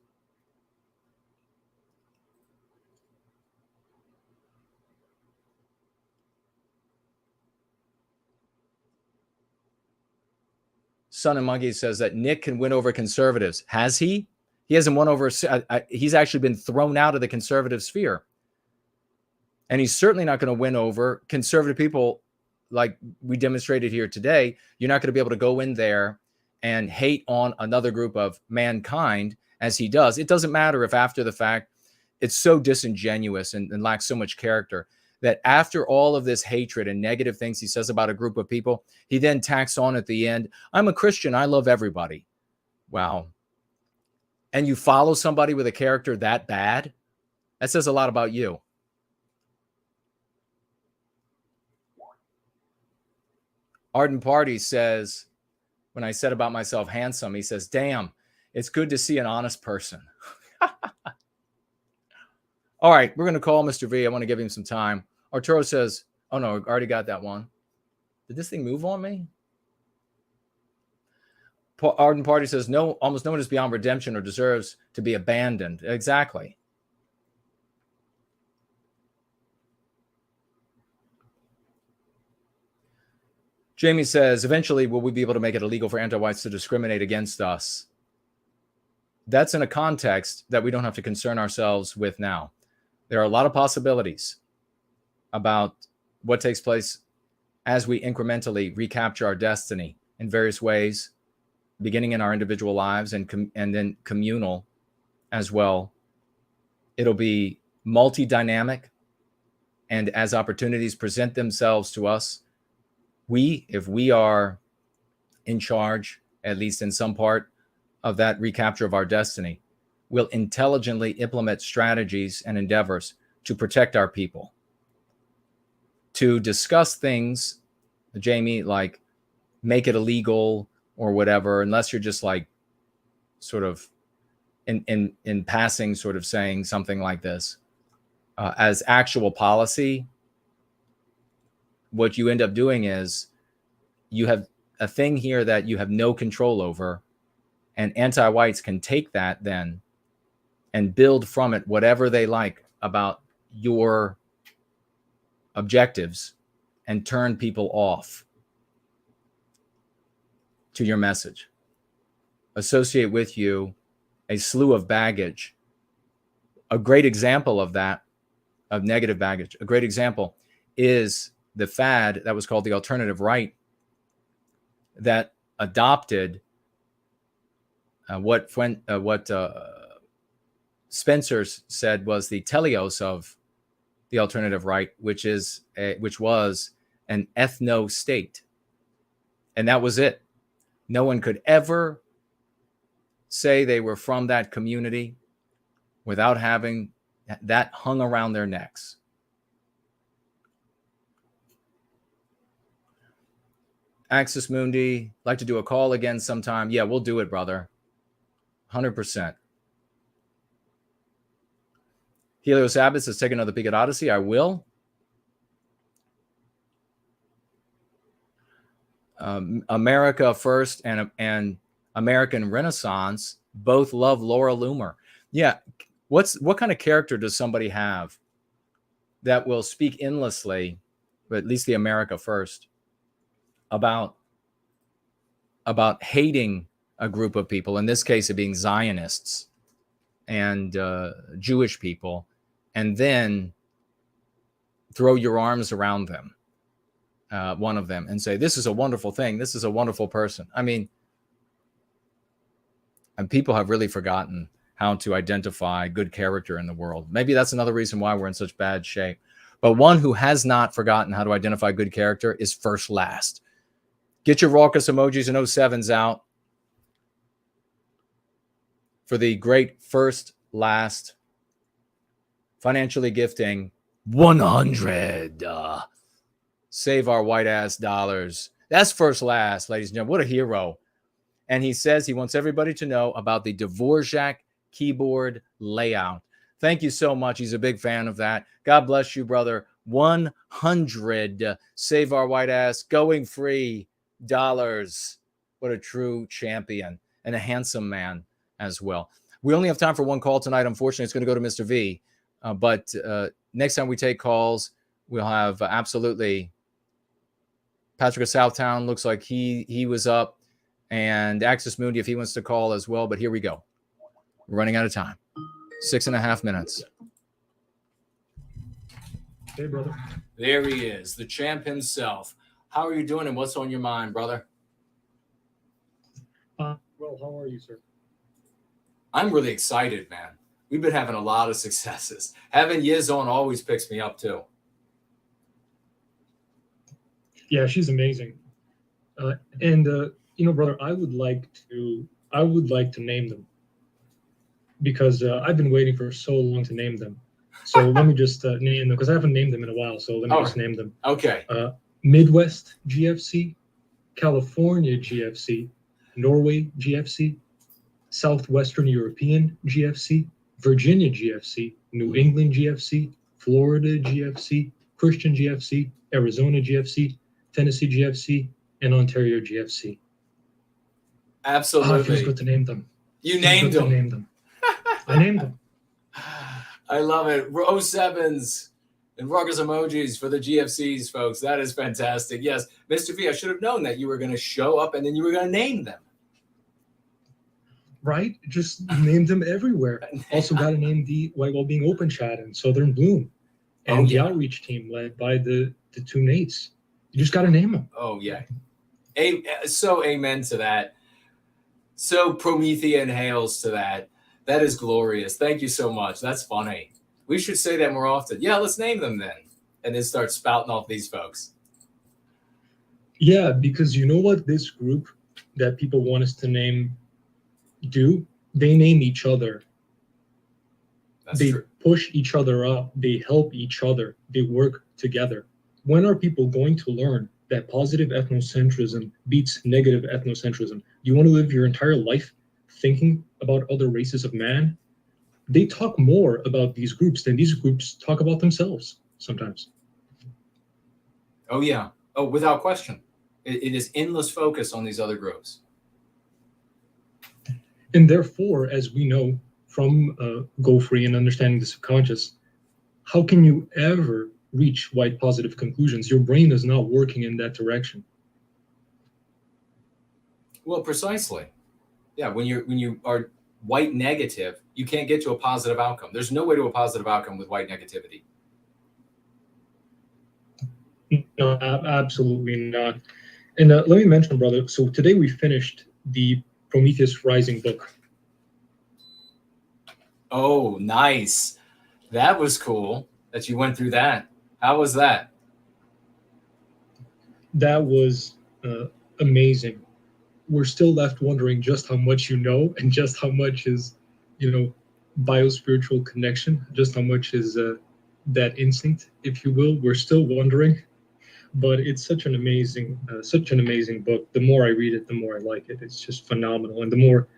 S3: Son and Monkey says that Nick can win over conservatives. Has he? He hasn't won over. He's actually been thrown out of the conservative sphere. And he's certainly not going to win over conservative people like we demonstrated here today. You're not going to be able to go in there and hate on another group of mankind as he does. It doesn't matter if after the fact, it's so disingenuous and lacks so much character that after all of this hatred and negative things he says about a group of people, he then tacks on at the end, I'm a Christian, I love everybody. Wow. And you follow somebody with a character that bad? That says a lot about you. Arden Party says, when I said about myself handsome, he says, damn, it's good to see an honest person. All right, we're going to call Mr. V. I want to give him some time. Arturo says, oh no, I already got that one. Did this thing move on me? Arden Party says, no, almost no one is beyond redemption or deserves to be abandoned. Exactly. Jamie says, eventually, will we be able to make it illegal for anti-whites to discriminate against us? That's in a context that we don't have to concern ourselves with now. There are a lot of possibilities about what takes place as we incrementally recapture our destiny in various ways, beginning in our individual lives and then communal as well. It'll be multi-dynamic, and as opportunities present themselves to us, if we are in charge, at least in some part of that recapture of our destiny, will intelligently implement strategies and endeavors to protect our people, to discuss things, Jamie, like make it illegal or whatever, unless you're just like sort of in passing sort of saying something like this. As actual policy, what you end up doing is you have a thing here that you have no control over, and anti-whites can take that then and build from it whatever they like about your objectives and turn people off to your message. associate with you a slew of baggage. A great example of that, of negative baggage, a great example is the fad that was called the alternative right, that adopted what Spencer said was the teleos of the alternative right, which was an ethno state, and that was it. No one could ever say they were from that community without having that hung around their necks. Axis Mundi, like to do a call again sometime. Yeah, we'll do it, brother. 100%. Helios Abbott says, take another peek at Odyssey. I will. America First and American Renaissance both love Laura Loomer. Yeah, what kind of character does somebody have that will speak endlessly, but at least the America First, about hating a group of people, in this case it being Zionists and Jewish people, and then throw your arms around them, one of them, and say, this is a wonderful thing, this is a wonderful person. I mean, and people have really forgotten how to identify good character in the world. Maybe that's another reason why we're in such bad shape. But one who has not forgotten how to identify good character is First Last. Get your raucous emojis and 07s out for the great First Last financially gifting 100. Save our white ass dollars. That's First Last, ladies and gentlemen. What a hero. And he says he wants everybody to know about the Dvorak keyboard layout. Thank you so much. He's a big fan of that. God bless you, brother. 100. Save our white ass. Going free. Dollars. What a true champion and a handsome man as well. We only have time for one call tonight. Unfortunately, it's going to go to Mr. V. But next time we take calls, we'll have absolutely Patrick of Southtown. Looks like he was up, and Axis Mundi if he wants to call as well. But here we go. We're running out of time. 6.5 minutes.
S14: Hey, brother.
S3: There he is, the champ himself. How are you doing, and what's on your mind, brother?
S14: Well, how are you, sir?
S3: I'm really excited, man. We've been having a lot of successes. Having Yizz on always picks me up, too.
S14: Yeah, she's amazing. Brother, I would like to name them because I've been waiting for so long to name them. So let me just name them because I haven't named them in a while. So let me just name them.
S3: Okay.
S14: Midwest GFC, California GFC, Norway GFC, Southwestern European GFC, Virginia GFC, New England GFC, Florida GFC, Christian GFC, Arizona GFC, Tennessee GFC, and Ontario GFC.
S3: Absolutely.
S14: It feels good to name them.
S3: You named them.
S14: I named them.
S3: I love it. 07s and raucous emojis for the GFCs, folks. That is fantastic. Yes, Mr. V, I should have known that you were going to show up and then you were going to name them.
S14: Right? Just name them everywhere. Also got to name the White Wellbeing Open Chat and Southern Bloom and the outreach team led by the two Nates. You just got to name them.
S3: Oh, yeah. So amen to that. So Promethean hails to that. That is glorious. Thank you so much. That's funny. We should say that more often. Yeah, let's name them then. And then start spouting off these folks.
S14: Yeah, because you know what this group that people want us to name do? They name each other. They push each other up. They help each other. They work together. When are people going to learn that positive ethnocentrism beats negative ethnocentrism? You want to live your entire life thinking about other races of man? They talk more about these groups than these groups talk about themselves sometimes.
S3: Oh, yeah. Oh, without question. It is endless focus on these other groups.
S14: And therefore, as we know from Go Free and Understanding the Subconscious, how can you ever reach white positive conclusions? Your brain is not working in that direction.
S3: Well, precisely. Yeah, when you are white negative, you can't get to a positive outcome. There's no way to a positive outcome with white negativity.
S14: No, absolutely not. And let me mention, brother, so today we finished the Prometheus Rising book.
S3: Oh, nice. That was cool that you went through that. How was that?
S14: That was amazing. We're still left wondering just how much you know and just how much is, biospiritual connection, just how much is that instinct, if you will. We're still wondering, but it's such an amazing book. The more I read it, the more I like it. It's just phenomenal. And the more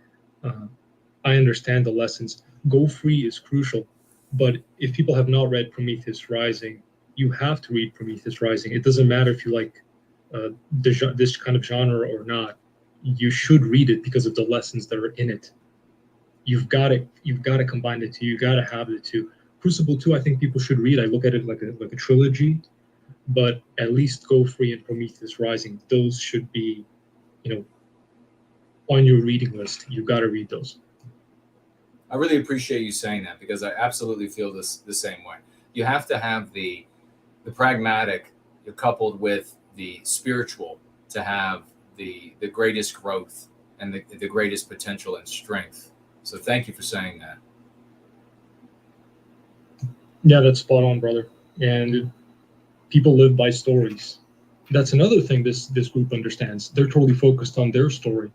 S14: I understand the lessons. Go free is crucial. But if people have not read Prometheus Rising, you have to read Prometheus Rising. It doesn't matter if you like this kind of genre or not. You should read it because of the lessons that are in it. You've got to combine the two. You got to have the two. Crucible 2, I think people should read. I look at it like a trilogy, but at least Go Free and Prometheus Rising, those should be, on your reading list. You got to read those.
S3: I really appreciate you saying that because I absolutely feel the same way. You have to have the pragmatic coupled with the spiritual to have the greatest growth and the greatest potential and strength. So thank you for saying that.
S14: Yeah, that's spot on, brother. And people live by stories. That's another thing this group understands. They're totally focused on their story,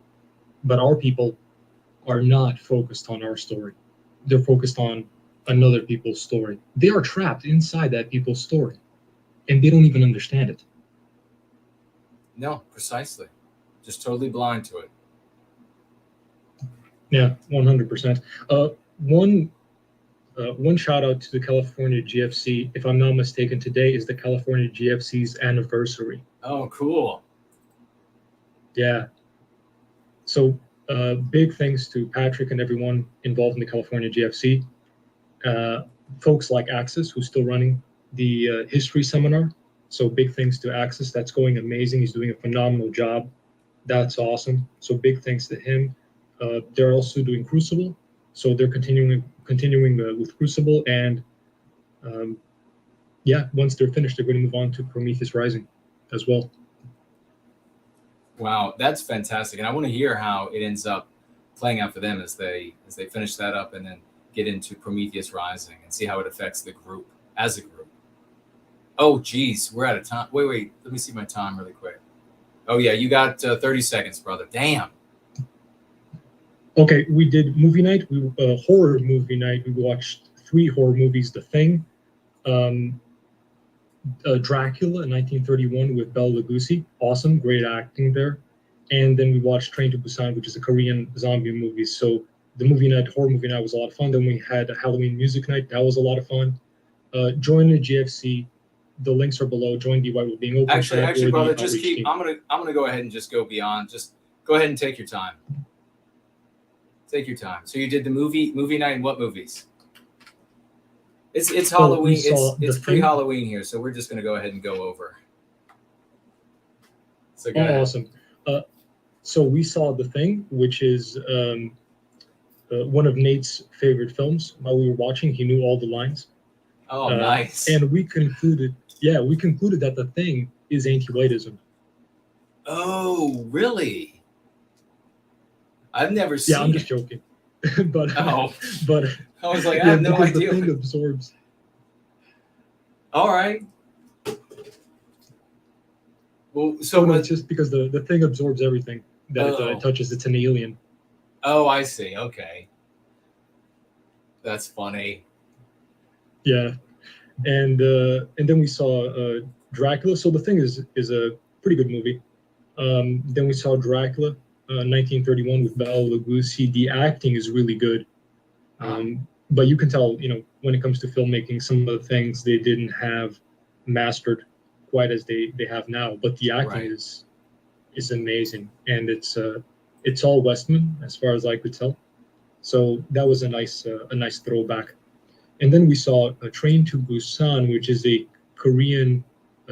S14: but our people are not focused on our story. They're focused on another people's story. They are trapped inside that people's story, and they don't even understand it.
S3: No, precisely. Just totally blind to it.
S14: Yeah, 100%. One shout out to the California GFC. If I'm not mistaken, today is the California GFC's anniversary.
S3: Oh, cool.
S14: Yeah. So big thanks to Patrick and everyone involved in the California GFC. Folks like Axis, who's still running the history seminar. So big thanks to Axis. That's going amazing. He's doing a phenomenal job. That's awesome. So big thanks to him. They're also doing Crucible. So they're continuing with Crucible. And once they're finished, they're going to move on to Prometheus Rising as well.
S3: Wow, that's fantastic. And I want to hear how it ends up playing out for them as they finish that up and then get into Prometheus Rising and see how it affects the group as a group. Oh, geez, we're out of time. Wait, let me see my time really quick. Oh, yeah, you got 30 seconds, brother. Damn.
S14: Okay, we did movie night, horror movie night. We watched 3 horror movies, The Thing, Dracula in 1931 with Bela Lugosi. Awesome, great acting there. And then we watched Train to Busan, which is a Korean zombie movie. So the horror movie night was a lot of fun. Then we had a Halloween music night. That was a lot of fun. Join the GFC. The links are below. Join the Wellbeing Open.
S3: Actually, brother, just keep. I'm gonna go ahead and just go beyond. Just go ahead and take your time. Take your time. So you did the movie night and what movies? It's Halloween. It's pre-Halloween here, so we're just gonna go ahead and go over. So go ahead.
S14: Awesome. So we saw The Thing, which is one of Nate's favorite films. While we were watching, he knew all the lines.
S3: Oh, nice.
S14: And we concluded that The Thing is anti-whitism.
S3: Oh, really? I've never seen.
S14: Yeah, I'm just joking. but
S3: I was like, I have no idea.
S14: The Thing absorbs.
S3: All right. Well, so
S14: it's just because the Thing absorbs everything that it touches. It's an alien.
S3: Oh, I see. Okay. That's funny.
S14: Yeah, and then we saw Dracula. So The Thing is a pretty good movie. Then we saw Dracula, 1931 with Bela Lugosi. The acting is really good, but you can tell, when it comes to filmmaking, some of the things they didn't have mastered quite as they have now. But the acting is amazing, and it's all Westman as far as I could tell. So that was a nice throwback. And then we saw a Train to Busan, which is a Korean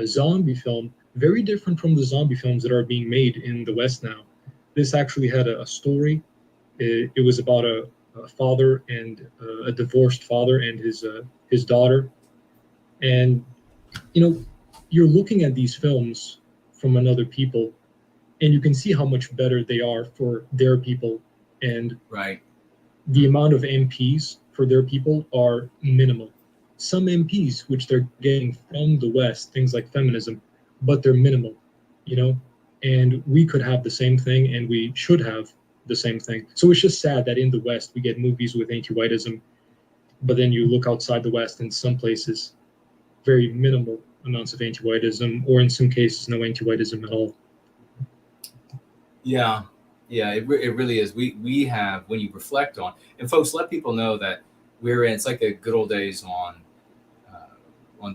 S14: zombie film, very different from the zombie films that are being made in the West now. This actually had a story, It was about a father and a divorced father and his daughter. And, you know, you're looking at these films from another people, and you can see how much better they are for their people. And
S3: right,
S14: the amount of MPs for their people are minimal. Some MPs, which they're getting from the West, things like feminism, but they're minimal, you know? And we could have the same thing, and we should have the same thing. So it's just sad that in the West, we get movies with anti-whitism, but then you look outside the West, in some places, very minimal amounts of anti-whitism, or in some cases, no anti-whitism at all.
S3: Yeah, it really is. We have, when you reflect on, and folks, let people know that we're in, it's like the good old days on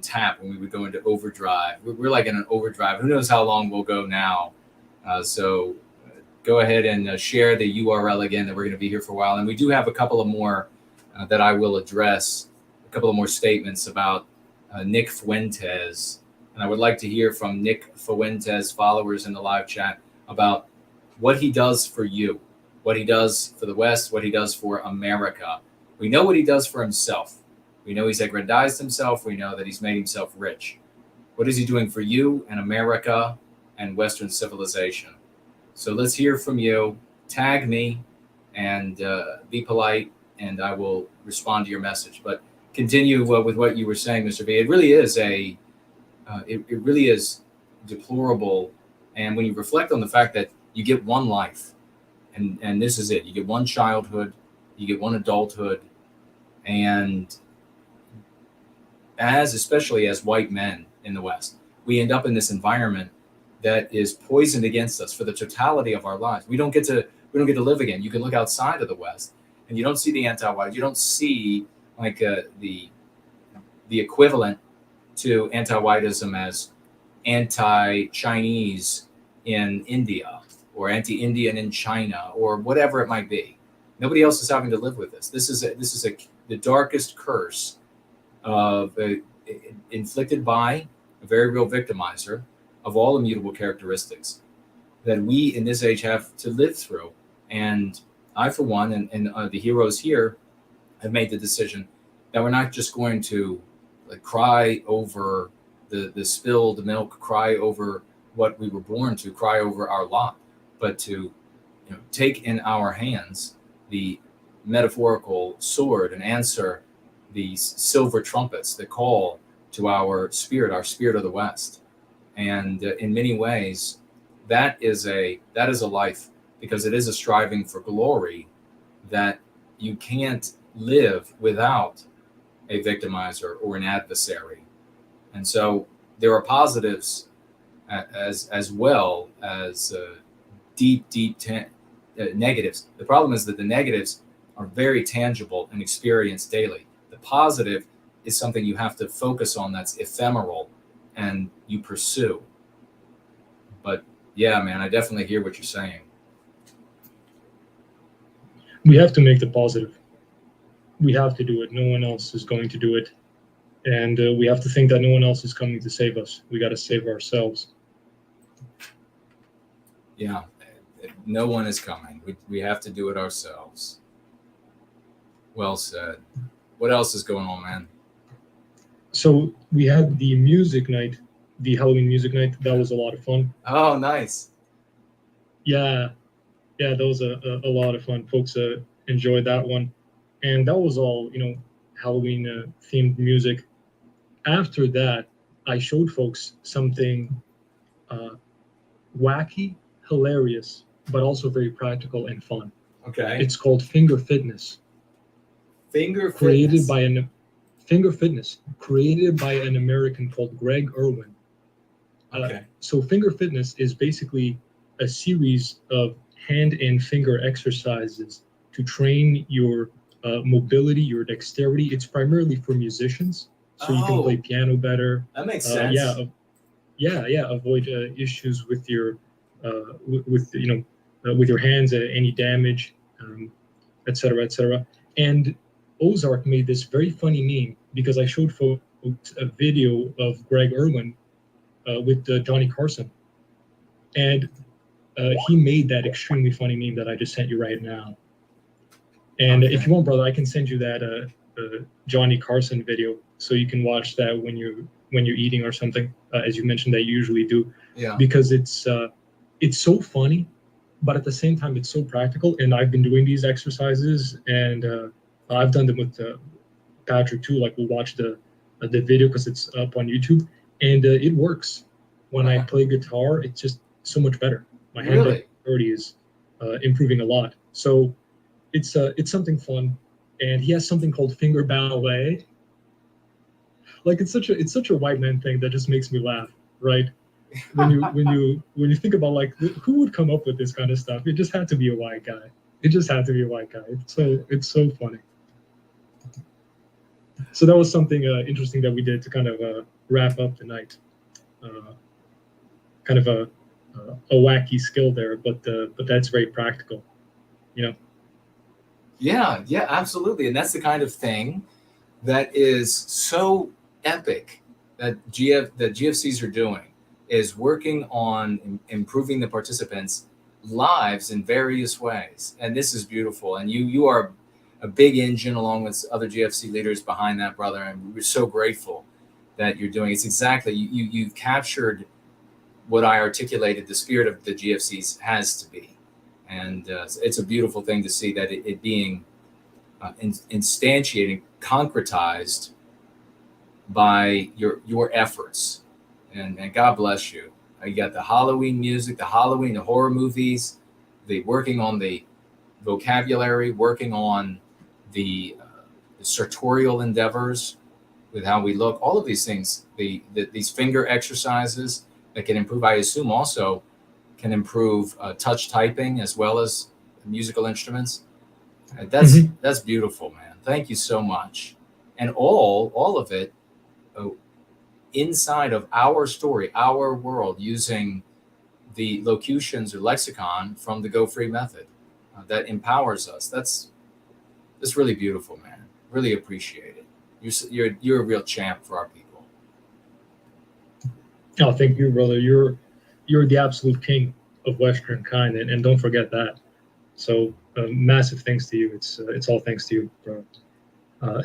S3: tap when we would go into overdrive. We're like in an overdrive. Who knows how long we'll go now? So go ahead and share the URL again, that we're going to be here for a while. And we do have a couple of more that I will address, a couple of more statements about Nick Fuentes. And I would like to hear from Nick Fuentes followers in the live chat about what he does for you, what he does for the West, what he does for America. We know what he does for himself. We know he's aggrandized himself. We know that he's made himself rich. What is he doing for you and America and Western civilization? So let's hear from you. Tag me and be polite, and I will respond to your message. But continue with what you were saying, Mr. B. It really is it really is deplorable. And when you reflect on the fact that you get one life, and this is it, you get one childhood, you get one adulthood, and especially as white men in the West, we end up in this environment that is poisoned against us for the totality of our lives. We don't get to live again. You can look outside of the West, and you don't see the anti-white. You don't see like the equivalent to anti-whitism as anti-Chinese in India, or anti-Indian in China, or whatever it might be. Nobody else is having to live with this. This is the darkest curse of inflicted by a very real victimizer of all immutable characteristics that we in this age have to live through. And I, for one, and the heroes here, have made the decision that we're not just going to cry over the spilled milk, cry over what we were born to, cry over our lot, but to take in our hands the metaphorical sword and answer these silver trumpets that call to our spirit of the West. And in many ways, that is a life, because it is a striving for glory that you can't live without a victimizer or an adversary. And so there are positives as well as deep negatives. The problem is that the negatives are very tangible and experienced daily. The positive is something you have to focus on, that's ephemeral, and you pursue. But yeah, man, I definitely hear what you're saying.
S14: We have to make the positive. We have to do it. No one else is going to do it. And we have to think that no one else is coming to save us. We got to save ourselves.
S3: Yeah, no one is coming. We have to do it ourselves. Well said. What else is going on, man?
S14: So we had the music night, the Halloween music night. That was a lot of fun.
S3: Oh, nice.
S14: Yeah, that was a lot of fun. Folks enjoyed that one. And that was all, Halloween themed music. After that, I showed folks something wacky, hilarious, but also very practical and fun.
S3: Okay.
S14: It's called Finger Fitness.
S3: Finger
S14: Fitness, created by an American called Greg Irwin.
S3: Okay.
S14: So Finger Fitness is basically a series of hand and finger exercises to train your mobility, your dexterity. It's primarily for musicians, so you can play piano better.
S3: That makes sense.
S14: Avoid issues with your with your hands, any damage, etc. And Ozark made this very funny meme because I showed folks a video of Greg Irwin with Johnny Carson, and he made that extremely funny meme that I just sent you right now. And if you want, brother, I can send you that Johnny Carson video so you can watch that when you're eating or something, as you mentioned that you usually do.
S3: Yeah.
S14: Because it's so funny, but at the same time it's so practical. And I've been doing these exercises, and I've done them with Patrick too. Like, we'll watch the video because it's up on YouTube, and it works. When I play guitar, it's just so much better. My hand dexterity is improving a lot. So it's something fun. And he has something called finger ballet. Like, it's such a white man thing that just makes me laugh, right? When you think about, like, who would come up with this kind of stuff? It just had to be a white guy. It just had to be a white guy. It's so funny. So that was something interesting that we did to kind of wrap up the night. Kind of a wacky skill there, but that's very practical, you know.
S3: Yeah, absolutely. And that's the kind of thing that is so epic that GFCs are doing, is working on improving the participants' lives in various ways. And this is beautiful. And you are a big engine along with other GFC leaders behind that, brother. And we're so grateful that you're doing. It's exactly, you've captured what I articulated the spirit of the GFCs has to be. And it's a beautiful thing to see that it being instantiated, concretized by your efforts. And God bless you. You got the Halloween music, the horror movies, the working on the vocabulary, working on the sartorial endeavors with how we look, all of these things, these finger exercises that can improve, I assume also can improve touch typing as well as musical instruments. That's beautiful, man. Thank you so much. And all of it inside of our story, our world, using the locutions or lexicon from the Go Free method that empowers us. That's really beautiful, man. Really appreciate it. You're a real champ for our people.
S14: Oh, thank you, brother. You're the absolute king of Western kind, and don't forget that. So massive thanks to you. It's all thanks to you, bro.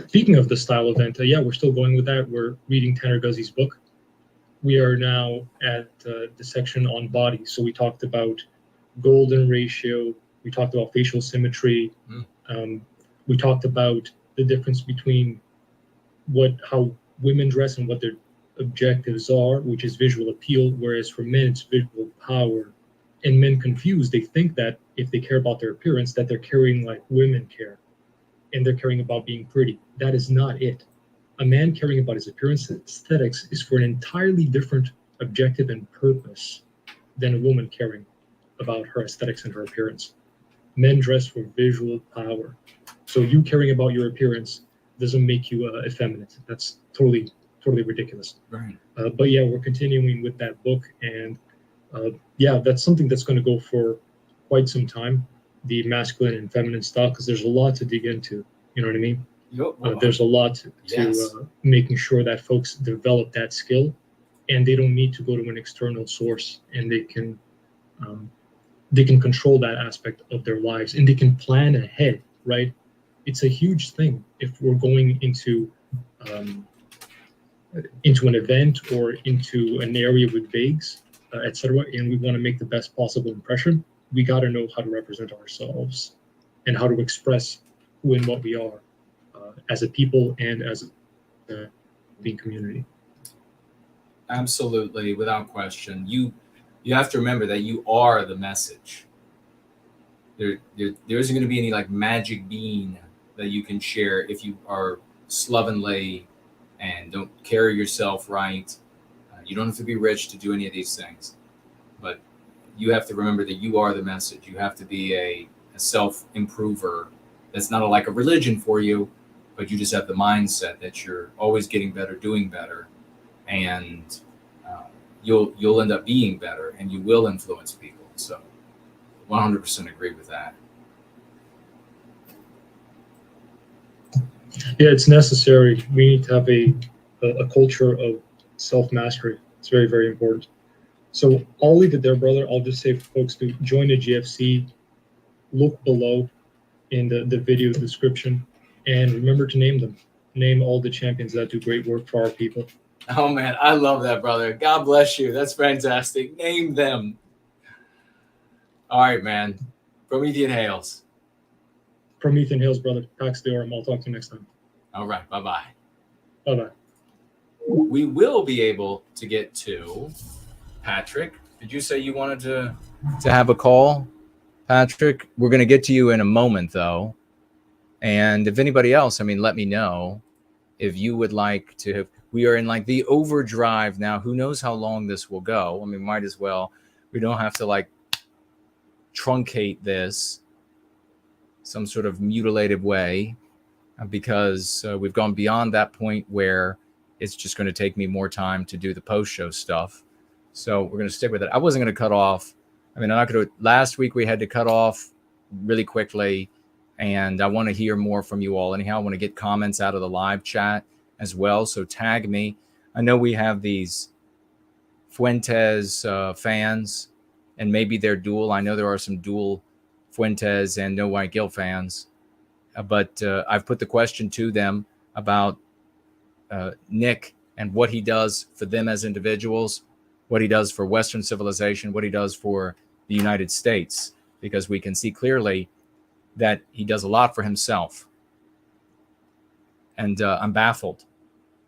S14: Speaking of the style event, yeah, we're still going with that. We're reading Tanner Guzzi's book. We are now at the section on body. So we talked about golden ratio. We talked about facial symmetry. We talked about the difference between how women dress and what their objectives are, which is visual appeal, whereas for men it's visual power. And men confused, they think that if they care about their appearance, that they're caring like women care, and they're caring about being pretty. That is not it. A man caring about his appearance and aesthetics is for an entirely different objective and purpose than a woman caring about her aesthetics and her appearance. Men dress for visual power. So you caring about your appearance doesn't make you effeminate. That's totally ridiculous.
S3: Right.
S14: But yeah, we're continuing with that book, and yeah, that's something that's going to go for quite some time, the masculine and feminine stuff, because there's a lot to dig into. You know what I mean? There's a lot to making sure that folks develop that skill, and they don't need to go to an external source, and they can control that aspect of their lives, and they can plan ahead, right? It's a huge thing if we're going into an event or into an area with bags, etc., and we want to make the best possible impression. We got to know how to represent ourselves and how to express who and what we are as a people and as a being community.
S3: Absolutely, without question. You have to remember that you are the message. There isn't going to be any like magic bean that you can share if you are slovenly and don't carry yourself right. You don't have to be rich to do any of these things, but you have to remember that you are the message. You have to be a self-improver. That's not like a religion for you, but you just have the mindset that you're always getting better, doing better, and you'll end up being better, and you will influence people. So 100% agree with that.
S14: Yeah, it's necessary. We need to have a culture of self-mastery. It's very, very important. So I'll leave it there, brother. I'll just say for folks to join the GFC, look below. in the video description. And remember to name them. Name all the champions that do great work for our people.
S3: Oh man, I love that, brother. God bless you. That's fantastic. Name them. All right, man. Promethean Hails.
S14: Promethean Hails, brother. Pax Deorum. I'll talk to you next time.
S3: All right. Bye-bye.
S14: Bye-bye.
S3: We will be able to get to Patrick. Did you say you wanted to have a call, Patrick? We're going to get to you in a moment, though. And if anybody else, I mean, let me know if you would like to have. We are in like the overdrive now. Who knows how long this will go? I mean, might as well. We don't have to like truncate this some sort of mutilated way because we've gone beyond that point where it's just going to take me more time to do the post-show stuff. So we're going to stick with it. I wasn't going to cut off. I mean, I'm not going to. Last week we had to cut off really quickly, and I want to hear more from you all. Anyhow, I want to get comments out of the live chat as well. So tag me. I know we have these Fuentes fans, and maybe they're dual. I know there are some dual Fuentes and No White Guilt fans, but I've put the question to them about Nick and what he does for them as individuals, what he does for Western civilization, what he does for the United States, because we can see clearly that he does a lot for himself. And I'm baffled.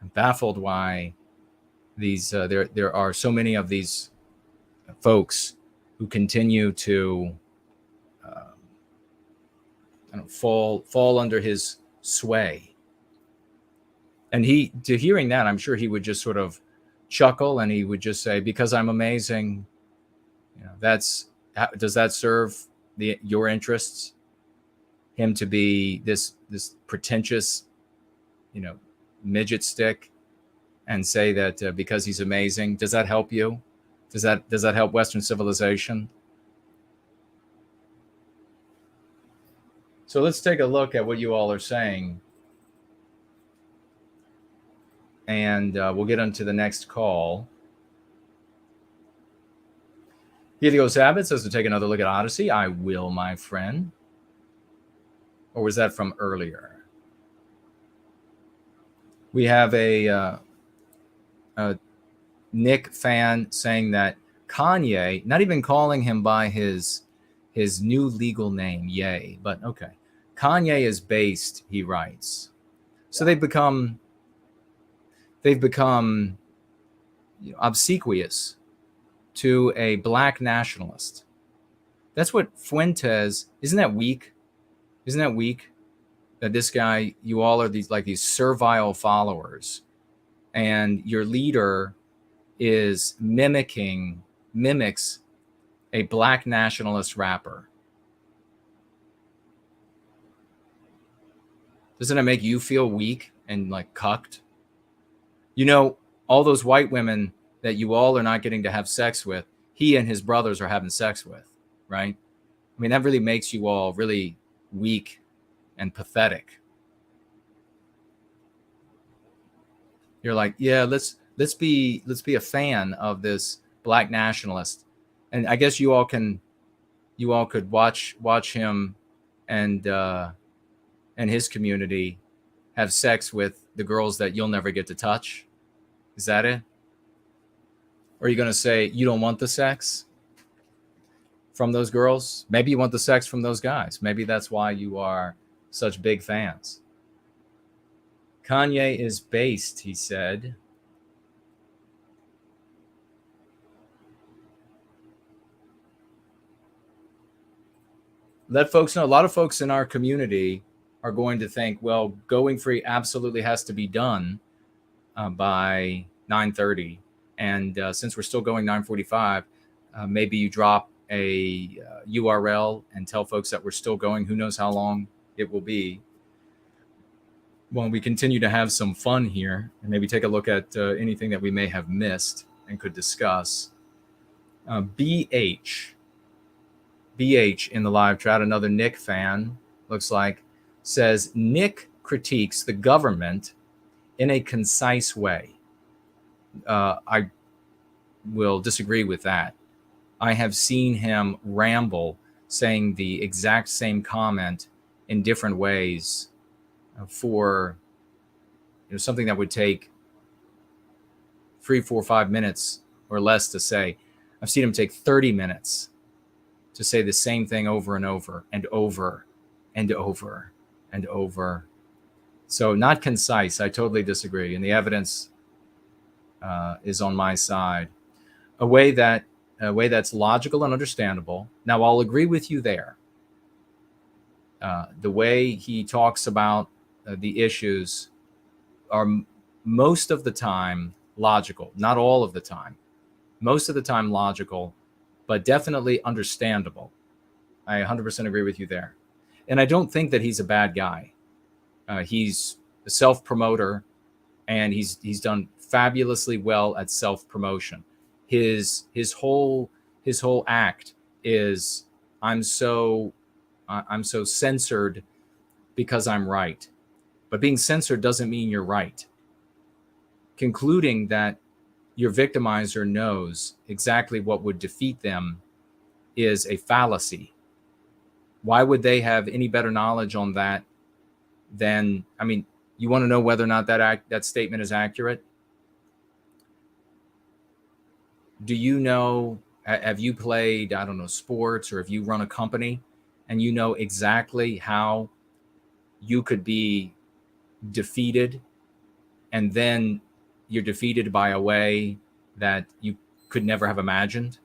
S3: I'm baffled why these there are so many of these folks who continue to fall under his sway. And hearing that, I'm sure he would just sort of chuckle and he would just say, "Because I'm amazing." You know, does that serve your interests? Him to be this pretentious, midget stick, and say that because he's amazing, does that help you? Does that help Western civilization? So let's take a look at what you all are saying, and we'll get on to the next call. Diego Sabbath says to take another look at Odyssey. I will, my friend. Or was that from earlier? We have a Nick fan saying that Kanye, not even calling him by his new legal name, Ye, but okay. Kanye is based, he writes. So they've become obsequious to a black nationalist. That's what Fuentes, isn't that weak? Isn't that weak? That this guy, you all are these servile followers, and your leader mimics a black nationalist rapper. Doesn't it make you feel weak and like cucked? All those white women that you all are not getting to have sex with, he and his brothers are having sex with, right? I mean, that really makes you all really weak and pathetic. You're like, yeah, let's be a fan of this black nationalist. And I guess you all could watch him and his community have sex with the girls that you'll never get to touch. Is that it? Or are you going to say you don't want the sex from those girls? Maybe you want the sex from those guys. Maybe that's why you are such big fans. Kanye is based, he said. Let folks know, a lot of folks in our community are going to think, well, going free absolutely has to be done by 9:30. And since we're still going 9:45, maybe you drop a URL and tell folks that we're still going. Who knows how long it will be. Well, we continue to have some fun here and maybe take a look at anything that we may have missed and could discuss. BH in the live chat, another Nick fan, looks like, says Nick critiques the government in a concise way. I will disagree with that. I have seen him ramble saying the exact same comment in different ways for something that would take 3, 4, 5 minutes or less to say. I've seen him take 30 minutes to say the same thing over and over and over and over and over. So not concise. I totally disagree. And the evidence is on my side. A way that's logical and understandable. Now, I'll agree with you there. The way he talks about the issues are most of the time logical, not all of the time. Most of the time logical, but definitely understandable. I 100% agree with you there. And I don't think that he's a bad guy. He's a self-promoter, and he's done fabulously well at self-promotion. His whole act is I'm so censored because I'm right. But being censored doesn't mean you're right. Concluding that your victimizer knows exactly what would defeat them is a fallacy. Why would they have any better knowledge on that than, I mean, you want to know whether or not that statement is accurate? Do you know, have you played, I don't know, sports, or if you run a company and you know exactly how you could be defeated, and then you're defeated by a way that you could never have imagined?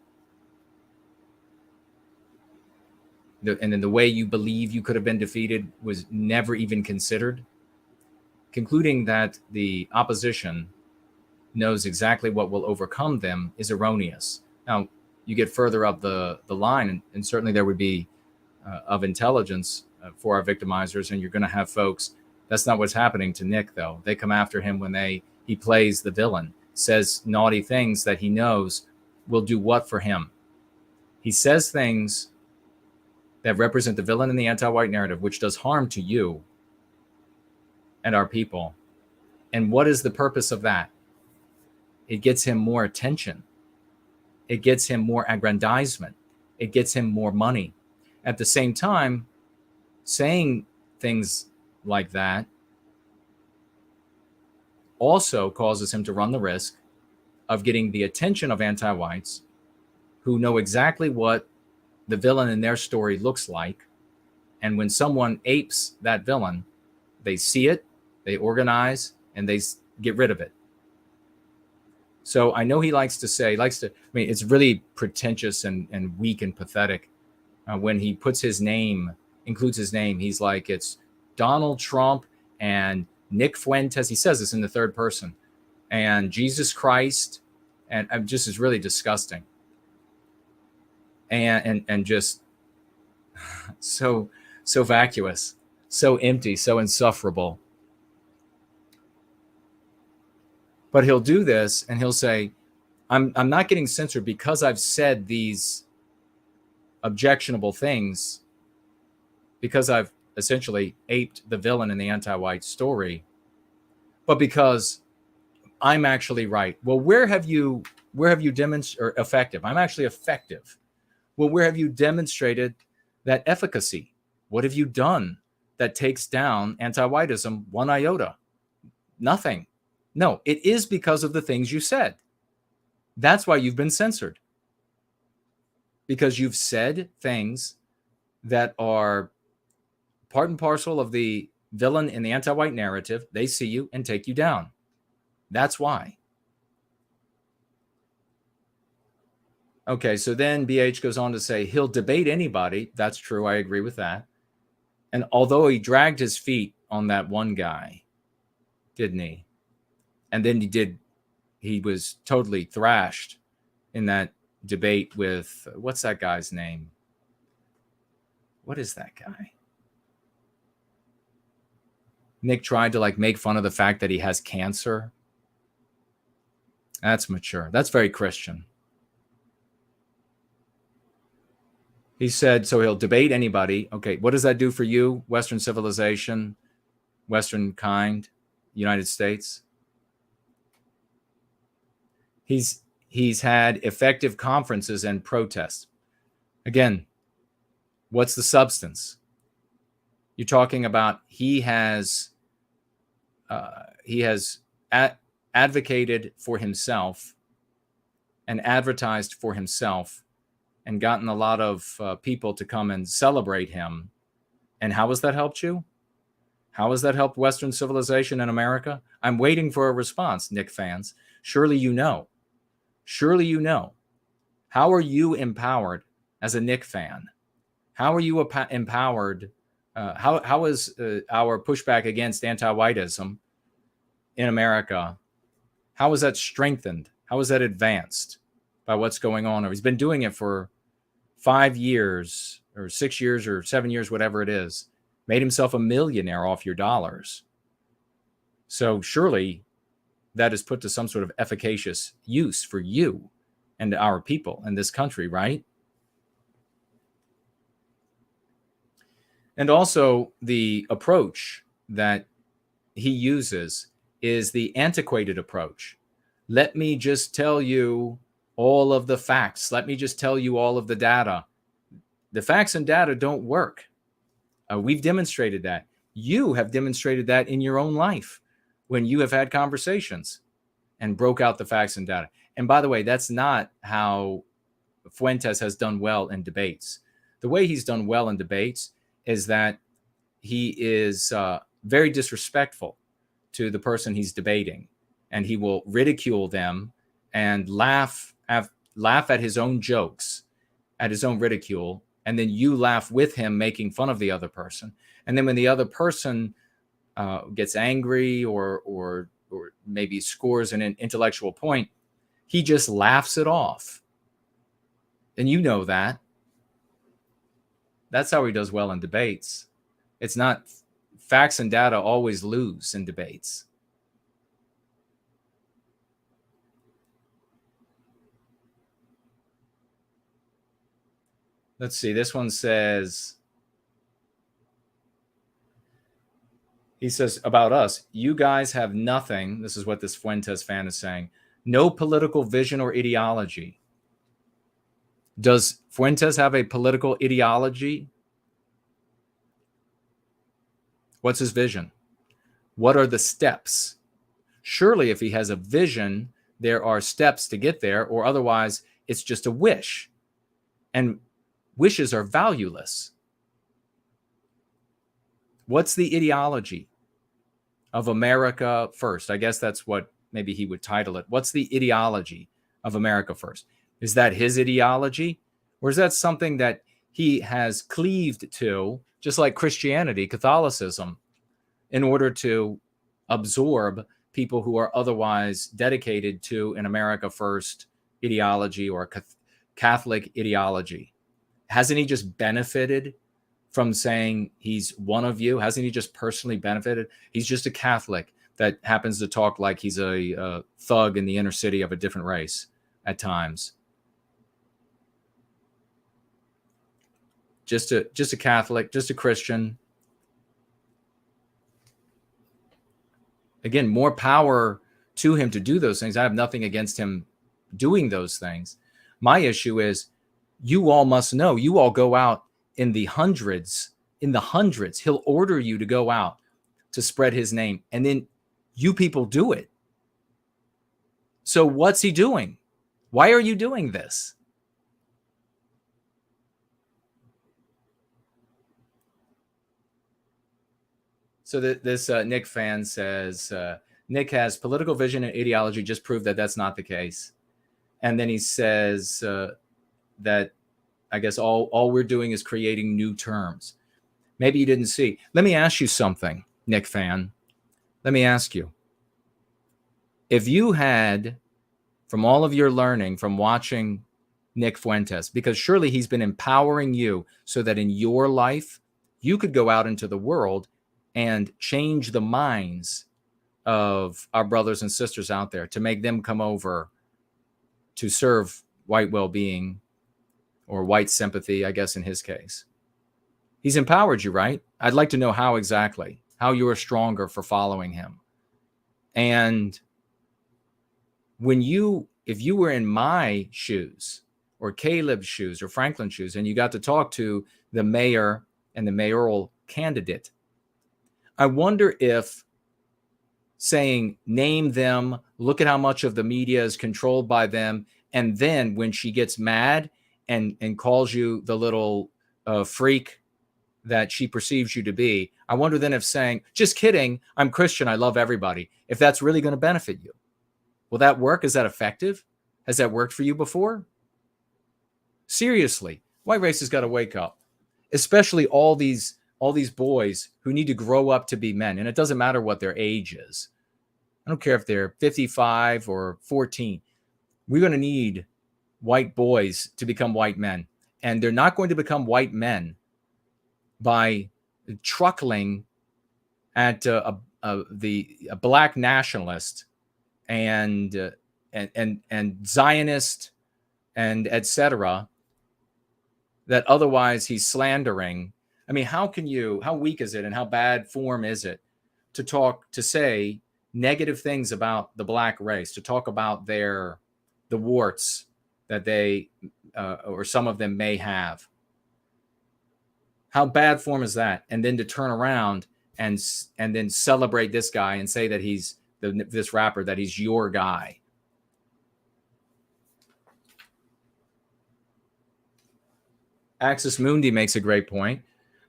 S3: And then the way you believe you could have been defeated was never even considered. Concluding that the opposition knows exactly what will overcome them is erroneous. Now, you get further up the line, and certainly there would be of intelligence for our victimizers, and you're going to have folks. That's not what's happening to Nick, though. They come after him when he plays the villain, says naughty things that he knows will do what for him. He says things that represent the villain in the anti-white narrative, which does harm to you and our people. And what is the purpose of that? It gets him more attention. It gets him more aggrandizement. It gets him more money. At the same time, saying things like that also causes him to run the risk of getting the attention of anti-whites who know exactly what the villain in their story looks like. And when someone apes that villain, they see it, they organize, and they get rid of it. So I know he likes to, it's really pretentious and weak and pathetic when he puts includes his name. He's like, it's Donald Trump and Nick Fuentes. He says this in the third person, and Jesus Christ. And just is really disgusting. And just so vacuous, so empty, so insufferable. But he'll do this and he'll say, I'm not getting censored because I've said these objectionable things, because I've essentially aped the villain in the anti-white story, but because I'm actually right. Well, where have you demonstrated effective? I'm actually effective. Well, where have you demonstrated that efficacy? What have you done that takes down anti-whitism one iota? Nothing. No, it is because of the things you said. That's why you've been censored. Because you've said things that are part and parcel of the villain in the anti-white narrative. They see you and take you down. That's why. Okay, so then BH goes on to say he'll debate anybody. That's true. I agree with that. And although he dragged his feet on that one guy, didn't he? And then he was totally thrashed in that debate with, what's that guy's name? What is that guy? Nick tried to make fun of the fact that he has cancer. That's mature. That's very Christian. He said, so he'll debate anybody. Okay, what does that do for you? Western civilization, Western kind, United States. He's had effective conferences and protests. Again, what's the substance? You're talking about he has advocated for himself and advertised for himself and gotten a lot of people to come and celebrate him. And how has that helped you? How has that helped Western civilization in America? I'm waiting for a response, Nick fans. Surely you know. Surely you know. How are you empowered as a Nick fan? How are you empowered? How is our pushback against anti-whitism in America, how is that strengthened? How is that advanced by what's going on? Or he's been doing it for 5 years or 6 years or 7 years, whatever it is, made himself a millionaire off your dollars. So surely that is put to some sort of efficacious use for you and our people in this country, right? And also the approach that he uses is the antiquated approach. Let me just tell you all of the facts. Let me just tell you all of the data. The facts and data don't work. We've demonstrated that. You have demonstrated that in your own life when you have had conversations and broke out the facts and data. And by the way, that's not how Fuentes has done well in debates. The way he's done well in debates is that he is very disrespectful to the person he's debating, and he will ridicule them and laugh at his own jokes, at his own ridicule, and then you laugh with him making fun of the other person. And then when the other person gets angry or maybe scores an intellectual point, he just laughs it off. And you know that. That's how he does well in debates. It's not facts and data always lose in debates. Let's see. This one says, he says about us, you guys have nothing. This is what this Fuentes fan is saying. No political vision or ideology. Does Fuentes have a political ideology? What's his vision? What are the steps? Surely if he has a vision, there are steps to get there, or otherwise it's just a wish. And wishes are valueless. What's the ideology of America first? I guess that's what maybe he would title it. What's the ideology of America first? Is that his ideology? Or is that something that he has cleaved to, just like Christianity, Catholicism, in order to absorb people who are otherwise dedicated to an America first ideology or Catholic ideology? Hasn't he just benefited from saying he's one of you? Hasn't he just personally benefited? He's just a Catholic that happens to talk like he's a thug in the inner city of a different race at times. Just a Catholic, just a Christian. Again, more power to him to do those things. I have nothing against him doing those things. My issue is, you all must know, you all go out in the hundreds. He'll order you to go out to spread his name, and then you people do it. So what's he doing? Why are you doing this? So this Nick fan says, Nick has political vision and ideology. Just prove that that's not the case. And then he says that I guess all we're doing is creating new terms. Maybe you didn't see. Let me ask you something, Nick fan. Let me ask you. If you had, from all of your learning, from watching Nick Fuentes, because surely he's been empowering you so that in your life, you could go out into the world and change the minds of our brothers and sisters out there to make them come over to serve white well-being or white sympathy, I guess in his case. He's empowered you, right? I'd like to know how exactly, how you are stronger for following him. And if you were in my shoes or Caleb's shoes or Franklin's shoes, and you got to talk to the mayor and the mayoral candidate. I wonder if saying, name them, look at how much of the media is controlled by them, and then when she gets mad and calls you the little freak that she perceives you to be, I wonder then if saying, just kidding, I'm Christian, I love everybody, if that's really going to benefit you. Will that work? Is that effective? Has that worked for you before? Seriously, white race has got to wake up, especially all these boys who need to grow up to be men. And it doesn't matter what their age is. I don't care if they're 55 or 14. We're going to need white boys to become white men. And they're not going to become white men by truckling at a black nationalist and Zionist and etc. that otherwise he's slandering. I mean, how weak is it and how bad form is it to say negative things about the black race, to talk about the warts that they or some of them may have? How bad form is that? And then to turn around and then celebrate this guy and say that he's this rapper, that he's your guy. Axis Mundi makes a great point.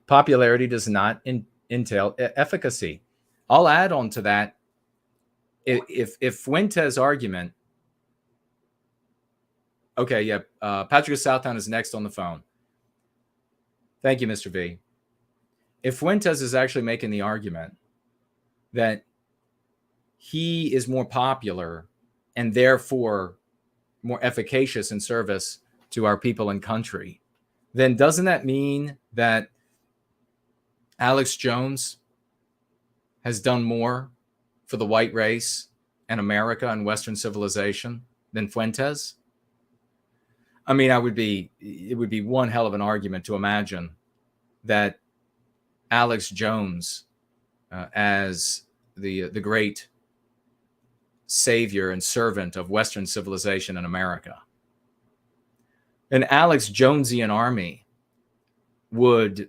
S3: Popularity does not entail efficacy. I'll add on to that. If Fuentes' argument, okay, yeah, Patrick of Southtown is next on the phone. Thank you, Mr. V. If Fuentes is actually making the argument that he is more popular and therefore more efficacious in service to our people and country, then doesn't that mean that Alex Jones has done more for the white race and America and Western civilization than Fuentes? I mean, it would be one hell of an argument to imagine that Alex Jones, as the great savior and servant of Western civilization in America, an Alex Jonesian army would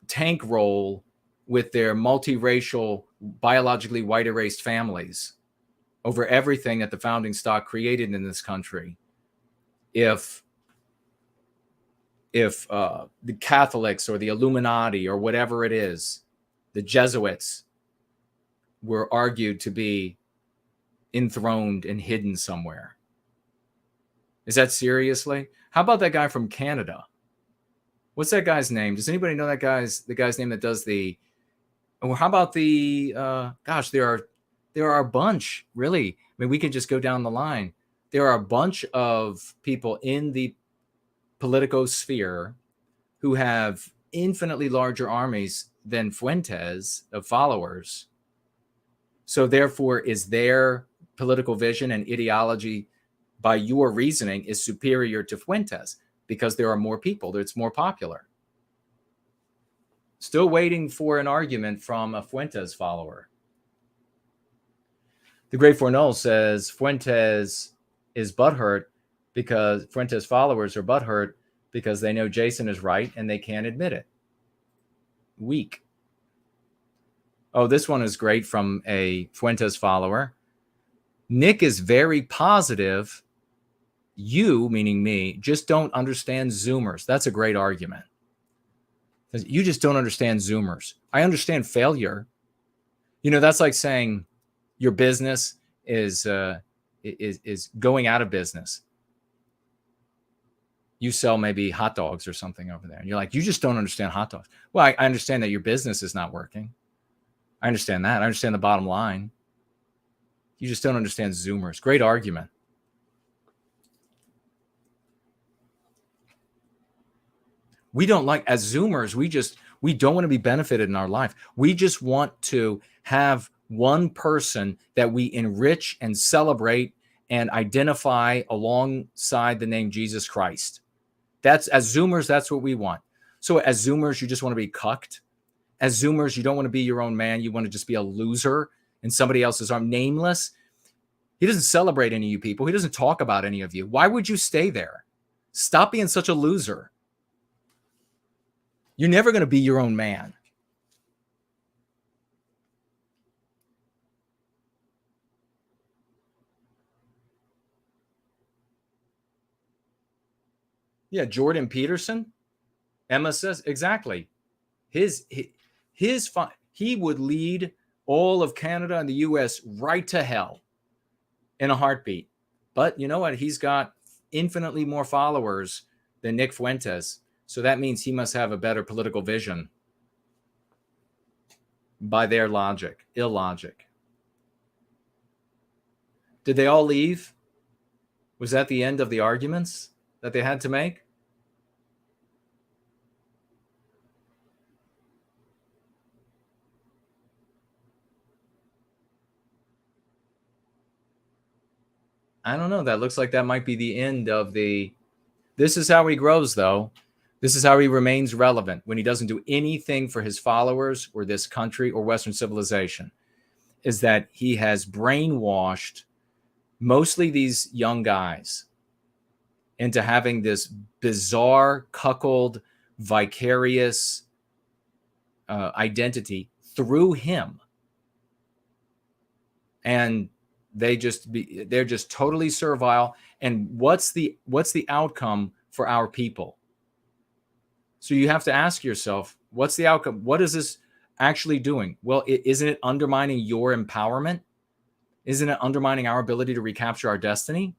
S3: tank roll with their multiracial, biologically white erased families over everything that the founding stock created in this country if the Catholics or the Illuminati or whatever it is, the Jesuits, were argued to be enthroned and hidden somewhere. Is that seriously? How about that guy from Canada? What's that guy's name? Does anybody know the guy's name that does the? Or how about the? Gosh, there are a bunch. Really, I mean, we can just go down the line. There are a bunch of people in the politicosphere who have infinitely larger armies than Fuentes of followers. So therefore, is their political vision and ideology, by your reasoning, is superior to Fuentes because there are more people, it's more popular? Still waiting for an argument from a Fuentes follower. The Great Fornull says Fuentes is butthurt because Fuentes followers are butthurt because they know Jason is right and they can't admit it. Weak. Oh, this one is great from a Fuentes follower. Nick is very positive. You, meaning me, just don't understand Zoomers. That's a great argument. You just don't understand Zoomers. I understand failure. You know, that's like saying your business is going out of business. You sell maybe hot dogs or something over there, and you're like, you just don't understand hot dogs. Well, I understand that your business is not working. I understand that. I understand the bottom line. You just don't understand Zoomers. Great argument. We don't like, as Zoomers, we don't want to be benefited in our life. We just want to have one person that we enrich and celebrate and identify alongside the name Jesus Christ. That's, as Zoomers, that's what we want. So as Zoomers, you just want to be cucked. As Zoomers, you don't want to be your own man. You want to just be a loser in somebody else's arm, nameless. He doesn't celebrate any of you people. He doesn't talk about any of you. Why would you stay there? Stop being such a loser. You're never going to be your own man. Yeah, Jordan Peterson, Emma says exactly. He would lead all of Canada and the US right to hell in a heartbeat. But you know what? He's got infinitely more followers than Nick Fuentes. So that means he must have a better political vision by their logic, illogic. Did they all leave? Was that the end of the arguments that they had to make? I don't know. That looks like that might be the end of the... This is how he grows, though. This is how he remains relevant, when he doesn't do anything for his followers or this country or Western civilization, is that he has brainwashed mostly these young guys into having this bizarre, cuckold, vicarious identity through him. And they're just totally servile. And what's the outcome for our people? So you have to ask yourself, what's the outcome? What is this actually doing? Well, isn't it undermining your empowerment? Isn't it undermining our ability to recapture our destiny?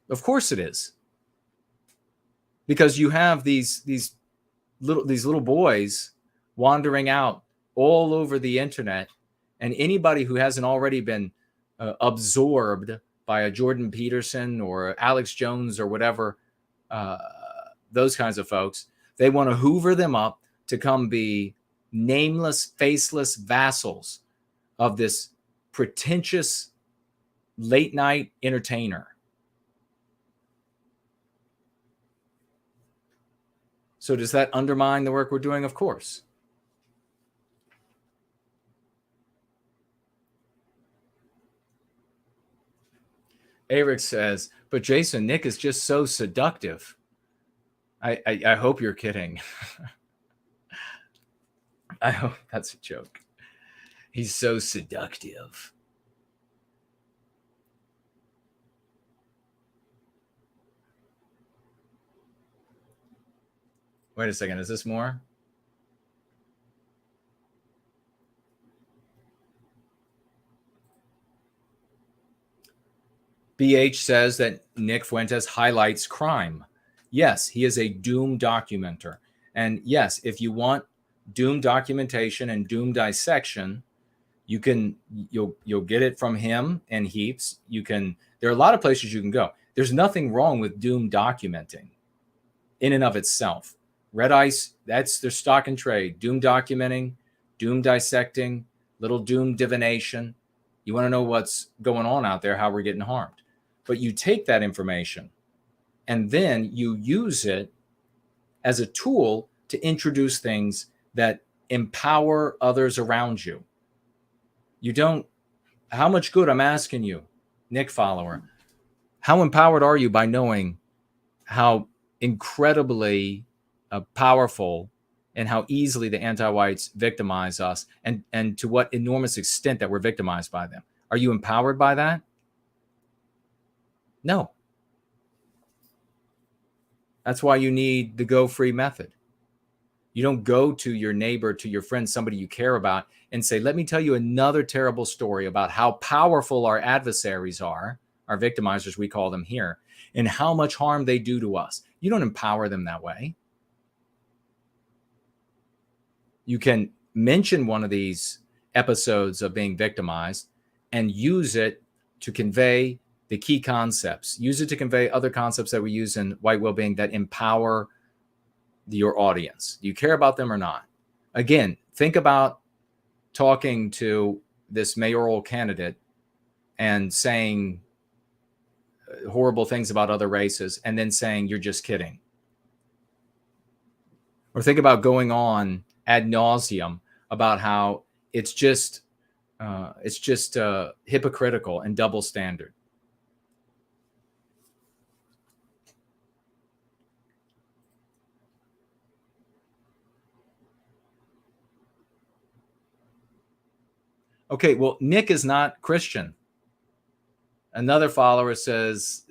S3: Of course it is. Because you have these little boys wandering out all over the internet, and anybody who hasn't already been absorbed by a Jordan Peterson or Alex Jones or whatever, those kinds of folks, they want to hoover them up to come be nameless, faceless vassals of this pretentious late night entertainer. So does that undermine the work we're doing? Of course. Eric says, but Jason, Nick is just so seductive. I hope you're kidding. I hope that's a joke. He's so seductive. Wait a second. Is this more? BH says that Nick Fuentes highlights crime. Yes, he is a doom documenter. And yes, if you want doom documentation and doom dissection, you'll get it from him and heaps. There are a lot of places you can go. There's nothing wrong with doom documenting in and of itself. Red Ice, that's their stock and trade. Doom documenting, doom dissecting, little doom divination. You want to know what's going on out there, how we're getting harmed. But you take that information and then you use it as a tool to introduce things that empower others around you. You don't, how much good, I'm asking you, Nick follower, how empowered are you by knowing how incredibly powerful and how easily the anti-whites victimize us, and to what enormous extent that we're victimized by them? Are you empowered by that? No. That's why you need the go free method. You don't go to your neighbor, to your friend, somebody you care about, and say, let me tell you another terrible story about how powerful our adversaries are, our victimizers, we call them here, and how much harm they do to us. You don't empower them that way. You can mention one of these episodes of being victimized and use it to convey the key concepts. Use it to convey other concepts that we use in white well-being that empower your audience. Do you care about them or not? Again, think about talking to this mayoral candidate and saying horrible things about other races and then saying you're just kidding. Or think about going on ad nauseum about how it's just hypocritical and double standard. Okay, well, Nick is not Christian. Another follower says,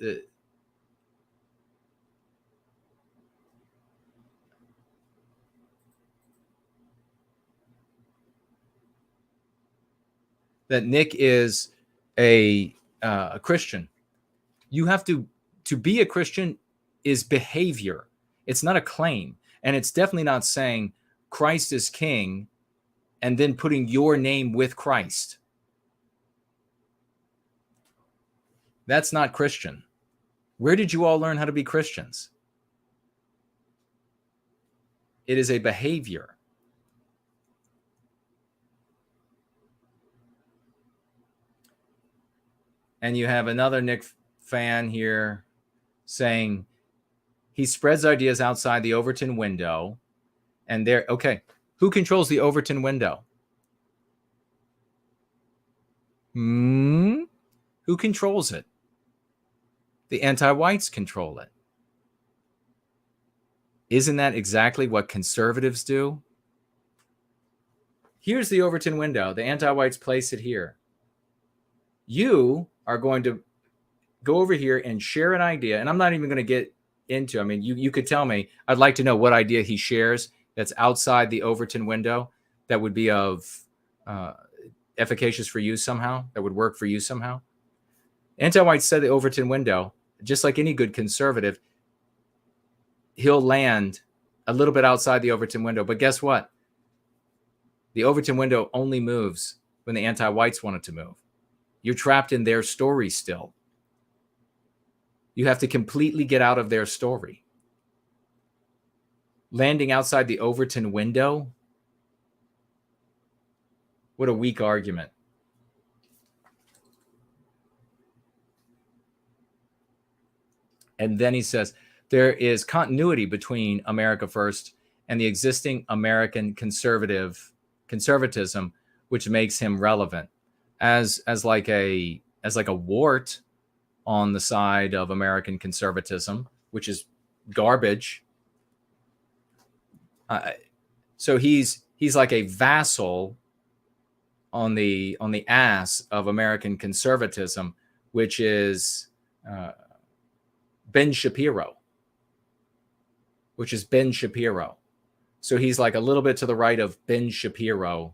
S3: that Nick is a Christian. You have to be a Christian is behavior. It's not a claim. And it's definitely not saying Christ is king and then putting your name with Christ. That's not Christian. Where did you all learn how to be Christians? It is a behavior. And you have another Nick fan here saying he spreads ideas outside the Overton window. And there, okay, who controls the Overton window? Who controls it? The anti-whites control it. Isn't that exactly what conservatives do? Here's the Overton window. The anti-whites place it here. You are going to go over here and share an idea. And I'm not even going to get into, I mean, you could tell me, I'd like to know what idea he shares that's outside the Overton window that would be of efficacious for you somehow, that would work for you somehow. Anti-whites said the Overton window, just like any good conservative, he'll land a little bit outside the Overton window. But guess what? The Overton window only moves when the anti-whites want it to move. You're trapped in their story still. You have to completely get out of their story. Landing outside the Overton window? What a weak argument. And then he says, there is continuity between America First and the existing American conservatism, which makes him relevant as like a wart on the side of American conservatism, which is garbage. So he's like a vassal on the ass of American conservatism, which is Ben Shapiro. So he's like a little bit to the right of Ben Shapiro.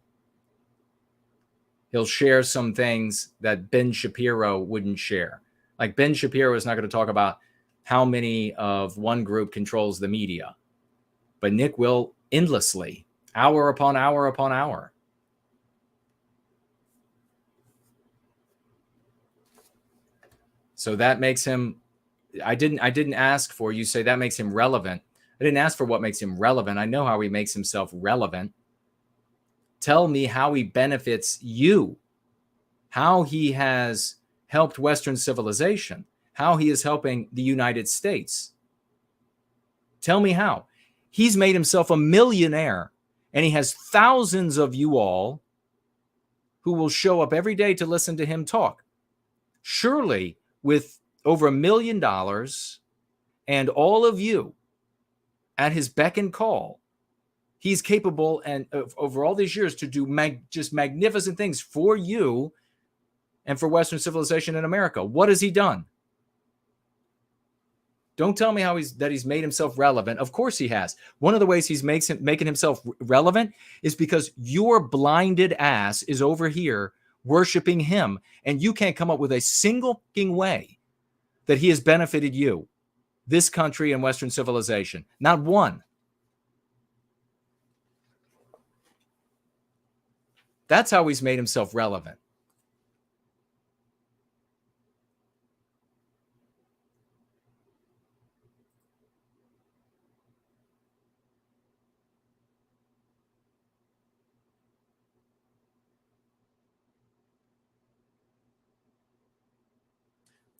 S3: He'll share some things that Ben Shapiro wouldn't share. Like Ben Shapiro is not going to talk about how many of one group controls the media, but Nick will endlessly, hour upon hour upon hour. So that makes him, I didn't ask for, you say that makes him relevant. I didn't ask for what makes him relevant. I know how he makes himself relevant. Tell me how he benefits you, how he has helped Western civilization, how he is helping the United States. Tell me how. He's made himself a millionaire, and he has thousands of you all who will show up every day to listen to him talk. Surely, with over $1 million and all of you at his beck and call, he's capable, and over all these years, to do just magnificent things for you and for Western civilization in America. What has he done? Don't tell me how he's made himself relevant. Of course he has. One of the ways he's making himself relevant is because your blinded ass is over here worshiping him, and you can't come up with a single way that he has benefited you, this country, and Western civilization. Not one. That's how he's made himself relevant.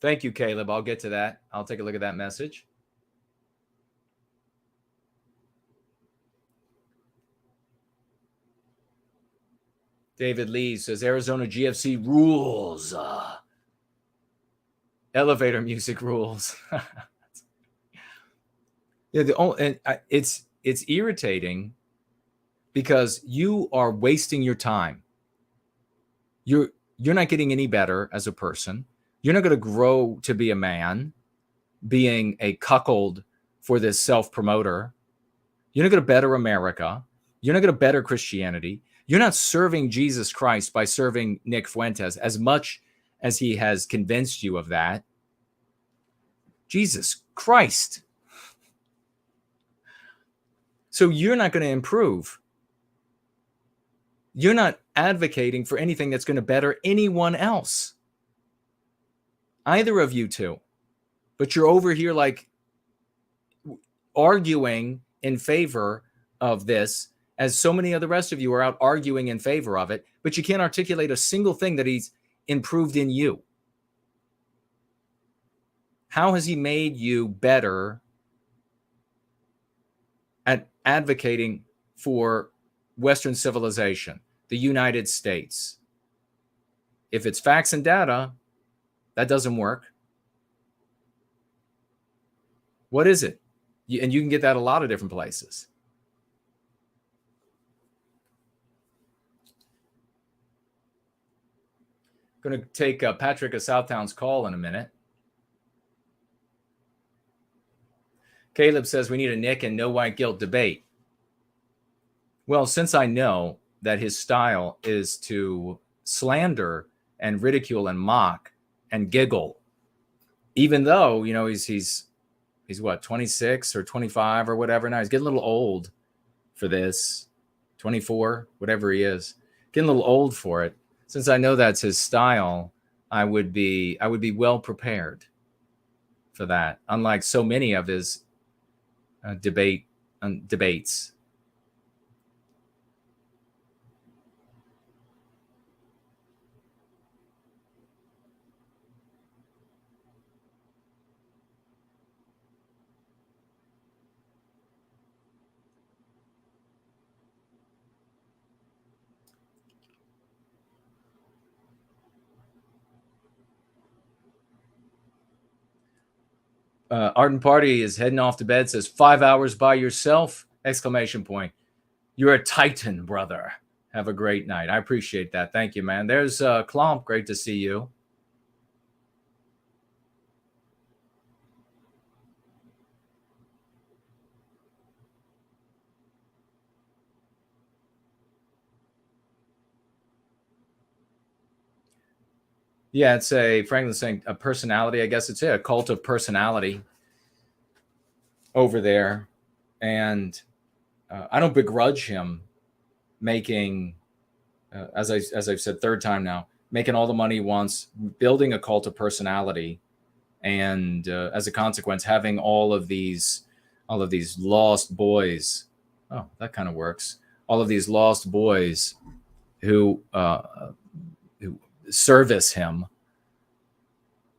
S3: Thank you, Caleb. I'll get to that. I'll take a look at that message. David Lee says, Arizona GFC rules. Elevator music rules. Yeah, it's irritating because you are wasting your time. You're not getting any better as a person. You're not going to grow to be a man, being a cuckold for this self-promoter. You're not going to better America. You're not going to better Christianity. You're not serving Jesus Christ by serving Nick Fuentes as much as he has convinced you of that. Jesus Christ. So you're not going to improve. You're not advocating for anything that's going to better anyone else. Either of you two. But you're over here like arguing in favor of this, as so many of the rest of you are out arguing in favor of it, but you can't articulate a single thing that he's improved in you. How has he made you better at advocating for Western civilization, the United States? If it's facts and data, that doesn't work. What is it? And you can get that a lot of different places. Going to take Patrick of Southtown's call in a minute. Caleb says we need a Nick and no white guilt debate. Well, since I know that his style is to slander and ridicule and mock and giggle, even though, you know, he's what, 26 or 25 or whatever now. He's getting a little old for this. 24, whatever he is. Getting a little old for it. Since I know that's his style, I would be well prepared for that. Unlike so many of his debates. Art and Party is heading off to bed, says 5 hours by yourself, ! You're a titan, brother. Have a great night. I appreciate that. Thank you, man. There's Klomp. Great to see you. Yeah, it's Franklin's saying a personality. I guess it's a cult of personality over there. And I don't begrudge him making, as I've said, third time now, making all the money he wants, building a cult of personality. And as a consequence, having all of these lost boys. Oh, that kind of works. All of these lost boys who service him,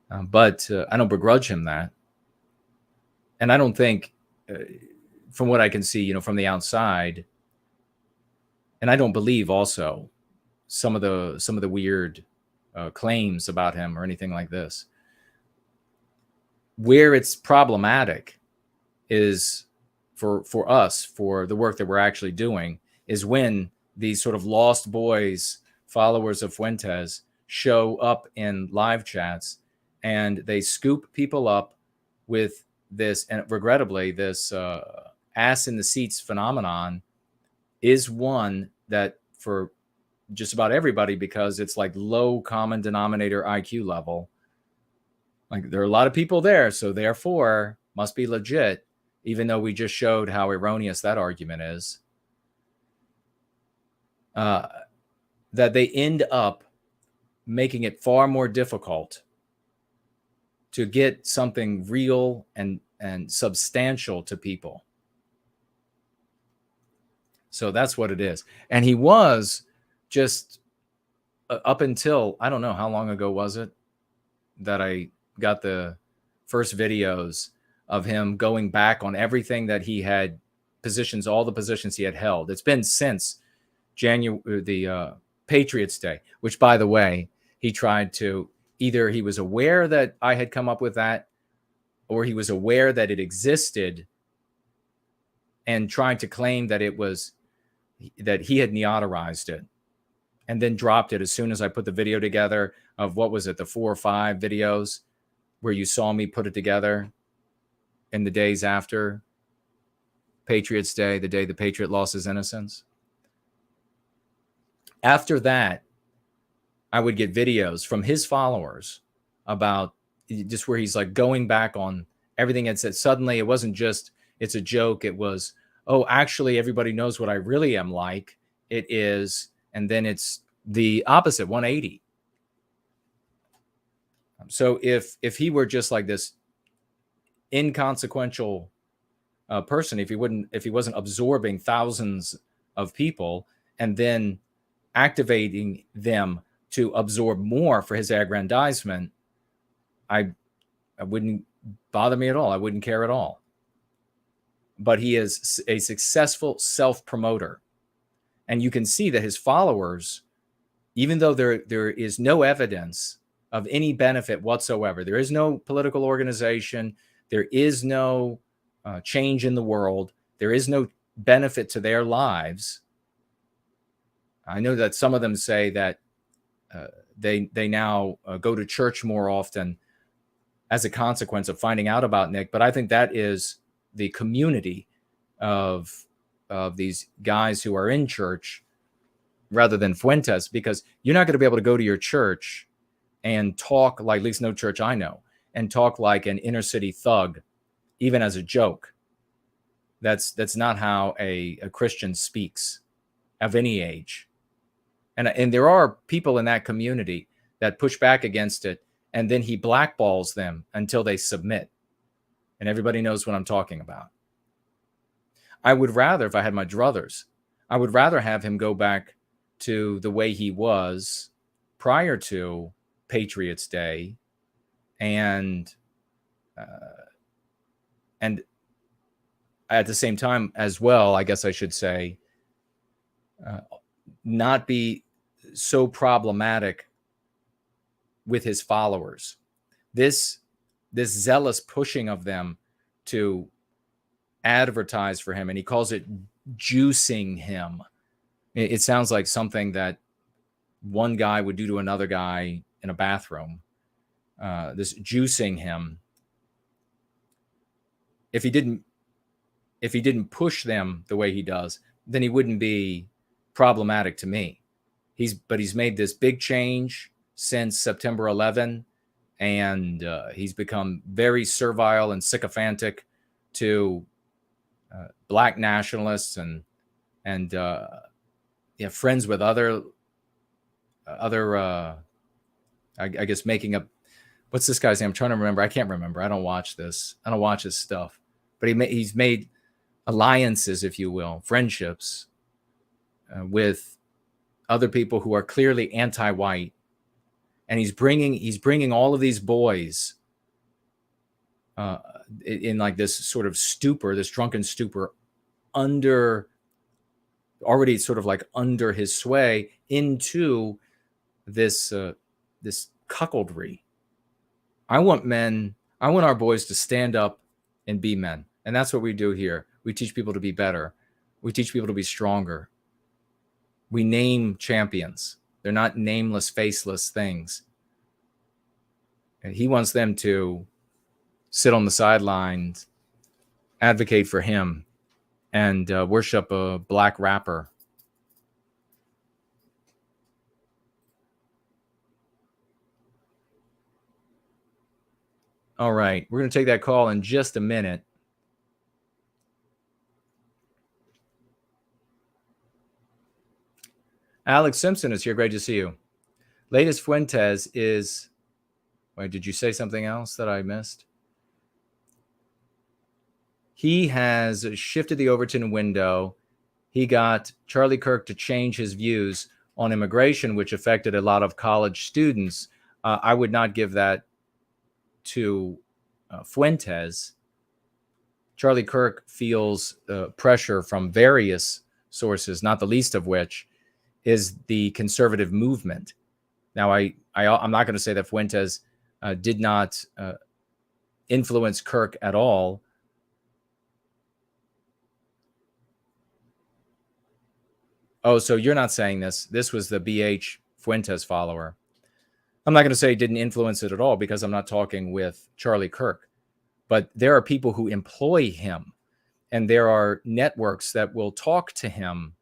S3: but I don't begrudge him that, and I don't think, from what I can see, you know, from the outside, and I don't believe also some of the weird claims about him or anything like this. Where it's problematic is for us, for the work that we're actually doing, is when these sort of lost boys, followers of Fuentes, show up in live chats and they scoop people up with this, and regrettably this ass in the seats phenomenon is one that for just about everybody, because it's like low common denominator IQ level, like there are a lot of people there, so therefore must be legit, even though we just showed how erroneous that argument is, that they end up making it far more difficult to get something real and substantial to people. So that's what it is. And he was just up until, I don't know, how long ago was it that I got the first videos of him going back on everything that he had positions, all the positions he had held. It's been since the Patriots Day, which, by the way, he tried to, either he was aware that I had come up with that, or he was aware that it existed and trying to claim that it was, that he had neoterized it. and then dropped it as soon as I put the video together of, what was it, the 4 or 5 videos where you saw me put it together in the days after Patriots Day, the day the Patriot lost his innocence. After that, I would get videos from his followers about just where he's like going back on everything it said. Suddenly it wasn't just, it's a joke. It was, oh, actually everybody knows what I really am like. It is, and then it's the opposite, 180. So if he were just like this inconsequential person, if he wasn't absorbing thousands of people and then activating them to absorb more for his aggrandizement, I wouldn't bother me at all. I wouldn't care at all. But he is a successful self-promoter. And you can see that his followers, even though there is no evidence of any benefit whatsoever, there is no political organization, there is no change in the world, there is no benefit to their lives. I know that some of them say that they now go to church more often as a consequence of finding out about Nick, but I think that is the community of these guys who are in church rather than Fuentes, because you're not going to be able to go to your church and talk like, at least no church I know, and talk like an inner city thug, even as a joke. That's not how a Christian speaks of any age. And there are people in that community that push back against it, and then he blackballs them until they submit. And everybody knows what I'm talking about. I would rather, if I had my druthers, I would rather have him go back to the way he was prior to Patriots Day, and at the same time as well, I guess I should say, not be so problematic with his followers. This zealous pushing of them to advertise for him, and he calls it juicing him. It sounds like something that one guy would do to another guy in a bathroom. This juicing him. If he didn't push them the way he does, then he wouldn't be problematic to me. But he's made this big change since September 11, and he's become very servile and sycophantic to black nationalists and friends with other I guess making up, what's this guy's name? I'm trying to remember. I can't remember. I don't watch this. I don't watch his stuff. But he's made alliances, if you will, friendships with other people who are clearly anti-white, and he's bringing all of these boys in like this sort of stupor, this drunken stupor, already sort of like under his sway, into this cuckoldry. I want our boys to stand up and be men. And that's what we do here. We teach people to be better. We teach people to be stronger. We name champions. They're not nameless, faceless things. And he wants them to sit on the sidelines, advocate for him, and worship a black rapper. All right, we're going to take that call in just a minute. Alex Simpson is here. Great to see you. Latest Fuentes is... Wait, did you say something else that I missed? He has shifted the Overton window. He got Charlie Kirk to change his views on immigration, which affected a lot of college students. I would not give that to Fuentes. Charlie Kirk feels pressure from various sources, not the least of which is the conservative movement. Now, I'm not going to say that Fuentes did not influence Kirk at all. Oh, so you're not saying this. This was the BH Fuentes follower. I'm not going to say it didn't influence it at all because I'm not talking with Charlie Kirk. But there are people who employ him, and there are networks that will talk to him.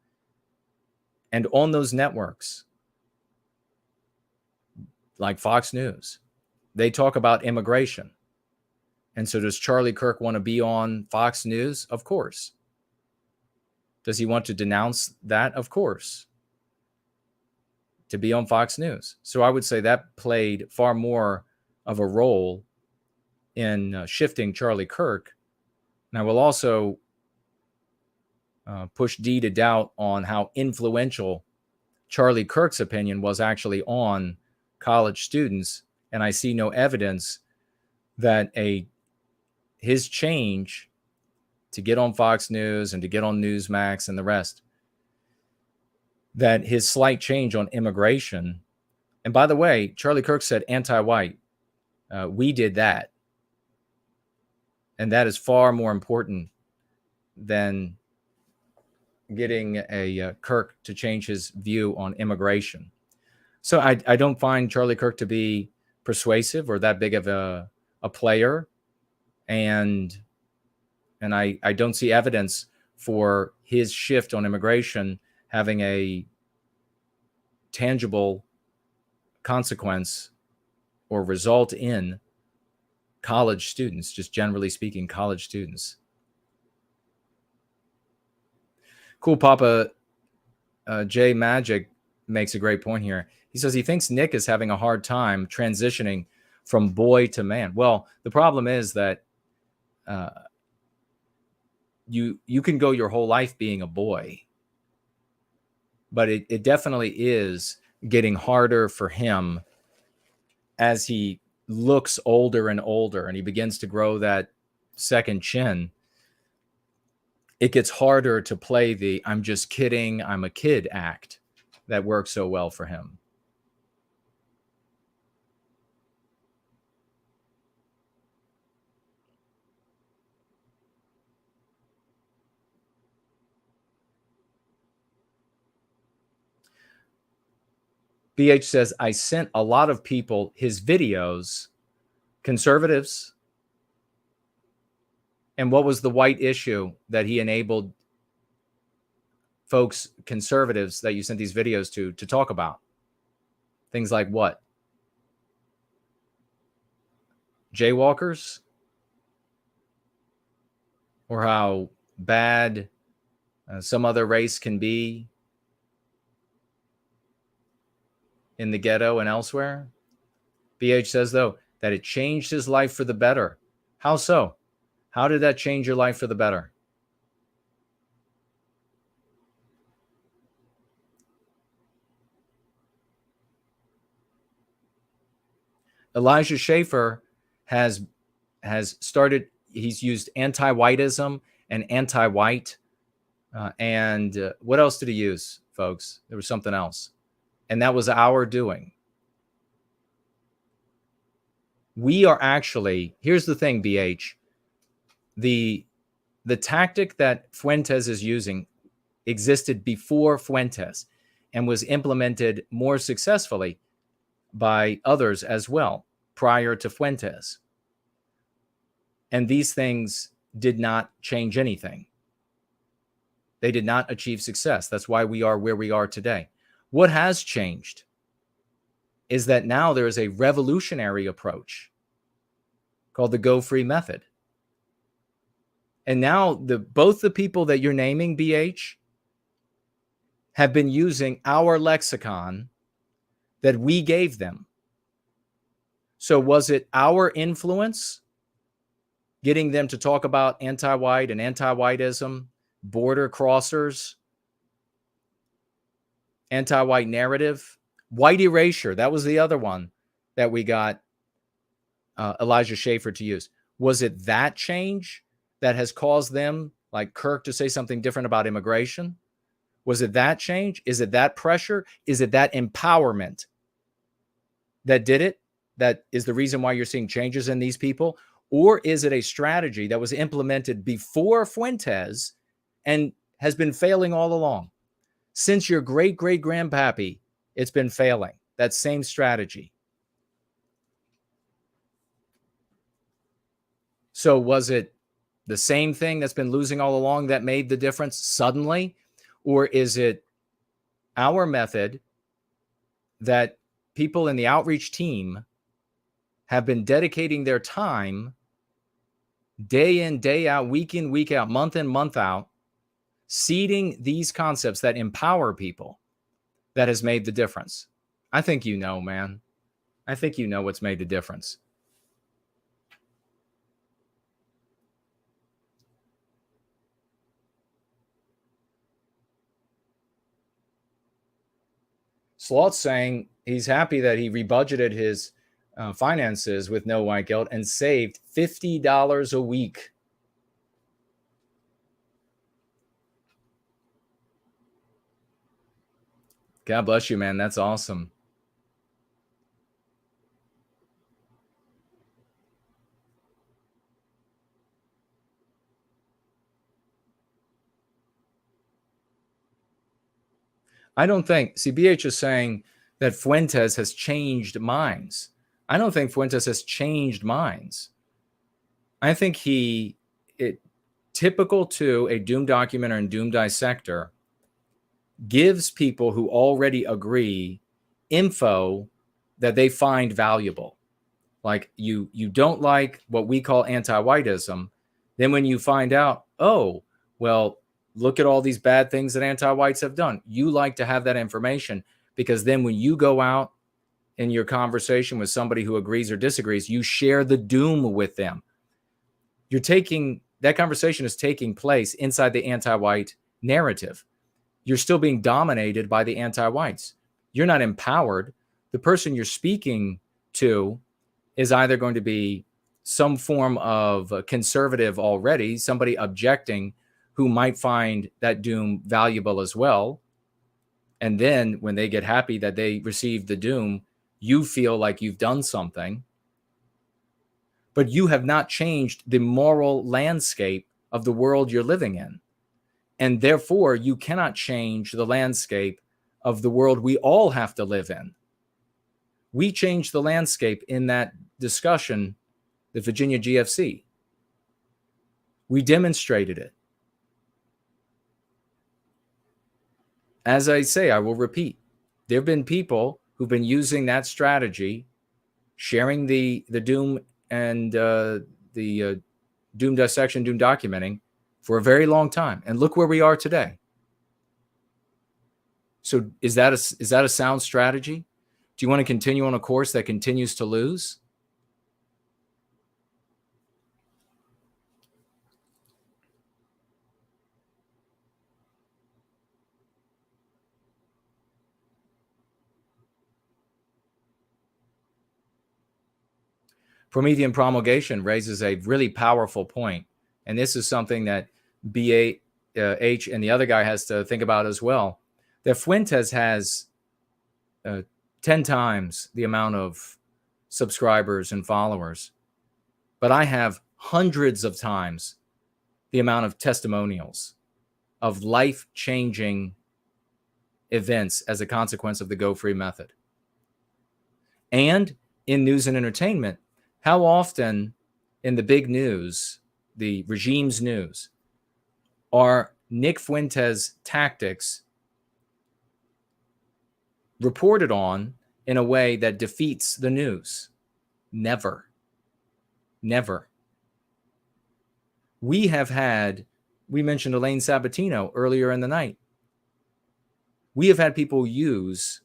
S3: And on those networks, like Fox News, they talk about immigration. And so does Charlie Kirk want to be on Fox News? Of course. Does he want to denounce that? Of course. To be on Fox News. So I would say that played far more of a role in shifting Charlie Kirk. And I will also push D to doubt on how influential Charlie Kirk's opinion was actually on college students. And I see no evidence that his change to get on Fox News and to get on Newsmax and the rest, that his slight change on immigration, and by the way, Charlie Kirk said anti-white. We did that. And that is far more important than getting a Kirk to change his view on immigration. So I don't find Charlie Kirk to be persuasive or that big of a player. And I don't see evidence for his shift on immigration having a tangible consequence or result in college students, just generally speaking, college students. Cool Papa J Magic makes a great point here. He says he thinks Nick is having a hard time transitioning from boy to man. Well, the problem is that you can go your whole life being a boy, but it definitely is getting harder for him as he looks older and older and he begins to grow that second chin. It gets harder to play the I'm just kidding, I'm a kid act that works so well for him. BH says, I sent a lot of people his videos, conservatives. And what was the white issue that he enabled folks, conservatives, that you sent these videos to talk about? Things like what? Jaywalkers? Or how bad some other race can be in the ghetto and elsewhere? BH says, though, that it changed his life for the better. How so? How did that change your life for the better? Elijah Schaefer has started, he's used anti-whitism and anti-white. And what else did he use, folks? There was something else. And that was our doing. We are actually, here's the thing, BH. The tactic that Fuentes is using existed before Fuentes and was implemented more successfully by others as well prior to Fuentes. And these things did not change anything. They did not achieve success. That's why we are where we are today. What has changed is that now there is a revolutionary approach called the Go Free method. And now both the people that you're naming, BH, have been using our lexicon that we gave them. So was it our influence getting them to talk about anti-white and anti-whitism, border crossers, anti-white narrative, white erasure? That was the other one that we got Elijah Schaefer to use. Was it that change that has caused them, like Kirk, to say something different about immigration? Was it that change? Is it that pressure? Is it that empowerment that did it? That is the reason why you're seeing changes in these people? Or is it a strategy that was implemented before Fuentes and has been failing all along? Since your great-great-grandpappy, it's been failing. That same strategy. So was it the same thing that's been losing all along that made the difference suddenly? Or is it our method that people in the outreach team have been dedicating their time day in, day out, week in, week out, month in, month out, seeding these concepts that empower people that has made the difference? I think you know, man. I think you know what's made the difference. Sloth's saying he's happy that he rebudgeted his finances with no white guilt and saved $50 a week. God bless you, man. That's awesome. I don't think, CBH is saying that Fuentes has changed minds. I don't think Fuentes has changed minds. I think typical to a doom documenter and doom dissector, gives people who already agree info that they find valuable. Like you don't like what we call anti-whitism. Then when you find out, oh, well, look at all these bad things that anti-whites have done. You like to have that information because then when you go out in your conversation with somebody who agrees or disagrees, you share the doom with them. That conversation is taking place inside the anti-white narrative. You're still being dominated by the anti-whites. You're not empowered. The person you're speaking to is either going to be some form of conservative already, somebody objecting who might find that doom valuable as well. And then when they get happy that they received the doom, you feel like you've done something. But you have not changed the moral landscape of the world you're living in. And therefore, you cannot change the landscape of the world we all have to live in. We changed the landscape in that discussion, the Virginia GFC. We demonstrated it. As I say, I will repeat, there have been people who've been using that strategy, sharing the doom and the doom dissection, doom documenting for a very long time. And look where we are today. So is that a sound strategy? Do you want to continue on a course that continues to lose? Promethean Promulgation raises a really powerful point. And this is something that BH and the other guy has to think about as well. That Fuentes has 10 times the amount of subscribers and followers. But I have hundreds of times the amount of testimonials of life-changing events as a consequence of the Go Free method. And in news and entertainment, how often in the big news, the regime's news, are Nick Fuentes' tactics reported on in a way that defeats the news? Never. Never. We mentioned Elaine Sabatino earlier in the night. We have had people use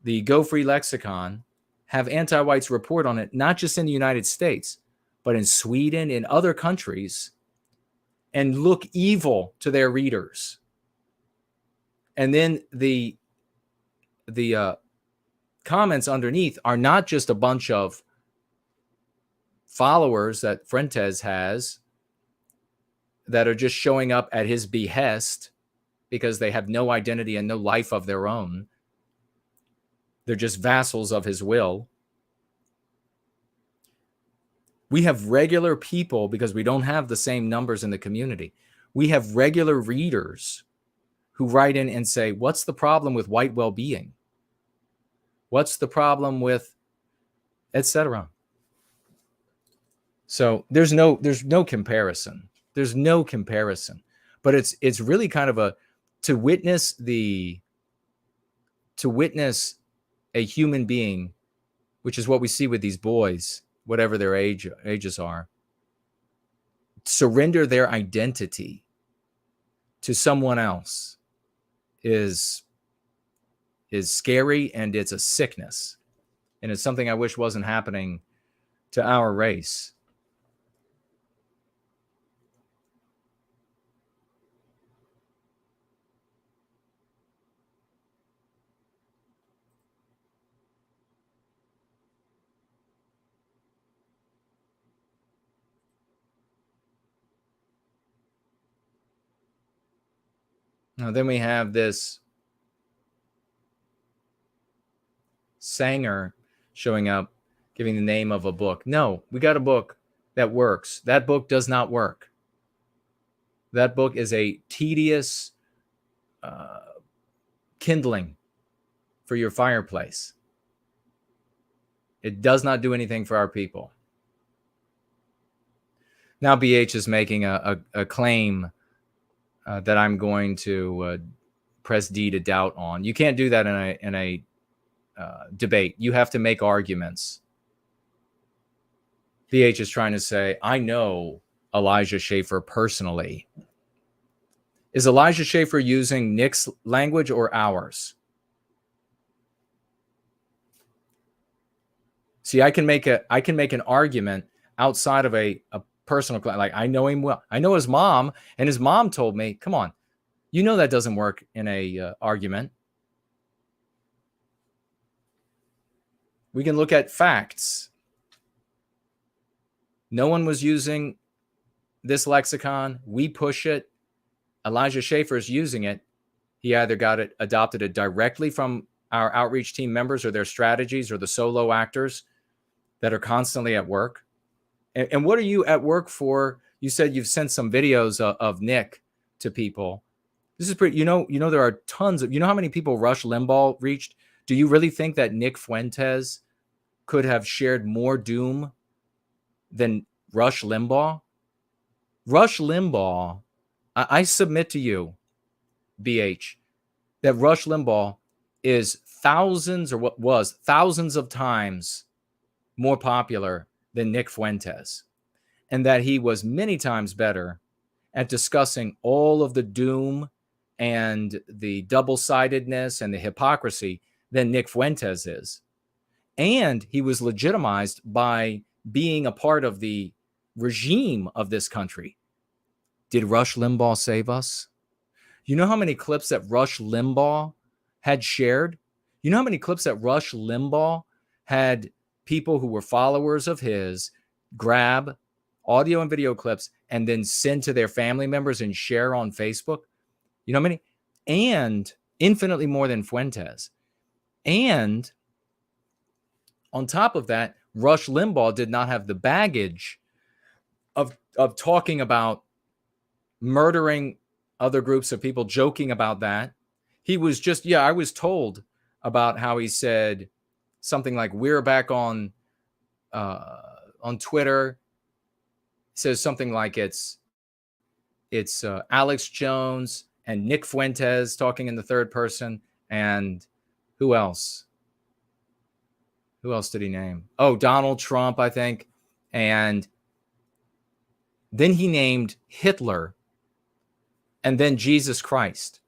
S3: the Go Free lexicon, have anti-whites report on it, not just in the United States, but in Sweden, in other countries, and look evil to their readers. And then the comments underneath are not just a bunch of followers that Fuentes has that are just showing up at his behest because they have no identity and no life of their own. They're just vassals of his will. We have regular people, because we don't have the same numbers in the community. We have regular readers who write in and say, what's the problem with white well-being? What's the problem with etc.? So there's no comparison. There's no comparison. But it's really kind of to witness a human being, which is what we see with these boys, whatever their ages are, surrender their identity to someone else is scary, and it's a sickness. And it's something I wish wasn't happening to our race. Now, then we have this Sanger showing up, giving the name of a book. No, we got a book that works. That book does not work. That book is a tedious kindling for your fireplace. It does not do anything for our people. Now BH is making a claim that I'm going to press D to doubt on. You can't do that in a debate. You have to make arguments. BH is trying to say, I know Elijah Schaffer personally. Is Elijah Schaffer using Nick's language or ours? See, I can make an argument outside of a personal, like I know him well. I know his mom, and his mom told me, come on, you know that doesn't work in a argument. We can look at facts. No one was using this lexicon. We push it. Elijah Schaffer is using it. He either adopted it directly from our outreach team members or their strategies or the solo actors that are constantly at work. And what are you at work for? You said you've sent some videos of Nick to people. This is pretty, you know, there are tons of, you know how many people Rush Limbaugh reached? Do you really think that Nick Fuentes could have shared more doom than Rush Limbaugh? Rush Limbaugh, I submit to you, BH, that Rush Limbaugh is thousands of times more popular than Nick Fuentes, and that he was many times better at discussing all of the doom and the double-sidedness and the hypocrisy than Nick Fuentes is. And he was legitimized by being a part of the regime of this country. Did Rush Limbaugh save us? You know how many clips that Rush Limbaugh had shared? You know how many clips that Rush Limbaugh had people who were followers of his grab audio and video clips and then send to their family members and share on Facebook? You know how many? And infinitely more than Fuentes. And on top of that, Rush Limbaugh did not have the baggage of talking about murdering other groups of people, joking about that. He was just, I was told about how he said something like, we're back on Twitter. He says something like it's Alex Jones and Nick Fuentes talking in the third person. And who else? Who else did he name? Oh, Donald Trump, I think. And then he named Hitler and then Jesus Christ.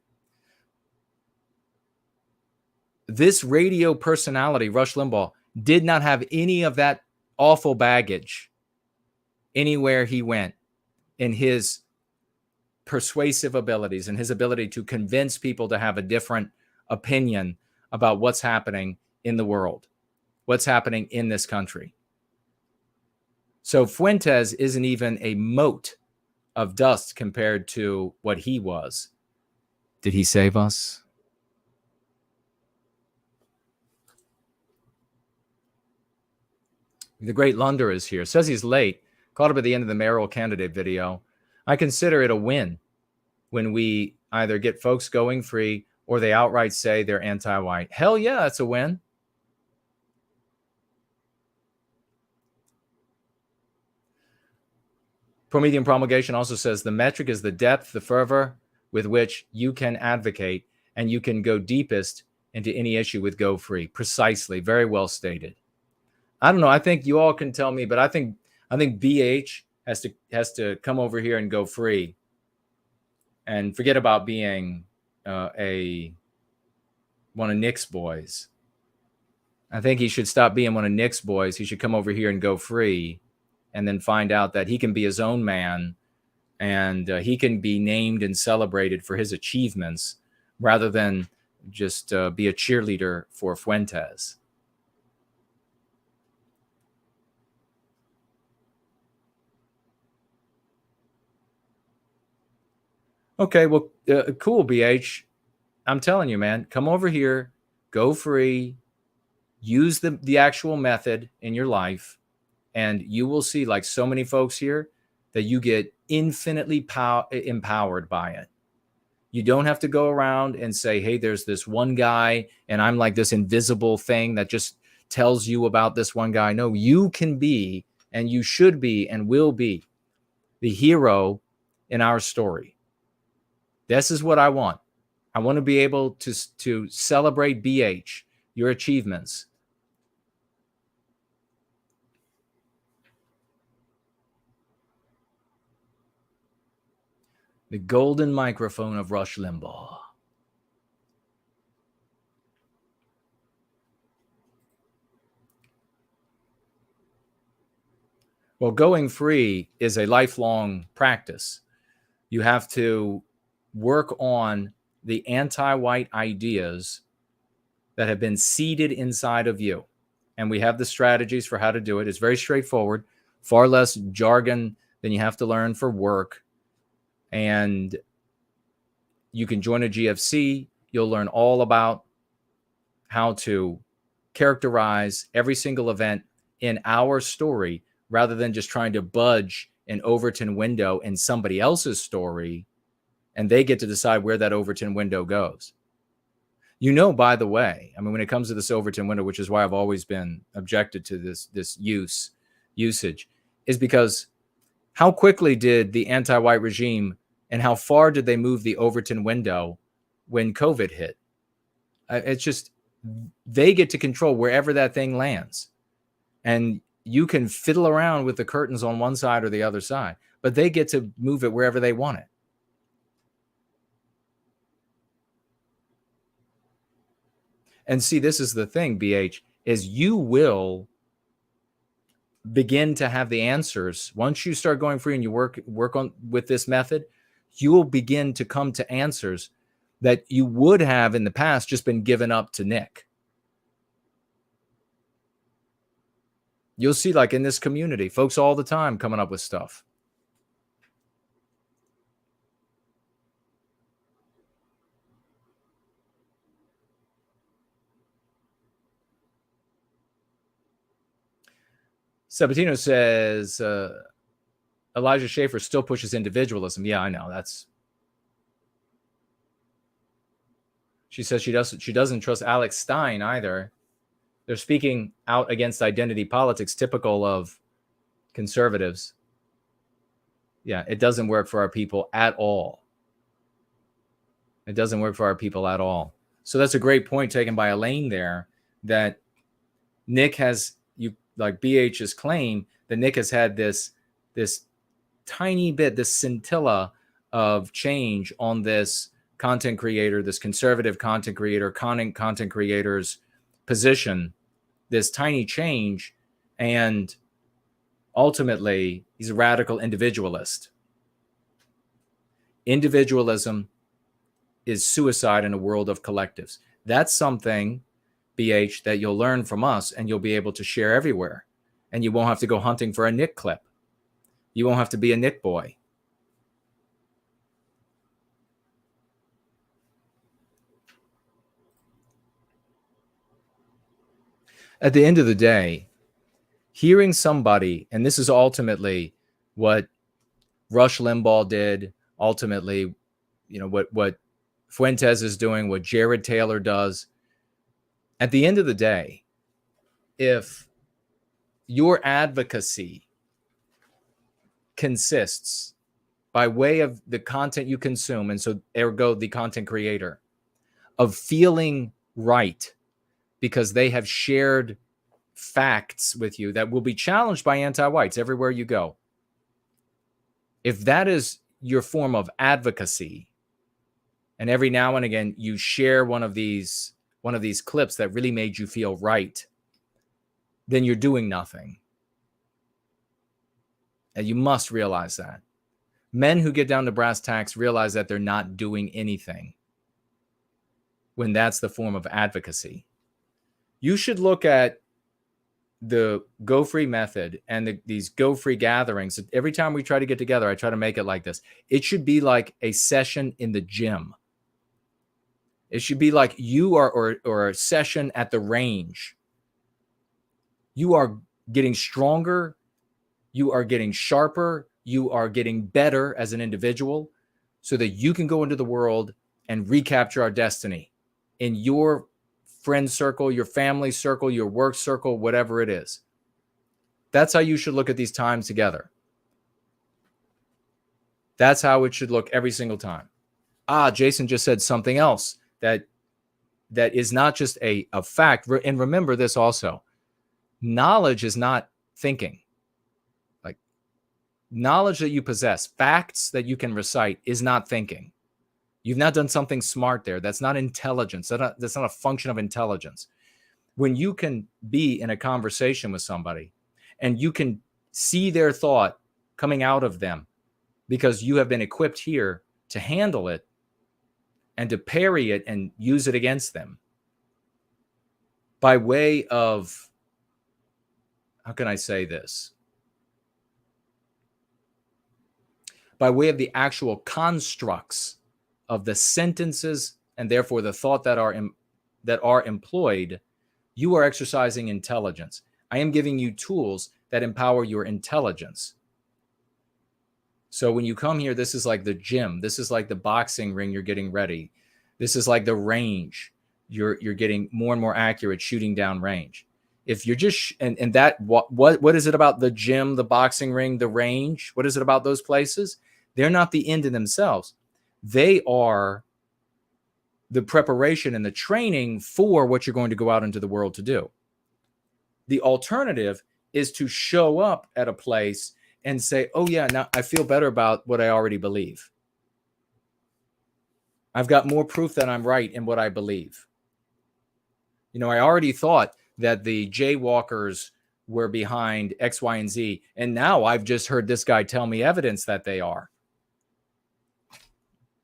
S3: This radio personality, Rush Limbaugh, did not have any of that awful baggage anywhere he went in his persuasive abilities and his ability to convince people to have a different opinion about what's happening in the world, what's happening in this country. So Fuentes isn't even a mote of dust compared to what he was. Did he save us? The great Lunder is here. Says he's late. Caught up at the end of the mayoral candidate video. I consider it a win. when we either get folks going free or they outright say they're anti-white. Hell yeah, that's a win. Promethean Promulgation also says the metric is the depth, the fervor with which you can advocate, and you can go deepest into any issue with Go Free. Precisely. Very well stated. I don't know. I think you all can tell me, but I think BH has to come over here and go free and forget about being one of Nick's boys. I think he should stop being one of Nick's boys. He should come over here and go free, and then find out that he can be his own man, and he can be named and celebrated for his achievements rather than just be a cheerleader for Fuentes. Okay, well, cool, BH. I'm telling you, man, come over here, go free, use the actual method in your life, and you will see, like so many folks here, that you get infinitely empowered by it. You don't have to go around and say, hey, there's this one guy, and I'm like this invisible thing that just tells you about this one guy. No, you can be, and you should be, and will be the hero in our story. This is what I want. I want to be able to celebrate BH, your achievements. The golden microphone of Rush Limbaugh. Well, going free is a lifelong practice. You have to work on the anti-white ideas that have been seeded inside of you. And we have the strategies for how to do it. It's very straightforward, far less jargon than you have to learn for work. And you can join a GFC. You'll learn all about how to characterize every single event in our story rather than just trying to budge an Overton window in somebody else's story, and they get to decide where that Overton window goes. You know, by the way, I mean, when it comes to this Overton window, which is why I've always been objected to this usage, is because how quickly did the anti-white regime and how far did they move the Overton window when COVID hit? It's just, they get to control wherever that thing lands. And you can fiddle around with the curtains on one side or the other side, but they get to move it wherever they want it. And see, this is the thing, BH, is you will begin to have the answers. Once you start going free and you work on with this method, you will begin to come to answers that you would have in the past just been given up to Nick. You'll see, like in this community, folks all the time coming up with stuff. Sabatino says, Elijah Schaefer still pushes individualism. Yeah, I know. She says she doesn't trust Alex Stein either. They're speaking out against identity politics, typical of conservatives. Yeah, it doesn't work for our people at all. It doesn't work for our people at all. So that's a great point taken by Elaine there, that Nick has, like BH's claim, that Nick has had this tiny bit, this scintilla of change on this content creator, this conservative content creator, content creator's position, this tiny change, and ultimately he's a radical individualist. Individualism is suicide in a world of collectives. That's something, BH, that you'll learn from us and you'll be able to share everywhere. And you won't have to go hunting for a Nick clip. You won't have to be a Nick boy. At the end of the day, hearing somebody, and this is ultimately what Rush Limbaugh did, ultimately, what Fuentes is doing, what Jared Taylor does. At the end of the day, if your advocacy consists by way of the content you consume, and so ergo the content creator, of feeling right because they have shared facts with you that will be challenged by anti-whites everywhere you go. If that is your form of advocacy, and every now and again you share one of these clips that really made you feel right, then you're doing nothing. And you must realize that. Men who get down to brass tacks realize that they're not doing anything when that's the form of advocacy. You should look at the Go Free method and these Go Free gatherings. Every time we try to get together, I try to make it like this. It should be like a session in the gym. It should be like you are, or a session at the range. You are getting stronger. You are getting sharper. You are getting better as an individual so that you can go into the world and recapture our destiny in your friend circle, your family circle, your work circle, whatever it is. That's how you should look at these times together. That's how it should look every single time. Jason just said something else that is not just a fact. And remember this also. Knowledge is not thinking. Like, knowledge that you possess, facts that you can recite, is not thinking. You've not done something smart there. That's not intelligence. That's not a function of intelligence. When you can be in a conversation with somebody and you can see their thought coming out of them because you have been equipped here to handle it and to parry it and use it against them by way of, how can I say this? By way of the actual constructs of the sentences and therefore the thought that are employed, you are exercising intelligence. I am giving you tools that empower your intelligence. So when you come here, this is like the gym. This is like the boxing ring. You're getting ready. This is like the range. You're getting more and more accurate shooting down range. If you're just and that what is it about the gym, the boxing ring, the range? What is it about those places? They're not the end in themselves. They are the preparation and the training for what you're going to go out into the world to do. The alternative is to show up at a place and say, oh yeah, now I feel better about what I already believe. I've got more proof that I'm right in what I believe. I already thought that the jaywalkers were behind X, Y, and Z, and now I've just heard this guy tell me evidence that they are.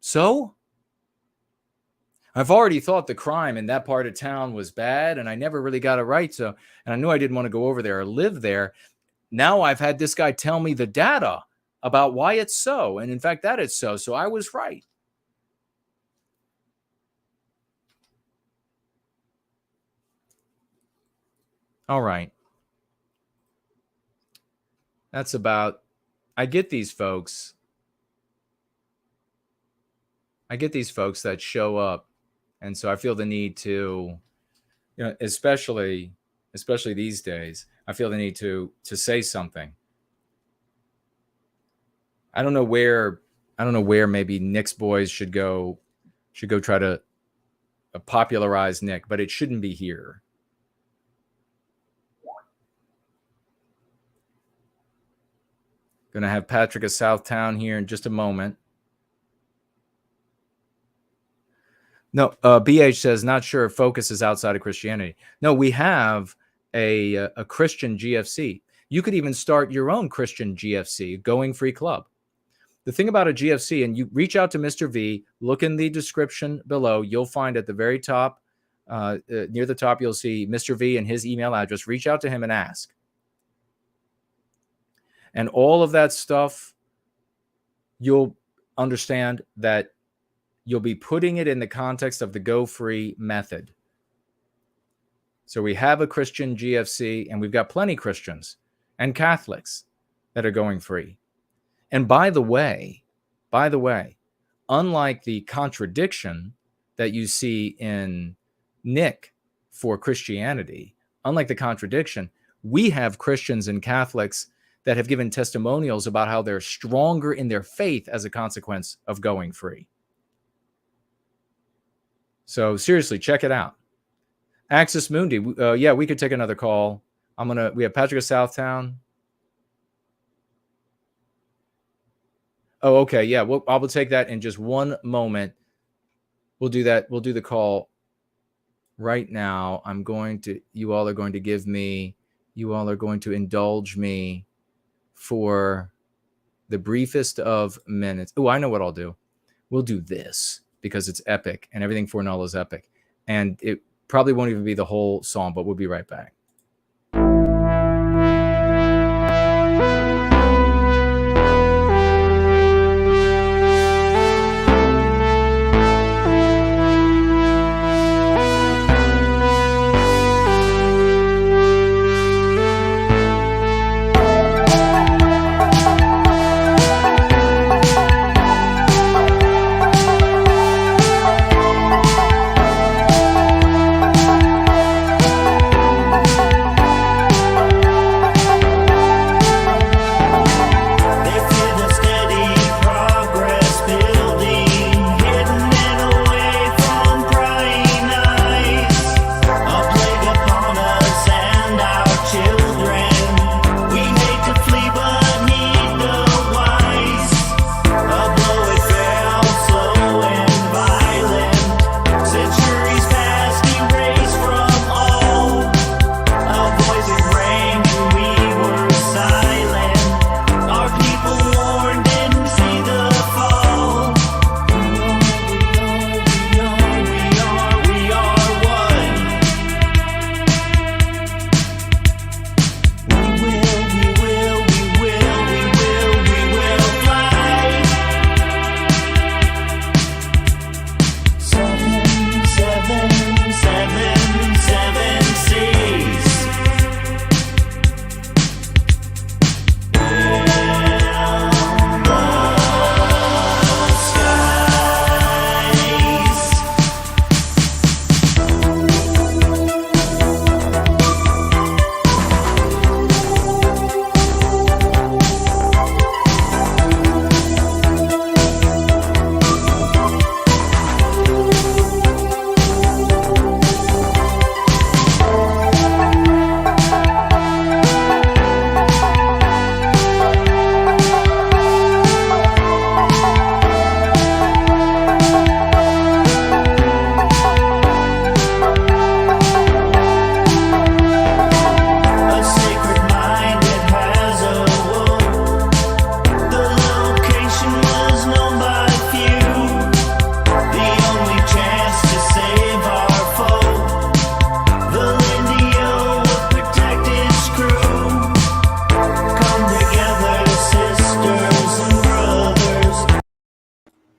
S3: So I've already thought the crime in that part of town was bad, and I never really got it right. And I knew I didn't want to go over there or live there. Now I've had this guy tell me the data about why it's so. And in fact, that it's so. So I was right. All right. That's about, I get these folks that show up. And so I feel the need to, especially these days, I feel the need to say something. I don't know where maybe Nick's boys should go try to popularize Nick, but it shouldn't be here. Going to have Patrick of Southtown here in just a moment. No, BH says, not sure if focus is outside of Christianity. No, we have a Christian GFC. You could even start your own Christian GFC, Going Free Club. The thing about a GFC, and you reach out to Mr. V, look in the description below. You'll find at the very top, near the top, you'll see Mr. V and his email address. Reach out to him and ask. And all of that stuff, you'll understand that you'll be putting it in the context of the Go Free method. So we have a Christian GFC, and we've got plenty of Christians and Catholics that are going free. And by the way, unlike the contradiction that you see in Nick for Christianity, unlike the contradiction, we have Christians and Catholics that have given testimonials about how they're stronger in their faith as a consequence of going free. So seriously, check it out. Axis Mundi, yeah, we could take another call. We have Patrick of Southtown. Oh, okay, yeah, I will take that in just one moment. We'll do that. We'll do the call right now. You all are going to indulge me for the briefest of minutes. Oh, I know what I'll do. We'll do this because it's epic and everything for Null is epic. And it probably won't even be the whole song, but we'll be right back.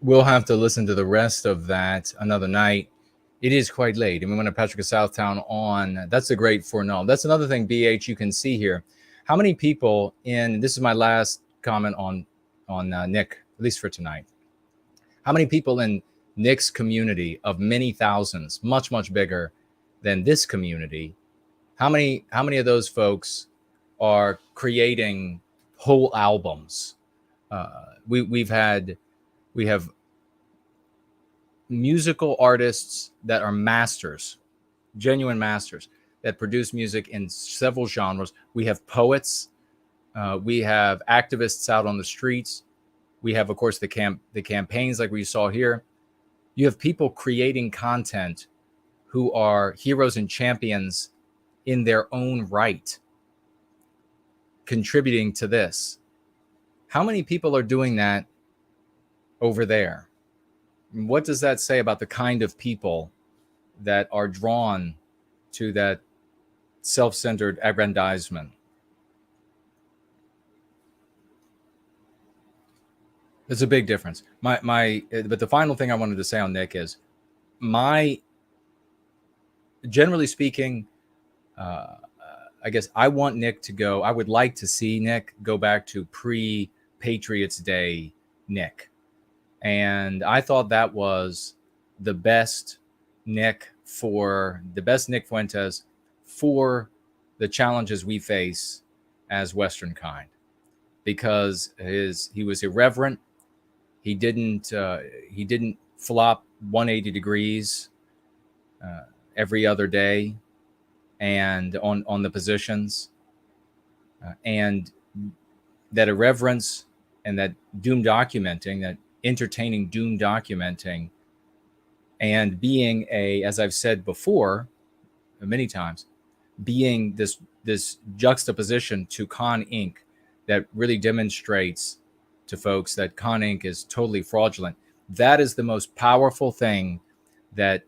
S3: We'll have to listen to the rest of that another night. It is quite late, and we want to Patrick of Southtown on. That's a great foreknown. That's another thing, BH, you can see here. How many people this is my last comment on Nick, at least for tonight. How many people in Nick's community of many thousands, much, much bigger than this community, how many of those folks are creating whole albums? We have musical artists that are masters, genuine masters, that produce music in several genres. We have poets. We have activists out on the streets. We have, of course, the campaigns like we saw here. You have people creating content who are heroes and champions in their own right, contributing to this. How many people are doing that over there? What does that say about the kind of people that are drawn to that self-centered aggrandizement? There's a big difference. But the final thing I wanted to say on Nick is generally speaking, I guess I want Nick to go. I would like to see Nick go back to pre-Patriots Day Nick. And I thought that was the best Nick Fuentes for the challenges we face as Western kind, because he was irreverent. He didn't flop 180 degrees every other day and on the positions, and that irreverence and that doom documenting, that entertaining doom documenting, and being as I've said before many times, being this juxtaposition to Con Inc. that really demonstrates to folks that Con Inc. is totally fraudulent. That is the most powerful thing that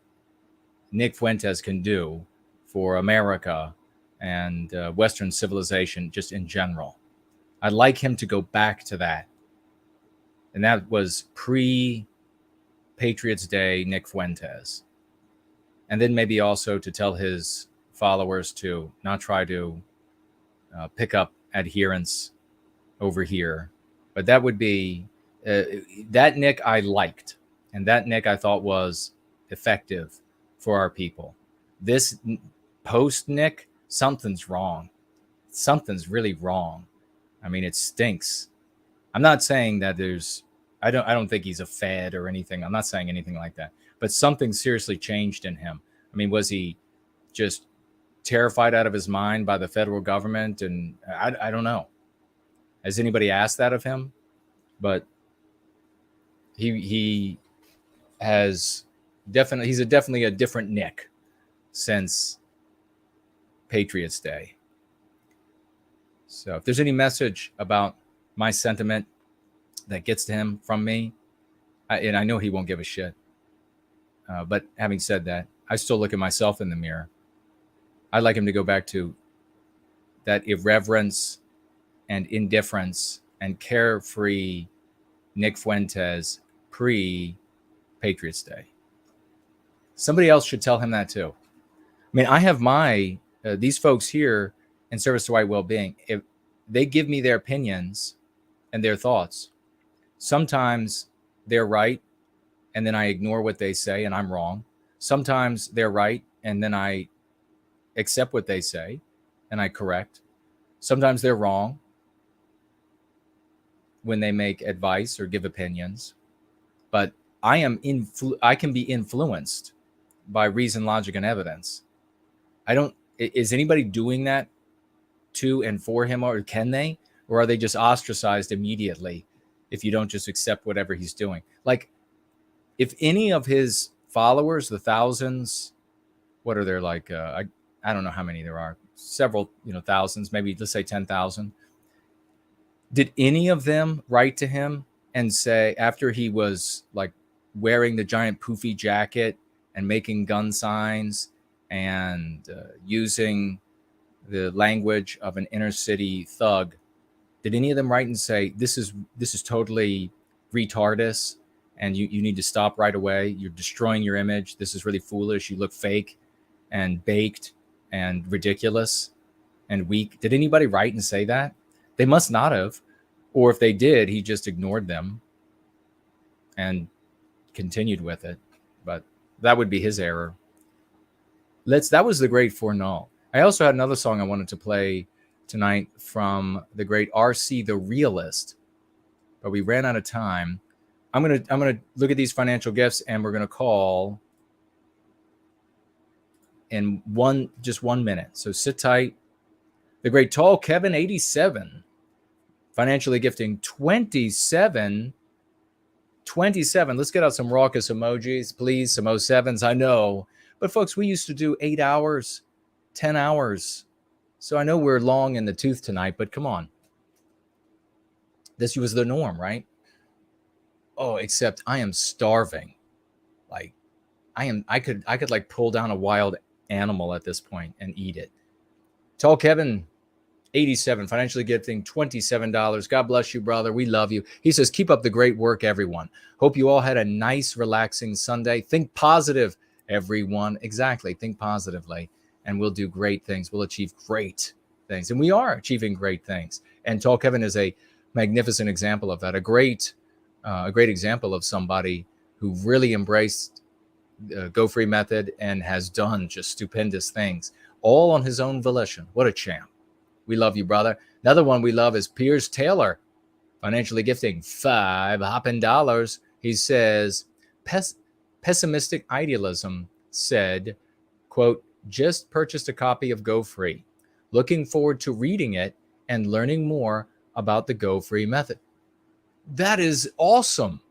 S3: Nick Fuentes can do for America and Western civilization just in general. I'd like him to go back to that. And that was pre-Patriots Day Nick Fuentes. And then maybe also to tell his followers to not try to pick up adherents over here. But that would be, that Nick I liked. And that Nick I thought was effective for our people. This post Nick, something's wrong. Something's really wrong. I mean, it stinks. I'm not saying that I don't think he's a fad or anything. I'm not saying anything like that. But something seriously changed in him. I mean, was he just terrified out of his mind by the federal government? And I don't know. Has anybody asked that of him? But he's definitely a different Nick since Patriots Day. So if there's any message about my sentiment that gets to him from me, and I know he won't give a shit. But having said that, I still look at myself in the mirror. I'd like him to go back to that irreverence and indifference and carefree Nick Fuentes pre-Patriots Day. Somebody else should tell him that too. I mean, I have these folks here in Service to White Wellbeing. If they give me their opinions and their thoughts, sometimes they're right, and then I ignore what they say, and I'm wrong. Sometimes they're right, and then I accept what they say, and I correct. Sometimes they're wrong when they make advice or give opinions. But I can be influenced by reason, logic, and evidence. Is anybody doing that to and for him, or can they? Or are they just ostracized immediately if you don't just accept whatever he's doing? Like, if any of his followers, the thousands, what are there, like, I don't know how many there are, several, thousands, maybe let's say 10,000. Did any of them write to him and say, after he was like wearing the giant poofy jacket and making gun signs and using the language of an inner city thug, did any of them write and say, this is totally retardus and you need to stop right away? You're destroying your image. This is really foolish. You look fake and baked and ridiculous and weak. Did anybody write and say that? They must not have. Or if they did, he just ignored them and continued with it. But that would be his error. That was the great Foreknow. I also had another song I wanted to play tonight from the great R.C. the Realist, but we ran out of time. I'm gonna look at these financial gifts, and we're gonna call in just 1 minute. So sit tight. The great Tall Kevin 87, financially gifting 27. Let's get out some raucous emojis, please. Some 07s, I know. But folks, we used to do 8 hours, 10 hours. So I know we're long in the tooth tonight, but come on. This was the norm, right? Oh, except I am starving. Like, I could like pull down a wild animal at this point and eat it. Tall Kevin 87, financially gifting $27. God bless you, brother. We love you. He says, keep up the great work, everyone. Hope you all had a nice, relaxing Sunday. Think positive, everyone. Exactly. Think positively, and we'll do great things. We'll achieve great things, and we are achieving great things. And Tall Kevin is a magnificent example of that. A great a great example of somebody who really embraced the Go Free method and has done just stupendous things, all on his own volition. What a champ. We love you, brother. Another one we love is Piers Taylor, financially gifting $5 hopping dollars. He says, pessimistic idealism said, quote, just purchased a copy of Go Free. Looking forward to reading it and learning more about the Go Free method. That is awesome.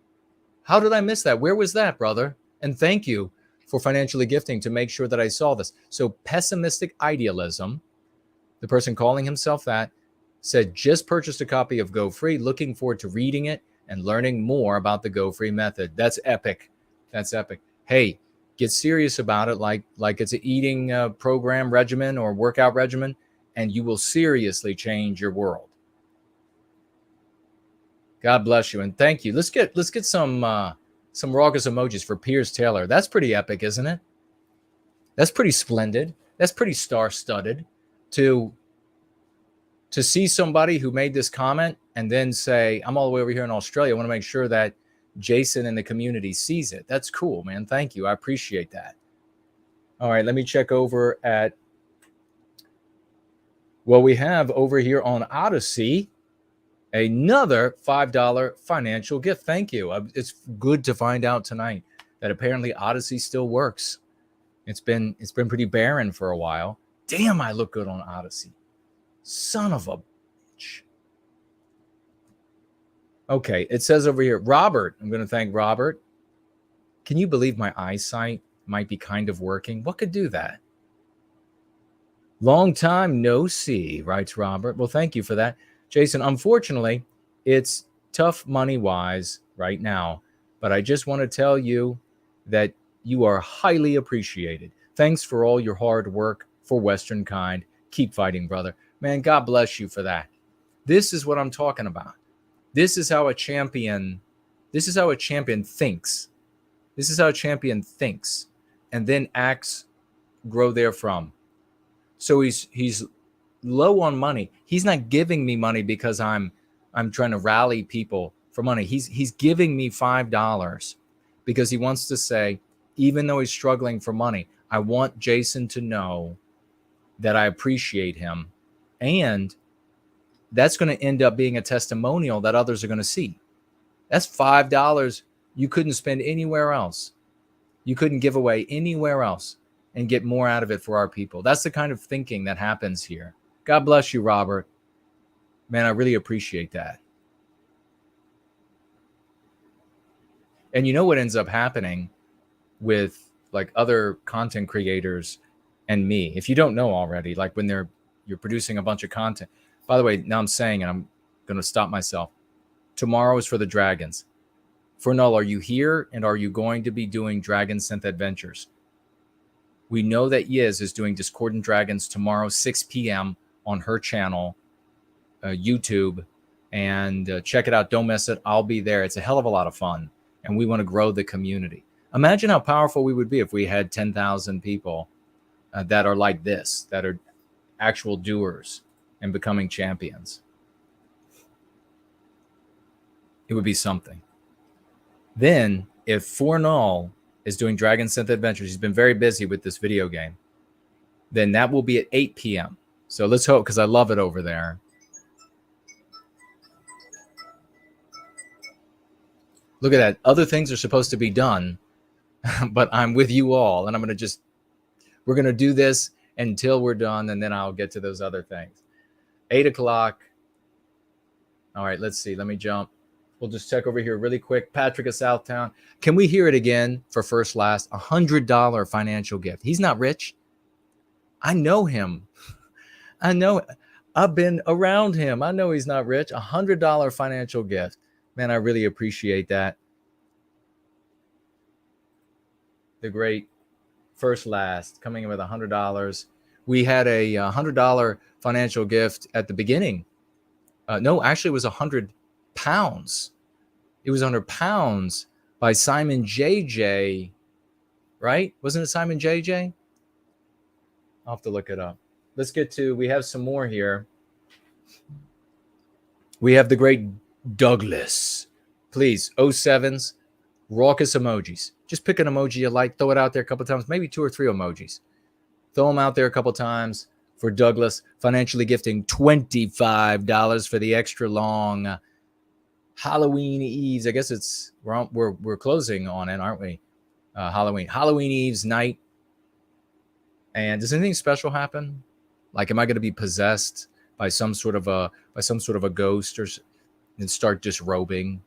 S3: How did I miss that? Where was that, brother? And thank you for financially gifting to make sure that I saw this. So pessimistic idealism, the person calling himself that, said just purchased a copy of Go Free, looking forward to reading it and learning more about the Go Free method. That's epic. That's epic. Hey, get serious about it like it's an eating program regimen or workout regimen, and you will seriously change your world. God bless you and thank you. Let's get some raucous emojis for Piers Taylor. That's pretty epic, isn't it? That's pretty splendid. That's pretty star-studded to see somebody who made this comment and then say, I'm all the way over here in Australia. I want to make sure that Jason in the community sees it. That's cool, man. Thank you. I appreciate that. All right, let me check over at, well, we have over here on Odyssey another $5 financial gift. Thank you. It's good to find out tonight that apparently Odyssey still works. It's been pretty barren for a while. Damn, I look good on Odyssey. Son of a bitch. Okay, it says over here, Robert. I'm going to thank Robert. Can you believe my eyesight might be kind of working? What could do that? Long time no see, writes Robert. Well, thank you for that. Jason, unfortunately, it's tough money-wise right now, but I just want to tell you that you are highly appreciated. Thanks for all your hard work for Western Kind. Keep fighting, brother. Man, God bless you for that. This is what I'm talking about. This is how a champion thinks. This is how a champion thinks, and then acts grow therefrom. So he's low on money. He's not giving me money because I'm trying to rally people for money. He's giving me $5 because he wants to say, even though he's struggling for money, I want Jason to know that I appreciate him. And that's going to end up being a testimonial that others are going to see. That's $5 you couldn't spend anywhere else. You couldn't give away anywhere else and get more out of it for our people. That's the kind of thinking that happens here. God bless you, Robert. Man, I really appreciate that. And you know what ends up happening with like other content creators and me, if you don't know already, like when you're producing a bunch of content. By the way, now I'm saying, and I'm going to stop myself. Tomorrow is for the dragons. Fernal, are you here? And are you going to be doing Dragon Synth Adventures? We know that Yizz is doing Discordant Dragons tomorrow, 6 p.m. on her channel, YouTube. And check it out. Don't miss it. I'll be there. It's a hell of a lot of fun. And we want to grow the community. Imagine how powerful we would be if we had 10,000 people that are like this, that are actual doers and becoming champions. It would be something. Then, if Fornal is doing Dragon Synth Adventures, he's been very busy with this video game, then that will be at 8 p.m. So let's hope, because I love it over there. Look at that. Other things are supposed to be done, but I'm with you all, and we're going to do this until we're done, and then I'll get to those other things. 8 o'clock. All right, let's see. Let me jump. We'll just check over here really quick. Patrick of Southtown. Can we hear it again for first last? $100 financial gift. He's not rich. I know him. I know. I've been around him. I know he's not rich. $100 financial gift. Man, I really appreciate that. The great first last coming in with $100. We had a $100 financial gift at the beginning. No, actually it was £100. It was £100 by Simon JJ, right? Wasn't it Simon JJ? I'll have to look it up. Let's get to, we have some more here. We have the great Douglas. Please, 07s, raucous emojis. Just pick an emoji you like, throw it out there a couple times, maybe 2 or 3 emojis. Throw them out there a couple times for Douglas, financially gifting $25 for the extra long Halloween Eves. I guess we're closing on it, aren't we? Halloween Eves night. And does anything special happen? Like, am I going to be possessed by some sort of a ghost and start disrobing?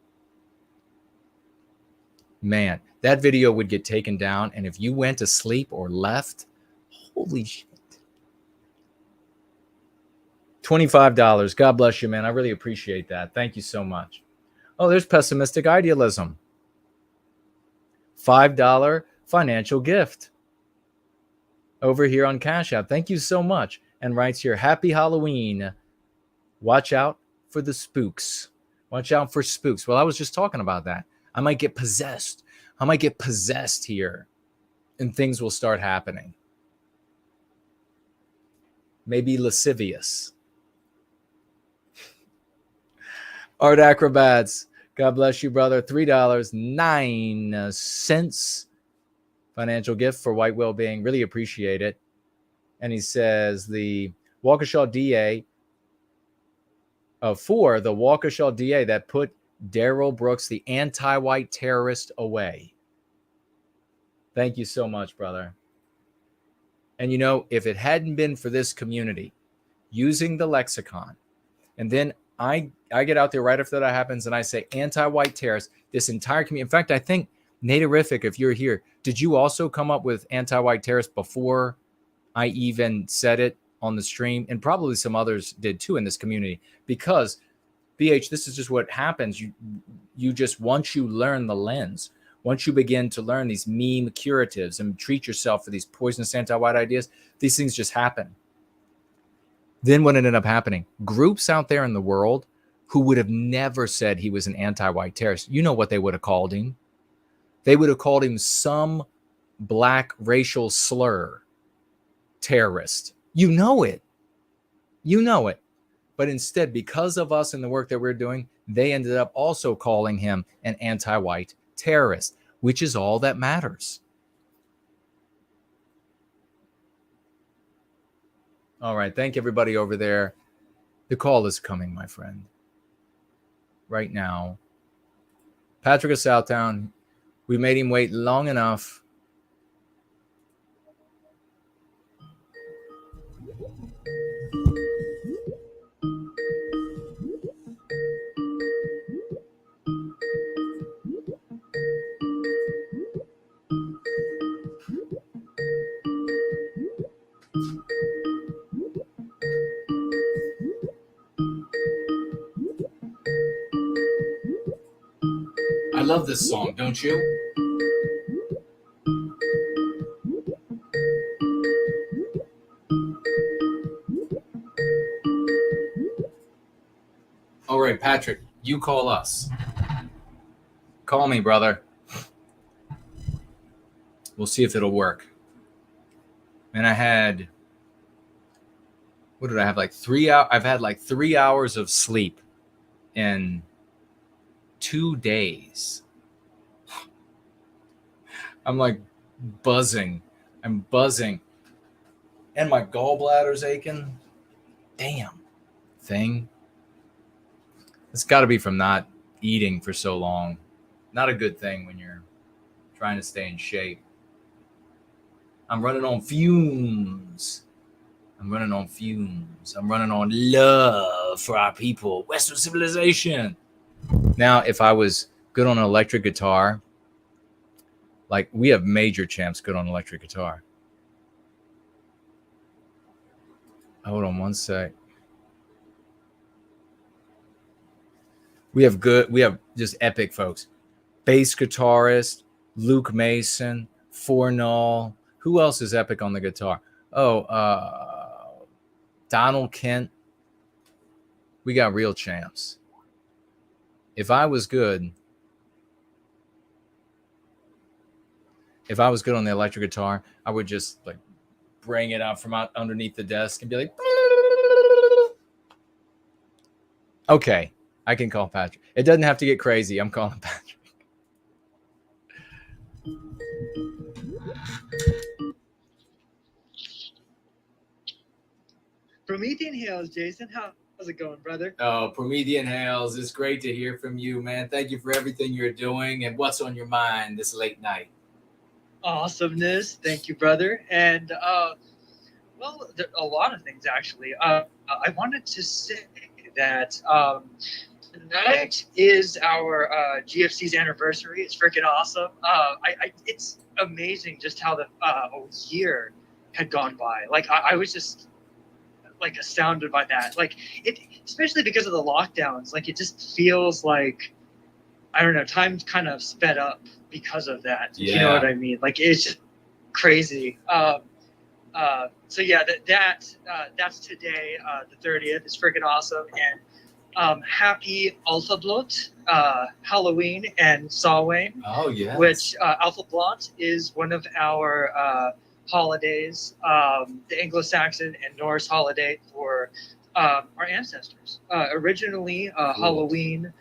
S3: Man, that video would get taken down, and if you went to sleep or left, holy shit. $25. God bless you, man. I really appreciate that. Thank you so much. Oh, there's pessimistic idealism. $5 financial gift over here on Cash App. Thank you so much. And writes here, happy Halloween. Watch out for the spooks. Watch out for spooks. Well, I was just talking about that. I might get possessed. I might get possessed here, and things will start happening. Maybe lascivious. Art Acrobats. God bless you, brother. $3.09 financial gift for White Wellbeing. Really appreciate it. And he says the Waukesha DA for the Waukesha DA that put Daryl Brooks, the anti-white terrorist, away. Thank you so much, brother. And you know, if it hadn't been for this community using the lexicon, and then I get out there right after that happens and I say anti-white terrorist, this entire community. In fact, I think Natarific, if you're here, did you also come up with anti-white terrorist before I even said it on the stream? And probably some others did too in this community, because BH, this is just what happens. You just, once you learn the lens, once you begin to learn these meme curatives and treat yourself for these poisonous anti-white ideas, these things just happen. Then what ended up happening? Groups out there in the world who would have never said he was an anti-white terrorist, you know what they would have called him? They would have called him some black racial slur terrorist. You know it. You know it. But instead, because of us and the work that we're doing, they ended up also calling him an anti-white terrorist, which is all that matters. All right. Thank everybody over there. The call is coming, my friend. Right now. Patrick of Southtown. We made him wait long enough. I love this song, don't you? All right, Patrick, you call us. Call me, brother. We'll see if it'll work. And I had, what did I have? Like 3 hours. I've had like 3 hours of sleep in 2 days. I'm like buzzing. I'm buzzing. And my gallbladder's aching. Damn thing. It's got to be from not eating for so long. Not a good thing when you're trying to stay in shape. I'm running on fumes. I'm running on fumes. I'm running on love for our people. Western civilization. Now, if I was good on an electric guitar, like we have major champs good on electric guitar. Hold on one sec. We have just epic folks. Bass guitarist, Luke Mason, Fornall. Who else is epic on the guitar? Donald Kent. We got real champs. If I was good on the electric guitar, I would just like bring it out from out underneath the desk and be like, okay, I can call Patrick. It doesn't have to get crazy. I'm calling Patrick.
S15: Promethean Hails, Jason. How's it going, brother?
S3: Oh, Promethean Hails. It's great to hear from you, man. Thank you for everything you're doing and what's on your mind this late night.
S15: Awesomeness. Thank you, brother. And, well, a lot of things, actually. I wanted to say that tonight is our GFC's anniversary. It's freaking awesome. It's amazing just how the year had gone by. Like, I was just like astounded by that. Like, it, especially because of the lockdowns. Like, it just feels like, I don't know, time kind of sped up because of that.
S3: Yeah.
S15: You know what I mean? Like, it's just crazy. So yeah, that's today, the 30th. It's freaking awesome. And happy Alpha Blot, Halloween and Samhain.
S3: Oh, yeah.
S15: Which Alpha Blot is one of our holidays, the Anglo-Saxon and Norse holiday for our ancestors. Originally,
S3: Cool.
S15: Halloween,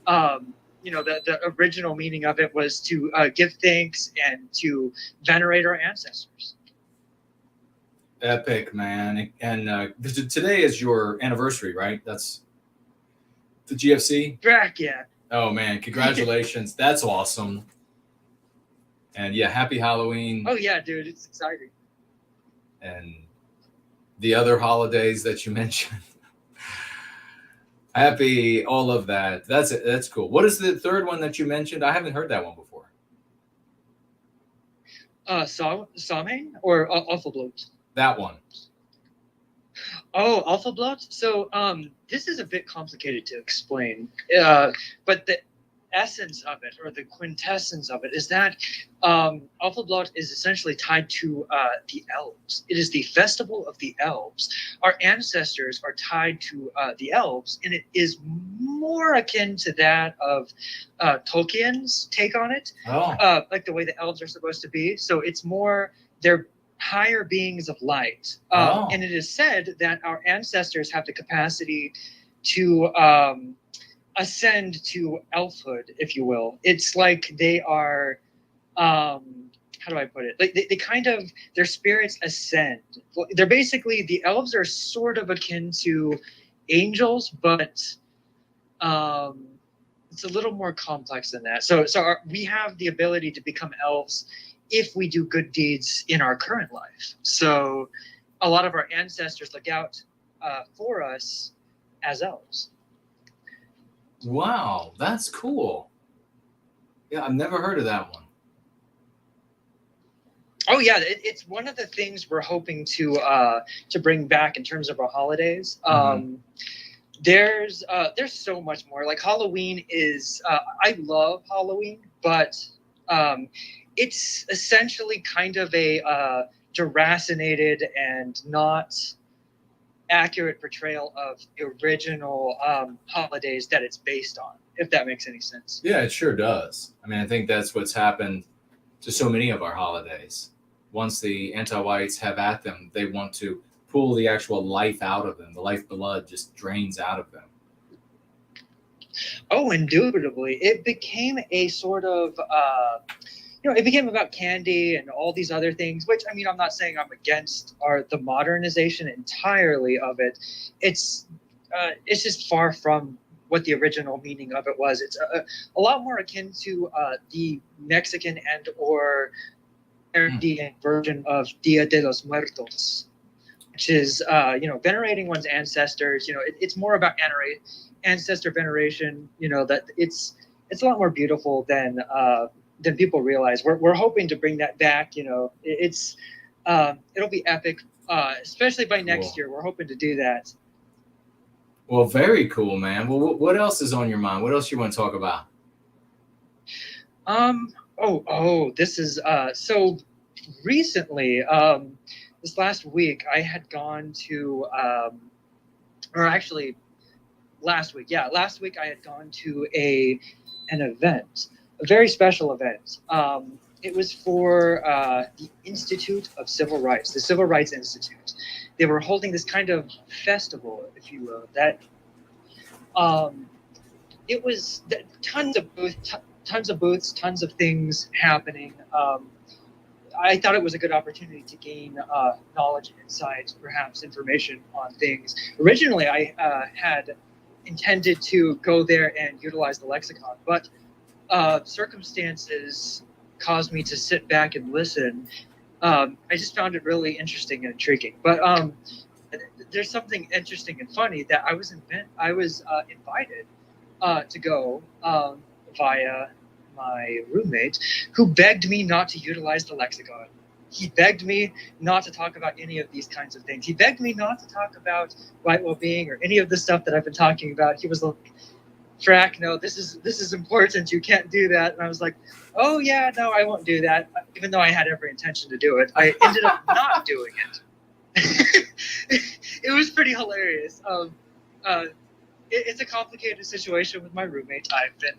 S15: the original meaning of it was to give thanks and to venerate our ancestors.
S3: Epic, man. And today is your anniversary, right? That's the GFC?
S15: Back, yeah.
S3: Oh, man. Congratulations. That's awesome. And yeah, happy Halloween.
S15: Oh, yeah, dude. It's exciting.
S3: And the other holidays that you mentioned. Happy all of that. That's it. That's cool. What is the third one that you mentioned? I haven't heard that one before.
S15: Samhain or Alpha Blot?
S3: That one.
S15: Oh, Alpha Blot? So this is a bit complicated to explain. But the essence of it, or the quintessence of it, is that Alpha Blot is essentially tied to the elves. It is the festival of the elves. Our ancestors are tied to the elves, and it is more akin to that of Tolkien's take on it, like the way the elves are supposed to be. So it's more, they're higher beings of light. And it is said that our ancestors have the capacity to ascend to elfhood, if you will. It's like they are, how do I put it? Like they kind of, their spirits ascend. They're basically, the elves are sort of akin to angels, but it's a little more complex than that. So we have the ability to become elves if we do good deeds in our current life. So a lot of our ancestors look out for us as elves.
S3: Wow, that's cool. Yeah, I've never heard of that one.
S15: Oh yeah, it's one of the things we're hoping to bring back in terms of our holidays. There's so much more. Like Halloween is, I love Halloween, but it's essentially kind of a deracinated and not accurate portrayal of the original holidays that it's based on, if that makes any sense.
S3: Yeah, it sure does. I mean, I think that's what's happened to so many of our holidays. Once the anti-whites have at them, they want to pull the actual life out of them. The lifeblood just drains out of them.
S15: Oh, indubitably. It became a sort of, it became about candy and all these other things, which, I mean, I'm not saying I'm against the modernization entirely of it. It's just far from what the original meaning of it was. It's a lot more akin to the Mexican and or Caribbean version of Dia de los Muertos, which is, venerating one's ancestors. It's more about ancestor veneration, that it's a lot more beautiful than people realize. We're hoping to bring that back. It'll be epic, especially by next year. We're hoping to do that.
S3: Well, very cool, man. Well, what else is on your mind? What else you want to talk about?
S15: This is so recently, this last week I had gone to last week I had gone to an event, a very special event. It was for the Institute of Civil Rights, the Civil Rights Institute. They were holding this kind of festival, if you will, that it was tons of booths, tons of things happening. I thought it was a good opportunity to gain knowledge and insight, perhaps information on things. Originally, I had intended to go there and utilize the lexicon, but circumstances caused me to sit back and listen. I just found it really interesting and intriguing. But there's something interesting and funny that I was invited to go via my roommate, who begged me not to utilize the lexicon. He begged me not to talk about any of these kinds of things. He begged me not to talk about white well-being or any of the stuff that I've been talking about. He was like, Frack, no, this is important. You can't do that. And I was like, oh yeah, no, I won't do that. Even though I had every intention to do it, I ended up not doing it. It was pretty hilarious. It's a complicated situation with my roommate. I've been,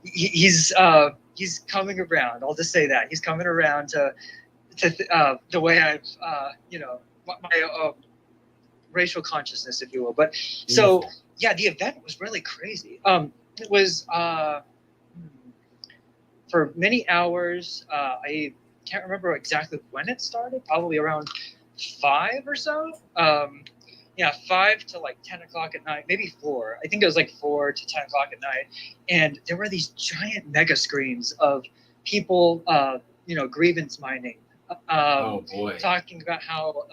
S15: he's coming around. I'll just say that he's coming around to the way I've, my racial consciousness, if you will. But so yeah, the event was really crazy. It was for many hours. I can't remember exactly when it started. Probably around 5 or so. 5 to like 10 o'clock at night, maybe 4. I think it was like 4 to 10 o'clock at night. And there were these giant mega screens of people, grievance mining.
S3: Oh boy.
S15: Talking about how,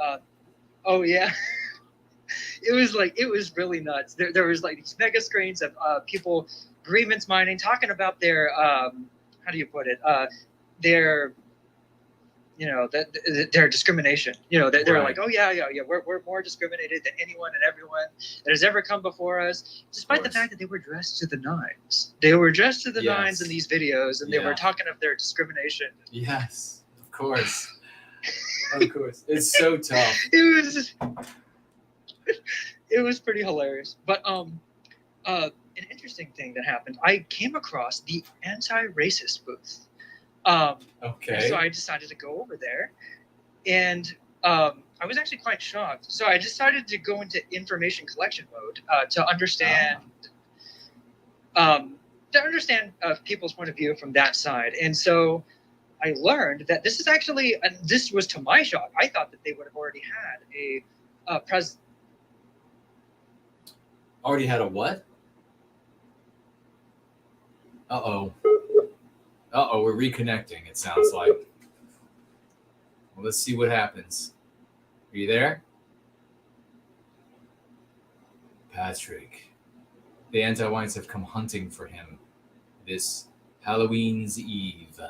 S15: oh yeah. It was really nuts. There was like these mega screens of people grievance mining, talking about their, how do you put it? Their discrimination. They're
S3: Right.
S15: like, oh yeah, we're more discriminated than anyone and everyone that has ever come before us, despite the fact that they were dressed to the nines. They were dressed to the nines in these videos, and they were talking of their discrimination.
S3: Yes, of course. Of course. It's so tough.
S15: It was pretty hilarious. But an interesting thing that happened, I came across the anti-racist booth.
S3: Okay.
S15: So I decided to go over there, and I was actually quite shocked. So I decided to go into information collection mode to understand people's point of view from that side. And so I learned that this is actually, and this was to my shock, I thought that they would have already had a
S3: Already had a what? Uh-oh. Uh-oh, we're reconnecting, it sounds like. Well, let's see what happens. Are you there? Patrick. The anti-whites have come hunting for him this Halloween's Eve.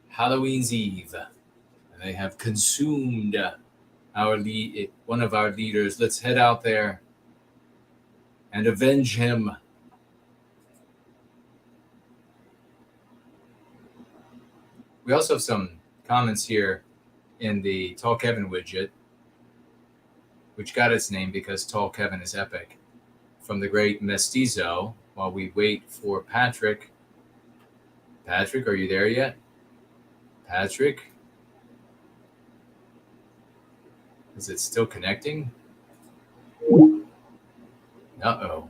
S3: Halloween's Eve. And they have consumed one of our leaders. Let's head out there and avenge him. We also have some comments here in the Tall Kevin widget, which got its name because Tall Kevin is epic, from the great Mestizo, while we wait for Patrick. Patrick, are you there yet? Patrick? Is it still connecting? Uh-oh.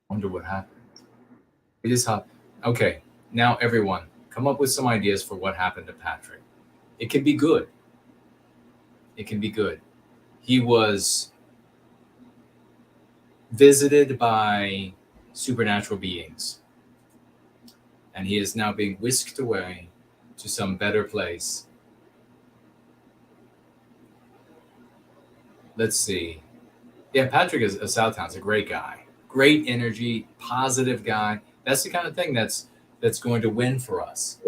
S3: Wonder what happened. It is hot. Okay, now everyone, come up with some ideas for what happened to Patrick. It can be good. It can be good. He was visited by supernatural beings, and he is now being whisked away to some better place. Let's see. Yeah, Patrick is a Southtown's a great guy. Great energy, positive guy. That's the kind of thing that's going to win for us.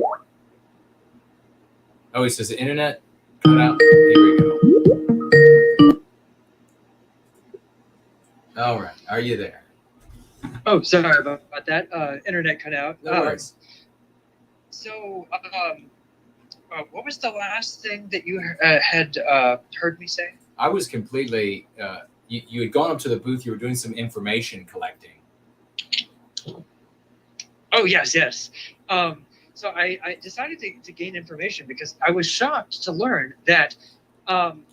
S3: Oh, he says the internet cut out. Here we go. All right. Are you there?
S15: Oh, sorry about that. Internet cut out.
S3: No worries.
S15: So, what was the last thing that you had heard me say?
S3: I was completely, you had gone up to the booth, you were doing some information collecting.
S15: Oh, yes. So I decided to gain information because I was shocked to learn that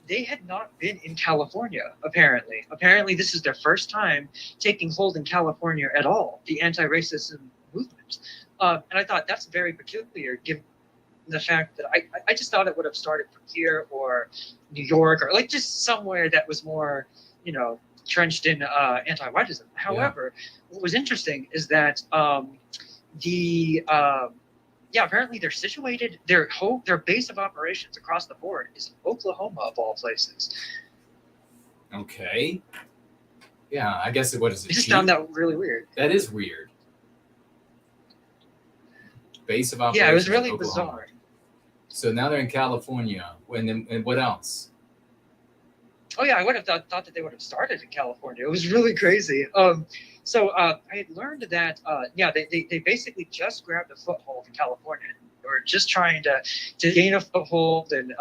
S15: they had not been in California, apparently. Apparently, this is their first time taking hold in California at all, the anti-racism movement. And I thought that's very peculiar, given the fact that I just thought it would have started from here or New York, or like just somewhere that was more, trenched in anti-whitism. However, what was interesting is that apparently they're situated, their base of operations across the board is Oklahoma, of all places.
S3: Okay. Yeah, I guess what is it?
S15: I just found that really weird.
S3: That is weird. Base of operations.
S15: Yeah, it was really
S3: Oklahoma.
S15: bizarre.
S3: So now they're in California. And what else?
S15: Oh yeah, I would have thought that they would have started in California. It was really crazy. So I had learned that they basically just grabbed a foothold in California. They were just trying to gain a foothold and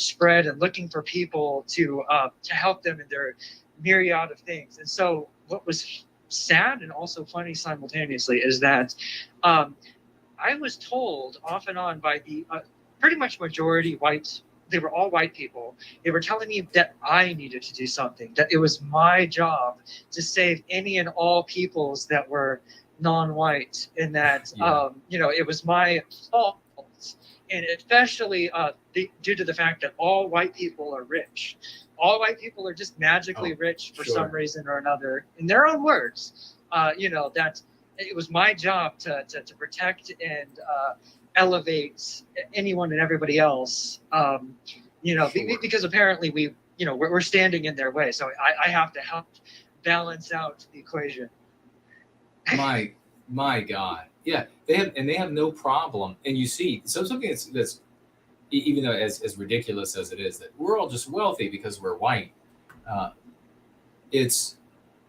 S15: spread and looking for people to help them in their myriad of things. And so what was sad and also funny simultaneously is that I was told off and on by the pretty much majority white. They were all white people. They were telling me that I needed to do something, that it was my job to save any and all peoples that were non-white, and that it was my fault, and especially due to the fact that all white people are rich. All white people are just magically rich for some reason or another. In their own words, that it was my job to protect and elevate anyone and everybody else, because apparently we're standing in their way. So I have to help balance out the equation.
S3: My God. Yeah, they have no problem. And you see, something that's even though as ridiculous as it is, that we're all just wealthy because we're white. It's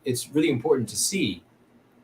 S3: really important to see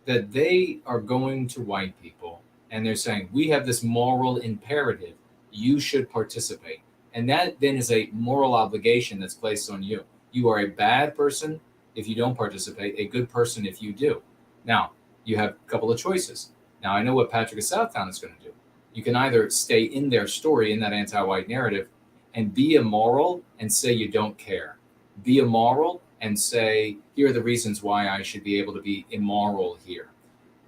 S3: that they are going to white people and they're saying, we have this moral imperative. You should participate. And that then is a moral obligation that's placed on you. You are a bad person if you don't participate, a good person if you do. Now, you have a couple of choices. Now, I know what Patrick of Southtown is going to do. You can either stay in their story, in that anti-white narrative, and be immoral and say you don't care. Be immoral and say, here are the reasons why I should be able to be immoral here.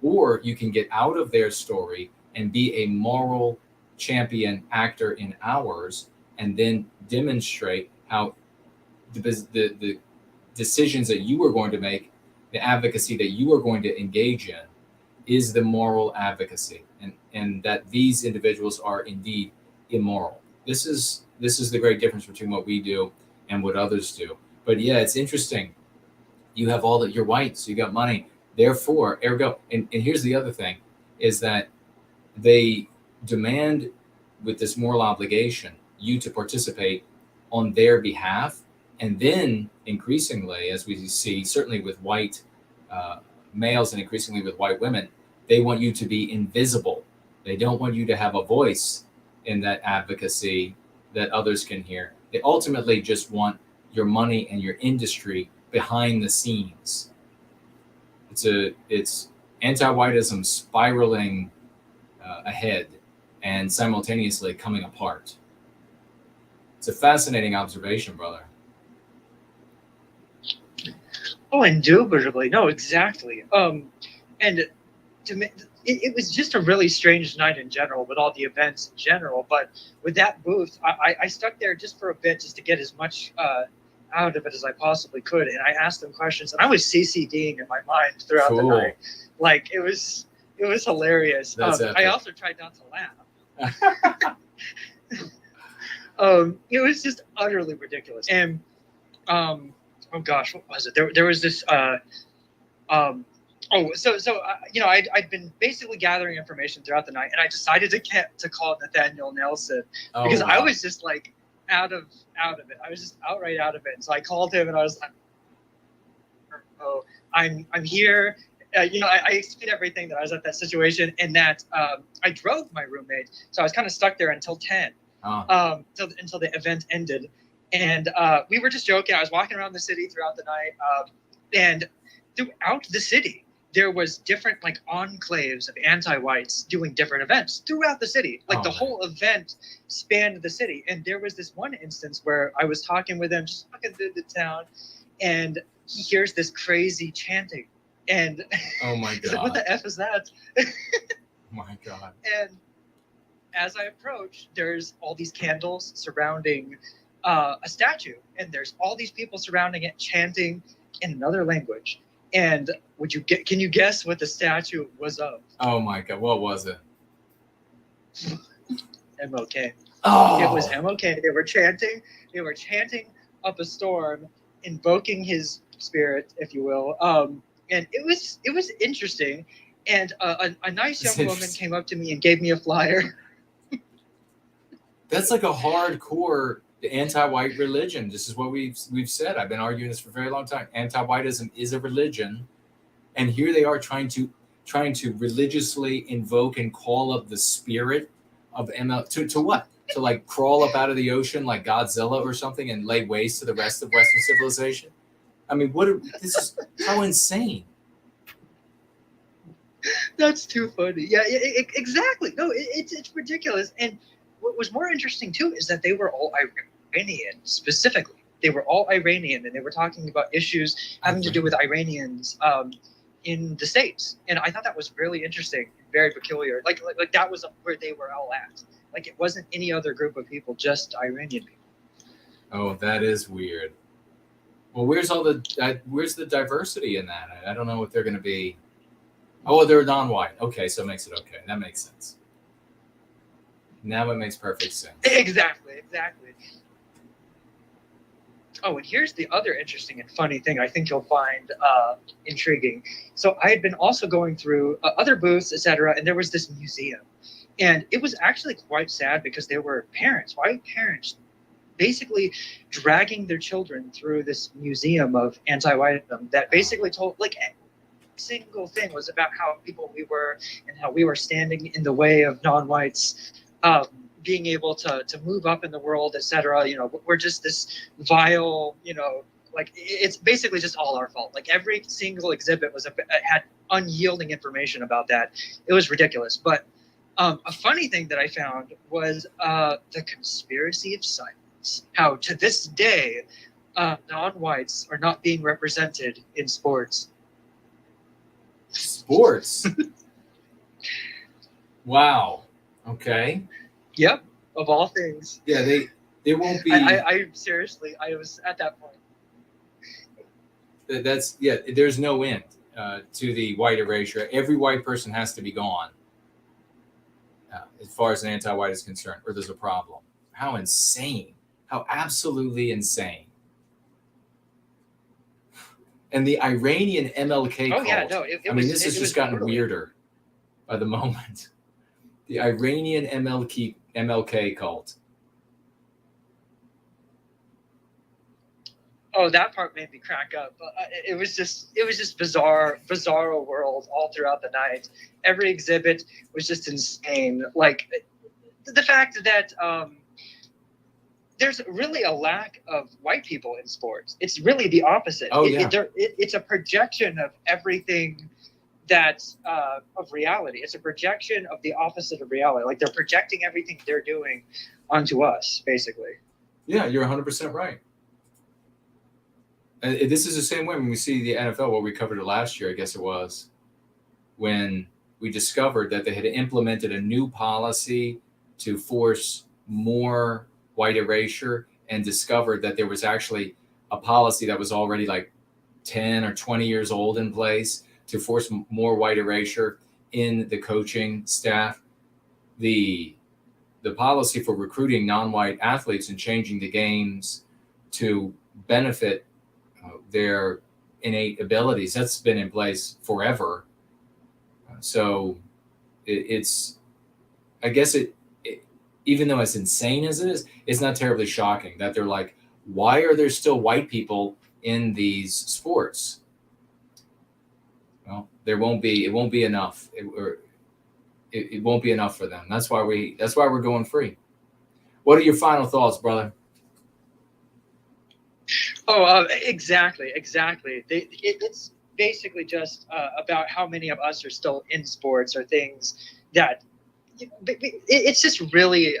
S3: Or you can get out of their story and be a moral champion actor in ours, and then demonstrate how the decisions that you are going to make, the advocacy that you are going to engage in, is the moral advocacy, and that these individuals are indeed immoral. This is the great difference between what we do and what others do. But yeah, it's interesting. You have you're white, so you got money. Therefore, ergo, and here's the other thing, is that they demand with this moral obligation you to participate on their behalf. And then increasingly, as we see, certainly with white males and increasingly with white women, they want you to be invisible. They don't want you to have a voice in that advocacy that others can hear. They ultimately just want your money and your industry behind the scenes. It's anti-whitism spiraling ahead and simultaneously coming apart. It's a fascinating observation, brother.
S15: Oh, indubitably. No, exactly. And to me, it was just a really strange night in general with all the events in general. But with that booth, I stuck there just for a bit, just to get as much out of it as I possibly could. And I asked them questions, and I was CCDing in my mind throughout the night. Like, it was hilarious. I also tried not to laugh. It was just utterly ridiculous. And oh gosh, what was it? There was this. I'd been basically gathering information throughout the night, and I decided to call Nathaniel Nelson because I was just like out of it. I was just outright out of it. And so I called him, and I was like, "Oh, I'm here." I explained everything, that I was at that situation, and that I drove my roommate, so I was kind of stuck there until 10, until the event ended. And we were just joking. I was walking around the city throughout the night, and throughout the city, there was different like enclaves of anti-whites doing different events throughout the city. Like the whole event spanned the city. And there was this one instance where I was talking with him, just walking through the town, and he hears this crazy chanting. And
S3: oh my
S15: he's like, what the F is that?
S3: Oh my God.
S15: And as I approach, there's all these candles surrounding a statue, and there's all these people surrounding it chanting in another language. And can you guess what the statue was of?
S3: Oh my God, what was it?
S15: MLK.
S3: Oh,
S15: it was MLK. They were chanting up a storm, invoking his spirit, if you will. And it was interesting. And a nice young woman came up to me and gave me a flyer.
S3: That's like a hardcore anti-white religion. This is what we've said. I've been arguing this for a very long time. Anti-whiteism is a religion, and here they are trying to religiously invoke and call up the spirit of ML to what? To like crawl up out of the ocean like Godzilla or something and lay waste to the rest of Western civilization? I mean, this is how insane.
S15: That's too funny. Yeah, exactly. No, it's ridiculous. And what was more interesting too is that they were all Iranian specifically. They were all Iranian, and they were talking about issues having to do with Iranians in the States. And I thought that was really interesting, very peculiar. Like that was where they were all at. Like it wasn't any other group of people, just Iranian people.
S3: Oh, that is weird. Well, where's the diversity in that? I don't know if they're going to be. Oh, they're non-white. Okay, so it makes it okay. That makes sense. Now it makes perfect sense.
S15: Exactly. Oh, and here's the other interesting and funny thing I think you'll find intriguing. So I had been also going through other booths, etc., and there was this museum. And it was actually quite sad because there were white parents, basically dragging their children through this museum of anti-whiteism that basically told, like, single thing was about how people we were and how we were standing in the way of non-whites being able to move up in the world, etc. You know, we're just this vile, you know, like it's basically just all our fault. Like every single exhibit had unyielding information about that. It was ridiculous. But a funny thing that I found was the conspiracy of silence. How to this day, non-whites are not being represented in sports.
S3: Sports? Wow. Okay.
S15: Yep. Of all things.
S3: Yeah, they won't be.
S15: I seriously, I was at that point.
S3: There's no end to the white erasure. Every white person has to be gone as far as an anti-white is concerned, or there's a problem. How insane. How absolutely insane. And the Iranian MLK cult.
S15: Yeah, no,
S3: this has just gotten weirder by the moment. The Iranian MLK cult.
S15: Oh, that part made me crack up. It was just bizarro world all throughout the night. Every exhibit was just insane. Like the fact that there's really a lack of white people in sports. It's really the opposite. It's a projection of everything that's of reality. It's a projection of the opposite of reality. Like they're projecting everything they're doing onto us, basically.
S3: Yeah, you're 100% right. And this is the same way when we see the NFL, well, we covered it last year, I guess it was, when we discovered that they had implemented a new policy to force more white erasure, and discovered that there was actually a policy that was already like 10 or 20 years old in place to force more white erasure in the coaching staff. The policy for recruiting non-white athletes and changing the games to benefit their innate abilities, that's been in place forever. So I guess even though as insane as it is, it's not terribly shocking that they're like, why are there still white people in these sports? Well, it won't be enough. It won't be enough for them. That's why we're going free. What are your final thoughts, brother?
S15: Oh, exactly. It's basically just about how many of us are still in sports or things that it's just really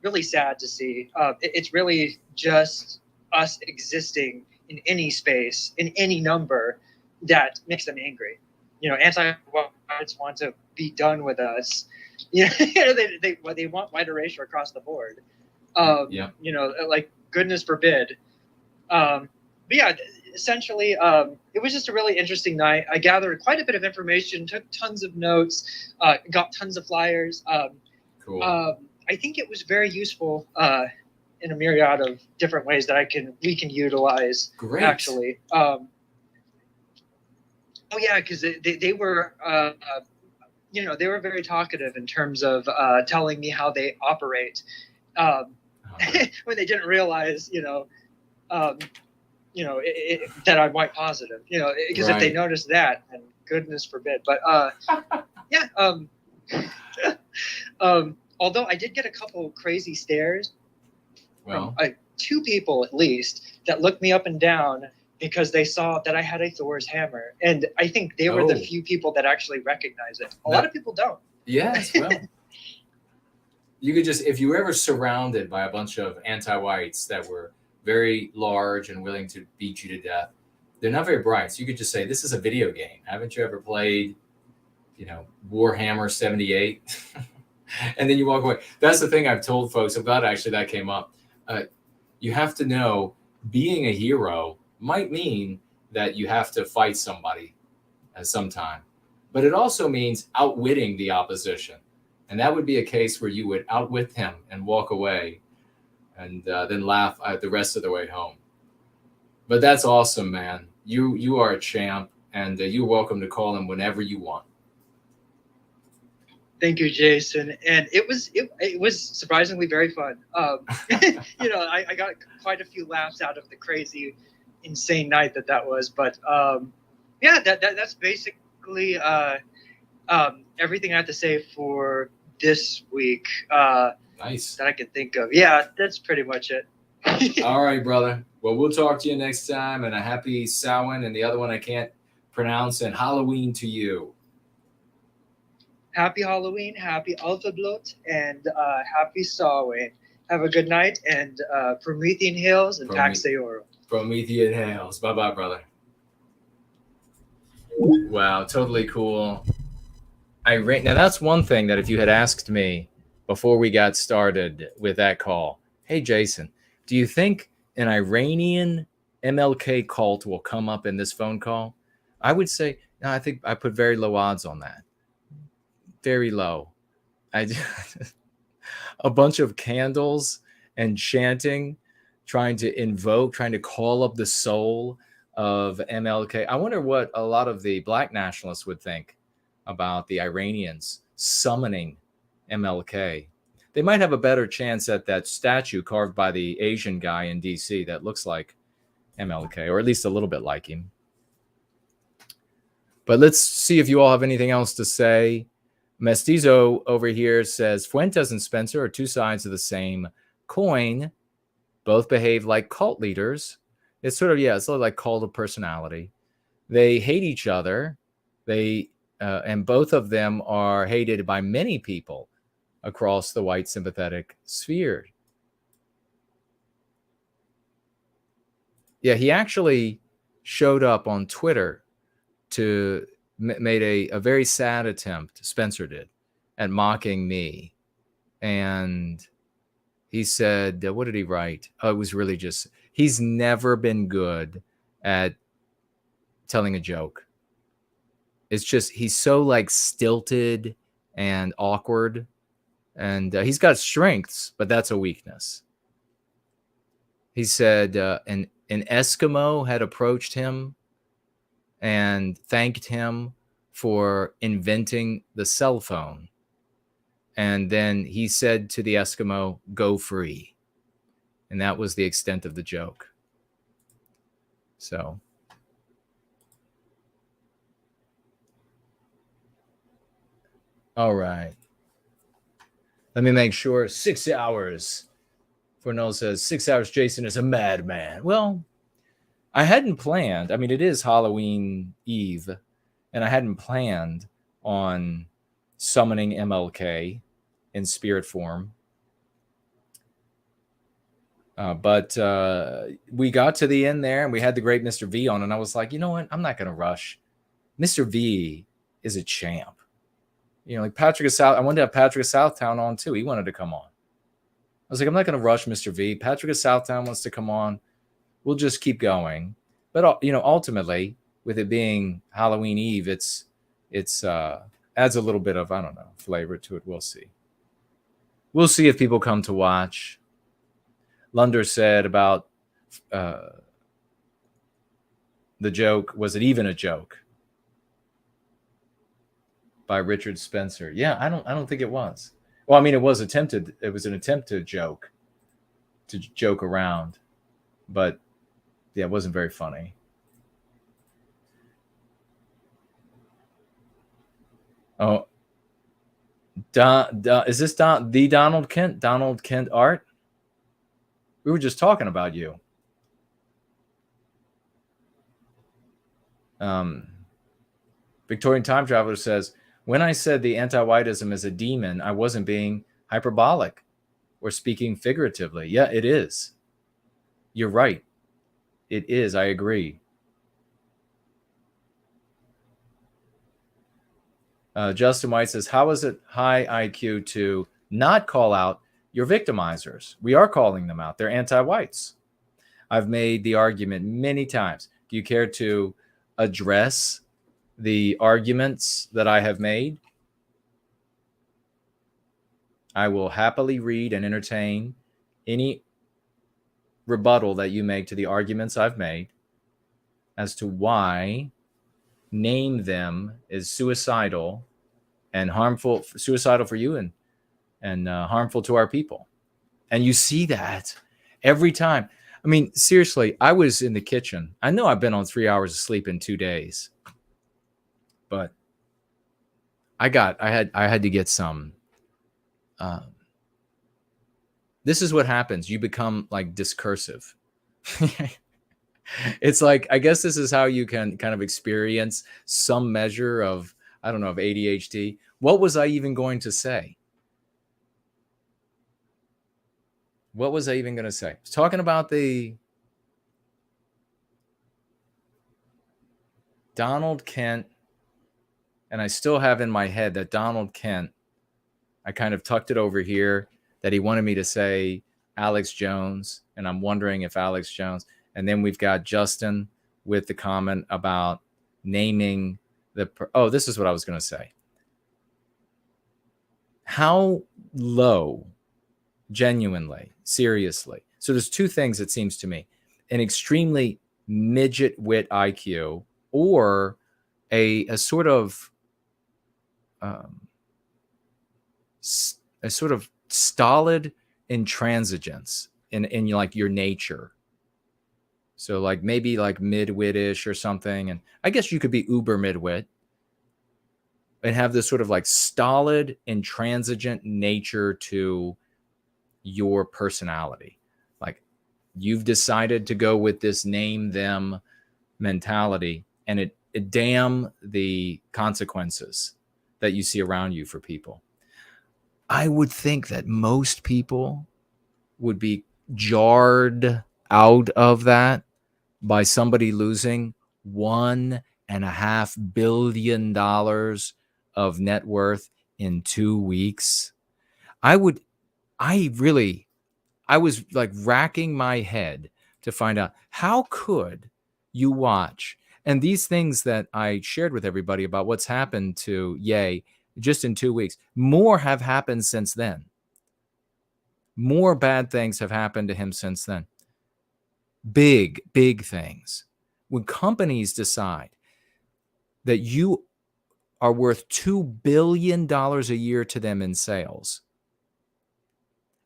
S15: really sad to see. It's really just us existing in any space, in any number, that makes them angry. You know, anti-whites want to be done with us. You know, they want white erasure across the board. You know, like, goodness forbid. But yeah, essentially, it was just a really interesting night. I gathered quite a bit of information, took tons of notes, got tons of flyers.
S3: Cool.
S15: I think it was very useful in a myriad of different ways that we can utilize.
S3: Great.
S15: Actually. Oh yeah, because they were, you know, they were very talkative in terms of telling me how they operate, when they didn't realize, you know, that I'm white positive. You know, because if they noticed that, then goodness forbid. But yeah. Although I did get a couple crazy stares from 2 people at least that looked me up and down because they saw that I had a Thor's hammer. And I think they were the few people that actually recognize it. A lot of people don't.
S3: Yes, well, you could just, if you were ever surrounded by a bunch of anti-whites that were very large and willing to beat you to death, they're not very bright. So you could just say, this is a video game. Haven't you ever played, you know, Warhammer 78? And then you walk away. That's the thing I've told folks. I'm glad actually that came up. You have to know, being a hero might mean that you have to fight somebody at some time, but it also means outwitting the opposition. And that would be a case where you would outwit him and walk away and then laugh the rest of the way home. But that's awesome, man. You are a champ, and you're welcome to call him whenever you want.
S15: Thank you, Jason. And it was surprisingly very fun. You know, I got quite a few laughs out of the crazy, insane night that was. But yeah, that's basically everything I have to say for this week.
S3: Nice.
S15: That I can think of. Yeah, that's pretty much it.
S3: All right, brother. Well, we'll talk to you next time, and a happy Samhain, and the other one I can't pronounce, and Halloween to you.
S15: Happy Halloween, happy Alphabet, and happy Samhain. Have a good night, and Promethean Hills and Pax de Oro.
S3: Promethean Hills. Bye-bye, brother. Wow, totally cool. Now, that's one thing that if you had asked me before we got started with that call, hey, Jason, do you think an Iranian MLK cult will come up in this phone call? I would say, no, I think I put very low odds on that. Very low. A bunch of candles and chanting, trying to call up the soul of MLK. I wonder what a lot of the black nationalists would think about the Iranians summoning MLK. They might have a better chance at that statue carved by the Asian guy in DC that looks like MLK, or at least a little bit like him. But let's see if you all have anything else to say. Mestizo over here says, Fuentes and Spencer are 2 sides of the same coin. Both behave like cult leaders. It's sort of like cult of personality. They hate each other. And both of them are hated by many people across the white sympathetic sphere. Yeah, he actually showed up on Twitter to made a very sad attempt, Spencer did, at mocking me. And he said, what did he write? Oh, it was really just, he's never been good at telling a joke. It's just, he's so like stilted and awkward. And he's got strengths, but that's a weakness. He said an Eskimo had approached him and thanked him for inventing the cell phone. And then he said to the Eskimo, go free. And that was the extent of the joke. So. All right. Let me make sure. 6 hours. Fornell says, 6 hours, Jason is a madman. Well, I hadn't planned. I mean, it is Halloween Eve, and I hadn't planned on summoning MLK in spirit form. But we got to the end there, and we had the great Mr. V on, and I was like, you know what? I'm not going to rush. Mr. V is a champ. You know, like Patrick of South. I wanted to have Patrick of Southtown on too. He wanted to come on. I was like, I'm not going to rush Mr. V. Patrick of Southtown wants to come on. We'll just keep going. But you know, ultimately, with it being Halloween Eve, it's adds a little bit of, I don't know, flavor to it. We'll see. We'll see if people come to watch. Lunder said about the joke, was it even a joke? By Richard Spencer. Yeah, I don't think it was. Well, I mean, it was attempted. It was an attempt to joke around, but yeah, it wasn't very funny. Oh, is this the Donald Kent? Donald Kent art? We were just talking about you. Victorian Time Traveler says, when I said the anti-whitism is a demon, I wasn't being hyperbolic or speaking figuratively. Yeah, it is. You're right. It is. I agree. Justin White says, how is it high IQ to not call out your victimizers? We are calling them out. They're anti-whites. I've made the argument many times. Do you care to address the arguments that I have made? I will happily read and entertain any rebuttal that you make to the arguments I've made as to why name them is suicidal and harmful, suicidal for you and harmful to our people. And you see that every time. I mean, seriously, I was in the kitchen. I know I've been on 3 hours of sleep in 2 days, but I had to get some. This is what happens. You become like discursive. It's like, I guess this is how you can kind of experience some measure of, I don't know, of ADHD. What was I even going to say? What was I even going to say? I was talking about the Donald Kent, and I still have in my head that Donald Kent, I kind of tucked it over here, that he wanted me to say Alex Jones, and I'm wondering if Alex Jones. And then we've got Justin with the comment about naming the... Oh, this is what I was going to say. How low, genuinely, seriously. So there's two things, it seems to me. An extremely midget wit IQ or a sort of... a sort of stolid intransigence in like your nature. So like maybe like mid-wit-ish or something. And I guess you could be uber mid-wit and have this sort of like stolid, intransigent nature to your personality. Like you've decided to go with this name them mentality, and it damn the consequences that you see around you for people. I would think that most people would be jarred out of that by somebody losing $1.5 billion of net worth in 2 weeks. I was like racking my head to find out, how could you watch? And these things that I shared with everybody about what's happened to Ye just in 2 weeks, more have happened since then. More bad things have happened to him since then. Big, big things. When companies decide that you are worth $2 billion a year to them in sales,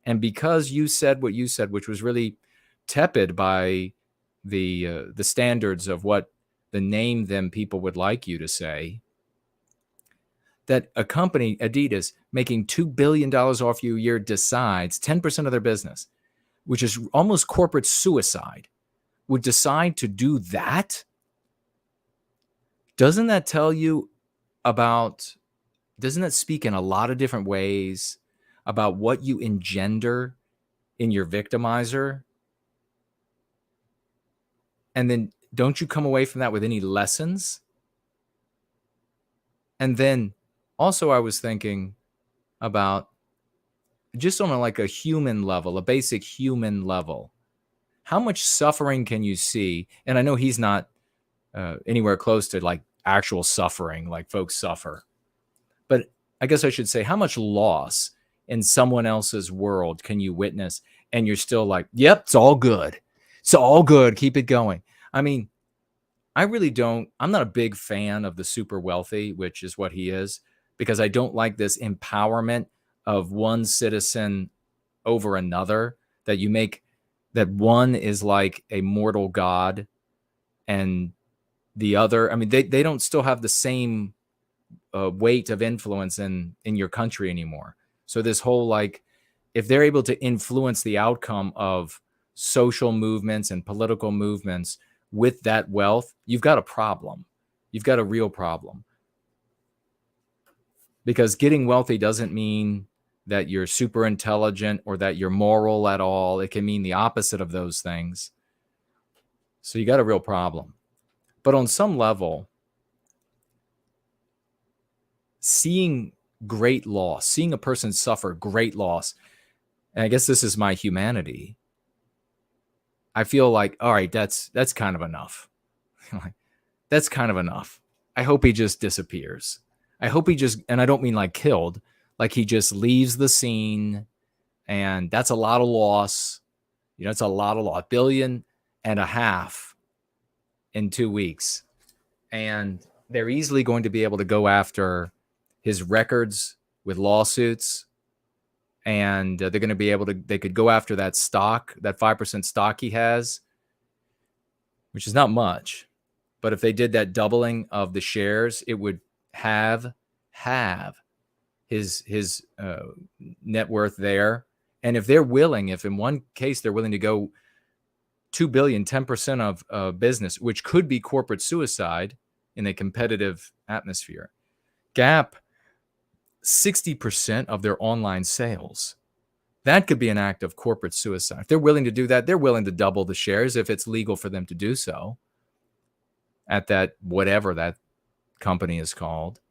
S3: and because you said what you said, which was really tepid by the standards of what the name them people would like you to say, that a company, Adidas, making $2 billion off you a year decides 10% of their business, which is almost corporate suicide, would decide to do that, doesn't that tell you about, doesn't that speak in a lot of different ways about what you engender in your victimizer? And then don't you come away from that with any lessons? And then also I was thinking about just on a human level, a basic human level, how much suffering can you see? And I know he's not anywhere close to like actual suffering, like folks suffer. But I guess I should say, how much loss in someone else's world can you witness? And you're still like, yep, it's all good. It's all good. Keep it going. I mean, I really don't, I'm not a big fan of the super wealthy, which is what he is, because I don't like this empowerment of one citizen over another, that you make that one is like a mortal god and the other, I mean, they don't still have the same weight of influence in your country anymore. So this whole, like, if they're able to influence the outcome of social movements and political movements with that wealth, you've got a problem. You've got a real problem. Because getting wealthy doesn't mean that you're super intelligent or that you're moral at all. It can mean the opposite of those things. So you got a real problem. But on some level, seeing great loss, seeing a person suffer great loss, and I guess this is my humanity, I feel like, all right, that's kind of enough. That's kind of enough. I hope he just disappears. I hope he just, and I don't mean like killed, like he just leaves the scene, and that's a lot of loss. You know, it's a lot of loss, $1.5 billion in 2 weeks. And they're easily going to be able to go after his records with lawsuits. And they're going to be able to, they could go after that stock, that 5% stock he has, which is not much. But if they did that doubling of the shares, it would have his net worth there. And if they're willing, if in one case they're willing to go $2 billion, 10% of business, which could be corporate suicide in a competitive atmosphere, Gap 60% of their online sales. That could be an act of corporate suicide. If they're willing to do that, they're willing to double the shares if it's legal for them to do so at that, whatever that company is called,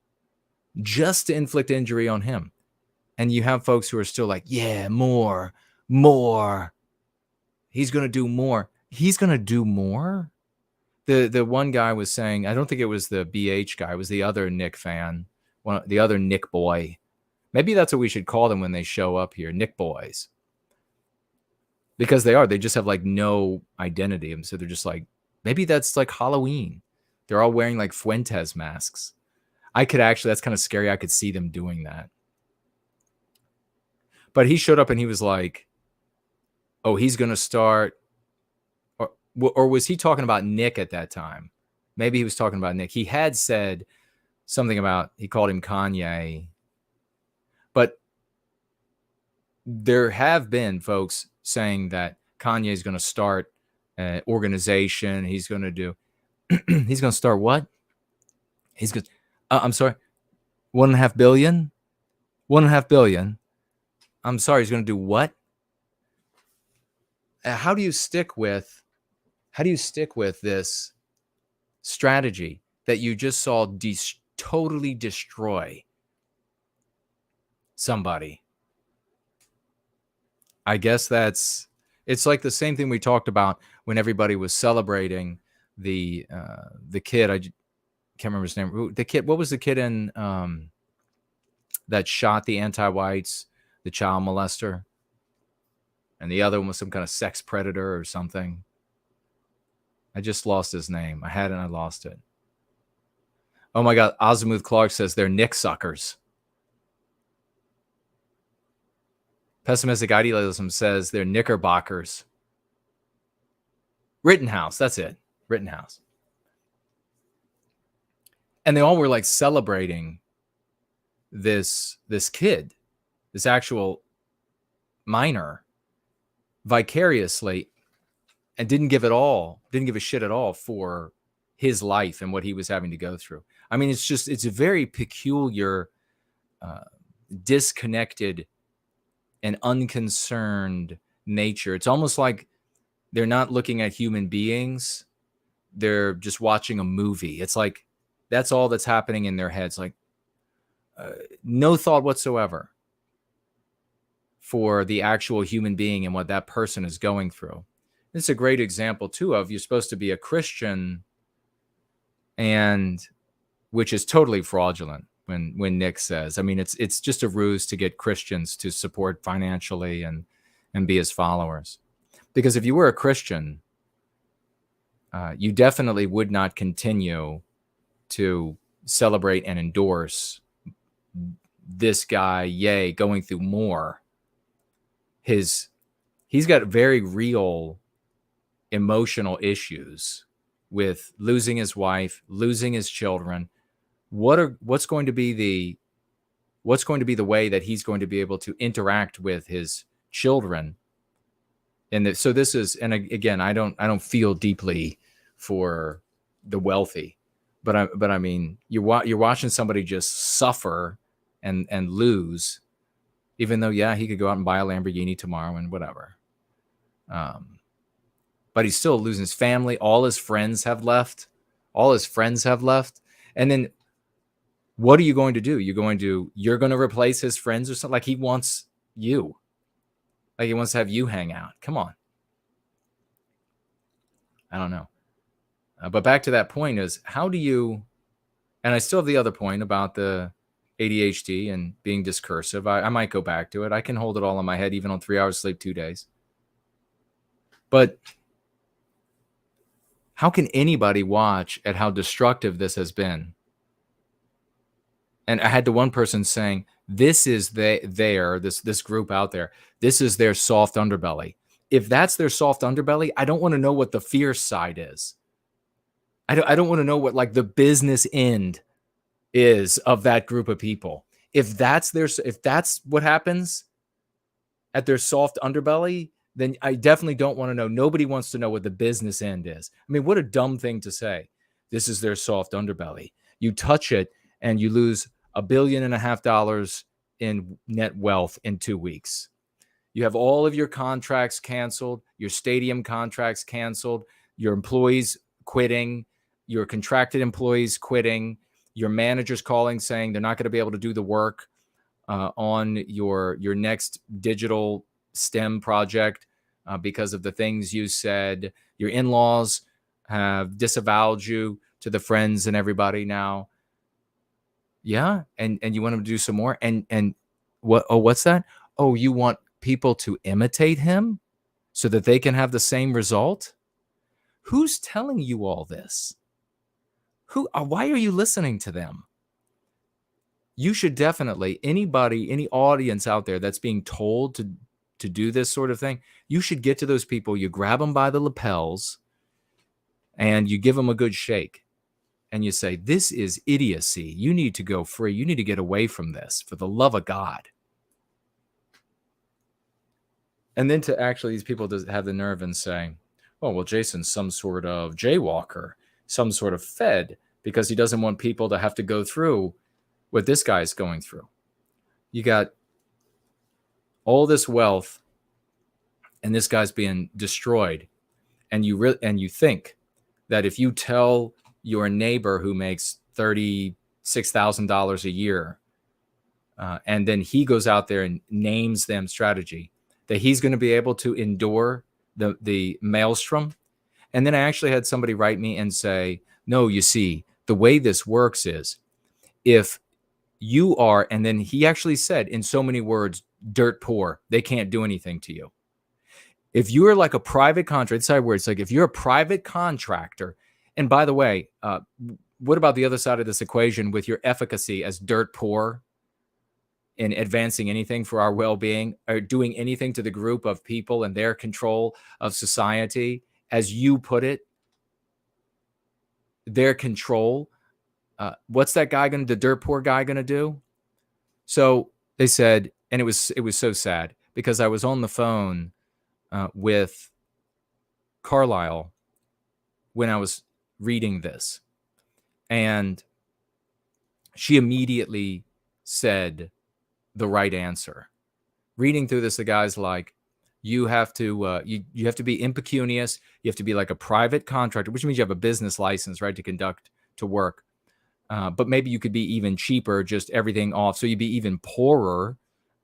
S3: just to inflict injury on him. And you have folks who are still like, yeah, more. He's going to do more. He's going to do more. The one guy was saying, I don't think it was the BH guy, it was the other Nick fan, the other Nick boy. Maybe that's what we should call them when they show up here, Nick boys. Because they just have like no identity. And so they're just like, maybe that's like Halloween. They're all wearing like Fuentes masks. That's kind of scary. I could see them doing that. But he showed up and he was like, oh, he's going to start. Or was he talking about Nick at that time? Maybe he was talking about Nick. He had said something about, he called him Kanye. But there have been folks saying that Kanye is going to start an organization. He's going to do, he's going to start what? He's going to, I'm sorry, $1.5 billion? $1.5 billion. I'm sorry, he's going to do what? How do you stick with this strategy that you just saw totally destroy somebody? I guess it's like the same thing we talked about when everybody was celebrating the kid. I can't remember his name. The kid, what was the kid in that shot the anti-whites, the child molester? And the other one was some kind of sex predator or something. I just lost his name. I had it and I lost it. Oh my God. Azimuth Clark says they're Nick suckers. Pessimistic Idealism says they're Knickerbockers. Rittenhouse. That's it. Rittenhouse. And they all were like celebrating this kid, this actual minor, vicariously. and didn't give a shit at all for his life and what he was having to go through. I mean, it's a very peculiar, disconnected and unconcerned nature. It's almost like they're not looking at human beings. They're just watching a movie. It's like, that's all that's happening in their heads. Like, no thought whatsoever for the actual human being and what that person is going through. It's a great example too of, you're supposed to be a Christian, and which is totally fraudulent when Nick says, I mean, it's just a ruse to get Christians to support financially and be his followers. Because if you were a Christian, you definitely would not continue to celebrate and endorse this guy, Ye, going through more. He's got very real emotional issues with losing his wife, losing his children. What's going to be the way that he's going to be able to interact with his children? And so this is, and again, I don't feel deeply for the wealthy, but I mean, you're watching somebody just suffer and lose, even though, yeah, he could go out and buy a Lamborghini tomorrow and whatever. But he's still losing his family. All his friends have left. And then what are you going to do? You're going to replace his friends or something? Like, he wants you. Like, he wants to have you hang out. Come on. I don't know. But back to that point is, how do you, and I still have the other point about the ADHD and being discursive. I might go back to it. I can hold it all in my head, even on 3 hours sleep 2 days. But how can anybody watch at how destructive this has been? And I had the one person saying, this is this group out there, this is their soft underbelly. If that's their soft underbelly, I don't want to know what the fierce side is. I don't want to know what, like, the business end is of that group of people. If that's what happens at their soft underbelly, then I definitely don't want to know. Nobody wants to know what the business end is. I mean, what a dumb thing to say. This is their soft underbelly. You touch it and you lose $1.5 billion in net wealth in 2 weeks. You have all of your contracts canceled, your stadium contracts canceled, your employees quitting, your contracted employees quitting, your managers calling saying they're not going to be able to do the work on your next digital STEM project because of the things you said. Your in-laws have disavowed you to the friends and everybody now. Yeah, and you want them to do some more. And what? Oh, what's that? Oh, you want people to imitate him so that they can have the same result? Who's telling you all this? Why are you listening to them? You should definitely, any audience out there that's being told to do this sort of thing, you should get to those people. You grab them by the lapels and you give them a good shake. And you say, this is idiocy. You need to go free. You need to get away from this, for the love of God. And then to actually, these people have the nerve and say, oh, well, Jason's some sort of jaywalker, some sort of fed, because he doesn't want people to have to go through what this guy's going through. You got all this wealth and this guy's being destroyed. And you think that if you tell your neighbor who makes $36,000 a year, and then he goes out there and names them strategy, that he's going to be able to endure the maelstrom. And then I actually had somebody write me and say, no, you see, the way this works is, if you are, and then he actually said in so many words, dirt poor, they can't do anything to you. If you are like a private contractor, it's words, like if you're a private contractor, and by the way, what about the other side of this equation with your efficacy as dirt poor in advancing anything for our well-being, or doing anything to the group of people and their control of society, as you put it, their control? What's that guy the dirt poor guy going to do? So they said, and it was so sad, because I was on the phone with Carlyle when I was reading this, and she immediately said the right answer. Reading through this, the guy's like, you have to you have to be impecunious. You have to be like a private contractor, which means you have a business license, right, to work. But maybe you could be even cheaper, just everything off. So you'd be even poorer,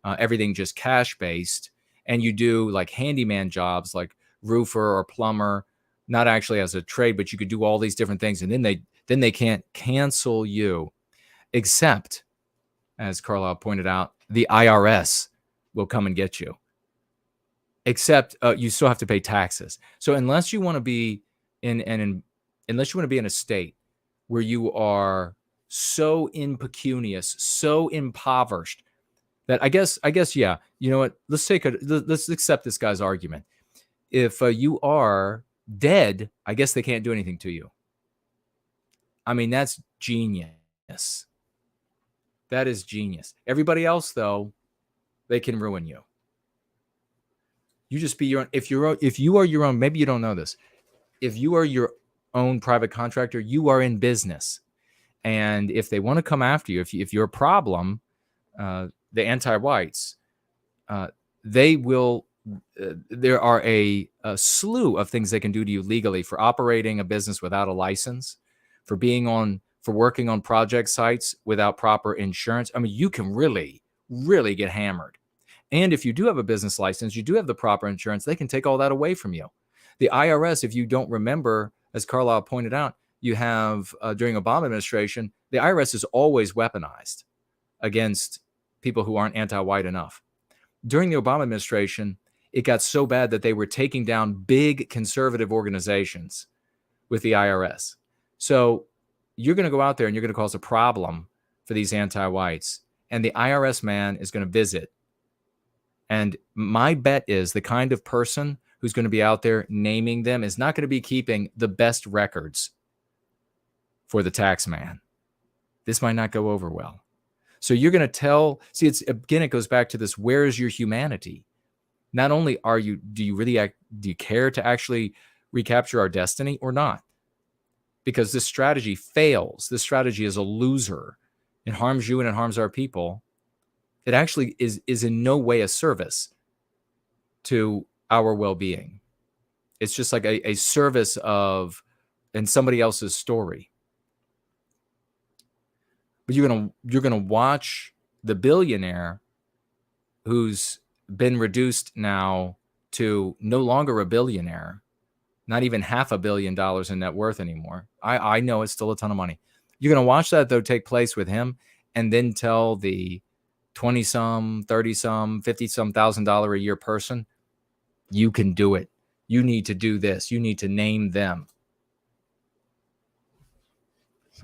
S3: everything just cash based. And you do like handyman jobs, like roofer or plumber, not actually as a trade, but you could do all these different things. And then they can't cancel you, except, as Carlyle pointed out, the IRS will come and get you. Except you still have to pay taxes. So unless you want to be unless you want to be in a state where you are so impecunious, so impoverished that I guess, yeah, you know what? Let's accept this guy's argument. If you are dead, I guess they can't do anything to you. I mean, that's genius. That is genius. Everybody else, though, they can ruin you. You just be your own. If you are your own, maybe you don't know this. If you are your own private contractor, you are in business. And if they want to come after you, if you're a problem, the anti-whites, they will. There are a slew of things they can do to you legally for operating a business without a license, for working on project sites without proper insurance. I mean, you can really, really get hammered. And if you do have a business license, you do have the proper insurance, they can take all that away from you. The IRS, if you don't remember, as Carlyle pointed out, you have during Obama administration, the IRS is always weaponized against people who aren't anti-white enough. During the Obama administration, it got so bad that they were taking down big conservative organizations with the IRS. So you're going to go out there and you're going to cause a problem for these anti-whites, and the IRS man is going to visit. And my bet is the kind of person who's going to be out there naming them is not going to be keeping the best records for the tax man. This might not go over well. So you're going to it goes back to this, where is your humanity? Not only do you care to actually recapture our destiny or not? Because this strategy fails. This strategy is a loser. It harms you and it harms our people. It actually is in no way a service to our well-being. It's just like a service in somebody else's story. But you're gonna watch the billionaire who's been reduced now to no longer a billionaire, not even $500 million in net worth anymore. I know it's still a ton of money. You're gonna watch that though take place with him, and then tell the 20-some, 30-some, 50-some $1,000 a year person, you can do it. You need to do this. You need to name them.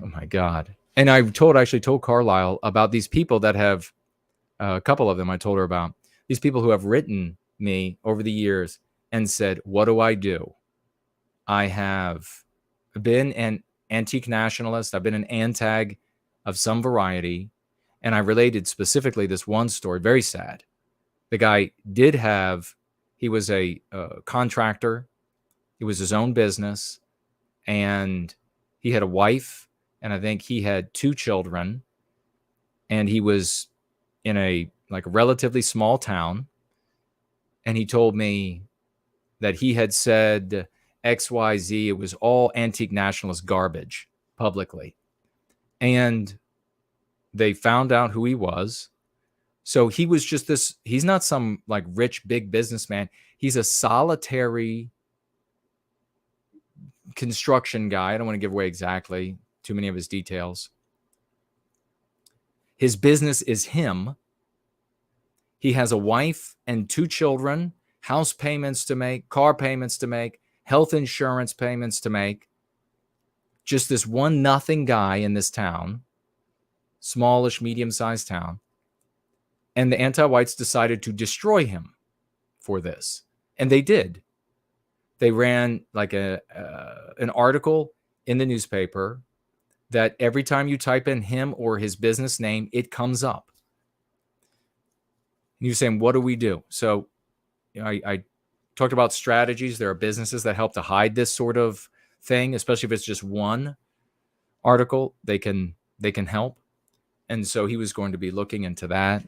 S3: Oh my God. And I actually told Carlyle about these people that have, a couple of them I told her about, these people who have written me over the years and said, what do I do? I have been an antique nationalist. I've been an antag of some variety. And I related specifically this one story, very sad. The guy he was a contractor. It was his own business. And he had a wife, and I think he had 2 children. And he was in a relatively small town. And he told me that he had said XYZ. It was all antique nationalist garbage publicly. And they found out who he was. So he was just he's not some rich, big businessman. He's a solitary construction guy. I don't want to give away exactly too many of his details. His business is him. He has a wife and 2 children, house payments to make, car payments to make, health insurance payments to make. Just this one nothing guy in this town. Smallish, medium-sized town. And the anti-whites decided to destroy him for this. And they did. They ran an article in the newspaper that every time you type in him or his business name, it comes up. And you're saying, what do we do? So I talked about strategies. There are businesses that help to hide this sort of thing, especially if it's just one article. They can help. And so he was going to be looking into that.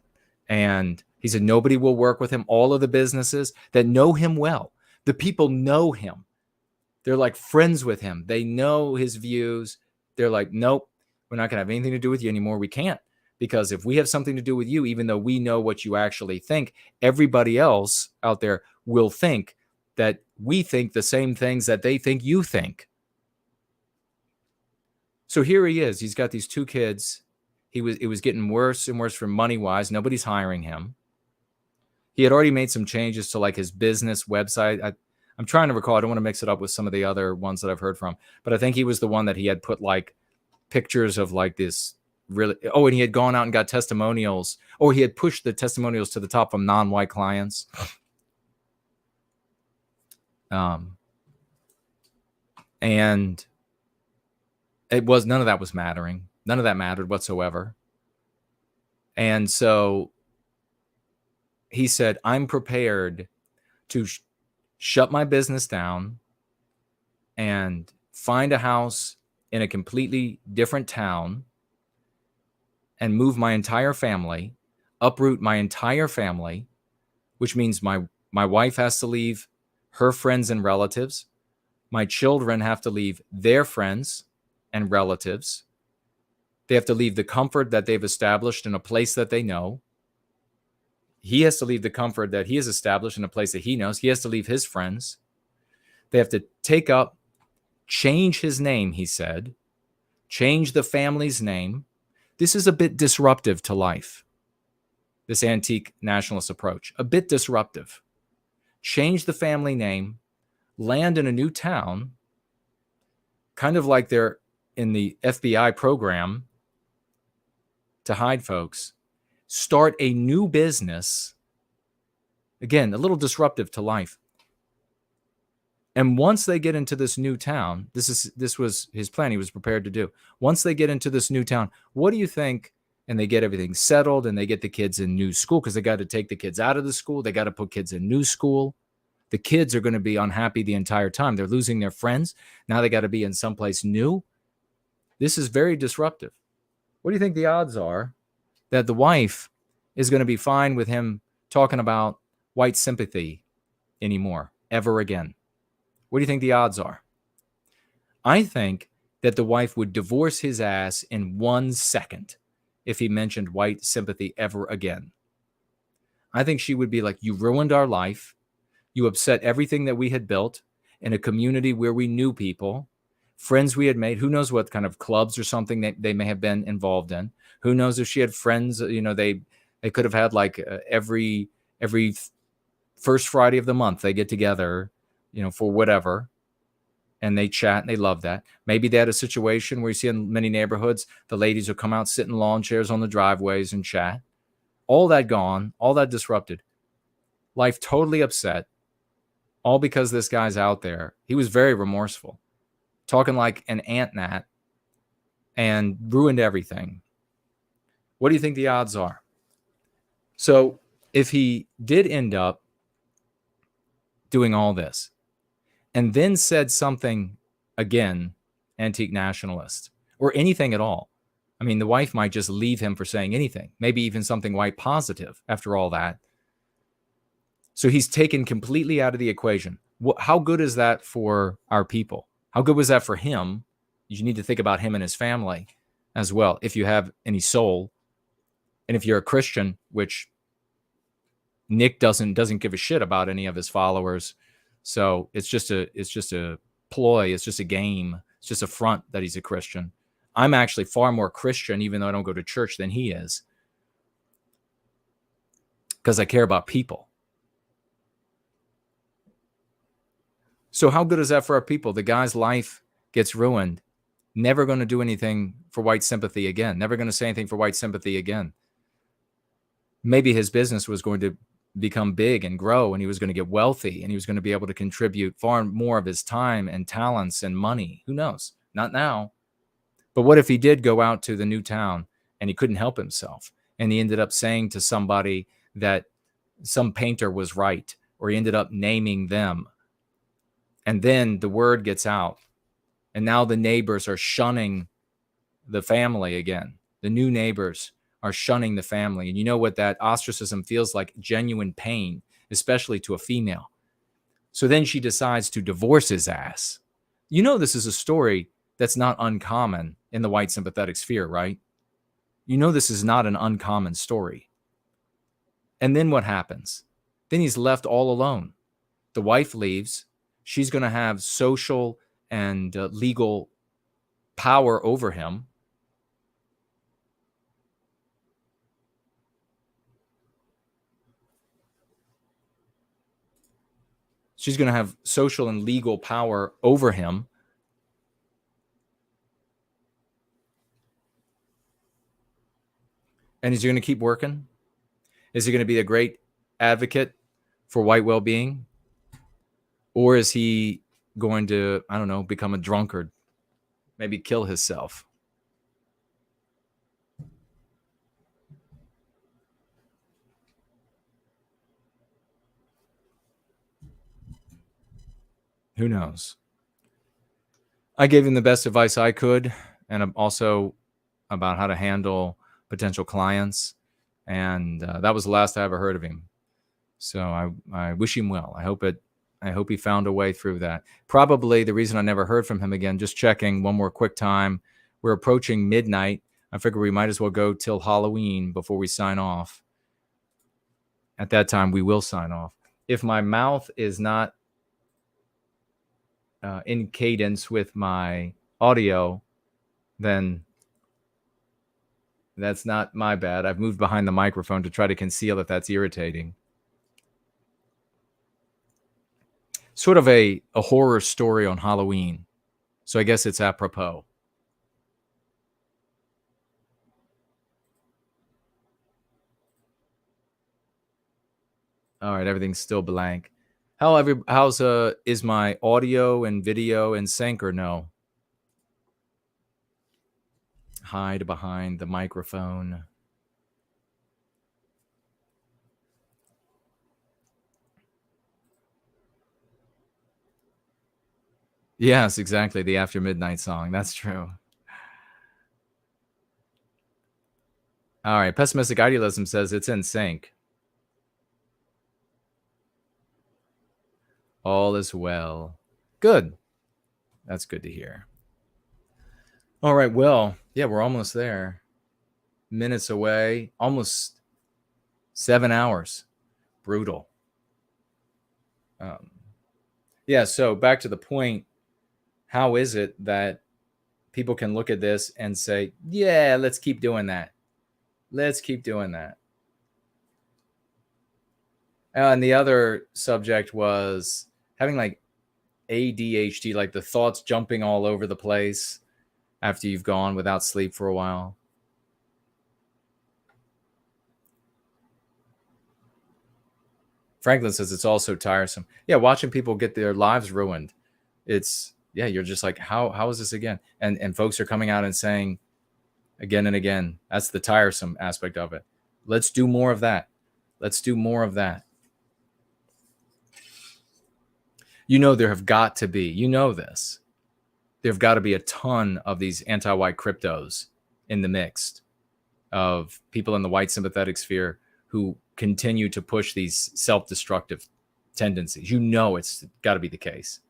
S3: And he said nobody will work with him. All of the businesses that know him well, the people know him. They're like friends with him. They know his views. They're like, nope, we're not going to have anything to do with you anymore. We can't. Because if we have something to do with you, even though we know what you actually think, everybody else out there will think that we think the same things that they think you think. So here he is. He's got these two kids. It was getting worse and worse for money-wise. Nobody's hiring him. He had already made some changes to like his business website. I'm trying to recall. I don't want to mix it up with some of the other ones that I've heard from. But I think he was the one that he had put like pictures of like this really. Oh, and he had gone out and got testimonials. Or he had pushed the testimonials to the top from non-white clients. And it was none of that was mattering. None of that mattered whatsoever. And so he said, I'm prepared to shut my business down and find a house in a completely different town and move my entire family, uproot my entire family, which means my wife has to leave her friends and relatives. My children have to leave their friends and relatives. They have to leave the comfort that they've established in a place that they know. He has to leave the comfort that he has established in a place that he knows. He has to leave his friends. They have to change his name, he said. Change the family's name. This is a bit disruptive to life, this antique nationalist approach. A bit disruptive. Change the family name, land in a new town, kind of like they're in the FBI program to hide folks, start a new business. Again, a little disruptive to life. And once they get into this new town, this was his plan. He was prepared to do. Once they get into this new town, what do you think? And they get everything settled and they get the kids in new school because they got to take the kids out of the school. They got to put kids in new school. The kids are going to be unhappy the entire time. They're losing their friends. Now they got to be in someplace new. This is very disruptive. What do you think the odds are that the wife is going to be fine with him talking about white sympathy anymore, ever again? What do you think the odds are? I think that the wife would divorce his ass in 1 second if he mentioned white sympathy ever again. I think she would be like, you ruined our life. You upset everything that we had built in a community where we knew people, friends we had made. Who knows what kind of clubs or something that they may have been involved in. Who knows if she had friends, they could have had like every first Friday of the month, they get together, for whatever. And they chat and they love that. Maybe they had a situation where you see in many neighborhoods, the ladies will come out, sit in lawn chairs on the driveways and chat. All that gone, all that disrupted. Life totally upset. All because this guy's out there. He was very remorseful. Talking like an ant gnat and ruined everything. What do you think the odds are? So if he did end up doing all this and then said something again, antique nationalist, or anything at all, I mean, the wife might just leave him for saying anything, maybe even something white positive after all that. So he's taken completely out of the equation. How good is that for our people? How good was that for him? You need to think about him and his family as well, if you have any soul. And if you're a Christian, which Nick doesn't give a shit about any of his followers. So it's just a ploy. It's just a game. It's just a front that he's a Christian. I'm actually far more Christian, even though I don't go to church, than he is. Because I care about people. So how good is that for our people? The guy's life gets ruined. Never going to do anything for white sympathy again. Never going to say anything for white sympathy again. Maybe his business was going to become big and grow, and he was going to get wealthy, and he was going to be able to contribute far more of his time and talents and money. Who knows? Not now. But what if he did go out to the new town and he couldn't help himself, and he ended up saying to somebody that some painter was right, or he ended up naming them. And then the word gets out. And now the neighbors are shunning the family again. The new neighbors are shunning the family. And you know what that ostracism feels like? Genuine pain, especially to a female. So then she decides to divorce his ass. You know this is a story that's not uncommon in the white sympathetic sphere, right? You know this is not an uncommon story. And then what happens? Then he's left all alone. The wife leaves. She's going to have social and legal power over him. She's going to have social and legal power over him. And is he going to keep working? Is he going to be a great advocate for white well-being? Or is he going to, I don't know, become a drunkard? Maybe kill himself? Who knows? I gave him the best advice I could, and also about how to handle potential clients. And that was the last I ever heard of him. So I wish him well. I hope he found a way through that. Probably the reason I never heard from him again, just checking one more quick time. We're approaching midnight. I figure we might as well go till Halloween before we sign off. At that time, we will sign off. If my mouth is not in cadence with my audio, then that's not my bad. I've moved behind the microphone to try to conceal if that's irritating. Sort of a horror story on Halloween. So I guess it's apropos. All right, everything's still blank. Is my audio and video in sync or no? Hide behind the microphone. Yes, exactly. The After Midnight song. That's true. All right. Pessimistic Idealism says it's in sync. All is well. Good. That's good to hear. All right. Well, yeah, we're almost there. Minutes away. Almost 7 hours. Brutal. Yeah, so back to the point. How is it that people can look at this and say, yeah, let's keep doing that. Let's keep doing that. And the other subject was having like ADHD, like the thoughts jumping all over the place after you've gone without sleep for a while. Franklin says it's also tiresome. Yeah, watching people get their lives ruined. It's, yeah, you're just like, how is this again? And folks are coming out and saying again and again, that's the tiresome aspect of it. Let's do more of that. Let's do more of that. You know, there have got to be, you know this, there have got to be a ton of these anti-white cryptos in the mix of people in the white sympathetic sphere who continue to push these self-destructive tendencies. You know it's got to be the case.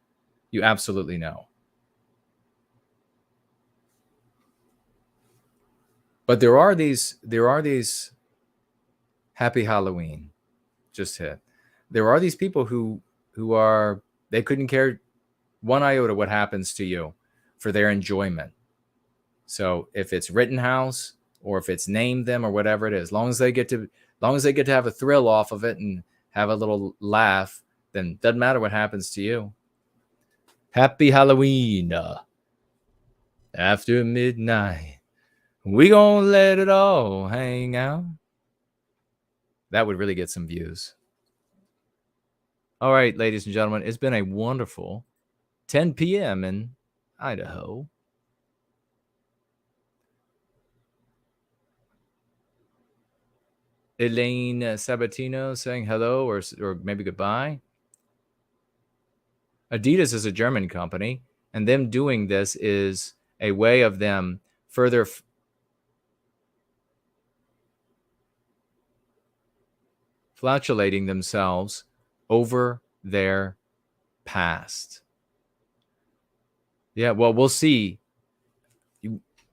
S3: You absolutely know. But there are these Happy Halloween just hit. There are these people who are, they couldn't care one iota what happens to you for their enjoyment. So if it's Rittenhouse or if it's Name Them or whatever it is, as long as they get to have a thrill off of it and have a little laugh, then doesn't matter what happens to you. Happy Halloween. After midnight, we gonna let it all hang out. That would really get some views. All right, ladies and gentlemen, it's been a wonderful 10 p.m. in Idaho. Elaine Sabatino saying hello or maybe goodbye. Adidas is a German company, and them doing this is a way of them further flatulating themselves over their past. Yeah, well, we'll see.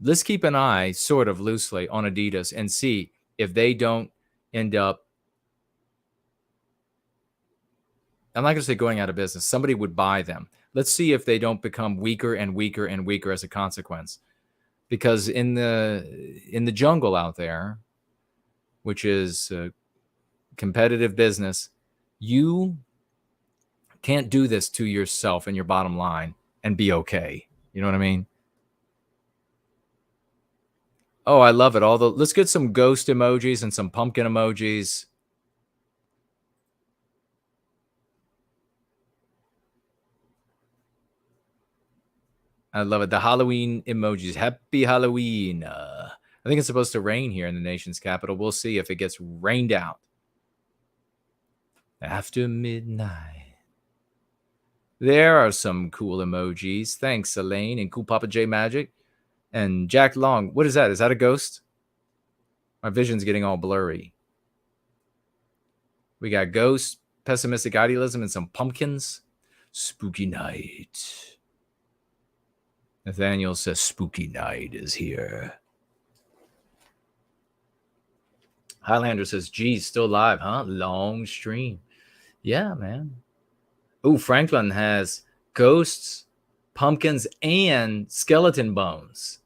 S3: Let's keep an eye sort of loosely on Adidas and see if they don't end up, I'm not going to say going out of business. Somebody would buy them. Let's see if they don't become weaker and weaker and weaker as a consequence. Because in the jungle out there, which is competitive business, you can't do this to yourself and your bottom line and be okay. You know what I mean? Oh, I love it. Let's get some ghost emojis and some pumpkin emojis. I love it. The Halloween emojis. Happy Halloween. I think it's supposed to rain here in the nation's capital. We'll see if it gets rained out. After midnight. There are some cool emojis. Thanks, Elaine and Cool Papa J Magic. And Jack Long. What is that? Is that a ghost? My vision's getting all blurry. We got ghosts, pessimistic idealism, and some pumpkins. Spooky night. Nathaniel says spooky night is here. Highlander says, geez, still live, huh? Long stream. Yeah, man. Ooh, Franklin has ghosts, pumpkins, and skeleton bones.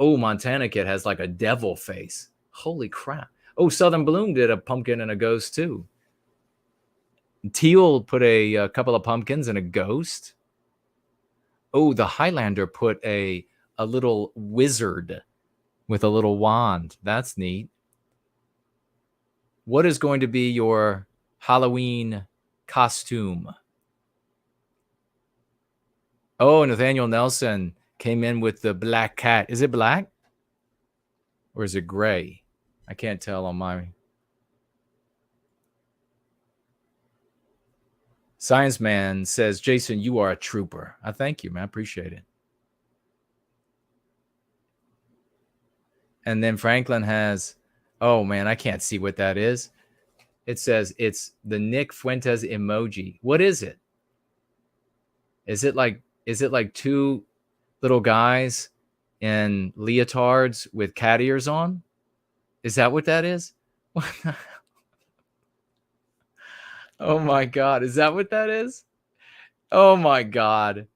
S3: Oh, Montana Kid has like a devil face. Holy crap. Oh, Southern Bloom did a pumpkin and a ghost too. Teal put a couple of pumpkins and a ghost. Oh, the Highlander put a little wizard with a little wand. That's neat. What is going to be your Halloween costume? Oh, Nathaniel Nelson came in with the black cat. Is it black? Or is it gray? I can't tell on my... Science Man says, Jason, you are a trooper. I thank you, man. I appreciate it. And then Franklin has, oh, man, I can't see what that is. It says it's the Nick Fuentes emoji. What is it? Is it like two little guys in leotards with cat ears on? Is that what that is? Oh my God. Is that what that is? Oh my God.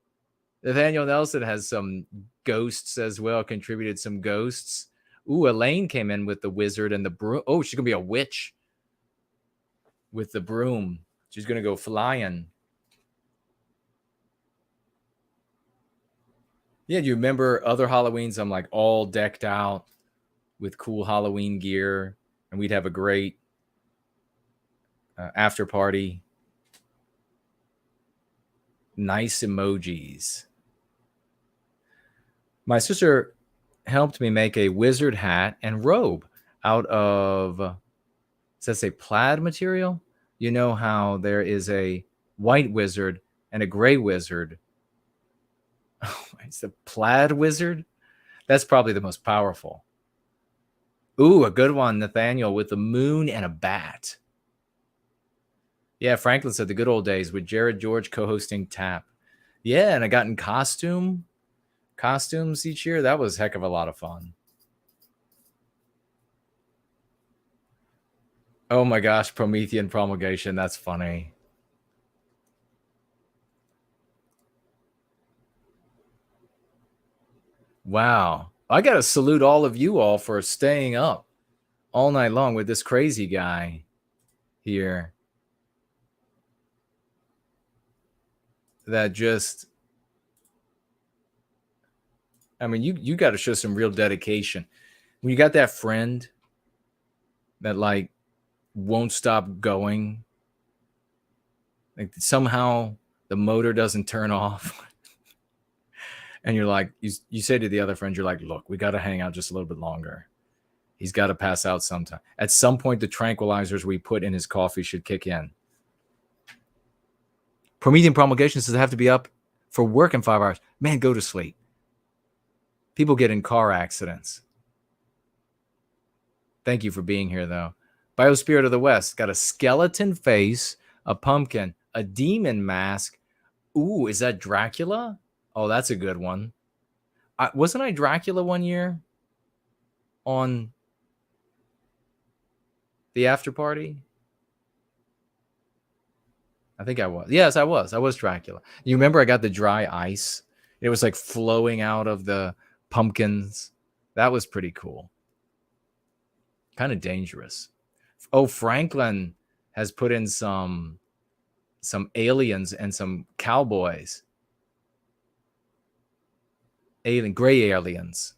S3: Nathaniel Nelson has some ghosts as well, contributed some ghosts. Ooh, Elaine came in with the wizard and the broom. Oh, she's going to be a witch with the broom. She's going to go flying. Yeah, do you remember other Halloweens? I'm like all decked out with cool Halloween gear, and we'd have a great after party. Nice emojis. My sister helped me make a wizard hat and robe out of, does that say plaid material? You know how there is a white wizard and a gray wizard. Oh, it's the plaid wizard. That's probably the most powerful. Ooh, a good one, Nathaniel, with the moon and a bat. Yeah, Franklin said the good old days with Jared George co-hosting Tap. Yeah, and I got in costumes each year. That was a heck of a lot of fun. Oh my gosh, Promethean Promulgation. That's funny. Wow. I got to salute all of you all for staying up all night long with this crazy guy here. That just, I mean, you got to show some real dedication. When you got that friend that like won't stop going, like somehow the motor doesn't turn off. And you're like, you say to the other friend, you're like, look, we got to hang out just a little bit longer. He's got to pass out sometime. At some point, the tranquilizers we put in his coffee should kick in. Promethean Promulgation says I have to be up for work in 5 hours. Man, go to sleep. People get in car accidents. Thank you for being here, though. Biospirit of the West got a skeleton face, a pumpkin, a demon mask. Ooh, is that Dracula? Oh, that's a good one. Wasn't I Dracula one year on the after party? I think I was. Yes, I was. I was Dracula. You remember I got the dry ice? It was like flowing out of the pumpkins. That was pretty cool. Kind of dangerous. Oh, Franklin has put in some aliens and some cowboys. Gray aliens.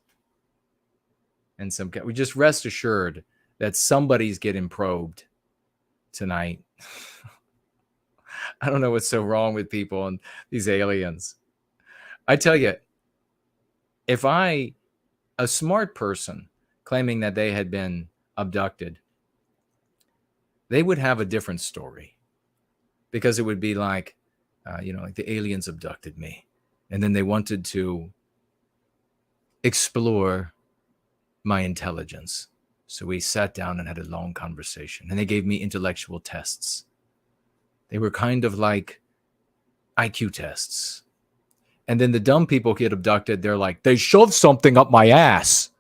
S3: And we just rest assured that somebody's getting probed tonight. I don't know what's so wrong with people and these aliens. I tell you, if a smart person claiming that they had been abducted, they would have a different story, because it would be like, like the aliens abducted me, and then they wanted to explore my intelligence. So we sat down and had a long conversation, and they gave me intellectual tests. They were kind of like IQ tests. And then the dumb people get abducted. They're like, they shoved something up my ass.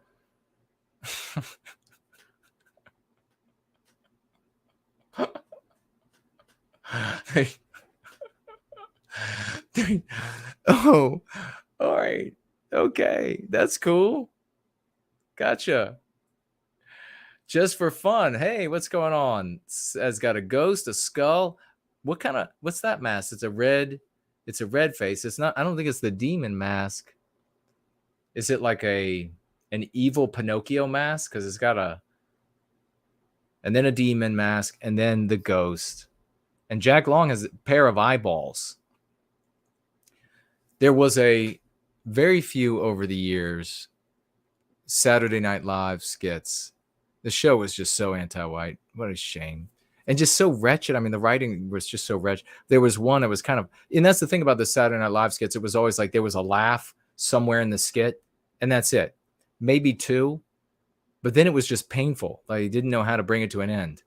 S3: Oh, all right. Okay. That's cool. Gotcha. Just for fun. Hey, what's going on? It's got a ghost, a skull. What's that mask? It's a red face. It's not, I don't think it's the demon mask. Is it like an evil Pinocchio mask? Because it's got and then a demon mask, and then the ghost. And Jack Long has a pair of eyeballs. There was a very few over the years Saturday Night Live skits. The show was just so anti-white. What a shame. And just so wretched. I mean, the writing was just so wretched. There was one that was kind of, and that's the thing about the Saturday Night Live skits. It was always like there was a laugh somewhere in the skit, and that's it. Maybe two, but then it was just painful. Like, you didn't know how to bring it to an end.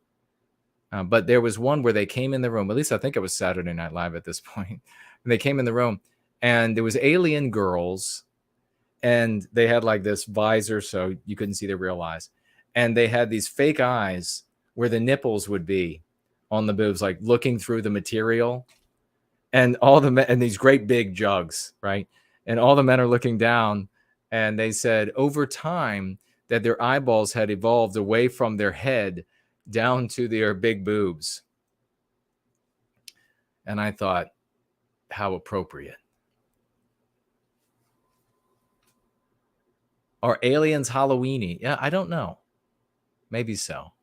S3: But there was one where they came in the room. At least I think it was Saturday Night Live at this point. And they came in the room, and there was alien girls, and they had like this visor so you couldn't see their real eyes. And they had these fake eyes where the nipples would be on the boobs, like looking through the material, and all the men, and these great big jugs, right? And all the men are looking down, and they said over time that their eyeballs had evolved away from their head down to their big boobs. And I thought, how appropriate. Are aliens Halloween-y? Yeah, I don't know. Maybe so.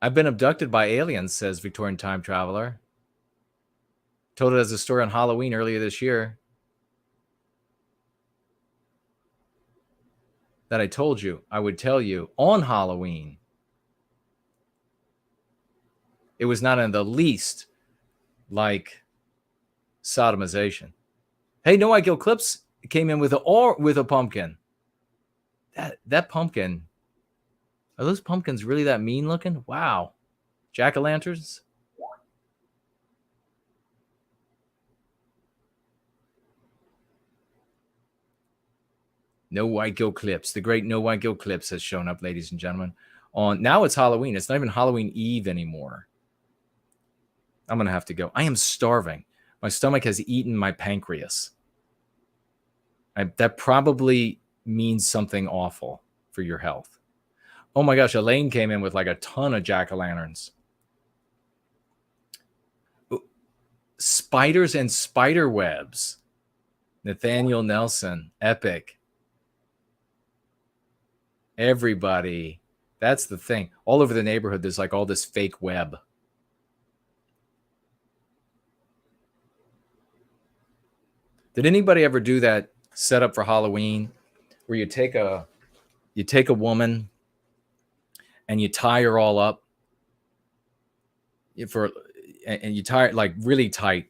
S3: I've been abducted by aliens, says Victorian Time Traveler. Told it as a story on Halloween earlier this year. That I told you I would tell you on Halloween. It was not in the least like sodomization. Hey, No I Kill Clips came in with a pumpkin. That pumpkin. Are those pumpkins really that mean looking? Wow. Jack-o'-lanterns? No White Gill Clips. The great No White Gill Clips has shown up, ladies and gentlemen. Now it's Halloween. It's not even Halloween Eve anymore. I'm going to have to go. I am starving. My stomach has eaten my pancreas. That probably means something awful for your health. Oh my gosh, Elaine came in with like a ton of jack-o'-lanterns. Spiders and spider webs. Nathaniel Nelson, epic. Everybody. That's the thing. All over the neighborhood, there's like all this fake web. Did anybody ever do that setup for Halloween where you take a woman and you tie her all up and you tie it like really tight,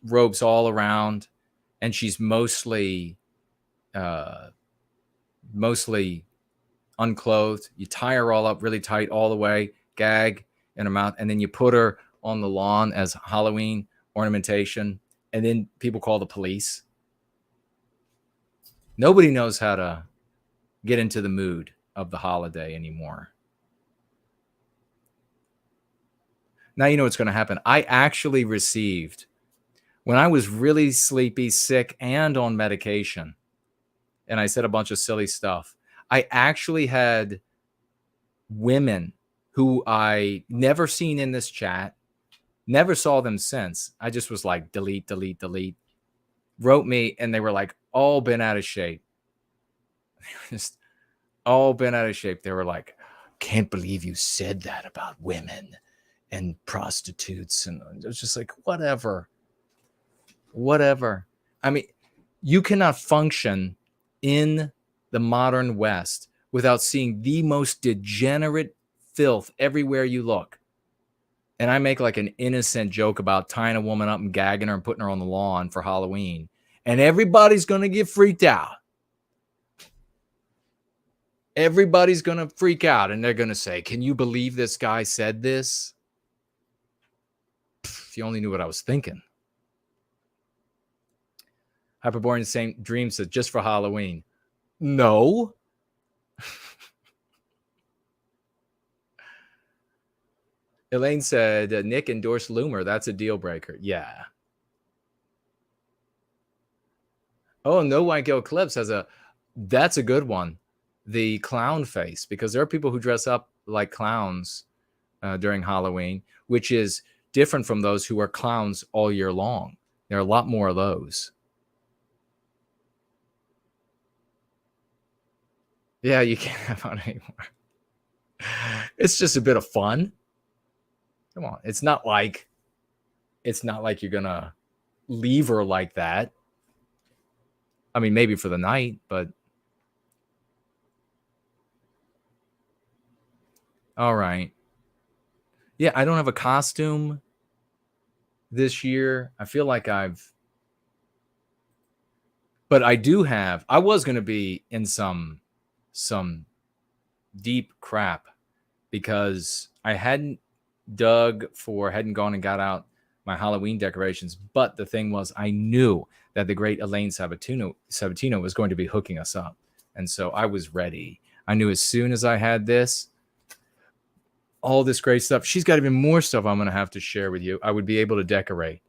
S3: ropes all around, and she's mostly unclothed. You tie her all up really tight all the way, gag in her mouth, and then you put her on the lawn as Halloween ornamentation, and then people call the police. Nobody knows how to get into the mood of the holiday anymore. Now you know what's going to happen. I actually received, when I was really sleepy, sick, and on medication, and I said a bunch of silly stuff, I actually had women who I never seen in this chat, never saw them since. I just was like, delete, delete, delete. Wrote me, and they were like all bent out of shape. Just all bent out of shape. They were like, can't believe you said that about women and prostitutes. And it was just like, whatever. I mean, you cannot function in the modern West without seeing the most degenerate filth everywhere you look. And I make like an innocent joke about tying a woman up and gagging her and putting her on the lawn for Halloween. And everybody's going to get freaked out. Everybody's going to freak out, and they're going to say, can you believe this guy said this? If you only knew what I was thinking. Hyperborean Saint Dream said, just for Halloween. No. Elaine said, Nick endorsed Loomer. That's a deal breaker. Yeah. Oh, No White Girl Clips has that's a good one. The clown face, because there are people who dress up like clowns during Halloween, which is different from those who are clowns all year long. There are a lot more of those. Yeah, you can't have fun anymore. It's just a bit of fun. Come on. It's not like you're going to leave her like that. I mean, maybe for the night, but all right. Yeah, I don't have a costume this year. I feel like but I do have, I was going to be in some deep crap because I hadn't gone and got out my Halloween decorations. But the thing was, I knew that the great Elaine Sabatino was going to be hooking us up. And so I was ready. I knew as soon as I had all this great stuff, she's got even more stuff I'm going to have to share with you. I would be able to decorate.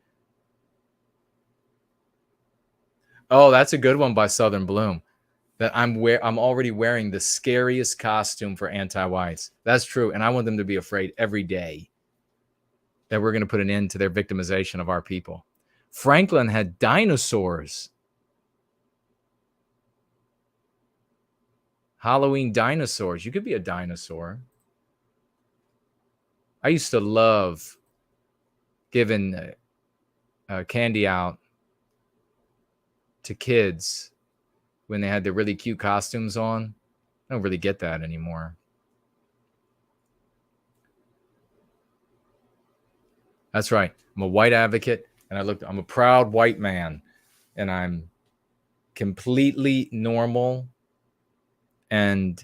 S3: Oh, that's a good one by Southern Bloom. That I'm already wearing the scariest costume for anti-whites. That's true. And I want them to be afraid every day that we're going to put an end to their victimization of our people. Franklin had dinosaurs. Halloween dinosaurs. You could be a dinosaur. I used to love giving candy out to kids when they had the really cute costumes on. I don't really get that anymore. That's right. I'm a white advocate, and I'm a proud white man, and I'm completely normal and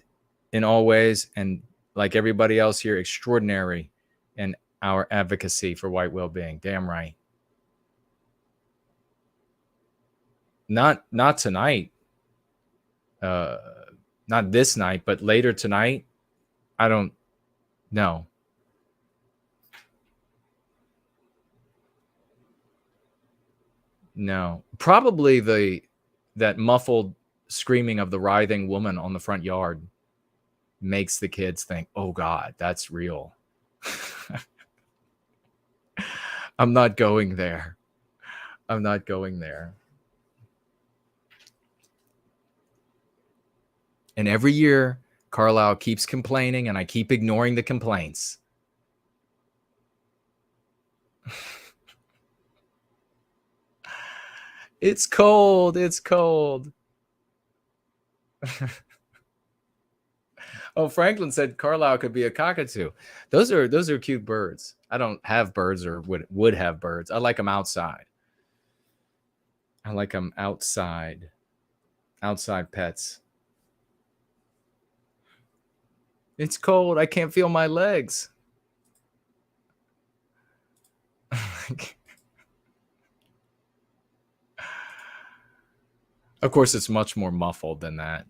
S3: in all ways, and like everybody else here, extraordinary in our advocacy for white well-being. Damn right. Not tonight. Not this night, but later tonight. I don't know. No. Probably that muffled screaming of the writhing woman on the front yard makes the kids think, oh God, that's real. I'm not going there. I'm not going there. And every year, Carlisle keeps complaining, and I keep ignoring the complaints. It's cold. It's cold. Oh, Franklin said Carlisle could be a cockatoo. Those are cute birds. I don't have birds or would have birds. I like them outside. I like them outside. Outside pets. It's cold. I can't feel my legs. Of course, it's much more muffled than that.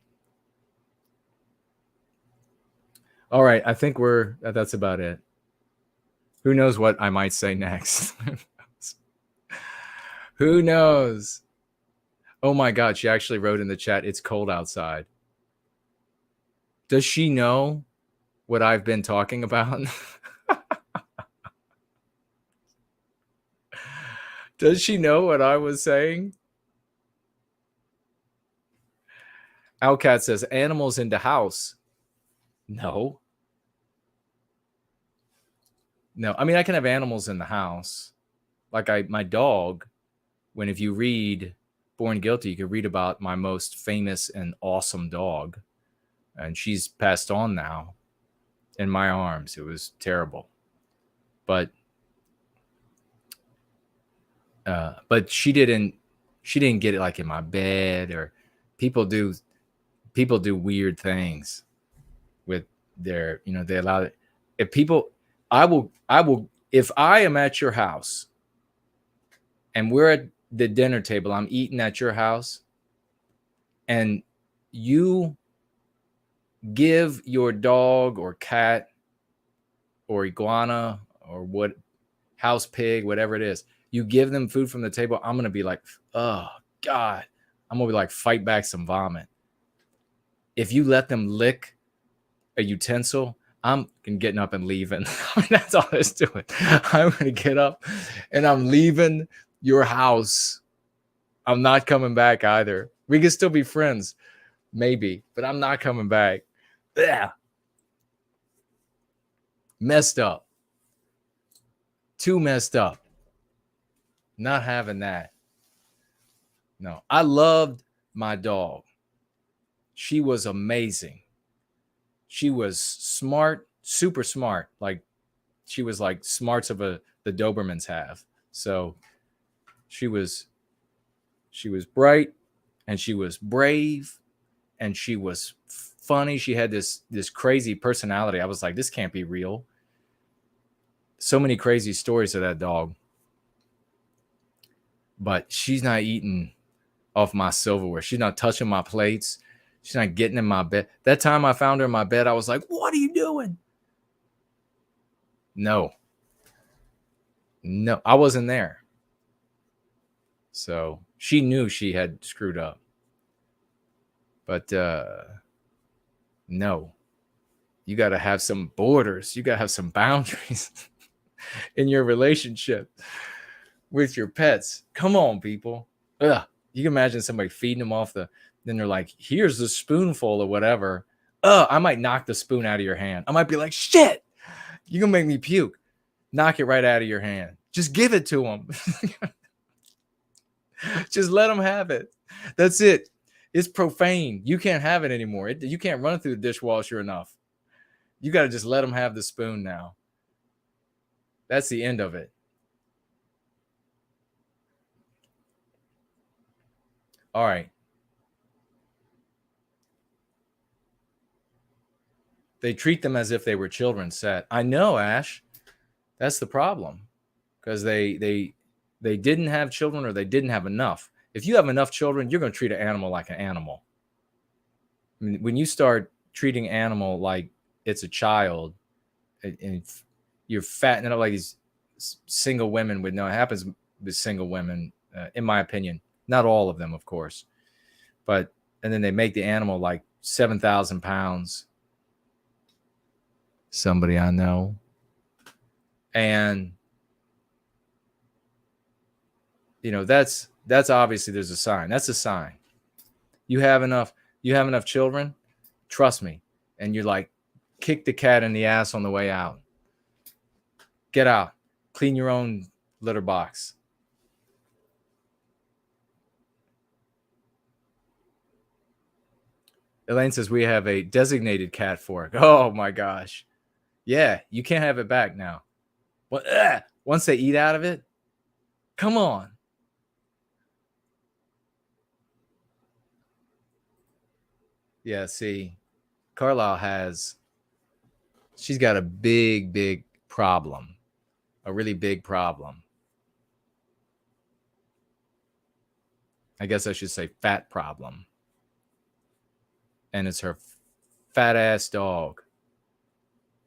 S3: All right, I think that's about it. Who knows what I might say next? Who knows? Oh my God, she actually wrote in the chat, it's cold outside. Does she know what I've been talking about? Does she know what I was saying? Owlcat says, animals in the house. No. No, I mean, I can have animals in the house. Like my dog, if you read Born Guilty, you can read about my most famous and awesome dog. And she's passed on now in my arms. It was terrible. But she didn't get it like in my bed, or people do weird things with their, they allow it. If I am at your house and we're at the dinner table, I'm eating at your house, and you give your dog or cat or iguana or house pig, whatever it is, you give them food from the table, I'm going to be like, oh God, I'm going to be like, fight back some vomit. If you let them lick a utensil, I'm getting up and leaving. That's all there's to it. I'm going to get up and I'm leaving your house. I'm not coming back either. We can still be friends, maybe, but I'm not coming back. Yeah. Messed up. Too messed up. Not having that. No, I loved my dog. She was amazing. She was smart, super smart. Like she was like smarts of the Dobermans have. So she was bright, and she was brave, and she was funny. She had this crazy personality. I was like, this can't be real. So many crazy stories of that dog. But she's not eating off my silverware. She's not touching my plates. She's not getting in my bed. That time I found her in my bed, I was like, what are you doing? No, I wasn't there. So she knew she had screwed up. But no, you got to have some borders. You got to have some boundaries in your relationship with your pets. Come on, people. Ugh. You can imagine somebody feeding them off then they're like, here's the spoonful or whatever. I might knock the spoon out of your hand. I might be like, shit, you're going to make me puke. Knock it right out of your hand. Just give it to them. Just let them have it. That's it. It's profane. You can't have it anymore. You can't run it through the dishwasher enough. You got to just let them have the spoon now. That's the end of it. All right. They treat them as if they were children, Seth. I know, Ash. That's the problem. Because they didn't have children, or they didn't have enough. If you have enough children, you're going to treat an animal like an animal. I mean, when you start treating an animal like it's a child, and you're fattening up like these single women would know. It happens with single women, in my opinion. Not all of them, of course. And then they make the animal like 7,000 pounds. Somebody I know. And, that's obviously, there's a sign. That's a sign. You have enough children, trust me. And you're like, kick the cat in the ass on the way out. Get out. Clean your own litter box. Elaine says we have a designated cat fork. Oh my gosh. Yeah, you can't have it back now. Once they eat out of it, come on. Yeah, see, Carlisle she's got a big problem, a really big problem. I guess I should say fat problem. And it's her fat ass dog.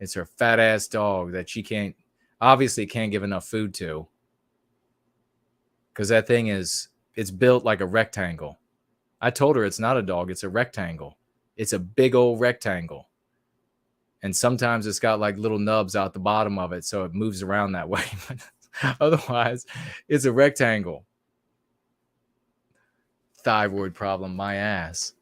S3: It's her fat ass dog that she obviously can't give enough food to. Because that thing it's built like a rectangle. I told her it's not a dog, it's a rectangle. It's a big old rectangle. And sometimes it's got like little nubs out the bottom of it, so it moves around that way. Otherwise, it's a rectangle. Thyroid problem, my ass.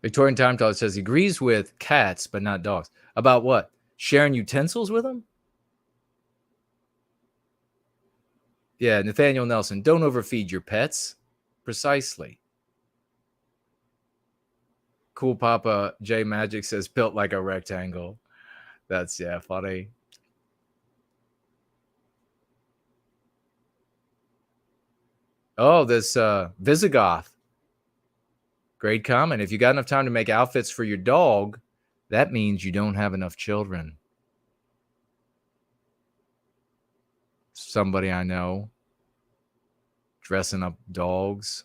S3: Victorian Time Teller says he agrees with cats, but not dogs. About what? Sharing utensils with them? Yeah, Nathaniel Nelson, don't overfeed your pets. Precisely. Cool Papa J Magic says built like a rectangle. That's, yeah, funny. Oh, this Visigoth. Great comment. If you got enough time to make outfits for your dog, that means you don't have enough children. Somebody I know dressing up dogs.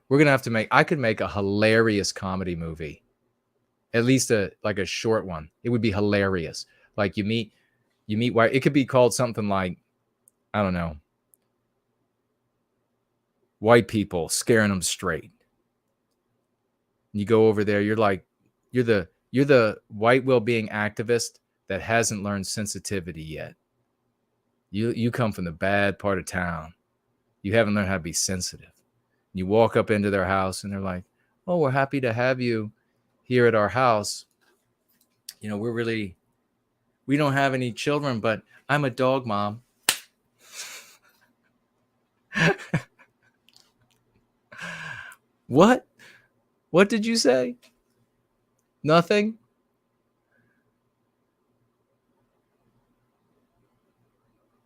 S3: We're going to have to I could make a hilarious comedy movie. At least a short one. It would be hilarious. Like you meet white. It could be called something like, I don't know, white people scaring them straight. You go over there, you're the white well-being activist that hasn't learned sensitivity yet. You come from the bad part of town. You haven't learned how to be sensitive. You walk up into their house and they're like, "Oh, we're happy to have you here at our house. You know, we don't have any children, but I'm a dog mom." What? What did you say? Nothing?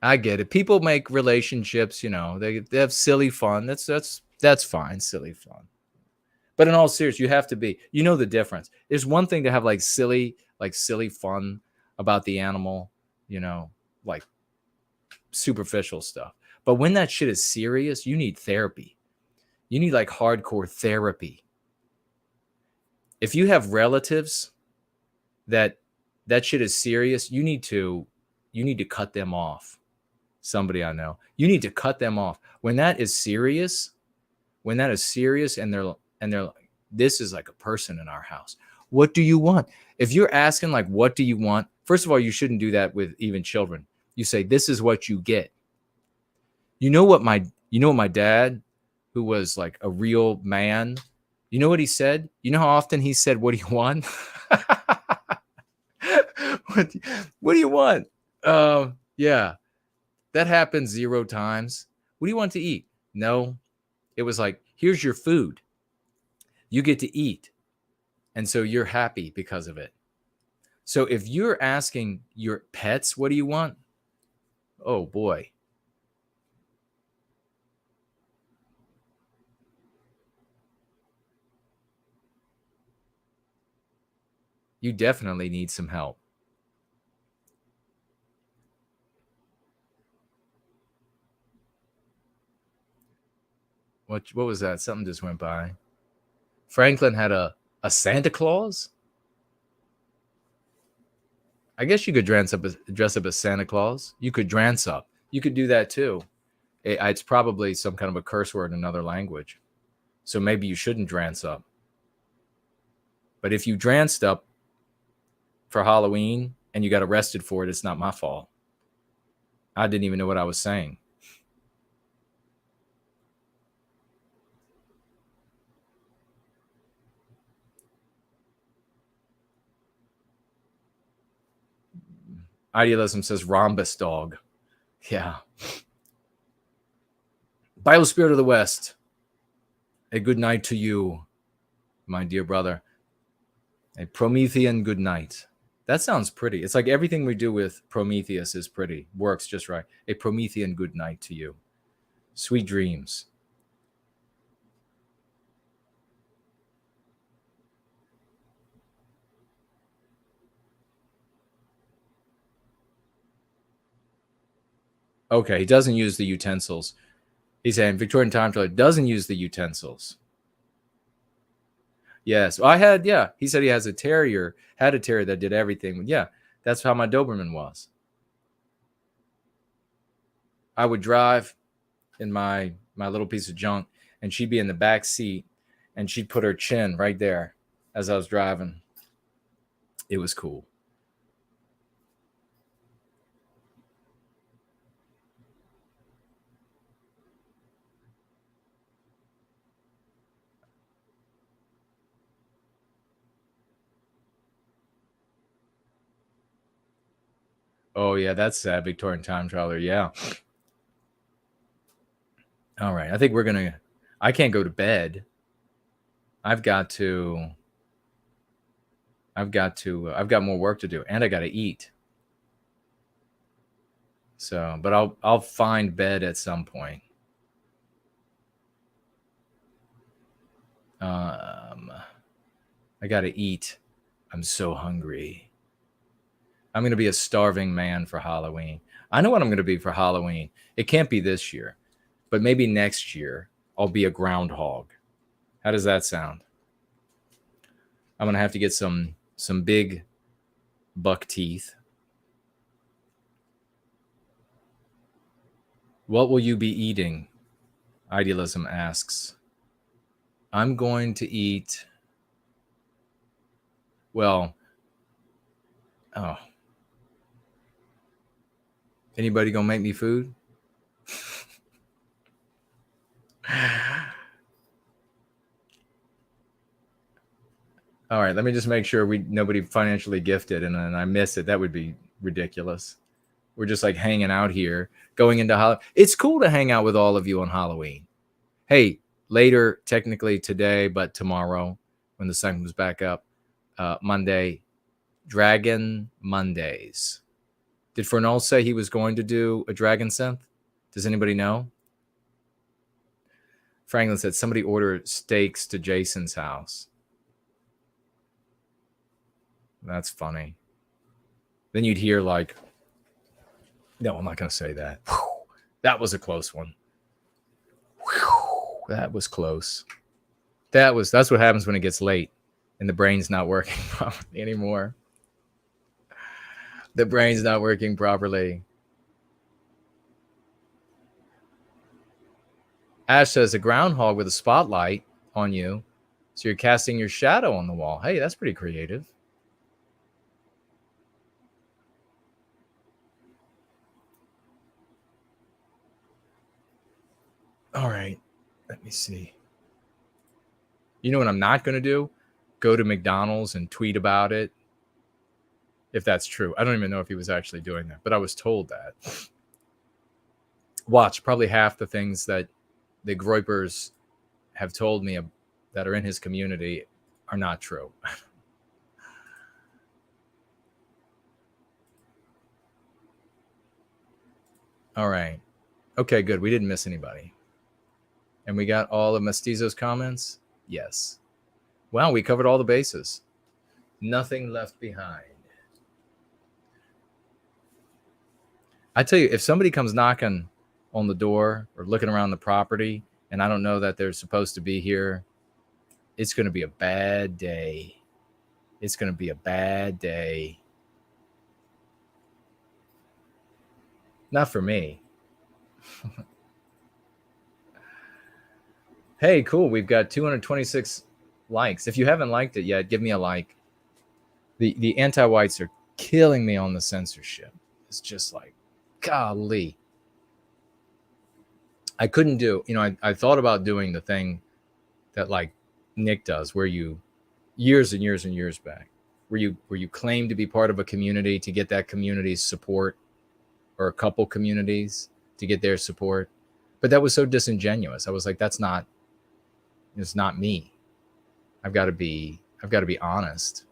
S3: I get it. People make relationships, they have silly fun. That's fine, silly fun. But in all seriousness, you have to be, the difference. There's one thing to have silly fun about the animal, like superficial stuff. But when that shit is serious, you need therapy. You need hardcore therapy. If you have relatives that shit is serious, you need to cut them off. Somebody I know, you need to cut them off. When that is serious, and they're like, this is like a person in our house. What do you want? If you're asking what do you want? First of all, you shouldn't do that with even children. You say, this is what you get. You know what my dad, who was like a real man, you know what he said? You know how often he said, what do you want? What do you want? Yeah, that happened 0 times. What do you want to eat? No, it was like, here's your food. You get to eat. And so you're happy because of it. So if you're asking your pets, what do you want? Oh boy. You definitely need some help. What was that? Something just went by. Franklin had a Santa Claus? I guess you could dress up as Santa Claus. You could drance up. You could do that too. It's probably some kind of a curse word in another language. So maybe you shouldn't drance up. But if you dranced up for Halloween and you got arrested for it, it's not my fault. I didn't even know what I was saying. Idealism says rhombus dog. Yeah. Bible Spirit of the West, a good night to you, my dear brother. A Promethean good night. That sounds pretty. It's like everything we do with Prometheus is pretty. Works just right. A Promethean good night to you. Sweet dreams. Okay, he doesn't use the utensils. He's saying Victorian time traveler doesn't use the utensils. Yes, I had, yeah. He said he has a terrier, had a terrier that did everything. Yeah, that's how my Doberman was. I would drive in my little piece of junk, and she'd be in the back seat, and she'd put her chin right there as I was driving. It was cool. Oh, yeah, that's sad. Victorian time traveler. Yeah. All right. I think we're going to, I can't go to bed. I've got more work to do, and I got to eat. So, but I'll find bed at some point. I got to eat. I'm so hungry. I'm going to be a starving man for Halloween. I know what I'm going to be for Halloween. It can't be this year, but maybe next year I'll be a groundhog. How does that sound? I'm going to have to get some big buck teeth. What will you be eating? Idealism asks. I'm going to eat, well, oh. Anybody gonna make me food? All right, let me just make sure nobody financially gifted and then I miss it. That would be ridiculous. We're just like hanging out here, going into Halloween. It's cool to hang out with all of you on Halloween. Hey, later, technically today, but tomorrow when the sun comes back up, Monday, Dragon Mondays. Did Fernald say he was going to do a dragon synth? Does anybody know? Franklin said somebody ordered steaks to Jason's house. That's funny. Then you'd hear like, no, I'm not going to say that. Whew, that was a close one. Whew, that was close. That's what happens when it gets late and the brain's not working properly anymore. The brain's not working properly. Ash says a groundhog with a spotlight on you. So you're casting your shadow on the wall. Hey, that's pretty creative. All right. Let me see. You know what I'm not going to do? Go to McDonald's and tweet about it. If that's true. I don't even know if he was actually doing that, but I was told that. Watch, probably half the things that the Groypers have told me that are in his community are not true. All right. Okay, good. We didn't miss anybody. And we got all of Mestizo's comments? Yes. Wow, we covered all the bases. Nothing left behind. I tell you, if somebody comes knocking on the door or looking around the property and I don't know that they're supposed to be here, it's going to be a bad day. It's going to be a bad day. Not for me. Hey, cool. We've got 226 likes. If you haven't liked it yet, give me a like. The anti-whites are killing me on the censorship. It's just like, golly. I couldn't do, I thought about doing the thing that like Nick does where you years and years and years back where you claim to be part of a community to get that community's support, or a couple communities to get their support. But that was so disingenuous. I was like, it's not me. I've got to be honest.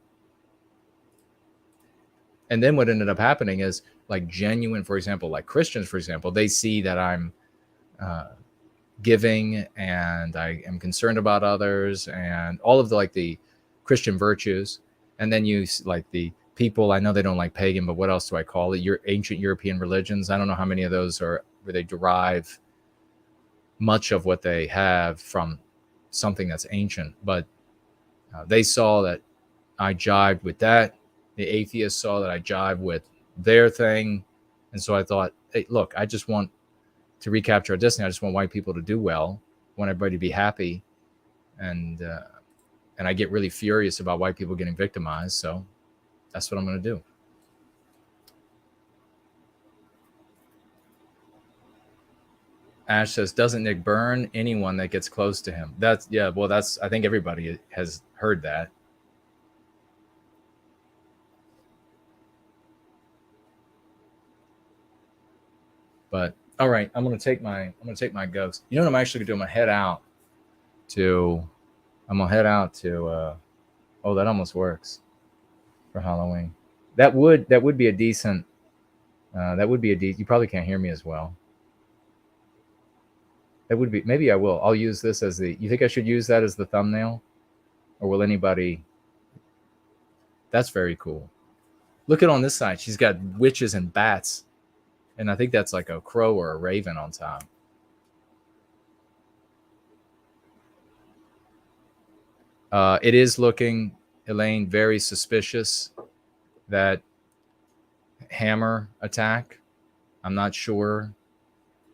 S3: And then what ended up happening is, like, genuine, for example, like Christians, for example, they see that I'm giving and I am concerned about others and all of the Christian virtues. And then you like the people, I know they don't like pagan, but what else do I call it? Your ancient European religions. I don't know how many of those are where they derive much of what they have from something that's ancient, but they saw that I jived with that. The atheists saw that I jived with their thing. And so I thought, hey, look, I just want to recapture our destiny. I just want white people to do well. I want everybody to be happy. And I get really furious about white people getting victimized. So that's what I'm going to do. Ash says, doesn't Nick burn anyone that gets close to him? I think everybody has heard that. But all right, I'm gonna take my ghost. You know what I'm actually gonna do? I'm gonna head out to oh, that almost works for Halloween. That would be a decent you probably can't hear me as well. That would be, maybe I will. I'll use this as you think I should use that as the thumbnail? Or will anybody? That's very cool. Look at on this side. She's got witches and bats. And I think that's like a crow or a raven on top. It is looking, Elaine, very suspicious, that hammer attack. I'm not sure.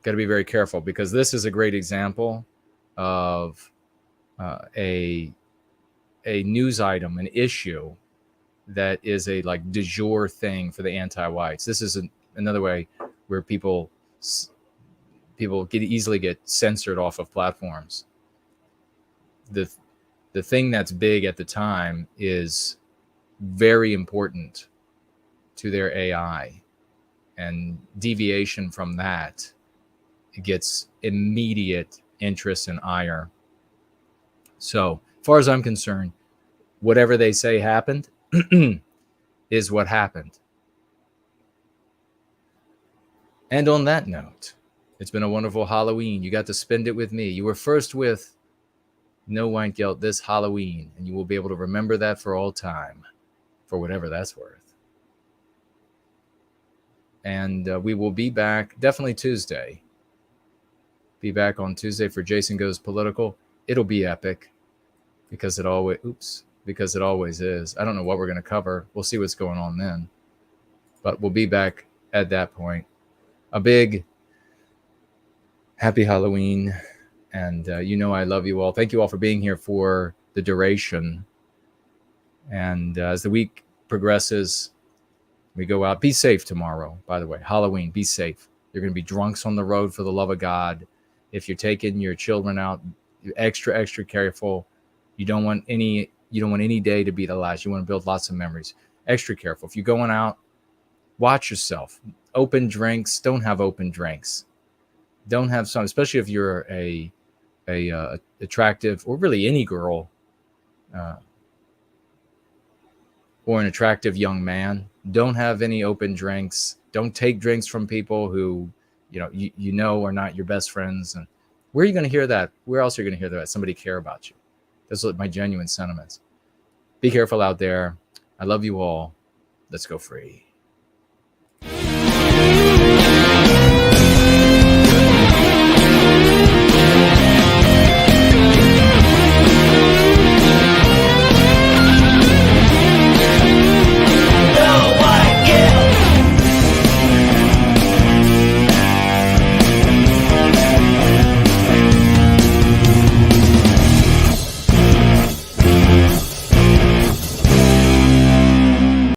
S3: Got to be very careful, because this is a great example of a news item, an issue that is a like du jour thing for the anti-whites. This is another way where people easily get censored off of platforms. The thing that's big at the time is very important to their AI, and deviation from that gets immediate interest and ire. So, as far as I'm concerned, whatever they say happened is what happened. And on that note, it's been a wonderful Halloween. You got to spend it with me. You were first with No White Guilt this Halloween, and you will be able to remember that for all time, for whatever that's worth. And we will be back definitely Tuesday. Be back on Tuesday for Jason Goes Political. It'll be epic, because it always is. I don't know what we're going to cover. We'll see what's going on then. But we'll be back at that point. A big happy Halloween. And I love you all. Thank you all for being here for the duration. And as the week progresses, we go out. Be safe tomorrow, by the way. Halloween, be safe. You're going to be drunks on the road, for the love of God. If you're taking your children out, you're extra careful. You don't want any day to be the last. You want to build lots of memories. Extra careful. If you're going out, watch yourself. Open drinks. Don't have open drinks. Don't have some, especially if you're a attractive, or really any girl, or an attractive young man. Don't have any open drinks. Don't take drinks from people who you know are not your best friends. And where are you going to hear that? Where else are you going to hear that somebody care about you? Those are my genuine sentiments. Be careful out there. I love you all. Let's go free.